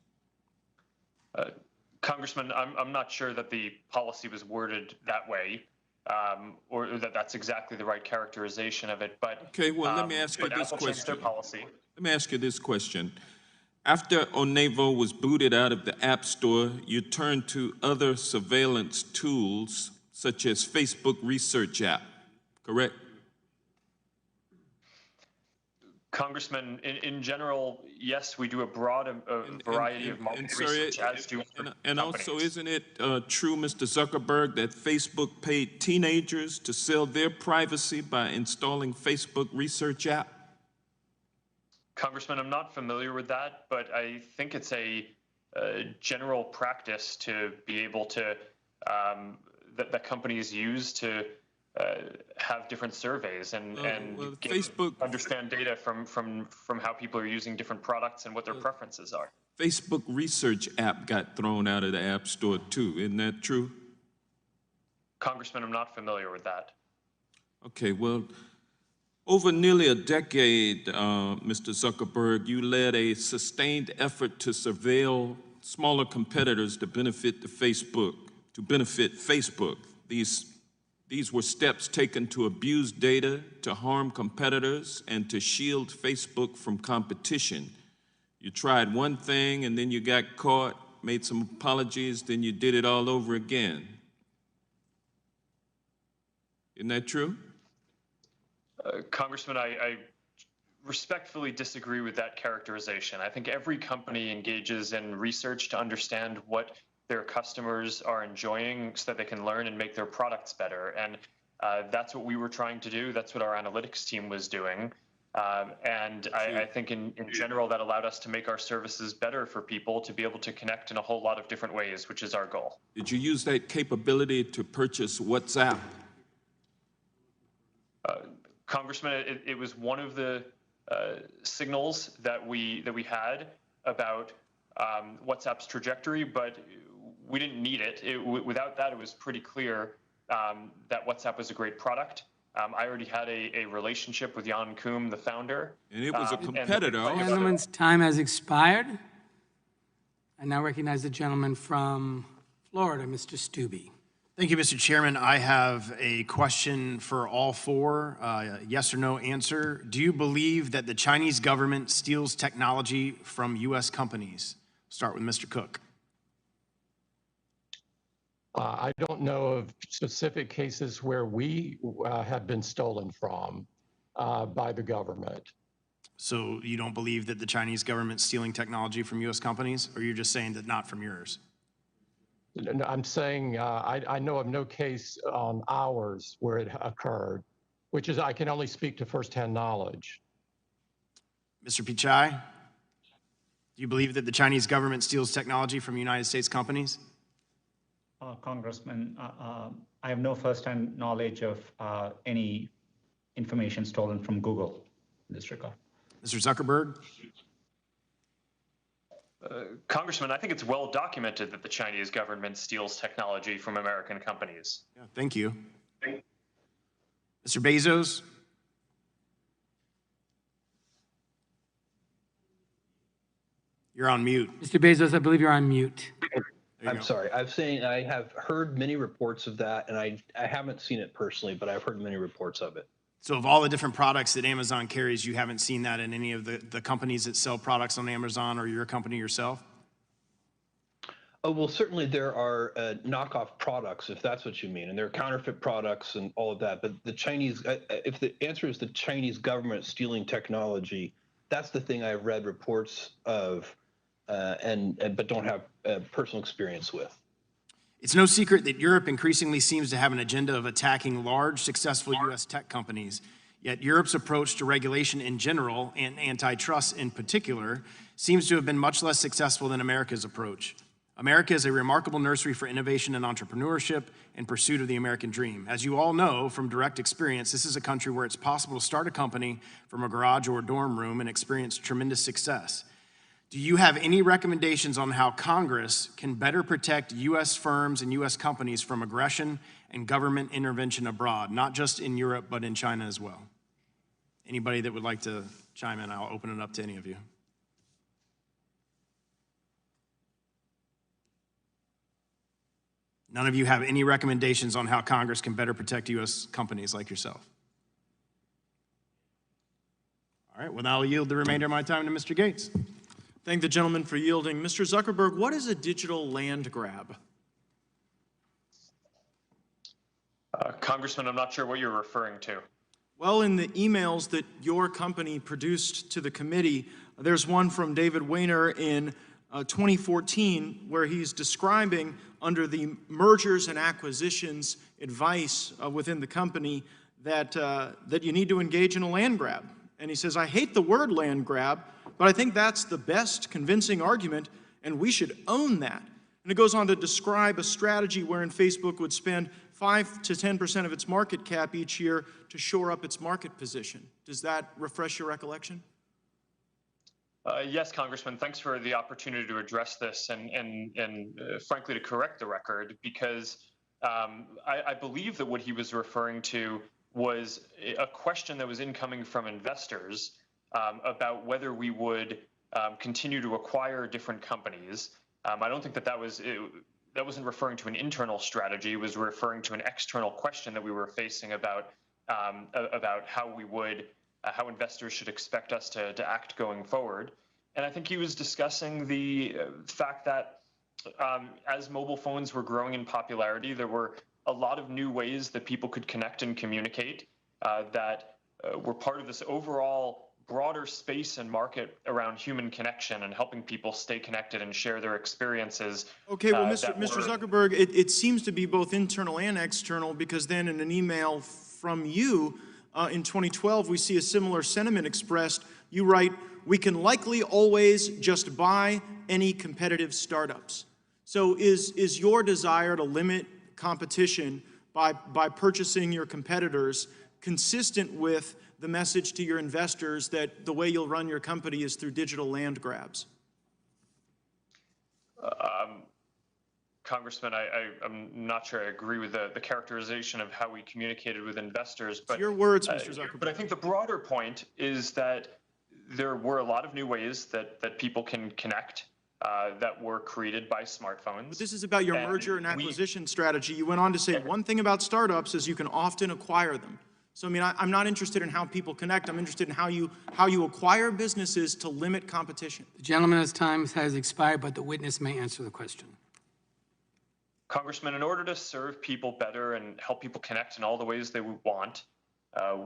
Congressman, I'm not sure that the policy was worded that way. Or that that's exactly the right characterization of it, but okay. Well, let me ask you this question. Let me ask you this question. After Onevo was booted out of the App Store, you turned to other surveillance tools such as Facebook Research app, correct? Congressman, in general, yes, we do a broad variety of market research, as do and also, isn't it true, Mr. Zuckerberg, that Facebook paid teenagers to sell their privacy by installing Facebook Research app? Congressman, I'm not familiar with that, but I think it's a general practice to be able to, that companies use to have different surveys and understand data from how people are using different products and what their preferences are. Facebook Research app got thrown out of the App Store too, isn't that true? Congressman, I'm not familiar with that. Okay, well, over nearly a decade, Mr. Zuckerberg, you led a sustained effort to surveil smaller competitors to benefit Facebook. These were steps taken to abuse data, to harm competitors, and to shield Facebook from competition. You tried one thing, and then you got caught, made some apologies, then you did it all over again. Isn't that true? Congressman, I respectfully disagree with that characterization. I think every company engages in research to understand what their customers are enjoying so that they can learn and make their products better. And that's what we were trying to do. That's what our analytics team was doing. I think in general that allowed us to make our services better for people to be able to connect in a whole lot of different ways, which is our goal. Did you use that capability to purchase WhatsApp? Congressman, it was one of the signals that we had about WhatsApp's trajectory, but we didn't need it. Without that, it was pretty clear that WhatsApp was a great product. I already had a relationship with Jan Koum, the founder. And it was a competitor. The gentleman's time has expired. I now recognize the gentleman from Florida, Mr. Stubbe. Thank you, Mr. Chairman. I have a question for all four, yes or no answer. Do you believe that the Chinese government steals technology from U.S. companies? Start with Mr. Cook. I don't know of specific cases where we have been stolen from by the government. So you don't believe that the Chinese government's stealing technology from U.S. companies, or you're just saying that not from yours? I'm saying I know of no case on ours where it occurred, which is I can only speak to firsthand knowledge. Mr. Pichai, do you believe that the Chinese government steals technology from United States companies? Congressman, I have no firsthand knowledge of any information stolen from Google in this regard. Mr. Zuckerberg? Congressman, I think it's well documented that the Chinese government steals technology from American companies. Yeah, thank you. Mr. Bezos? You're on mute. Mr. Bezos, I believe you're on mute. I'm sorry. I have heard many reports of that, and I haven't seen it personally, but I've heard many reports of it. So of all the different products that Amazon carries, you haven't seen that in any of the companies that sell products on Amazon or your company yourself? Oh, well, certainly there are knockoff products, if that's what you mean, and there are counterfeit products and all of that. But the Chinese, if the answer is the Chinese government stealing technology, that's the thing I've read reports of, but don't have personal experience with. It's no secret that Europe increasingly seems to have an agenda of attacking large, successful U.S. tech companies. Yet Europe's approach to regulation in general, and antitrust in particular, seems to have been much less successful than America's approach. America is a remarkable nursery for innovation and entrepreneurship in pursuit of the American dream. As you all know from direct experience, this is a country where it's possible to start a company from a garage or a dorm room and experience tremendous success. Do you have any recommendations on how Congress can better protect U.S. firms and U.S. companies from aggression and government intervention abroad, not just in Europe, but in China as well? Anybody that would like to chime in, I'll open it up to any of you. None of you have any recommendations on how Congress can better protect U.S. companies like yourself? All right, well, now I'll yield the remainder of my time to Mr. Gates. Thank the gentleman for yielding. Mr. Zuckerberg, what is a digital land grab? Congressman, I'm not sure what you're referring to. Well, in the emails that your company produced to the committee, there's one from David Wayner in 2014 where he's describing under the mergers and acquisitions advice within the company that you need to engage in a land grab. And he says, I hate the word land grab, but I think that's the best convincing argument, and we should own that. And it goes on to describe a strategy wherein Facebook would spend 5 to 10% of its market cap each year to shore up its market position. Does that refresh your recollection? Yes, Congressman, thanks for the opportunity to address this and frankly, to correct the record, because I believe that what he was referring to was a question that was incoming from investors about whether we would continue to acquire different companies. I don't think that wasn't referring to an internal strategy. It was referring to an external question that we were facing about how investors should expect us to act going forward. And I think he was discussing the fact that as mobile phones were growing in popularity, there were a lot of new ways that people could connect and communicate that were part of this overall broader space and market around human connection and helping people stay connected and share their experiences. Okay, well, Mr. Zuckerberg, it seems to be both internal and external, because then in an email from you in 2012, we see a similar sentiment expressed. You write, "We can likely always just buy any competitive startups." So is your desire to limit competition by purchasing your competitors consistent with the message to your investors that the way you'll run your company is through digital land grabs? Congressman, I'm not sure I agree with the characterization of how we communicated with investors. But it's your words, Mr. Zuckerberg. But I think the broader point is that there were a lot of new ways that people can connect that were created by smartphones. But this is about your merger and acquisition strategy. You went on to say one thing about startups is you can often acquire them. So, I mean, I'm not interested in how people connect. I'm interested in how you acquire businesses to limit competition. The gentleman's time has expired, but the witness may answer the question. Congressman, in order to serve people better and help people connect in all the ways they want,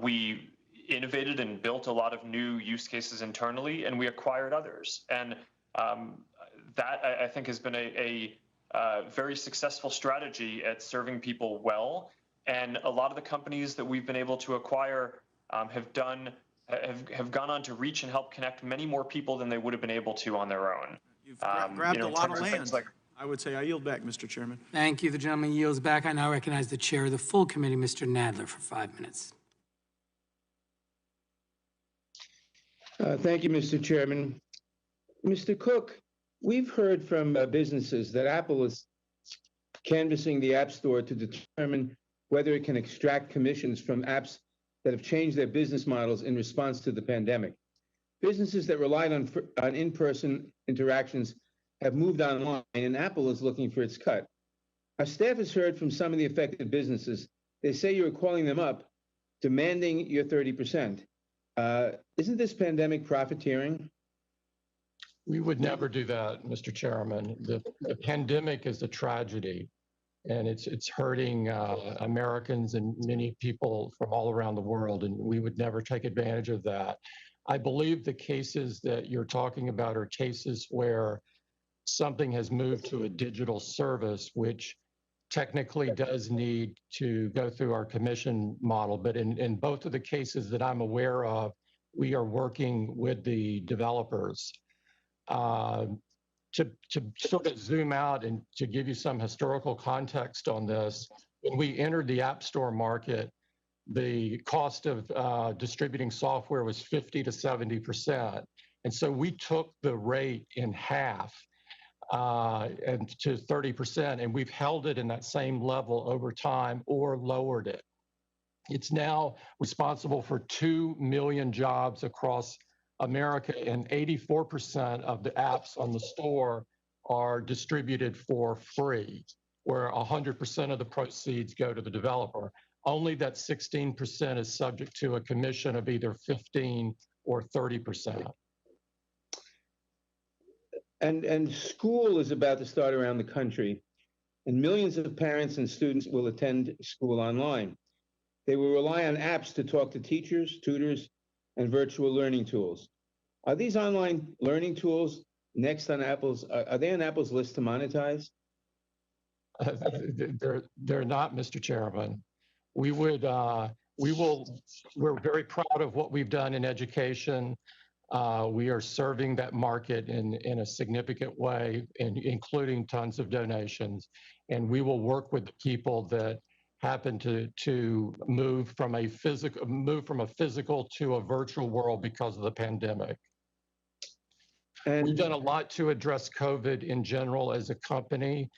we innovated and built a lot of new use cases internally, and we acquired others. And that, I think, has been a very successful strategy at serving people well. And a lot of the companies that we've been able to acquire have gone on to reach and help connect many more people than they would have been able to on their own. You've grabbed a lot of land. I would say I yield back, Mr. Chairman. Thank you. The gentleman yields back. I now recognize the chair of the full committee, Mr. Nadler, for 5 minutes. Thank you, Mr. Chairman. Mr. Cook, we've heard from businesses that Apple is canvassing the App Store to determine whether it can extract commissions from apps that have changed their business models in response to the pandemic. Businesses that relied on in-person interactions have moved online, and Apple is looking for its cut. Our staff has heard from some of the affected businesses. They say you're calling them up, demanding your 30%. Isn't this pandemic profiteering? We would never do that, Mr. Chairman. The pandemic is a tragedy, and it's hurting Americans and many people from all around the world, and we would never take advantage of that. I believe the cases that you're talking about are cases where something has moved to a digital service, which technically does need to go through our commission model. But in both of the cases that I'm aware of, we are working with the developers. To sort of zoom out and to give you some historical context on this, when we entered the App Store market, the cost of distributing software was 50 to 70%. And so we took the rate in half and to 30%, and we've held it in that same level over time or lowered it. It's now responsible for 2 million jobs across America, and 84% of the apps on the store are distributed for free, where 100% of the proceeds go to the developer. Only that 16% is subject to a commission of either 15 or 30%. And school is about to start around the country, and millions of parents and students will attend school online. They will rely on apps to talk to teachers, tutors, and virtual learning tools. Are these online learning tools next on Apple's, are they on Apple's list to monetize? They're not, Mr. Chairman. We're very proud of what we've done in education. We are serving that market in a significant way, including tons of donations. And we will work with the people that happen to move from a physical to a virtual world because of the pandemic. And we've done a lot to address COVID in general as a company.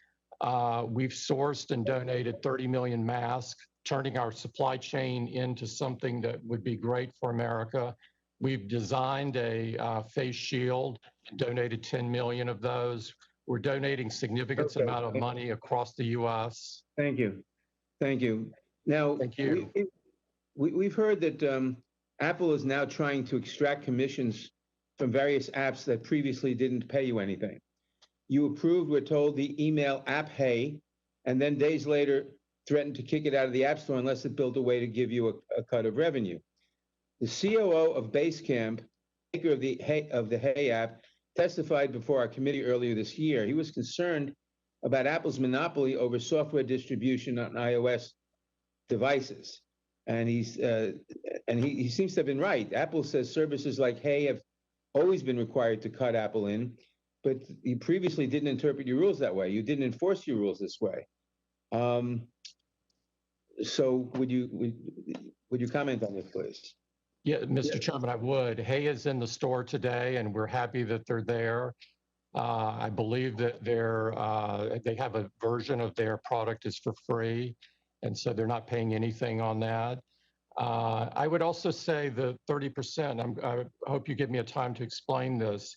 We've sourced and donated 30 million masks, turning our supply chain into something that would be great for America. We've designed a face shield, donated 10 million of those. We're donating significant amount of money across the U.S. Thank you. Thank you. Now, thank you. We've heard that Apple is now trying to extract commissions from various apps that previously didn't pay you anything. You approved, we're told, the email app Hey, and then days later threatened to kick it out of the App Store unless it built a way to give you a cut of revenue. The COO of Basecamp maker of the Hey app, testified before our committee earlier this year. He was concerned about Apple's monopoly over software distribution on iOS devices, and he seems to have been right. Apple says services like Hey have always been required to cut Apple in, but you previously didn't interpret your rules that way. You didn't enforce your rules this way. So would you comment on this, please? Yeah, Mr. Chairman, I would. Hey is in the store today, and we're happy that they're there. I believe that they have a version of their product is for free, and so they're not paying anything on that. I would also say the 30%, I hope you give me a time to explain this,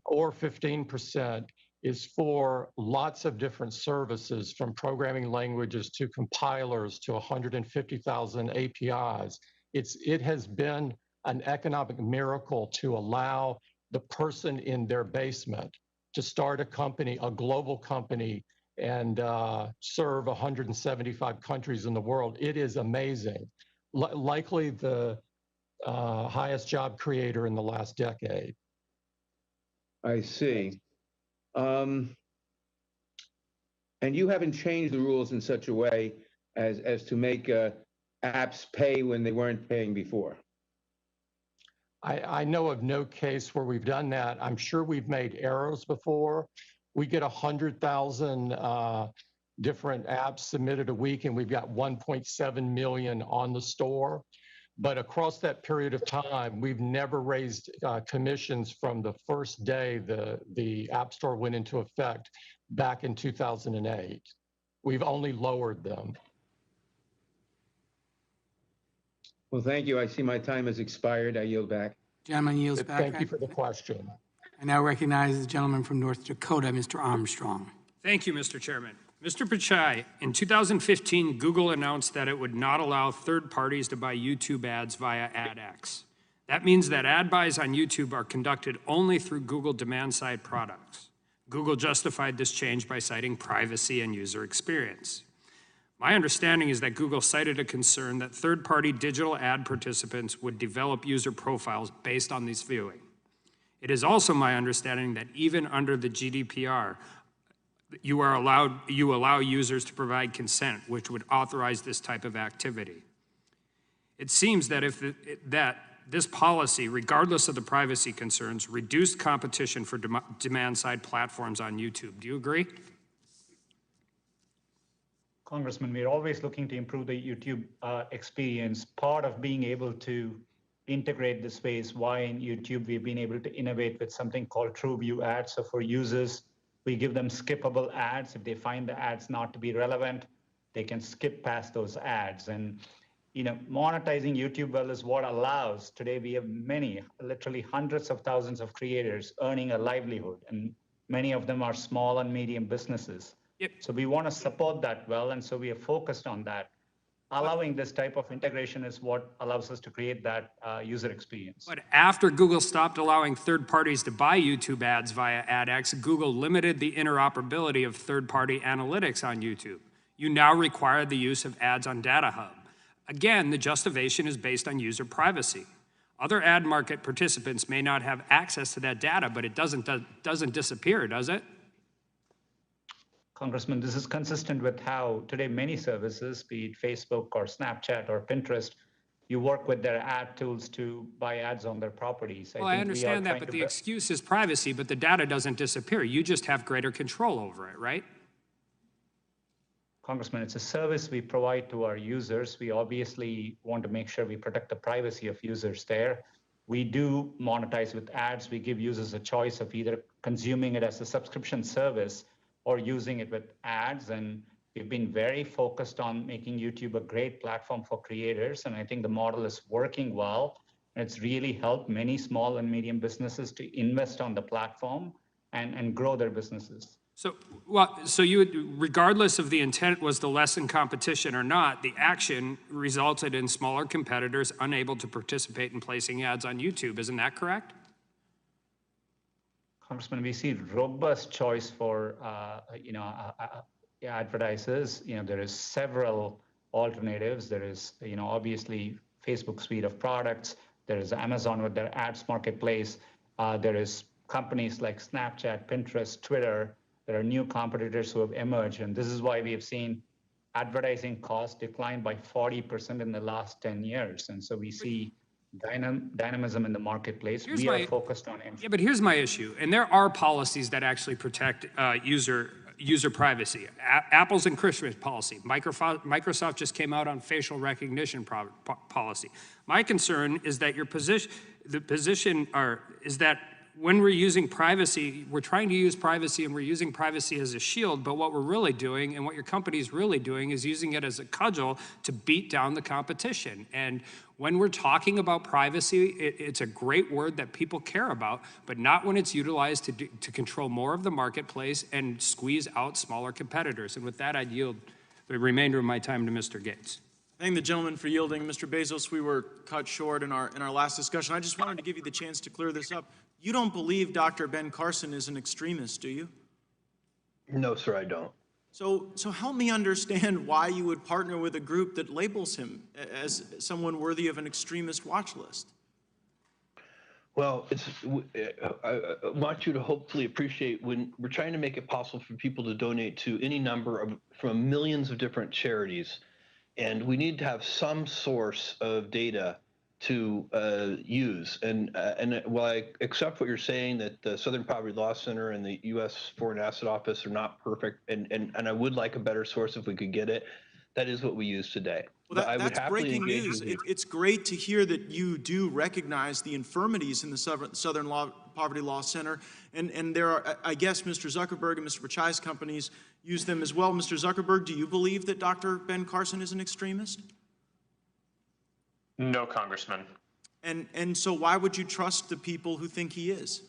or 15% is for lots of different services, from programming languages to compilers to 150,000 APIs. It has been an economic miracle to allow the person in their basement to start a company, a global company, and serve 175 countries in the world. It is amazing. Likely the highest job creator in the last decade. I see. And you haven't changed the rules in such a way as to make apps pay when they weren't paying before. I know of no case where we've done that. I'm sure we've made errors before. We get 100,000 different apps submitted a week, and we've got 1.7 million on the store. But across that period of time, we've never raised commissions from the first day the App Store went into effect back in 2008. We've only lowered them. Well, thank you. I see my time has expired. I yield back. Gentleman yields back. Thank you for the question. I now recognize the gentleman from North Dakota, Mr. Armstrong. Thank you, Mr. Chairman. Mr. Pichai, in 2015, Google announced that it would not allow third parties to buy YouTube ads via AdX. That means that ad buys on YouTube are conducted only through Google demand-side products. Google justified this change by citing privacy and user experience. My understanding is that Google cited a concern that third-party digital ad participants would develop user profiles based on this viewing. It is also my understanding that even under the GDPR, you allow users to provide consent, which would authorize this type of activity. It seems that this policy, regardless of the privacy concerns, reduced competition for demand-side platforms on YouTube. Do you agree? Congressman, we're always looking to improve the YouTube experience. Part of being able to integrate the space, why in YouTube we've been able to innovate with something called True View ads. So for users, we give them skippable ads. If they find the ads not to be relevant, they can skip past those ads. And monetizing YouTube well is what allows. Today we have many, literally hundreds of thousands of creators earning a livelihood, and many of them are small and medium businesses. Yep. So we want to support that well, and so we are focused on that. Allowing this type of integration is what allows us to create that user experience. But after Google stopped allowing third parties to buy YouTube ads via AdX, Google limited the interoperability of third-party analytics on YouTube. You now require the use of ads on Data Hub. Again, the justification is based on user privacy. Other ad market participants may not have access to that data, but it doesn't disappear, does it? Congressman, this is consistent with how today many services, be it Facebook or Snapchat or Pinterest, you work with their ad tools to buy ads on their properties. Well, I understand that, but the excuse is privacy, but the data doesn't disappear. You just have greater control over it, right? Congressman, it's a service we provide to our users. We obviously want to make sure we protect the privacy of users there. We do monetize with ads. We give users a choice of either consuming it as a subscription service or using it with ads. And we've been very focused on making YouTube a great platform for creators. And I think the model is working well. It's really helped many small and medium businesses to invest on the platform and grow their businesses. So regardless of the intent was to lessen competition or not, the action resulted in smaller competitors unable to participate in placing ads on YouTube. Isn't that correct? Congressman, we see robust choice for advertisers. There is several alternatives. There is obviously Facebook suite of products. There is Amazon with their ads marketplace. There is companies like Snapchat, Pinterest, Twitter. There are new competitors who have emerged. And this is why we have seen advertising costs decline by 40% in the last 10 years. And so we see dynamism in the marketplace. We are focused on. Yeah, but here's my issue. And there are policies that actually protect user privacy. Apple's encryption policy. Microsoft just came out on facial recognition policy. My concern is that is that when we're using privacy, we're trying to use privacy and we're using privacy as a shield, but what we're really doing and what your company's really doing is using it as a cudgel to beat down the competition. And when we're talking about privacy, it's a great word that people care about, but not when it's utilized to control more of the marketplace and squeeze out smaller competitors. And with that, I'd yield the remainder of my time to Mr. Gates. Thank the gentleman for yielding. Mr. Bezos, we were cut short in our last discussion. I just wanted to give you the chance to clear this up. You don't believe Dr. Ben Carson is an extremist, do you? No, sir, I don't. So help me understand why you would partner with a group that labels him as someone worthy of an extremist watch list. Well, I want you to hopefully appreciate when we're trying to make it possible for people to donate to any number of, from millions of different charities, and we need to have some source of data to use. And while I accept what you're saying, that the Southern Poverty Law Center and the U.S. Foreign Asset Office are not perfect, and I would like a better source if we could get it, that is what we use today. Well, that's breaking news. It's great to hear that you do recognize the infirmities in the Southern Poverty Law Center, and there are, I guess, Mr. Zuckerberg and Mr. Pichai's companies use them as well. Mr. Zuckerberg, do you believe that Dr. Ben Carson is an extremist? No, Congressman. And so why would you trust the people who think he is?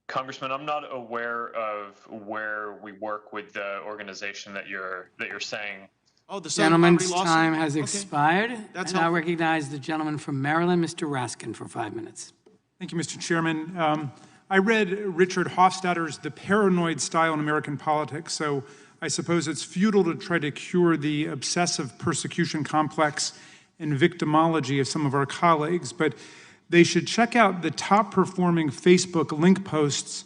Congressman, I'm not aware of where we work with the organization that you're saying. Oh, the Gentleman's time has expired. That's and I recognize the gentleman from Maryland, Mr. Raskin, for 5 minutes. Thank you, Mr. Chairman. I read Richard Hofstadter's The Paranoid Style in American Politics, so I suppose it's futile to try to cure the obsessive persecution complex and victimology of some of our colleagues, but they should check out the top performing Facebook link posts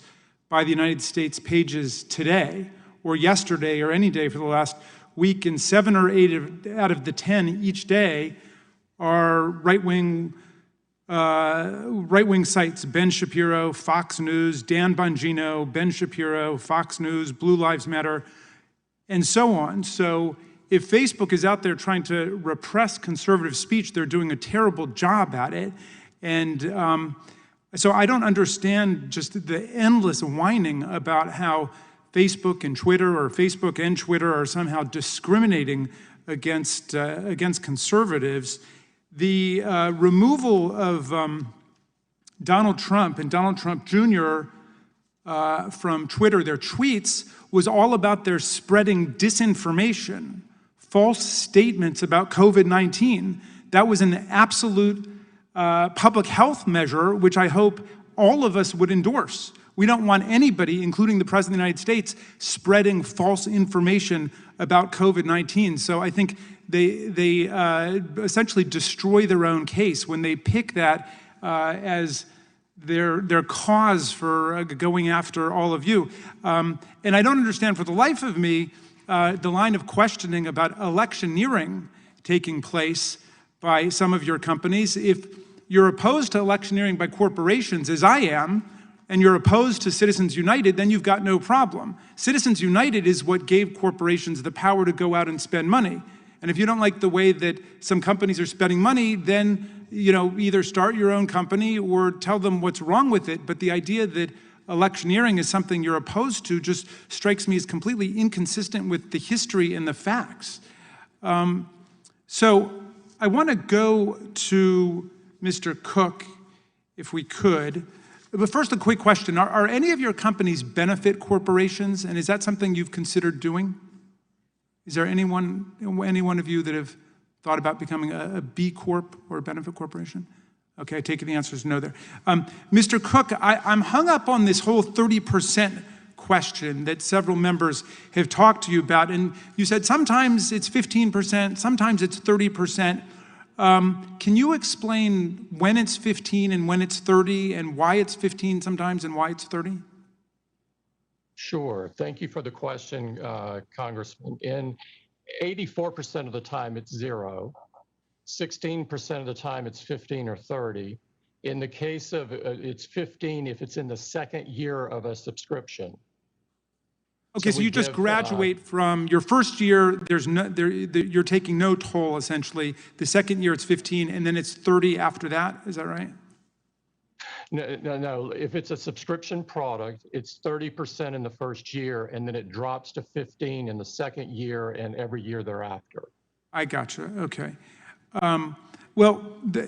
by the United States pages today or yesterday or any day for the last week, and 7 or 8 out of the 10 each day are right-wing sites: Ben Shapiro, Fox News, Dan Bongino, Ben Shapiro, Fox News, Blue Lives Matter, and so on. So if Facebook is out there trying to repress conservative speech, they're doing a terrible job at it. And so I don't understand just the endless whining about how Facebook and Twitter, or Facebook and Twitter, are somehow discriminating against conservatives. The removal of Donald Trump and Donald Trump Jr. From Twitter, their tweets, was all about their spreading disinformation, false statements about COVID-19. That was an absolute public health measure, which I hope all of us would endorse. We don't want anybody, including the President of the United States, spreading false information about COVID-19. So I think they essentially destroy their own case when they pick that as their cause for going after all of you. And I don't understand for the life of me the line of questioning about electioneering taking place by some of your companies. If you're opposed to electioneering by corporations, as I am, and you're opposed to Citizens United, then you've got no problem. Citizens United is what gave corporations the power to go out and spend money. And if you don't like the way that some companies are spending money, then either start your own company or tell them what's wrong with it. But the idea that electioneering is something you're opposed to just strikes me as completely inconsistent with the history and the facts. So I want to go to Mr. Cook, if we could. But first, a quick question. Are any of your companies benefit corporations, and is that something you've considered doing? Is there any one of you that have thought about becoming a B Corp or a benefit corporation? Okay, I take it the answer is no there. Mr. Cook, I'm hung up on this whole 30% question that several members have talked to you about, and you said sometimes it's 15%, sometimes it's 30%. Can you explain when it's 15 and when it's 30 and why it's 15 sometimes and why it's 30? Sure. Thank you for the question, Congressman. In 84% of the time, it's 0. 16% of the time, it's 15 or 30. In the case of it's 15 if it's in the second year of a subscription. Okay, so you just graduate from your first year, you're taking no toll, essentially. The second year, it's 15, and then it's 30 after that. Is that right? No. If it's a subscription product, it's 30% in the first year, and then it drops to 15 in the second year and every year thereafter. I gotcha. Okay. Well,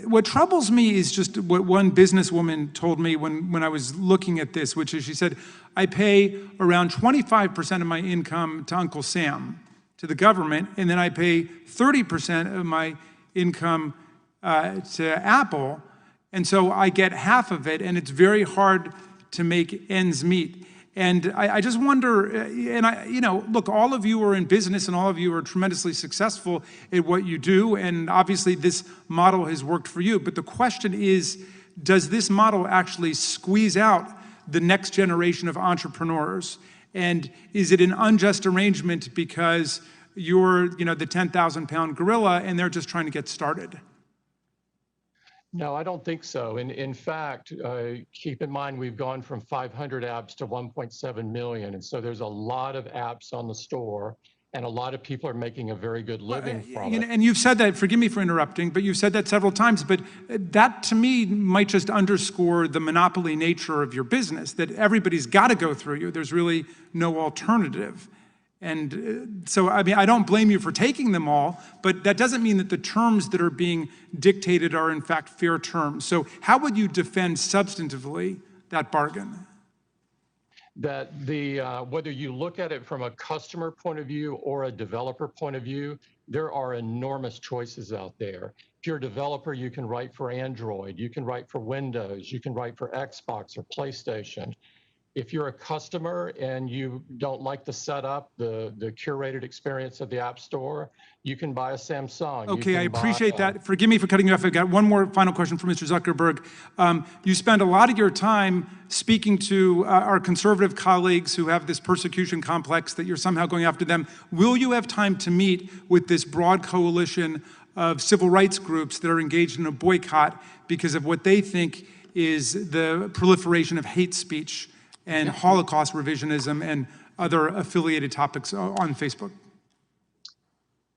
what troubles me is just what one businesswoman told me when I was looking at this, which is she said, I pay around 25% of my income to Uncle Sam, to the government, and then I pay 30% of my income to Apple, and so I get half of it, and it's very hard to make ends meet. And I just wonder, look, all of you are in business and all of you are tremendously successful at what you do. And obviously this model has worked for you. But the question is, does this model actually squeeze out the next generation of entrepreneurs? And is it an unjust arrangement because you're, the 10,000-pound gorilla and they're just trying to get started? No, I don't think so. In fact, keep in mind, we've gone from 500 apps to 1.7 million. And so there's a lot of apps on the store, and a lot of people are making a very good living from it. And you've said that, forgive me for interrupting, but you've said that several times. But that, to me, might just underscore the monopoly nature of your business, that everybody's got to go through you. There's really no alternative. And so, I mean, I don't blame you for taking them all, but that doesn't mean that the terms that are being dictated are in fact fair terms. So how would you defend substantively that bargain? That whether you look at it from a customer point of view or a developer point of view, there are enormous choices out there. If you're a developer, you can write for Android, you can write for Windows, you can write for Xbox or PlayStation. If you're a customer and you don't like the setup, the curated experience of the App Store, you can buy a Samsung. Okay, I appreciate that. Forgive me for cutting you off. I've got one more final question for Mr. Zuckerberg. You spend a lot of your time speaking to our conservative colleagues who have this persecution complex that you're somehow going after them. Will you have time to meet with this broad coalition of civil rights groups that are engaged in a boycott because of what they think is the proliferation of hate speech and Holocaust revisionism and other affiliated topics on Facebook?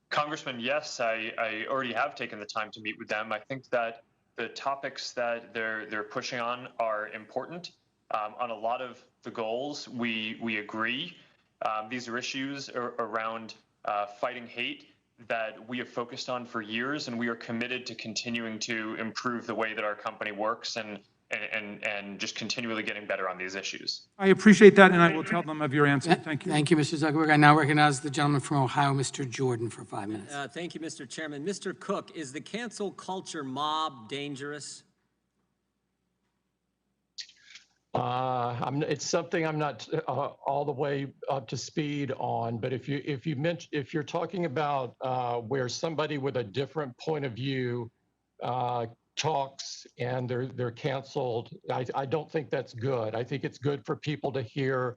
Congressman, yes, I already have taken the time to meet with them. I think that the topics that they're pushing on are important. On a lot of the goals, we agree. These are issues around fighting hate that we have focused on for years, and we are committed to continuing to improve the way that our company works and just continually getting better on these issues. I appreciate that, and I will tell them of your answer. Thank you. Thank you, Mr. Zuckerberg. I now recognize the gentleman from Ohio, Mr. Jordan, for 5 minutes. Thank you, Mr. Chairman. Mr. Cook, is the cancel culture mob dangerous? It's something I'm not all the way up to speed on, but if you're talking about where somebody with a different point of view talks and they're canceled, I don't think that's good. I think it's good for people to hear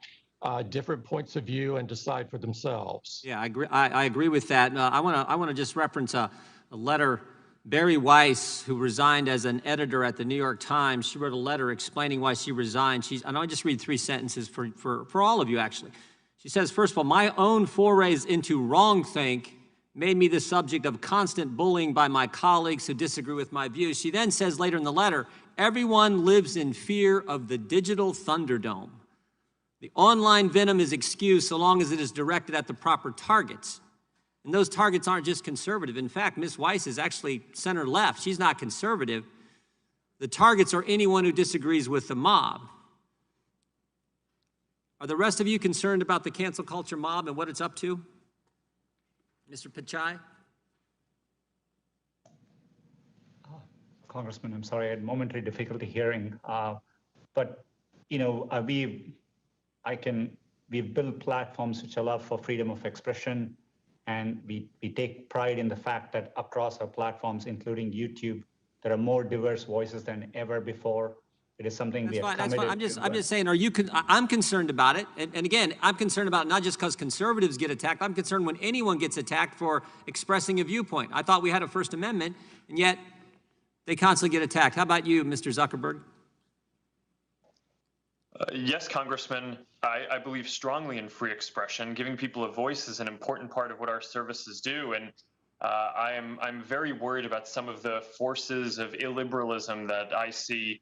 different points of view and decide for themselves. Yeah, I agree with that. I want to just reference a letter. Barry Weiss, who resigned as an editor at the New York Times, she wrote a letter explaining why she resigned. And I'll just read 3 sentences for all of you, actually. She says, first of all, my own forays into wrongthink made me the subject of constant bullying by my colleagues who disagree with my views. She then says later in the letter, everyone lives in fear of the digital Thunderdome. The online venom is excused so long as it is directed at the proper targets. And those targets aren't just conservative. In fact, Ms. Weiss is actually center-left. She's not conservative. The targets are anyone who disagrees with the mob. Are the rest of you concerned about the cancel culture mob and what it's up to? Mr. Pichai? Congressman, I'm sorry, I had momentary difficulty hearing. But, you know, we've built platforms which allow for freedom of expression. And we take pride in the fact that across our platforms, including YouTube, there are more diverse voices than ever before. It is something we are committed to. I'm just saying, I'm concerned about it. And again, I'm concerned about it not just because conservatives get attacked. I'm concerned when anyone gets attacked for expressing a viewpoint. I thought we had a First Amendment, and yet they constantly get attacked. How about you, Mr. Zuckerberg? Yes, Congressman, I believe strongly in free expression. Giving people a voice is an important part of what our services do. And I'm very worried about some of the forces of illiberalism that I see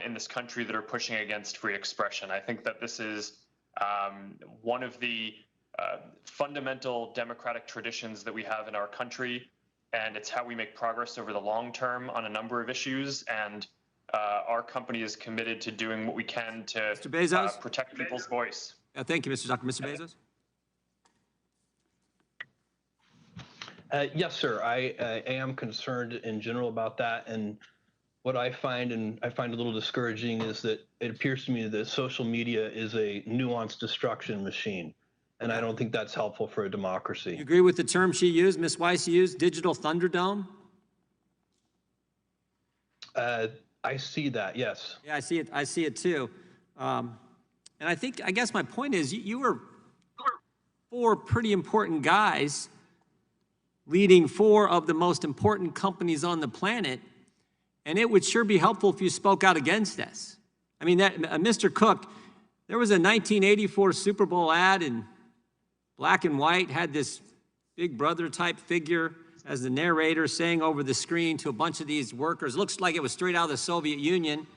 in this country that are pushing against free expression. I think that this is one of the fundamental democratic traditions that we have in our country, and it's how we make progress over the long term on a number of issues. And our company is committed to doing what we can to protect people's voice. Thank you, Mr. Zuckerberg. Mr. Bezos? Yes, sir. I am concerned in general about that. And what I find a little discouraging is that it appears to me that social media is a nuanced destruction machine. And I don't think that's helpful for a democracy. You agree with the term she used, Ms. Weiss used, digital Thunderdome? I see that, yes. Yeah, I see it too. And I guess my point is you were 4 pretty important guys leading 4 of the most important companies on the planet, and it would sure be helpful if you spoke out against this. I mean, Mr. Cook, there was a 1984 Super Bowl ad in black and white, had this Big Brother type figure as the narrator saying over the screen to a bunch of these workers, looks like it was straight out of the Soviet Union,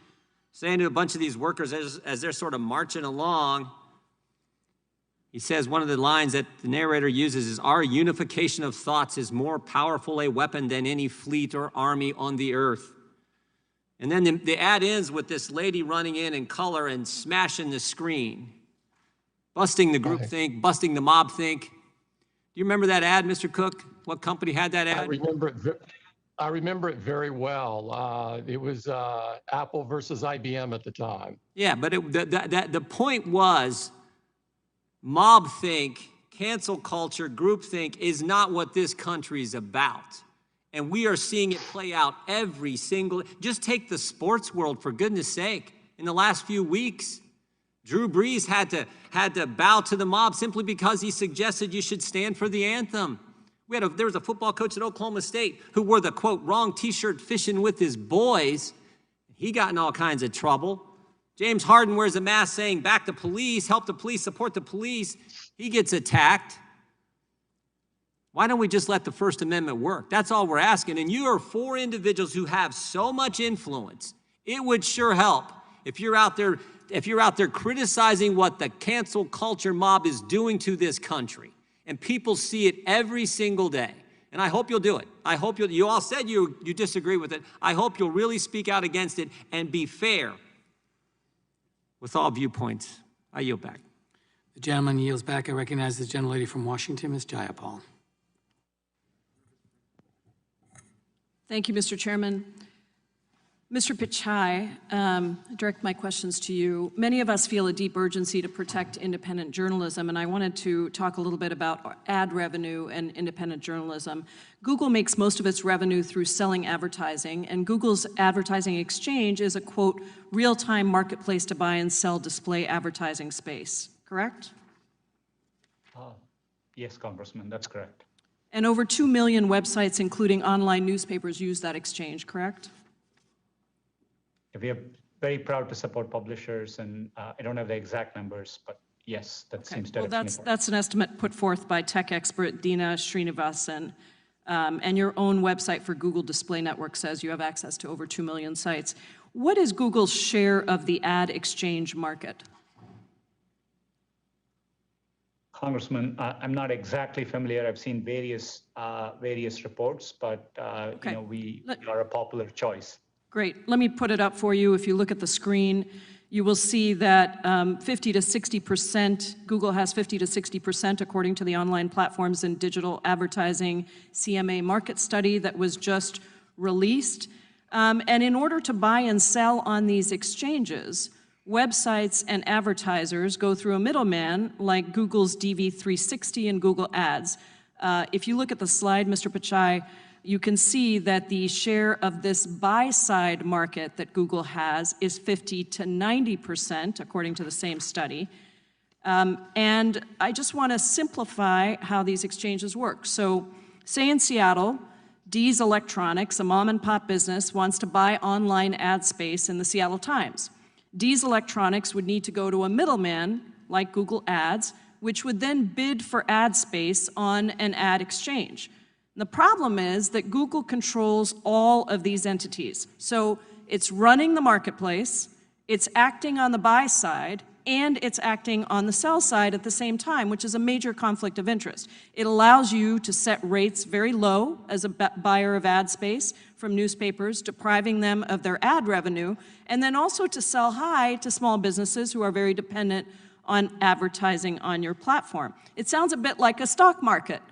saying to a bunch of these workers as they're sort of marching along, he says one of the lines that the narrator uses is, "Our unification of thoughts is more powerful a weapon than any fleet or army on the earth." And then the ad ends with this lady running in color and smashing the screen, busting the groupthink, busting the mob think. Do you remember that ad, Mr. Cook? What company had that ad? I remember it very well. It was Apple versus IBM at the time. Yeah, but the point was, mob think, cancel culture, groupthink is not what this country is about. And we are seeing it play out every single, just take the sports world, for goodness sake. In the last few weeks, Drew Brees had to bow to the mob simply because he suggested you should stand for the anthem. There was a football coach at Oklahoma State who wore the, quote, wrong t-shirt fishing with his boys. He got in all kinds of trouble. James Harden wears a mask saying, back the police, help the police, support the police. He gets attacked. Why don't we just let the First Amendment work? That's all we're asking. And you are 4 individuals who have so much influence. It would sure help if you're out there criticizing what the cancel culture mob is doing to this country. And people see it every single day. And I hope you'll do it. I hope you all said you disagree with it. I hope you'll really speak out against it and be fair with all viewpoints. I yield back. The gentleman yields back. I recognize the gentlelady from Washington, Ms. Jayapal. Thank you, Mr. Chairman. Mr. Pichai, I direct my questions to you. Many of us feel a deep urgency to protect independent journalism, and I wanted to talk a little bit about ad revenue and independent journalism. Google makes most of its revenue through selling advertising, and Google's advertising exchange is a, quote, real-time marketplace to buy and sell display advertising space, correct? Yes, Congressman, that's correct. And over 2 million websites, including online newspapers, use that exchange, correct? We are very proud to support publishers, and I don't have the exact numbers, but yes, that seems to. Well, that's an estimate put forth by tech expert Dina Srinivasan, and your own website for Google Display Network says you have access to over 2 million sites. What is Google's share of the ad exchange market? Congressman, I'm not exactly familiar. I've seen various reports, but you know, we are a popular choice. Great. Let me put it up for you. If you look at the screen, you will see that 50 to 60%, Google has 50 to 60% according to the Online Platforms and Digital Advertising CMA market study that was just released. And in order to buy and sell on these exchanges, websites and advertisers go through a middleman like Google's DV360 and Google Ads. If you look at the slide, Mr. Pichai, you can see that the share of this buy-side market that Google has is 50 to 90%, according to the same study. And I just want to simplify how these exchanges work. So say in Seattle, Dee's Electronics, a mom and pop business, wants to buy online ad space in the Seattle Times. Dee's Electronics would need to go to a middleman like Google Ads, which would then bid for ad space on an ad exchange. The problem is that Google controls all of these entities. So it's running the marketplace, it's acting on the buy side, and it's acting on the sell side at the same time, which is a major conflict of interest. It allows you to set rates very low as a buyer of ad space from newspapers, depriving them of their ad revenue, and then also to sell high to small businesses who are very dependent on advertising on your platform. It sounds a bit like a stock market,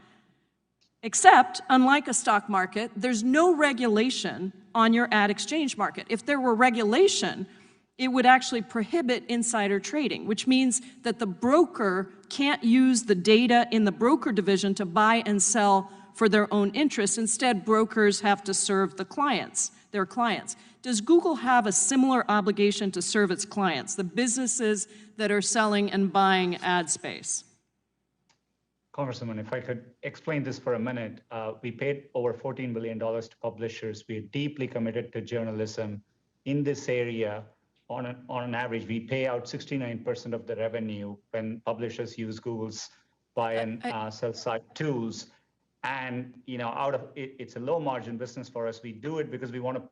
except, unlike a stock market, there's no regulation on your ad exchange market. If there were regulation, it would actually prohibit insider trading, which means that the broker can't use the data in the broker division to buy and sell for their own interests. Instead, brokers have to serve the clients, their clients. Does Google have a similar obligation to serve its clients, the businesses that are selling and buying ad space? Congresswoman, if I could explain this for a minute, we paid over $14 billion to publishers. We are deeply committed to journalism in this area. On an average, we pay out 69% of the revenue when publishers use Google's buy and sell side tools. And out of it, it's a low margin business for us. We do it because we want to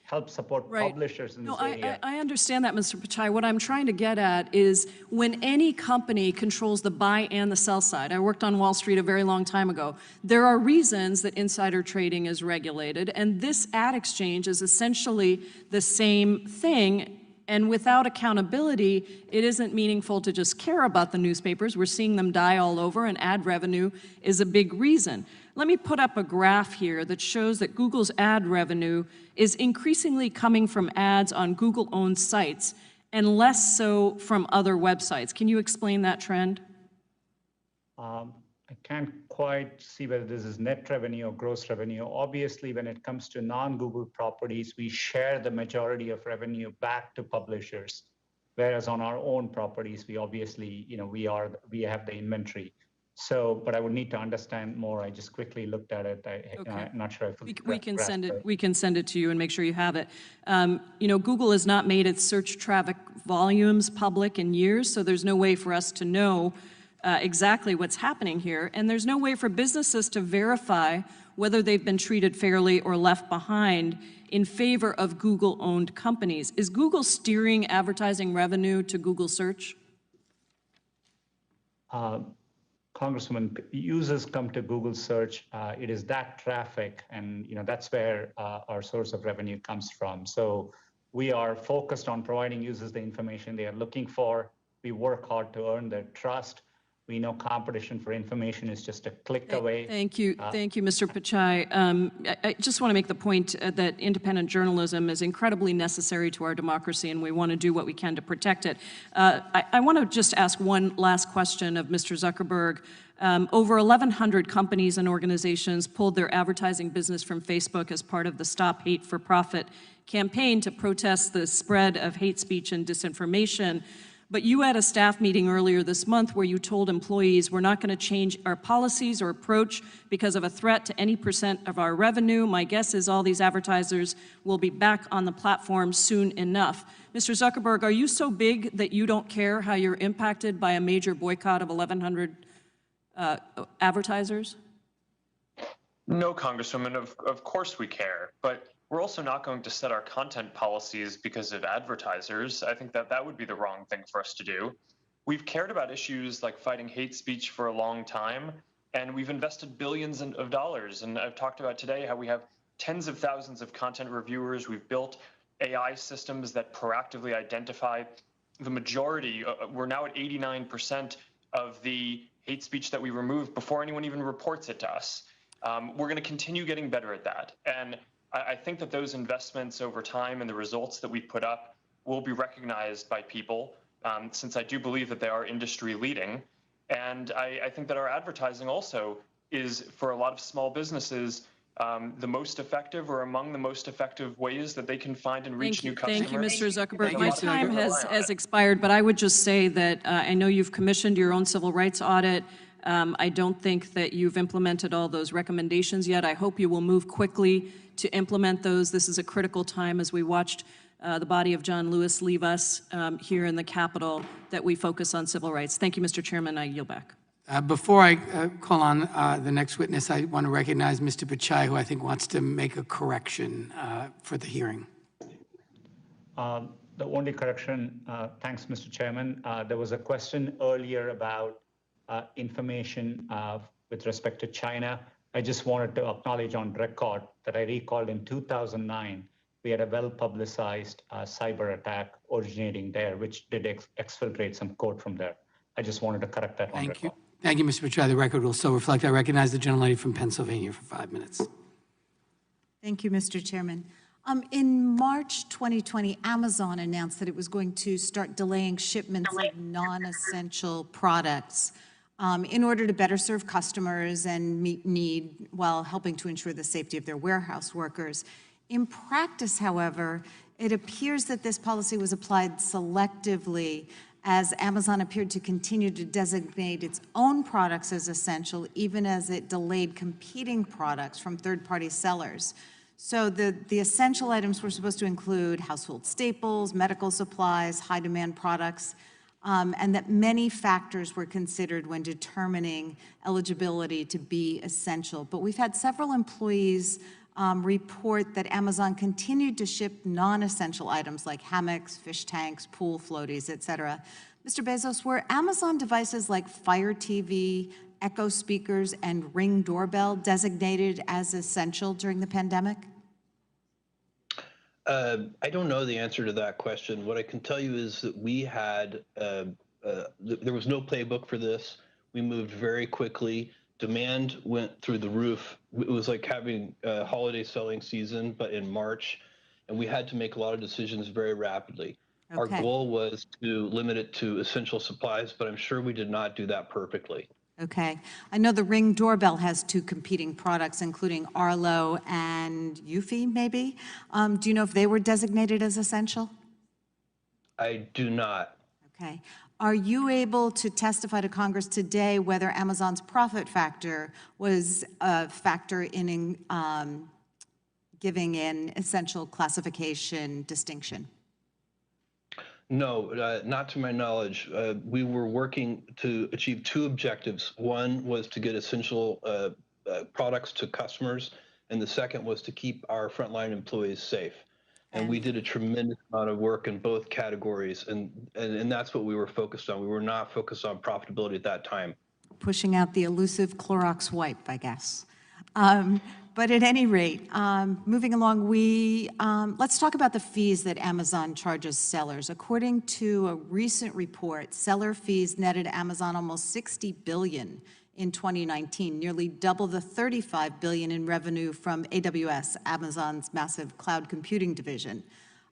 help support publishers in this area. I understand that, Mr. Pichai. What I'm trying to get at is when any company controls the buy and the sell side, I worked on Wall Street a very long time ago, there are reasons that insider trading is regulated, and this ad exchange is essentially the same thing. And without accountability, it isn't meaningful to just care about the newspapers. We're seeing them die all over, and ad revenue is a big reason. Let me put up a graph here that shows that Google's ad revenue is increasingly coming from ads on Google-owned sites and less so from other websites. Can you explain that trend? I can't quite see whether this is net revenue or gross revenue. Obviously, when it comes to non-Google properties, we share the majority of revenue back to publishers, whereas on our own properties, we obviously, we have the inventory. So, but I would need to understand more. I just quickly looked at it. I'm not sure if we can send it. We can send it to you and make sure you have it. Google has not made its search traffic volumes public in years, so there's no way for us to know exactly what's happening here, and there's no way for businesses to verify whether they've been treated fairly or left behind in favor of Google-owned companies. Is Google steering advertising revenue to Google Search? Congresswoman, users come to Google Search. It is that traffic, and that's where our source of revenue comes from. So we are focused on providing users the information they are looking for. We work hard to earn their trust. We know competition for information is just a click away. Thank you, Mr. Pichai. I just want to make the point that independent journalism is incredibly necessary to our democracy, and we want to do what we can to protect it. I want to just ask one last question of Mr. Zuckerberg. Over 1,100 companies and organizations pulled their advertising business from Facebook as part of the Stop Hate for Profit campaign to protest the spread of hate speech and disinformation. But you had a staff meeting earlier this month where you told employees we're not going to change our policies or approach because of a threat to any % of our revenue. My guess is all these advertisers will be back on the platform soon enough. Mr. Zuckerberg, are you so big that you don't care how you're impacted by a major boycott of 1,100 advertisers? No, Congresswoman, of course we care, but we're also not going to set our content policies because of advertisers. I think that would be the wrong thing for us to do. We've cared about issues like fighting hate speech for a long time, and we've invested billions of dollars. And I've talked about today how we have tens of thousands of content reviewers. We've built AI systems that proactively identify the majority. We're now at 89% of the hate speech that we remove before anyone even reports it to us. We're going to continue getting better at that. And I think that those investments over time and the results that we put up will be recognized by people, since I do believe that they are industry leading. And I think that our advertising also is for a lot of small businesses the most effective or among the most effective ways that they can find and reach new customers. Thank you, Mr. Zuckerberg. And a My lot of people time rely on has it. expired, but I would just say that I know you've commissioned your own civil rights audit. I don't think that you've implemented all those recommendations yet. I hope you will move quickly to implement those. This is a critical time as we watched the body of John Lewis leave us here in the Capitol, that we focus on civil rights. Thank you, Mr. Chairman. I yield back. Before I call on the next witness, I want to recognize Mr. Pichai, who I think wants to make a correction for the hearing. The only correction, thanks, Mr. Chairman. There was a question earlier about information with respect to China. I just wanted to acknowledge on record that I recalled in 2009, we had a well-publicized cyber attack originating there, which did exfiltrate some code from there. I just wanted to correct that on record. Thank you, Mr. Pichai. The record will so reflect. I recognize the gentlelady from Pennsylvania for 5 minutes. Thank you, Mr. Chairman. In March 2020, Amazon announced that it was going to start delaying shipments of non-essential products in order to better serve customers and meet need while helping to ensure the safety of their warehouse workers. In practice, however, it appears that this policy was applied selectively, as Amazon appeared to continue to designate its own products as essential, even as it delayed competing products from third-party sellers. So the essential items were supposed to include household staples, medical supplies, high-demand products, and that many factors were considered when determining eligibility to be essential. But we've had several employees report that Amazon continued to ship non-essential items like hammocks, fish tanks, pool floaties, et cetera. Mr. Bezos, were Amazon devices like Fire TV, Echo speakers, and Ring doorbell designated as essential during the pandemic? I don't know the answer to that question. What I can tell you is that we had, there was no playbook for this. We moved very quickly. Demand went through the roof. It was like having a holiday selling season, but in March, and we had to make a lot of decisions very rapidly. Our goal was to limit it to essential supplies, but I'm sure we did not do that perfectly. Okay. I know the Ring doorbell has two competing products, including Arlo and Eufy, maybe. Do you know if they were designated as essential? I do not. Okay. Are you able to testify to Congress today whether Amazon's profit factor was a factor in giving an essential classification distinction? No, not to my knowledge. We were working to achieve two objectives. One was to get essential products to customers, and the second was to keep our frontline employees safe. And we did a tremendous amount of work in both categories, and that's what we were focused on. We were not focused on profitability at that time. Pushing out the elusive Clorox wipe, I guess. But at any rate, moving along, let's talk about the fees that Amazon charges sellers. According to a recent report, seller fees netted Amazon almost $60 billion in 2019, nearly double the $35 billion in revenue from AWS, Amazon's massive cloud computing division.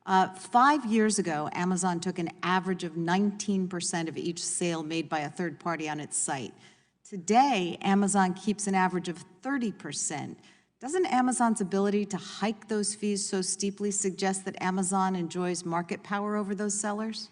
5 years ago, Amazon took an average of 19% of each sale made by a third party on its site. Today, Amazon keeps an average of 30%. Doesn't Amazon's ability to hike those fees so steeply suggest that Amazon enjoys market power over those sellers?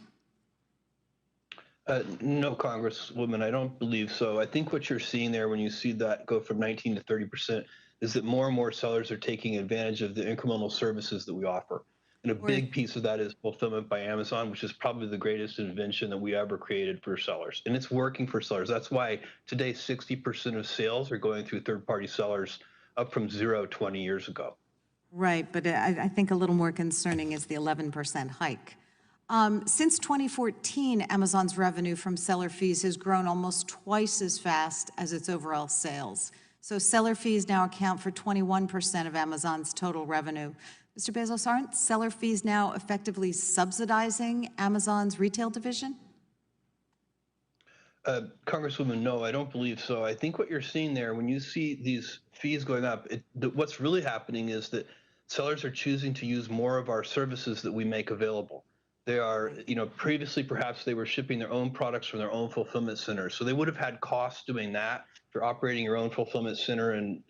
No, Congresswoman, I don't believe so. I think what you're seeing there when you see that go from 19 to 30% is that more and more sellers are taking advantage of the incremental services that we offer. And a big piece of that is fulfillment by Amazon, which is probably the greatest invention that we ever created for sellers. And it's working for sellers. That's why today 60% of sales are going through third-party sellers, up from 0 20 years ago. Right, but I think a little more concerning is the 11% hike. Since 2014, Amazon's revenue from seller fees has grown almost twice as fast as its overall sales. So seller fees now account for 21% of Amazon's total revenue. Mr. Bezos, aren't seller fees now effectively subsidizing Amazon's retail division? Congresswoman, no, I don't believe so. I think what you're seeing there, when you see these fees going up, what's really happening is that sellers are choosing to use more of our services that we make available. They are, previously perhaps they were shipping their own products from their own fulfillment centers. So they would have had costs doing that you're operating your own fulfillment center and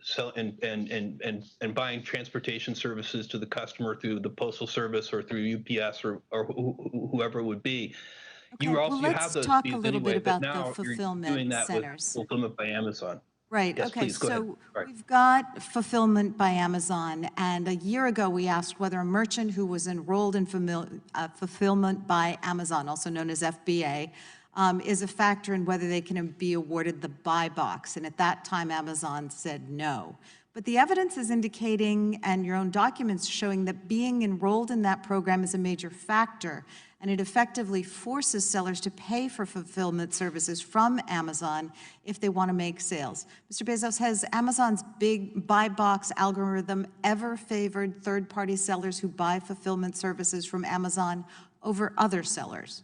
buying transportation services to the customer through the Postal Service or through UPS or whoever it would be. Okay, You well, have let's those talk a fees little bit anyway, but about the now you're doing fulfillment that with centers. fulfillment by Amazon. Right, Yes, okay, please, go ahead. so Sorry. we've got fulfillment by Amazon, and a year ago, we asked whether a merchant who was enrolled in fulfillment by Amazon, also known as FBA, is a factor in whether they can be awarded the buy box, and at that time, Amazon said no. But the evidence is indicating, and your own documents showing, that being enrolled in that program is a major factor, and it effectively forces sellers to pay for fulfillment services from Amazon if they want to make sales. Mr. Bezos, has Amazon's big buy box algorithm ever favored third-party sellers who buy fulfillment services from Amazon over other sellers?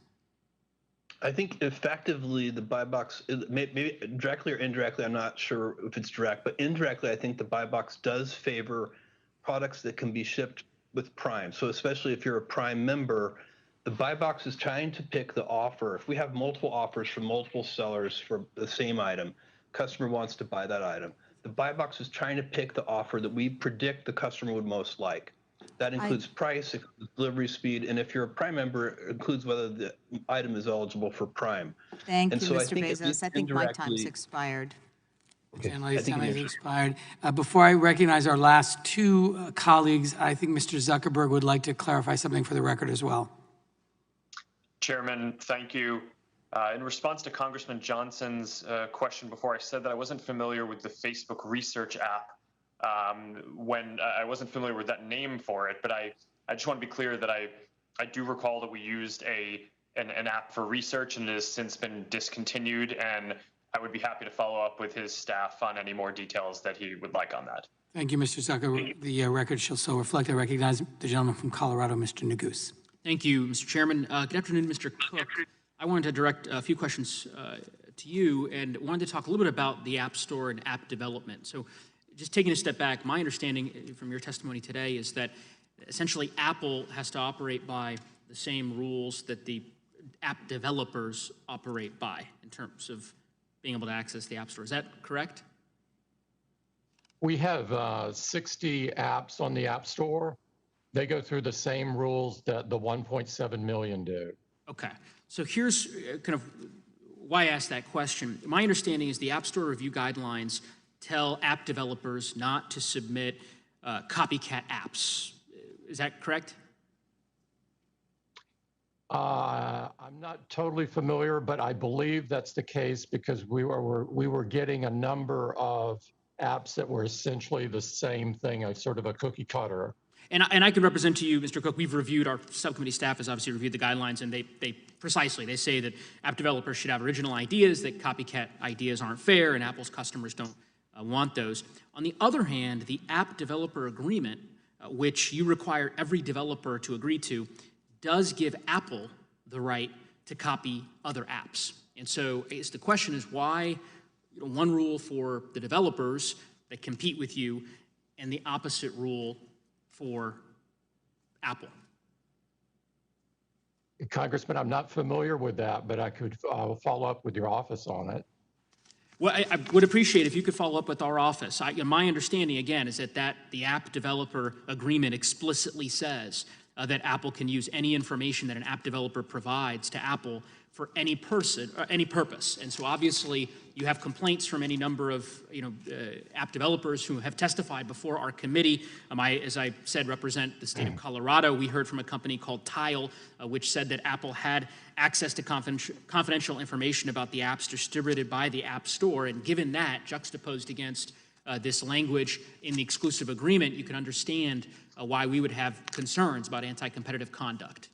I think effectively the buy box, maybe directly or indirectly, I'm not sure if it's direct, but indirectly, I think the buy box does favor products that can be shipped with Prime. So especially if you're a Prime member, the buy box is trying to pick the offer. If we have multiple offers from multiple sellers for the same item, customer wants to buy that item. The buy box is trying to pick the offer that we predict the customer would most like. That includes price, delivery speed, and if you're a Prime member, it includes whether the item is eligible for Prime. Thank And you, so Mr. Bezos. I think my time's indirectly- expired. Time I think has you expired. Before I recognize our last two colleagues, I think Mr. Zuckerberg would like to clarify something for the record as well. Chairman, thank you. In response to Congressman Johnson's question before, I said that I wasn't familiar with the Facebook Research app when I wasn't familiar with that name for it, but I just want to be clear that I do recall that we used an app for research, and it has since been discontinued, and I would be happy to follow up with his staff on any more details that he would like on that. Thank you, Mr. Zuckerberg. The record shall so reflect. I recognize the gentleman from Colorado, Mr. Neguse. Thank you, Mr. Chairman. Good afternoon, Mr. Cook. I wanted to direct a few questions to you and wanted to talk a little bit about the App Store and app development. So just taking a step back, my understanding from your testimony today is that essentially Apple has to operate by the same rules that the app developers operate by in terms of being able to access the App Store. Is that correct? We have 60 apps on the App Store. They go through the same rules that the 1.7 million do. Okay, so here's kind of why I asked that question. My understanding is the App Store review guidelines tell app developers not to submit copycat apps. Is that correct? I'm not totally familiar, but I believe that's the case because we were getting a number of apps that were essentially the same thing, a sort of a cookie cutter. And I can represent to you, Mr. Cook, we've reviewed, our subcommittee staff has obviously reviewed the guidelines, and they say that app developers should have original ideas, that copycat ideas aren't fair, and Apple's customers don't want those. On the other hand, the app developer agreement, which you require every developer to agree to, does give Apple the right to copy other apps. And so the question is why one rule for the developers that compete with you and the opposite rule for Apple? Congressman, I'm not familiar with that, but I could follow up with your office on it. Well, I would appreciate if you could follow up with our office. My understanding, again, is that the app developer agreement explicitly says that Apple can use any information that an app developer provides to Apple for any person or any purpose. And so obviously you have complaints from any number of app developers who have testified before our committee. As I said, represent the state of Colorado. We heard from a company called Tile, which said that Apple had access to confidential information about the apps distributed by the App Store. And given that, juxtaposed against this language in the exclusive agreement, you can understand why we would have concerns about anti-competitive conduct.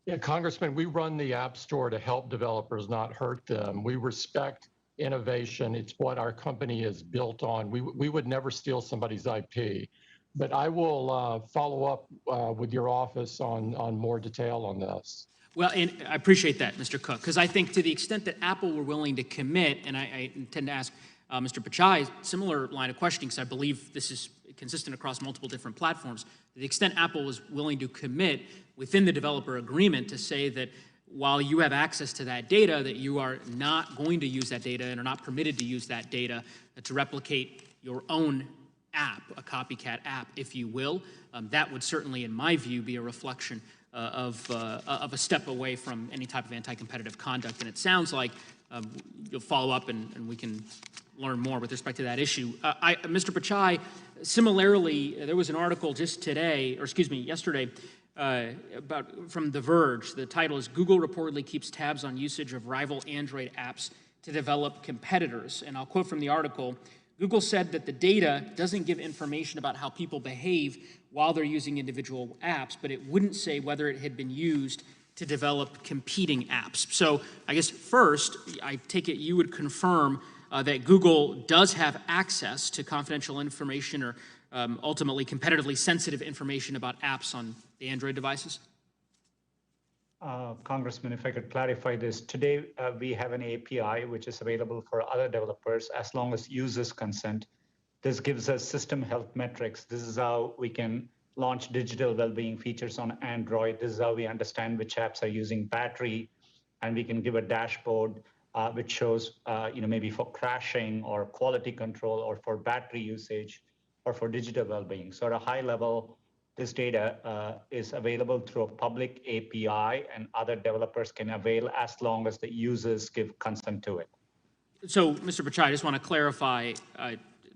Yeah, Congressman, we run the App Store to help developers, not hurt them. We respect innovation. It's what our company is built on. We would never steal somebody's IP. But I will follow up with your office on more detail on this. Well, and I appreciate that, Mr. Cook, because I think to the extent that Apple were willing to commit, and I intend to ask Mr. Pichai a similar line of questioning, because I believe this is consistent across multiple different platforms. To the extent Apple was willing to commit within the developer agreement to say that while you have access to that data, that you are not going to use that data and are not permitted to use that data to replicate your own app, a copycat app, if you will. That would certainly, in my view, be a reflection of a step away from any type of anti-competitive conduct. And it sounds like you'll follow up and we can learn more with respect to that issue. Mr. Pichai, similarly, there was an article just today, or excuse me, yesterday, from The Verge. The title is "Google Reportedly Keeps Tabs on Usage of Rival Android Apps to Develop Competitors." And I'll quote from the article, Google said that the data doesn't give information about how people behave while they're using individual apps, but it wouldn't say whether it had been used to develop competing apps. So I guess first, I take it you would confirm that Google does have access to confidential information or ultimately competitively sensitive information about apps on the Android devices? Congressman, if I could clarify this. Today, we have an API which is available for other developers as long as users consent. This gives us system health metrics. This is how we can launch digital well-being features on Android. This is how we understand which apps are using battery, and we can give a dashboard which shows, maybe for crashing or quality control or for battery usage or for digital well-being. So at a high level, this data is available through a public API, and other developers can avail as long as the users give consent to it. So, Mr. Pichai, I just want to clarify,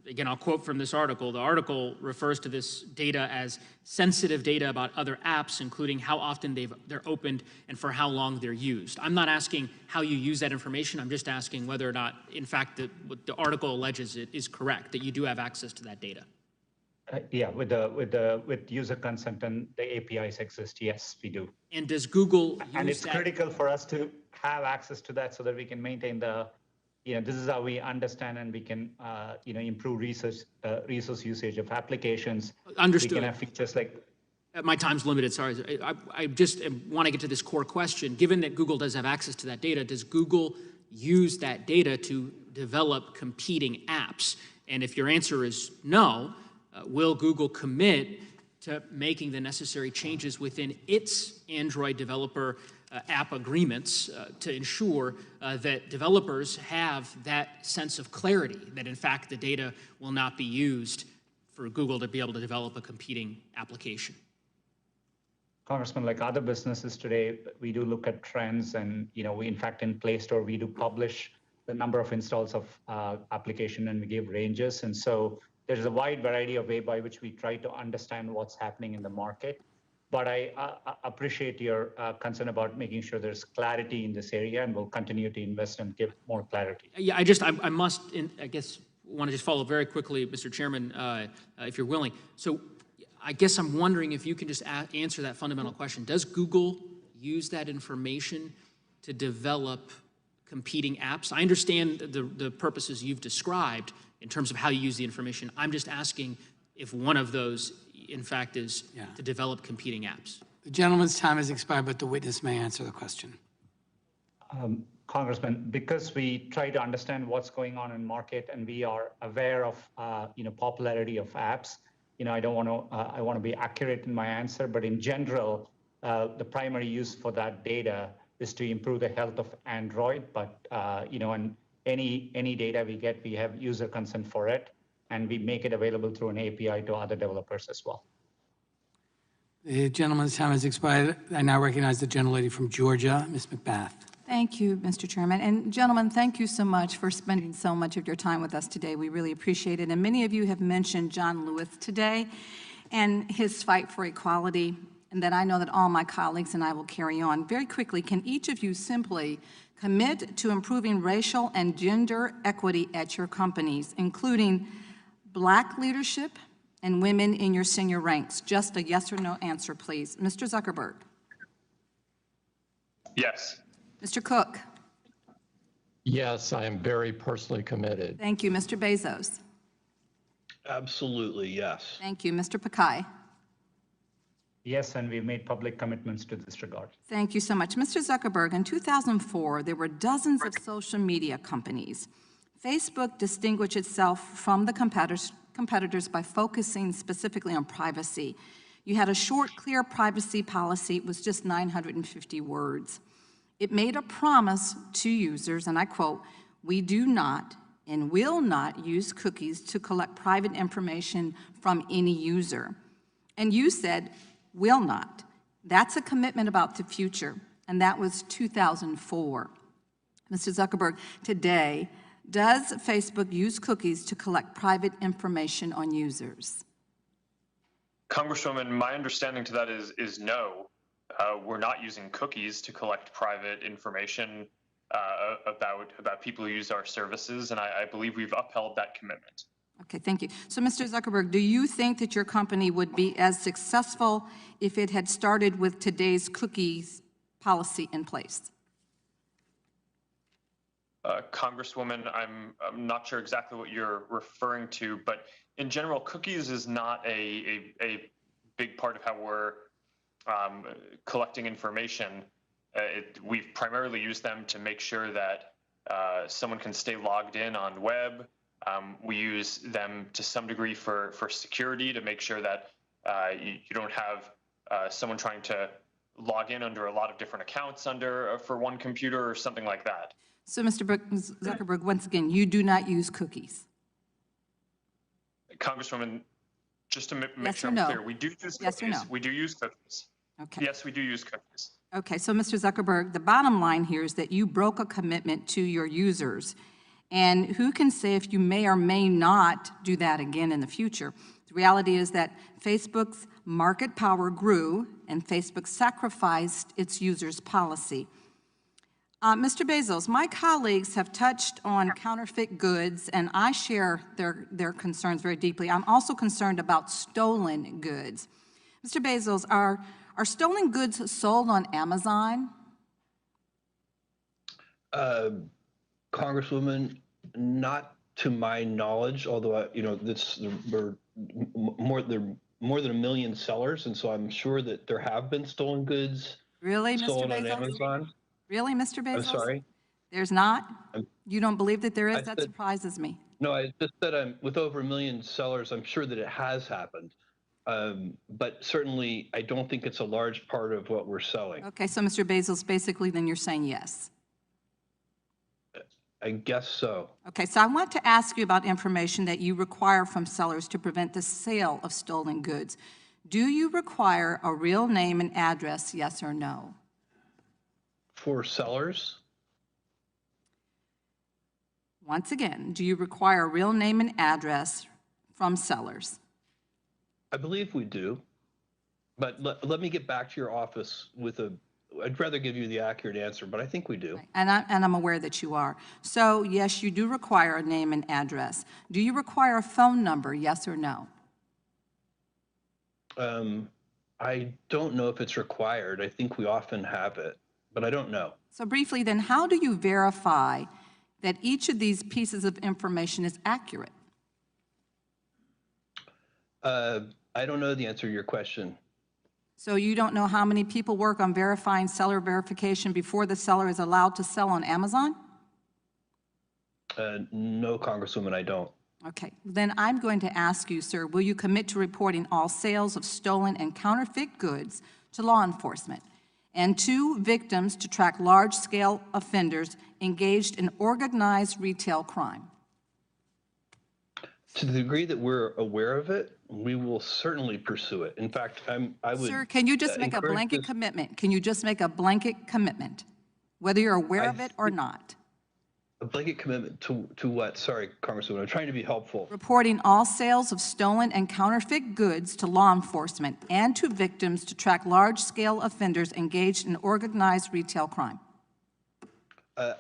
again, I'll quote from this article. The article refers to this data as sensitive data about other apps, including how often they're opened and for how long they're used. I'm not asking how you use that information. I'm just asking whether or not, in fact, what the article alleges it is correct, that you do have access to that data. Yeah, with user consent and the APIs exist, yes, we do. And does Google use And it's that? critical for us to have access to that so that we can maintain the, this is how we understand and we can, improve resource usage of applications. Understood. We can have features like. My time's limited, sorry. I just want to get to this core question. Given that Google does have access to that data, does Google use that data to develop competing apps? And if your answer is no, will Google commit to making the necessary changes within its Android developer app agreements to ensure that developers have that sense of clarity, that in fact the data will not be used for Google to be able to develop a competing application? Congressman, like other businesses today, we do look at trends, and we, in fact, in Play Store, we do publish the number of installs of application, and we give ranges. And so there's a wide variety of way by which we try to understand what's happening in the market. But I appreciate your concern about making sure there's clarity in this area, and we'll continue to invest and give more clarity. Yeah, I must, I guess, want to just follow very quickly, Mr. Chairman, if you're willing. So I guess I'm wondering if you can just answer that fundamental question. Does Google use that information to develop competing apps? I understand the purposes you've described in terms of how you use the information. I'm just asking if one of those, in fact, is to develop competing apps. The gentleman's time has expired, but the witness may answer the question. Congressman, because we try to understand what's going on in market and we are aware of popularity of apps, I don't want to. I want to be accurate in my answer, but in general, the primary use for that data is to improve the health of Android. But and any data we get, we have user consent for it, and we make it available through an API to other developers as well. The gentleman's time has expired. I now recognize the gentlelady from Georgia, Ms. McBath. Thank you, Mr. Chairman. And gentlemen, thank you so much for spending so much of your time with us today. We really appreciate it. And many of you have mentioned John Lewis today and his fight for equality, and that I know that all my colleagues and I will carry on. Very quickly, can each of you simply commit to improving racial and gender equity at your companies, including Black leadership and women in your senior ranks? Just a yes or no answer, please. Mr. Zuckerberg. Yes. Mr. Cook. Yes, I am very personally committed. Thank you. Mr. Bezos. Absolutely, yes. Thank you. Mr. Pichai. Yes, and we've made public commitments to this regard. Thank you so much. Mr. Zuckerberg, in 2004, there were dozens of social media companies. Facebook distinguished itself from the competitors by focusing specifically on privacy. You had a short, clear privacy policy. It was just 950 words. It made a promise to users, and I quote, "We do not and will not use cookies to collect private information from any user." And you said, "will not." That's a commitment about the future, and that was 2004. Mr. Zuckerberg, today, does Facebook use cookies to collect private information on users? Congresswoman, my understanding to that is no. We're not using cookies to collect private information about people who use our services, and I believe we've upheld that commitment. Okay, thank you. So, Mr. Zuckerberg, do you think that your company would be as successful if it had started with today's cookies policy in place? Congresswoman, I'm not sure exactly what you're referring to, but in general, cookies is not a big part of how we're collecting information. We've primarily used them to make sure that someone can stay logged in on the web. We use them to some degree for security, to make sure that you don't have someone trying to log in under a lot of different accounts for one computer or something like that. So, Mr. Zuckerberg, once again, you do not use cookies. Congresswoman, just to make Yes sure or I'm no? clear, we do use cookies. Yes or no? We do use cookies. Okay. Yes, we do use cookies. Okay, so Mr. Zuckerberg, the bottom line here is that you broke a commitment to your users. And who can say if you may or may not do that again in the future? The reality is that Facebook's market power grew and Facebook sacrificed its users' policy. Mr. Bezos, my colleagues have touched on counterfeit goods, and I share their concerns very deeply. I'm also concerned about stolen goods. Mr. Bezos, are stolen goods sold on Amazon? Congresswoman, not to my knowledge, although we're more than 1 million sellers, and so I'm sure that there have been stolen goods Really, Mr. sold Bezos? on Amazon. Really, Mr. Bezos? I'm sorry. There's not? You don't believe that there is? I That said- surprises me. No, I just said with over 1 million sellers, I'm sure that it has happened. But certainly, I don't think it's a large part of what we're selling. Okay, so Mr. Bezos, basically then you're saying yes. I guess so. Okay, so I want to ask you about information that you require from sellers to prevent the sale of stolen goods. Do you require a real name and address, yes or no? For sellers? Once again, do you require a real name and address from sellers? I believe we do. But let me get back to your office I'd rather give you the accurate answer, but I think we do. And I'm aware that you are. So yes, you do require a name and address. Do you require a phone number, yes or no? I don't know if it's required. I think we often have it, but I don't know. So briefly then, how do you verify that each of these pieces of information is accurate? I don't know the answer to your question. So you don't know how many people work on verifying seller verification before the seller is allowed to sell on Amazon? No, Congresswoman, I don't. Okay, then I'm going to ask you, sir, will you commit to reporting all sales of stolen and counterfeit goods to law enforcement and to victims to track large-scale offenders engaged in organized retail crime? To the degree that we're aware of it, we will certainly pursue it. In fact, I would. Sir, can you just make a blanket commitment? Can you just make a blanket commitment, whether you're aware of it or not? A blanket commitment to what? Sorry, Congresswoman, I'm trying to be helpful. Reporting all sales of stolen and counterfeit goods to law enforcement and to victims to track large-scale offenders engaged in organized retail crime.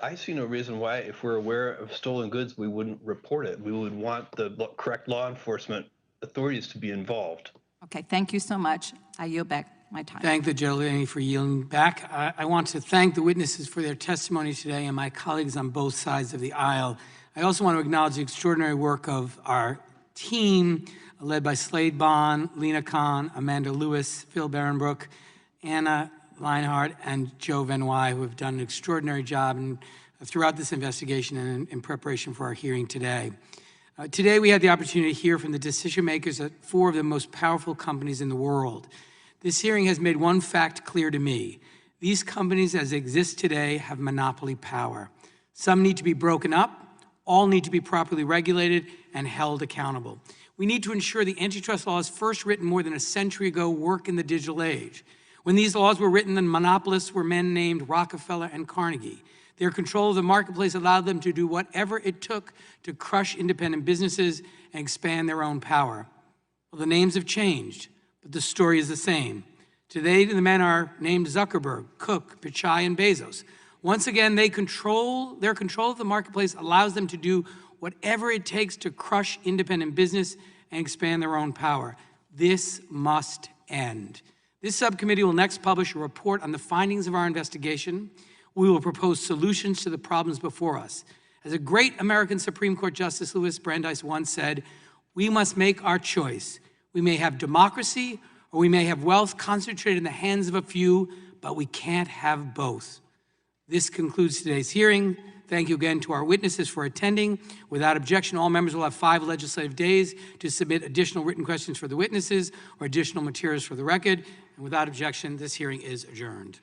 I see no reason why, if we're aware of stolen goods, we wouldn't report it. We would want the correct law enforcement authorities to be involved. Okay, thank you so much. I yield back my time. Thank the gentlelady for yielding back. I want to thank the witnesses for their testimony today and my colleagues on both sides of the aisle. I also want to acknowledge the extraordinary work of our team, led by Slade Bond, Lena Kahn, Amanda Lewis, Phil Barenbrook, Anna Leinhardt, and Joe Venoy, who have done an extraordinary job throughout this investigation and in preparation for our hearing today. Today, we had the opportunity to hear from the decision makers at 4 of the most powerful companies in the world. This hearing has made one fact clear to me. These companies, as they exist today, have monopoly power. Some need to be broken up, all need to be properly regulated and held accountable. We need to ensure the antitrust laws first written more than a century ago work in the digital age. When these laws were written, the monopolists were men named Rockefeller and Carnegie. Their control of the marketplace allowed them to do whatever it took to crush independent businesses and expand their own power. Well, the names have changed, but the story is the same. Today, the men are named Zuckerberg, Cook, Pichai, and Bezos. Once again, their control of the marketplace allows them to do whatever it takes to crush independent business and expand their own power. This must end. This subcommittee will next publish a report on the findings of our investigation. We will propose solutions to the problems before us. As a great American Supreme Court Justice Louis Brandeis once said, we must make our choice. We may have democracy or we may have wealth concentrated in the hands of a few, but we can't have both. This concludes today's hearing. Thank you again to our witnesses for attending. Without objection, all members will have 5 legislative days to submit additional written questions for the witnesses or additional materials for the record. And without objection, this hearing is adjourned.